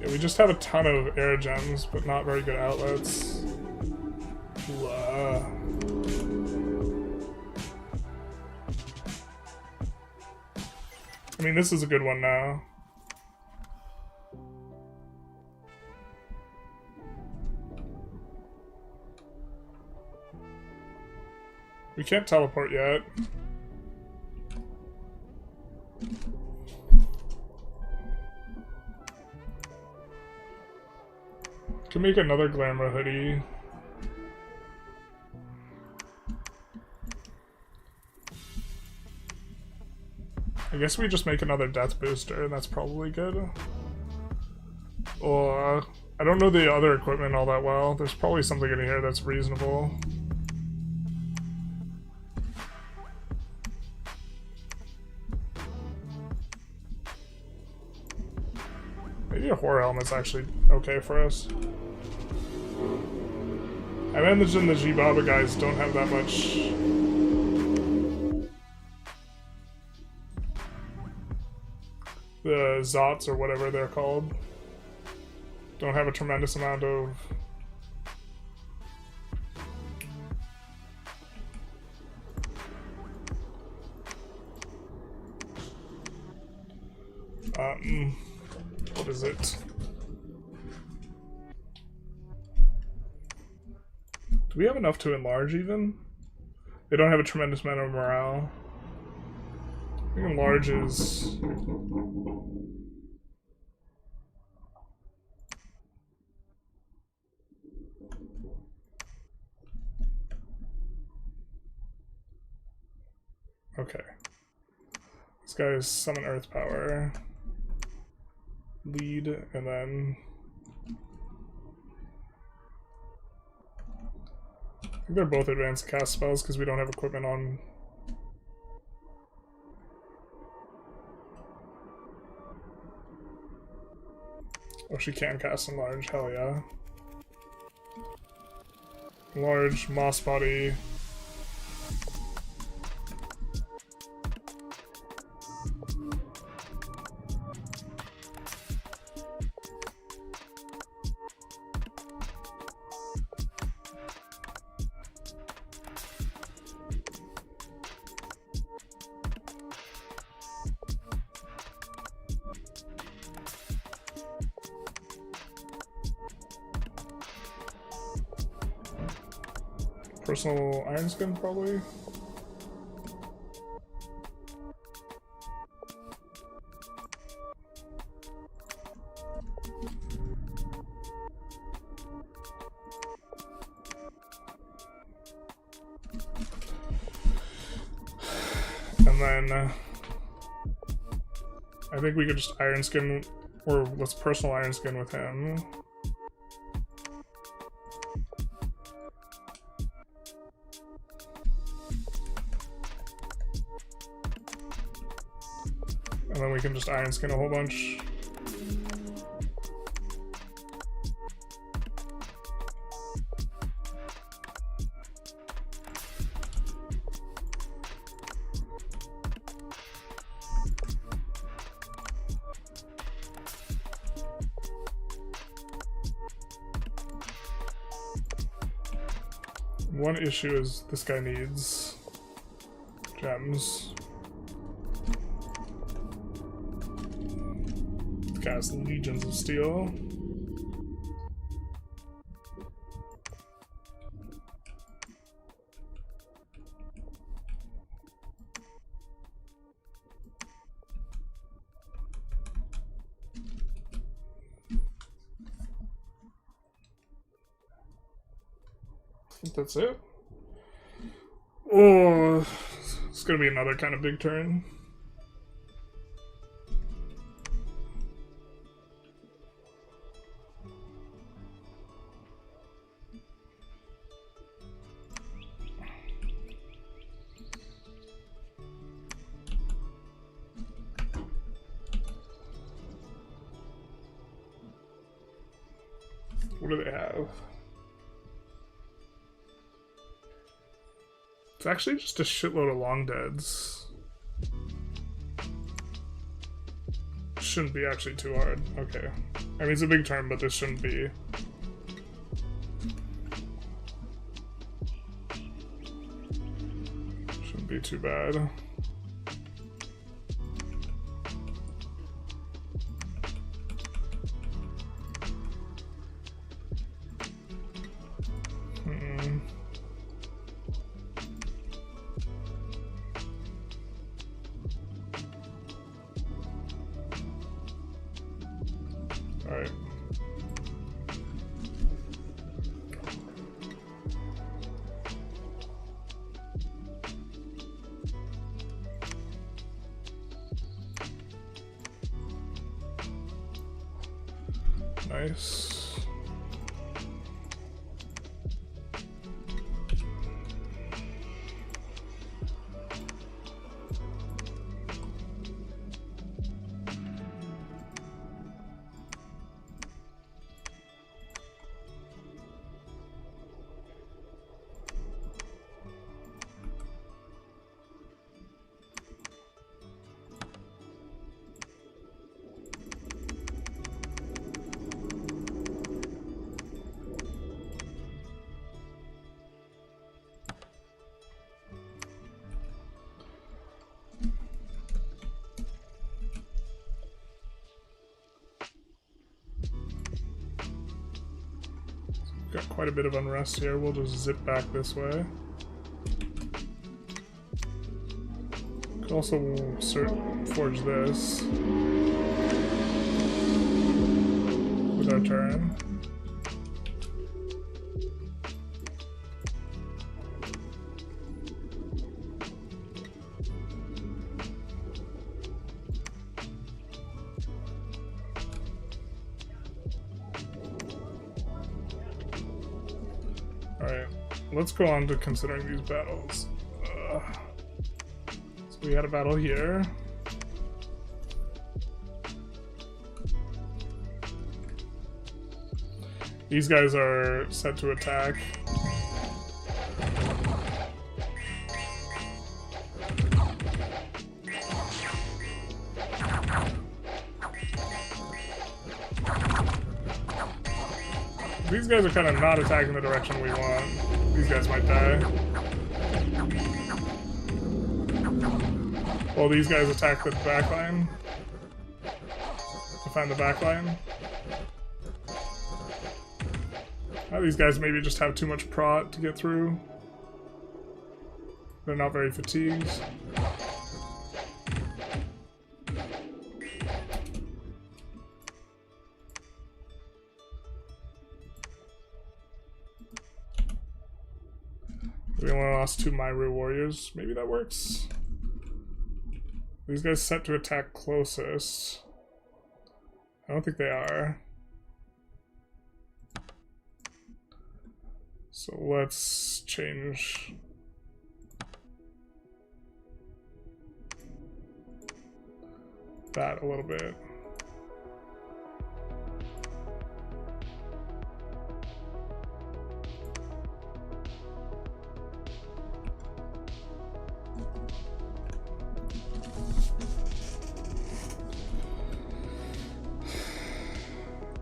Yeah, we just have a ton of air gems, but not very good outlets. I mean, this is a good one now. We can't teleport yet. Can make another glamour hoodie. I guess we just make another death booster, and that's probably good. Or I don't know the other equipment all that well. There's probably something in here that's reasonable. Maybe a horror helmet's actually okay for us. I imagine the G-Baba guys don't have that much. The Zots or whatever they're called don't have a tremendous amount of what is it? Do we have enough to enlarge even? They don't have a tremendous amount of morale. I think enlarge is... Okay. This guy is summon earth power. Lead, and then... I think they're both advanced cast spells because we don't have equipment on. Oh, she can cast enlarge, hell yeah. Enlarge, moss body. Personal iron skin, probably. And then I think we could just Iron Skin, or let's personal Iron Skin with him. And then we can just Iron Skin a whole bunch. One issue is this guy needs gems. This guy has legions of steel. I think that's it. Oh, it's gonna be another kind of big turn. What do they have? It's actually just a shitload of long deads. Shouldn't be actually too hard. Okay. I mean, it's a big turn, but this shouldn't be. Shouldn't be too bad. Alright. Nice. Got quite a bit of unrest here. We'll just zip back this way. Could also forge this with our turn. Alright, let's go on to considering these battles. So we had a battle here. These guys are set to attack. These guys are kind of not attacking the direction we want. These guys might die. Well, these guys attack the backline. Defend the backline. These guys maybe just have too much prot to get through. They're not very fatigued. We only lost 2 Myru warriors. Maybe that works. These guys set to attack closest. I don't think they are. So let's change. That a little bit.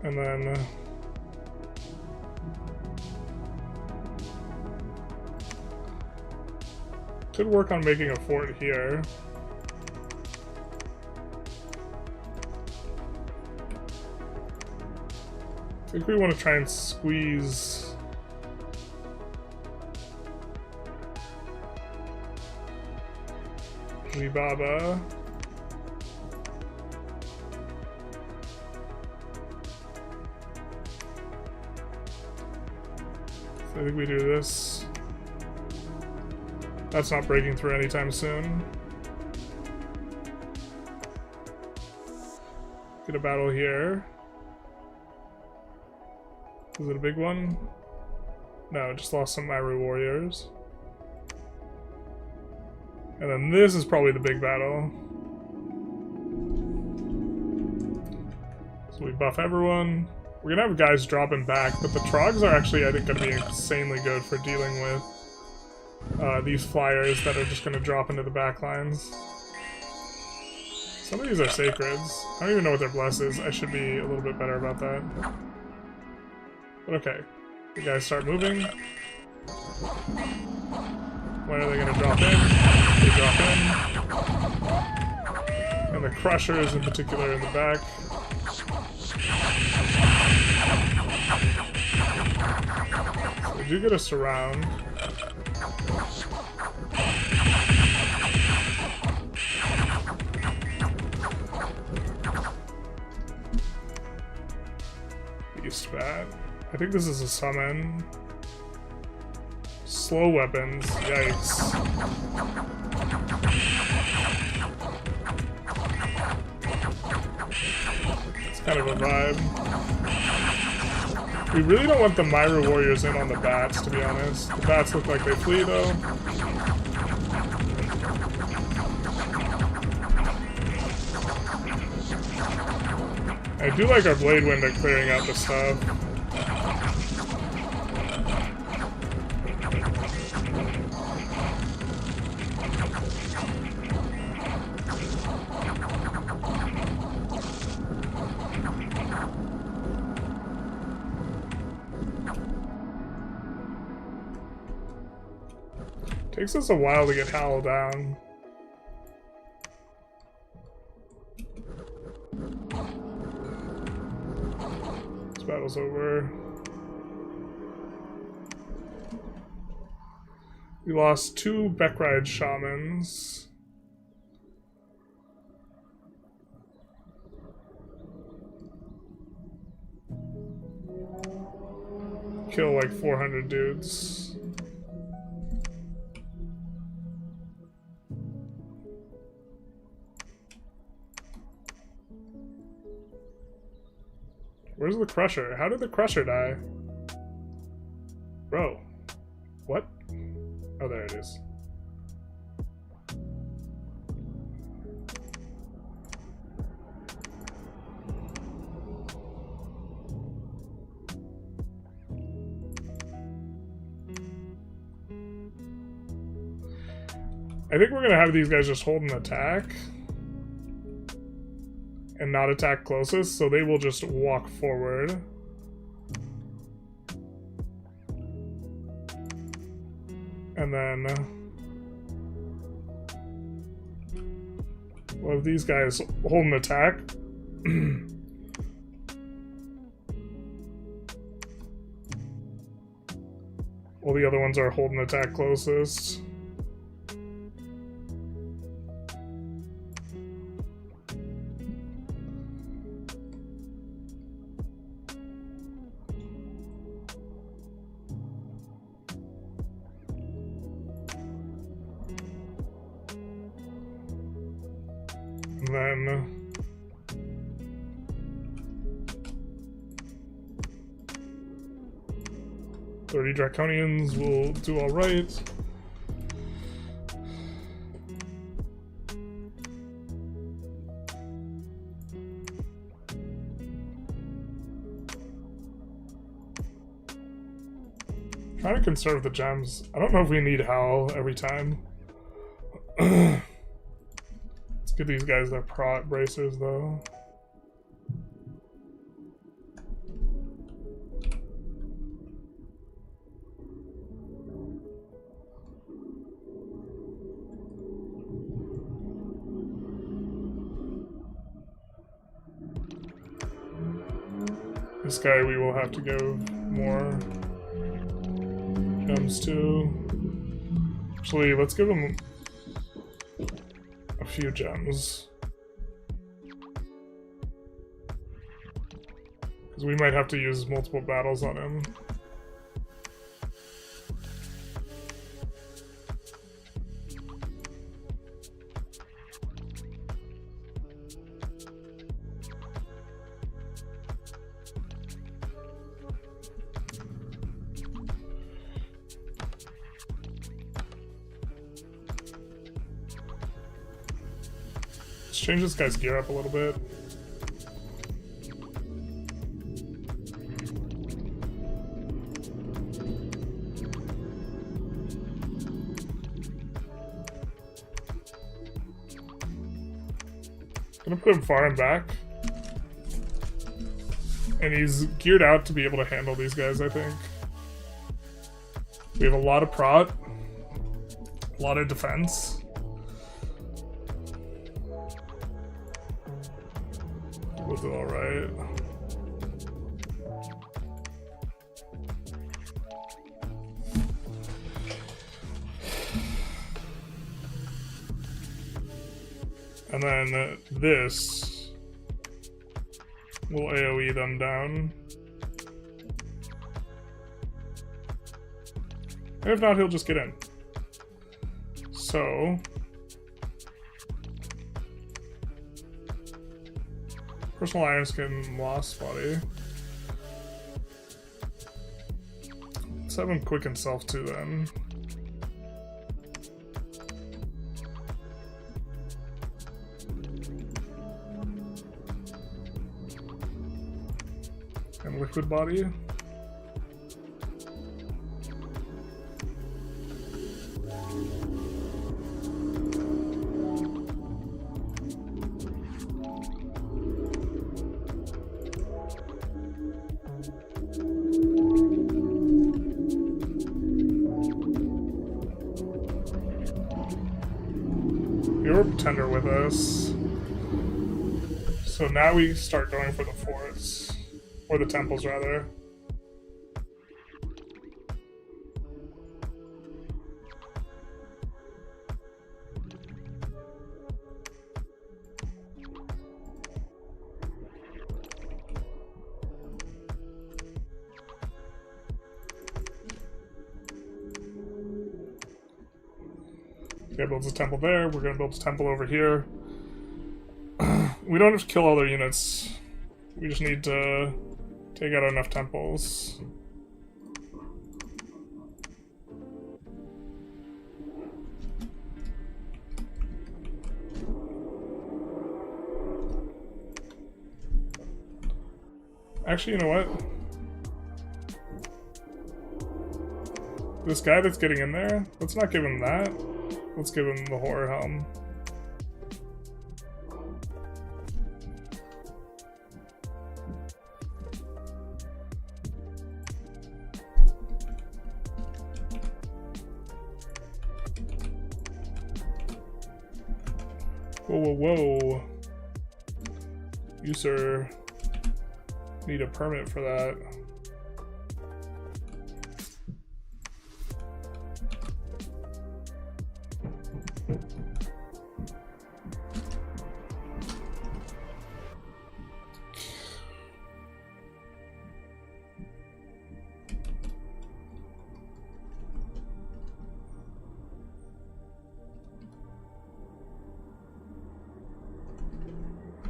And then could work on making a fort here. I think we want to try and squeeze Alibaba. So I think we do this. That's not breaking through anytime soon. Get a battle here. Is it a big one? No, just lost some Myri warriors. And then this is probably the big battle. So we buff everyone. We're gonna have guys dropping back, but the Trogs are actually, I think, gonna be insanely good for dealing with these flyers that are just gonna drop into the back lines. Some of these are sacreds. I don't even know what their bless is. I should be a little bit better about that. But okay, you guys start moving. When are they gonna drop in? They drop in. And the Crushers in particular in the back. So we do get a surround. Beast Bat. I think this is a summon. Slow weapons. Yikes. It's kind of a vibe. We really don't want the Myri warriors in on the bats, to be honest. The bats look like they flee, though. I do like our Blade Wind at clearing out the stuff. Takes us a while to get Hal down. This battle's over. We lost 2 Beckride Shamans. Kill like 400 dudes. Where's the Crusher? How did the Crusher die? Bro. What? Oh, there it is. I think we're gonna have these guys just hold an attack. And not attack closest, so they will just walk forward. And then we'll have these guys hold an attack. While the other ones are holding attack closest. And then 30 Draconians will do alright. Trying to conserve the gems. I don't know if we need Howl every time. Let's give these guys their prot bracers though. This guy we will have to give more gems to. Actually, let's give him a few gems. Because we might have to use multiple battles on him. Change this guy's gear up a little bit. Gonna put him far and back. And he's geared out to be able to handle these guys, I think. We have a lot of prot, a lot of defense. We'll do alright. And then this will AoE them down. And if not, he'll just get in. So Personal Iron Skin, Lost Body. Let's have him quicken self too then. And Liquid Body. Tender with us. So now we start going for the forts. Or the temples, rather. Okay, builds a temple there. We're gonna build a temple over here. We don't have to kill all their units. We just need to take out enough temples. Actually, you know what? This guy that's getting in there, let's not give him that. Let's give him the Horror Helm. Whoa, whoa, whoa. You, sir, need a permit for that.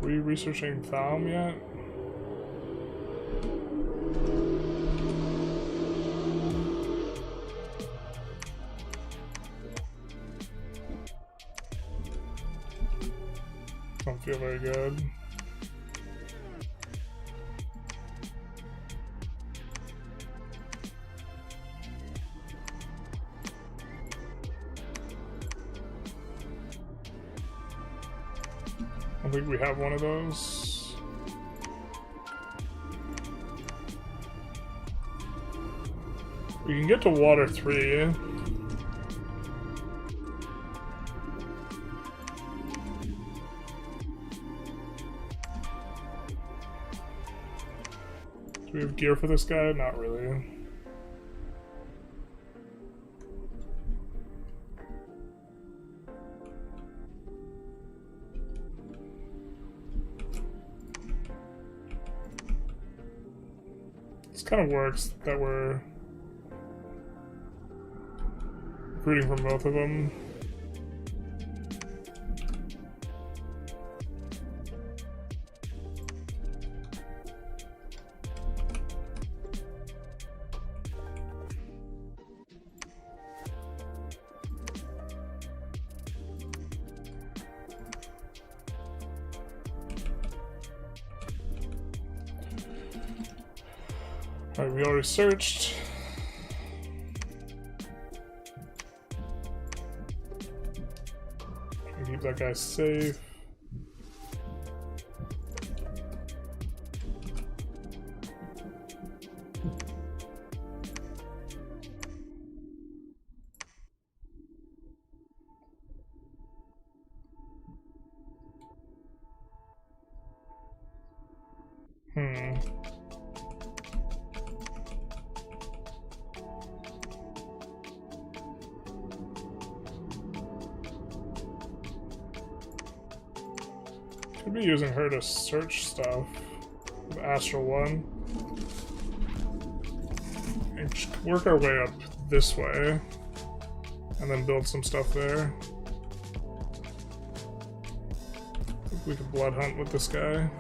Are we researching Thaum yet? Don't feel very good. I think we have one of those. We can get to water 3. Do we have gear for this guy? Not really. Kind of works that we're recruiting from both of them. Alright, we already searched. Try to keep that guy safe. Could be using her to search stuff. Astral 1. And work our way up this way. And then build some stuff there. I think we could blood hunt with this guy.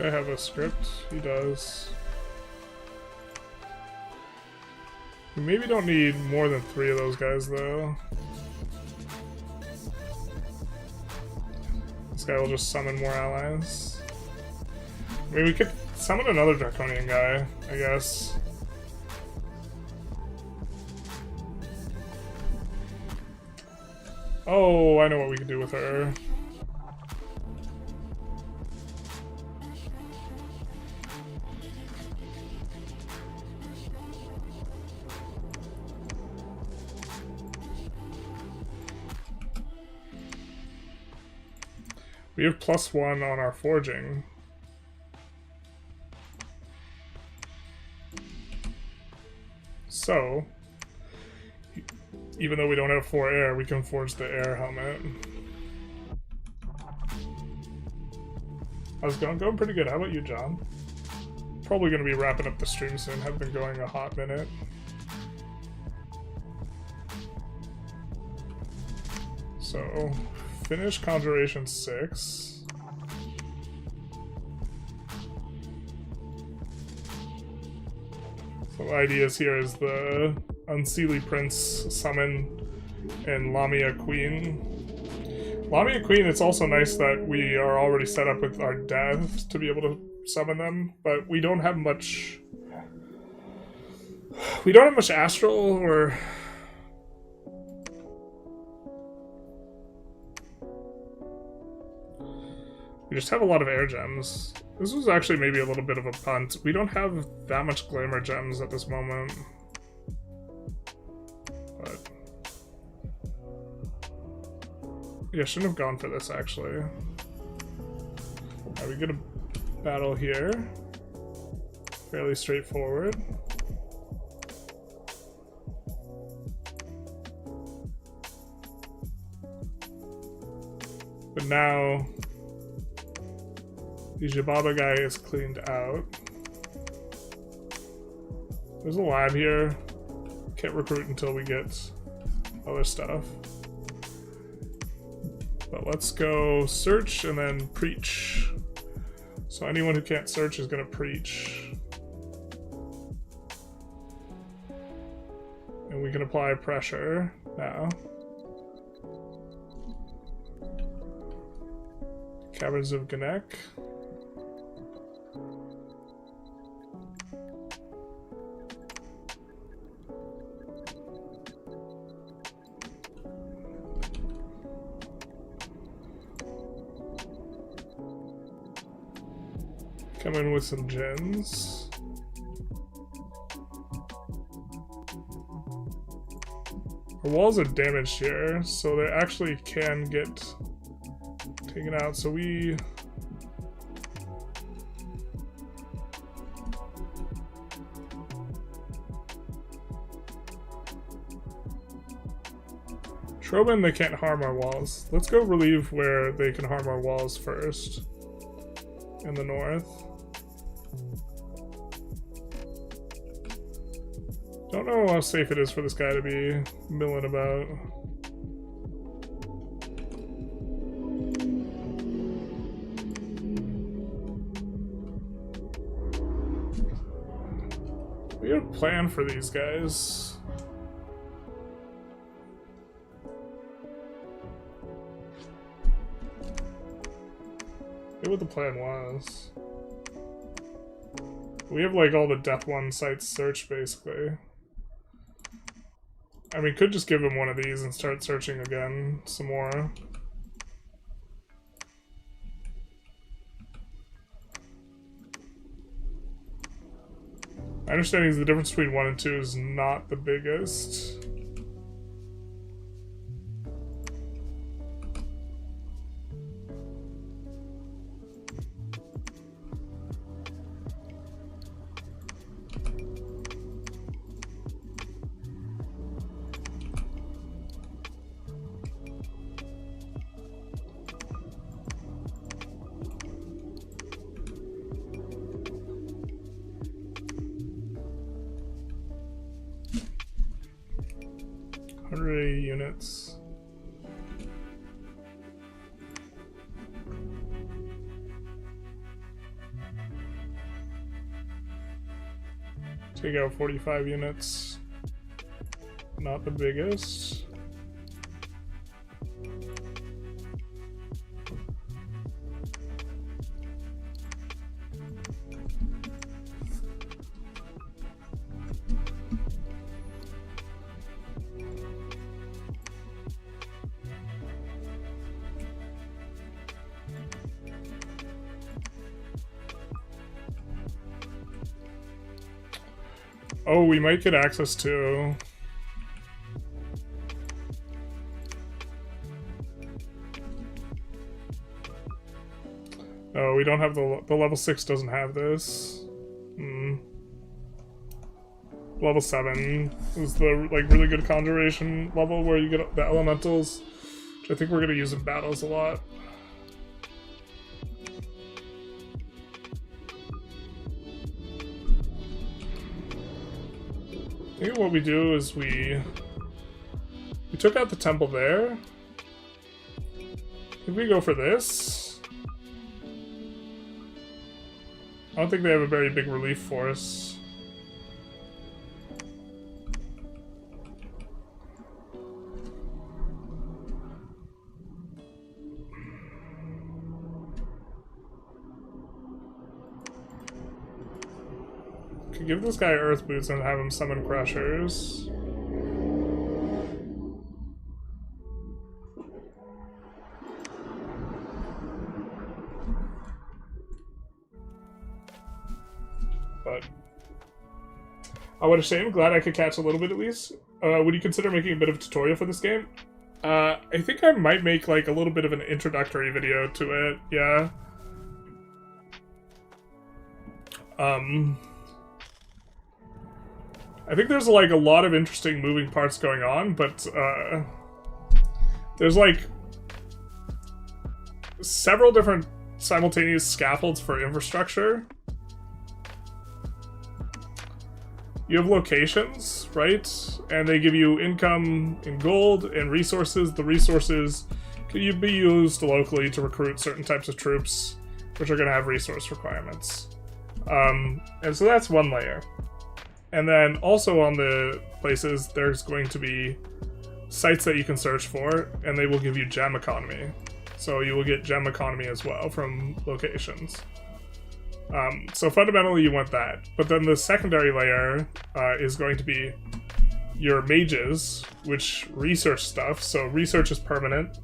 I have a script? He does. We maybe don't need more than 3 of those guys, though. This guy will just summon more allies. I mean, we could summon another Draconian guy, I guess. Oh, I know what we could do with her. We have +1 on our forging. So, even though we don't have 4 air, we can forge the air helmet. How's it going? Going pretty good. How about you, John? Probably going to be wrapping up the stream soon. Have been going a hot minute. So, finish Conjuration 6. So the ideas here is the Unseelie Prince summon and Lamia Queen. Lamia Queen, it's also nice that we are already set up with our deaths to be able to summon them, but we don't have much... We don't have much astral or... We just have a lot of air gems. This was actually maybe a little bit of a punt. We don't have that much glamour gems at this moment. But... yeah, shouldn't have gone for this, actually. Alright, we get a battle here. Fairly straightforward. But now the Jababa guy is cleaned out. There's a lab here. Can't recruit until we get other stuff. But let's go search and then preach. So anyone who can't search is gonna preach. And we can apply pressure now. Caverns of Ganek. Come in with some gens. Our walls are damaged here, so they actually can get taken out. So we... Troban, they can't harm our walls. Let's go relieve where they can harm our walls first. In the north. Don't know how safe it is for this guy to be milling about. We have a plan for these guys. What the plan was. We have like all the Death One sites searched basically. I mean, could just give him one of these and start searching again some more. My understanding is the difference between 1 and 2 is not the biggest. Units. Take out 45 units. Not the biggest. Oh, we might get access to... Oh, we don't have the level 6 doesn't have this. Level 7 is the like really good conjuration level where you get the elementals, which I think we're gonna use in battles a lot. I think what we do is we took out the temple there. If we go for this, I don't think they have a very big relief force. Could give this guy earth boots and have him summon crushers. But what a shame. Glad I could catch a little bit at least. Would you consider making a bit of a tutorial for this game? I think I might make like a little bit of an introductory video to it. Yeah. I think there's like a lot of interesting moving parts going on, but there's like several different simultaneous scaffolds for infrastructure. You have locations, right? And they give you income in gold and resources. The resources can be used locally to recruit certain types of troops, which are going to have resource requirements. And so that's one layer. And then also on the places, there's going to be sites that you can search for, and they will give you gem economy. So you will get gem economy as well from locations. So fundamentally you want that. But then the secondary layer is going to be your mages, which research stuff. So research is permanent.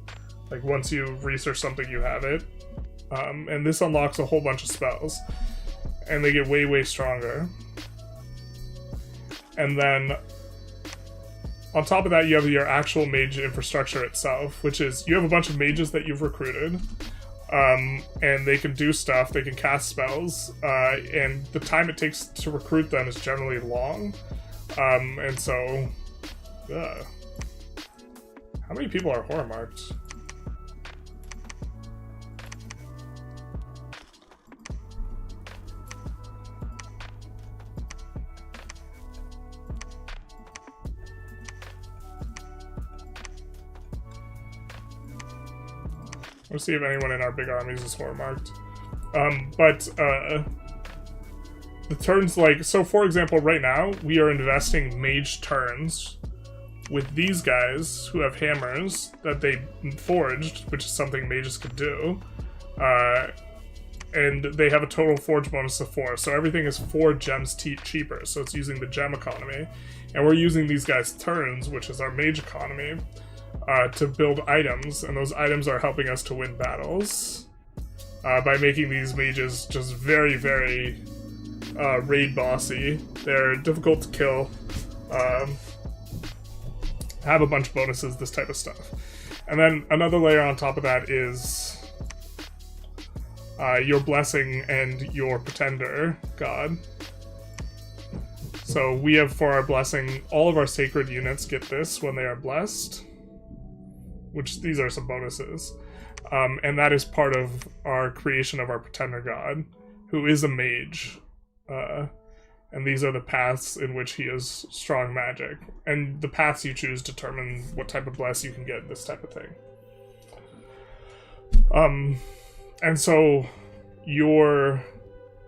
Like once you research something, you have it. And this unlocks a whole bunch of spells. And they get way, way stronger. And then on top of that, you have your actual mage infrastructure itself, which is you have a bunch of mages that you've recruited. And they can do stuff, they can cast spells, and the time it takes to recruit them is generally long. And so, how many people are horror marked? Let's see if anyone in our big armies is horror marked. The turns, like, so for example, right now, we are investing mage turns with these guys who have hammers that they forged, which is something mages could do. And they have a total forge bonus of 4, so everything is 4 gems cheaper, so it's using the gem economy. And we're using these guys' turns, which is our mage economy, to build items, and those items are helping us to win battles by making these mages just very, very raid bossy. They're difficult to kill, have a bunch of bonuses, this type of stuff. And then another layer on top of that is your blessing and your pretender god. So we have, for our blessing, all of our sacred units get this when they are blessed, which these are some bonuses. And that is part of our creation of our pretender god, who is a mage. And these are the paths in which he is strong magic. And the paths you choose determine what type of bless you can get, this type of thing. And so you're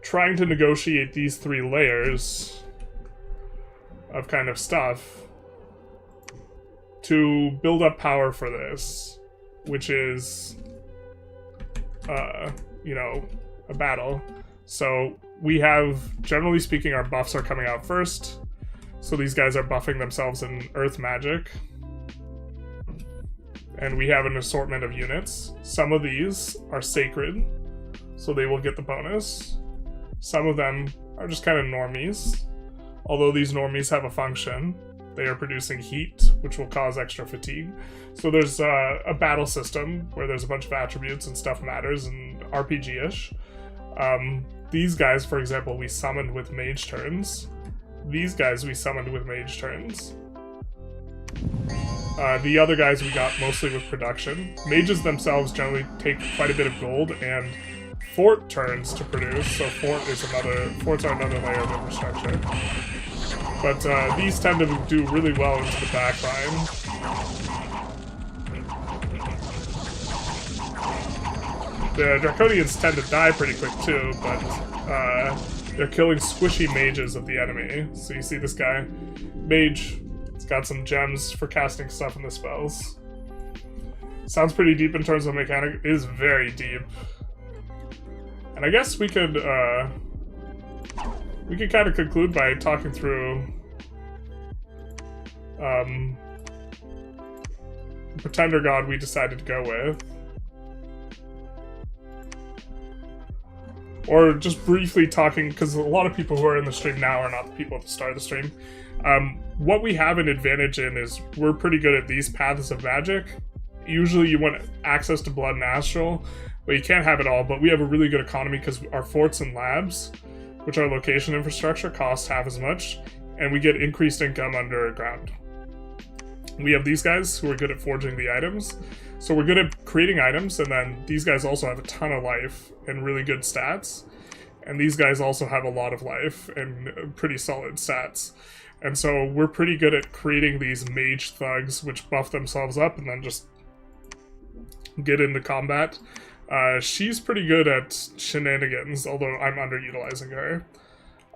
trying to negotiate these 3 layers of kind of stuff to build up power for this, which is, you know, a battle. So we have, generally speaking, our buffs are coming out first. So these guys are buffing themselves in earth magic. And we have an assortment of units. Some of these are sacred, so they will get the bonus. Some of them are just kind of normies. Although these normies have a function. They are producing heat, which will cause extra fatigue. So there's a battle system where there's a bunch of attributes and stuff matters and RPG-ish. These guys, for example, we summoned with mage turns. These guys we summoned with mage turns. The other guys we got mostly with production. Mages themselves generally take quite a bit of gold and fort turns to produce, so forts are another layer of infrastructure. But these tend to do really well into the back line. The Draconians tend to die pretty quick too, but they're killing squishy mages of the enemy. So you see this guy, mage, it's got some gems for casting stuff in the spells. Sounds pretty deep in terms of mechanic, it is very deep. And I guess we could kind of conclude by talking through the pretender god we decided to go with. Or just briefly talking, because a lot of people who are in the stream now are not the people at the start of the stream. What we have an advantage in is we're pretty good at these paths of magic. Usually you want access to blood and astral, but you can't have it all. But we have a really good economy because our forts and labs, which are location infrastructure, cost half as much. and we get increased income underground. We have these guys who are good at forging the items, so we're good at creating items, and then these guys also have a ton of life and really good stats, and these guys also have a lot of life and pretty solid stats. And so we're pretty good at creating these mage thugs which buff themselves up and then just get into combat. She's pretty good at shenanigans, although I'm underutilizing her.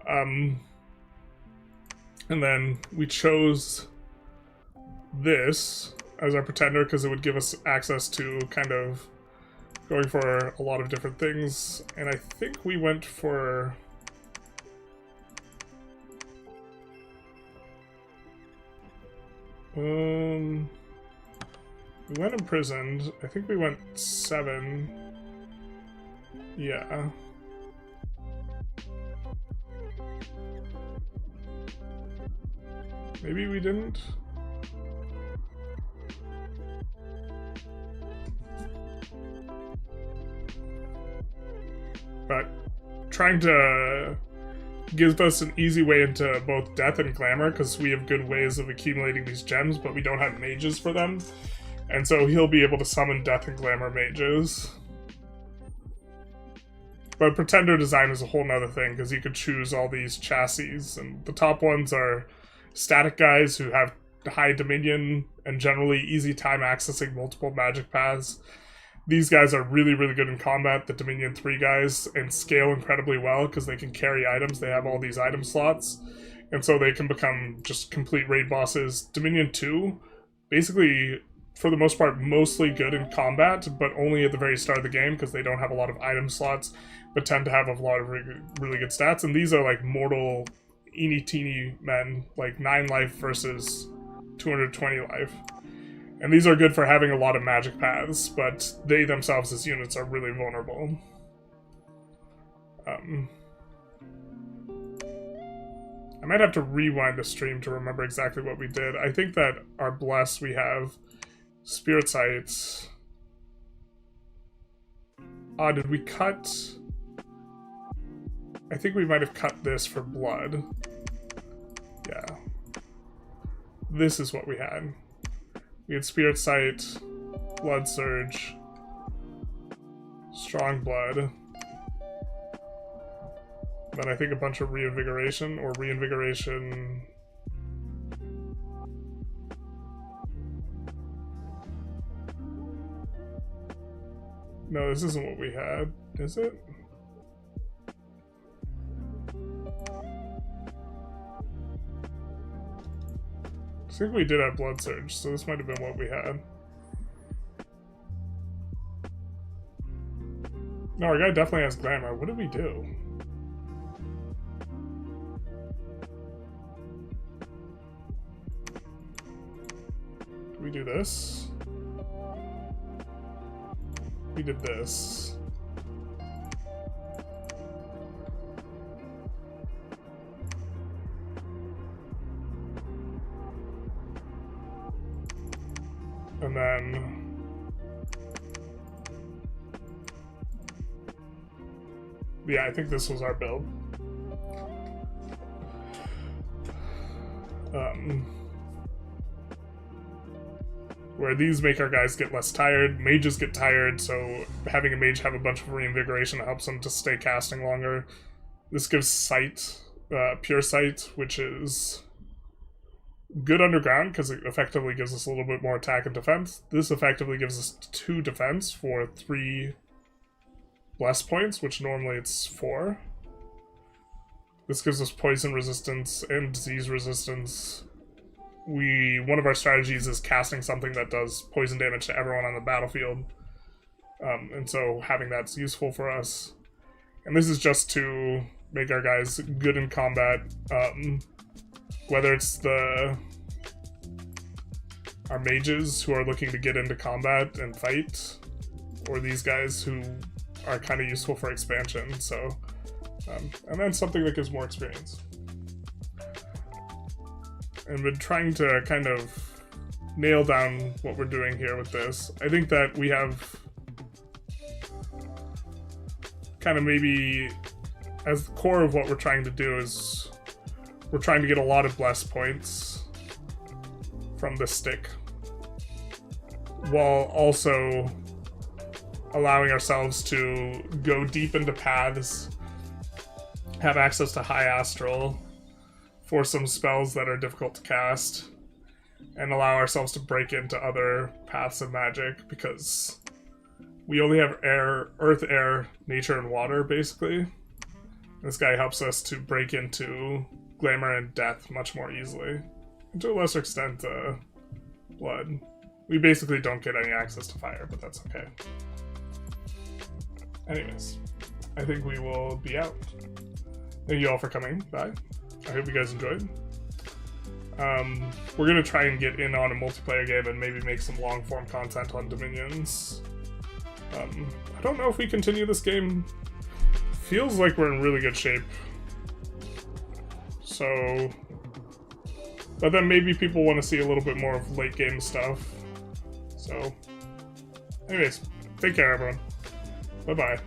And then we chose this as our pretender because it would give us access to kind of going for a lot of different things. And I think we went for... we went imprisoned. I think we went 7. Yeah. Maybe we didn't. But trying to give us an easy way into both death and glamour, because we have good ways of accumulating these gems, but we don't have mages for them. And so he'll be able to summon death and glamour mages. But pretender design is a whole nother thing, because you could choose all these chassis, and the top ones are static guys who have high dominion and generally easy time accessing multiple magic paths. These guys are really, really good in combat, the Dominion 3 guys, and scale incredibly well because they can carry items. They have all these item slots, and so they can become just complete raid bosses. Dominion 2, basically, for the most part, mostly good in combat, but only at the very start of the game because they don't have a lot of item slots, but tend to have a lot of really good stats. And these are like mortal, eeny-teeny men, like 9 life versus 220 life. And these are good for having a lot of magic paths, but they themselves as units are really vulnerable. I might have to rewind the stream to remember exactly what we did. I think that our bless, we have spirit sights. Did we cut? I think we might have cut this for blood. Yeah. This is what we had. We had Spirit Sight, Blood Surge, Strong Blood, then I think a bunch of Reinvigoration, or Reinvigoration... No, this isn't what we had, is it? I think we did have Blood Surge, so this might have been what we had. No, our guy definitely has Glamour. What did we do? Did we do this? We did this. And then yeah, I think this was our build. Where these make our guys get less tired, mages get tired, so having a mage have a bunch of reinvigoration helps them to stay casting longer. This gives sight, pure sight, which is good underground because it effectively gives us a little bit more attack and defense. This effectively gives us 2 defense for 3 bless points, which normally it's 4. This gives us poison resistance and disease resistance. One of our strategies is casting something that does poison damage to everyone on the battlefield. And so having that's useful for us. And this is just to make our guys good in combat. Whether it's our mages who are looking to get into combat and fight, or these guys who are kind of useful for expansion. So, and then something that gives more experience. And been trying to kind of nail down what we're doing here with this. I think that we have kind of maybe as the core of what we're trying to do is we're trying to get a lot of bless points from the stick, while also allowing ourselves to go deep into paths, have access to high astral for some spells that are difficult to cast, and allow ourselves to break into other paths of magic, because we only have air, earth, air, nature, and water, basically. This guy helps us to break into glamour and death much more easily. And to a lesser extent, blood. We basically don't get any access to fire, but that's okay. Anyways, I think we will be out. Thank you all for coming by. I hope you guys enjoyed. We're gonna try and get in on a multiplayer game and maybe make some long-form content on Dominions. I don't know if we continue this game. Feels like we're in really good shape. So, but then maybe people want to see a little bit more of late game stuff. So, anyways, take care everyone. Bye-bye.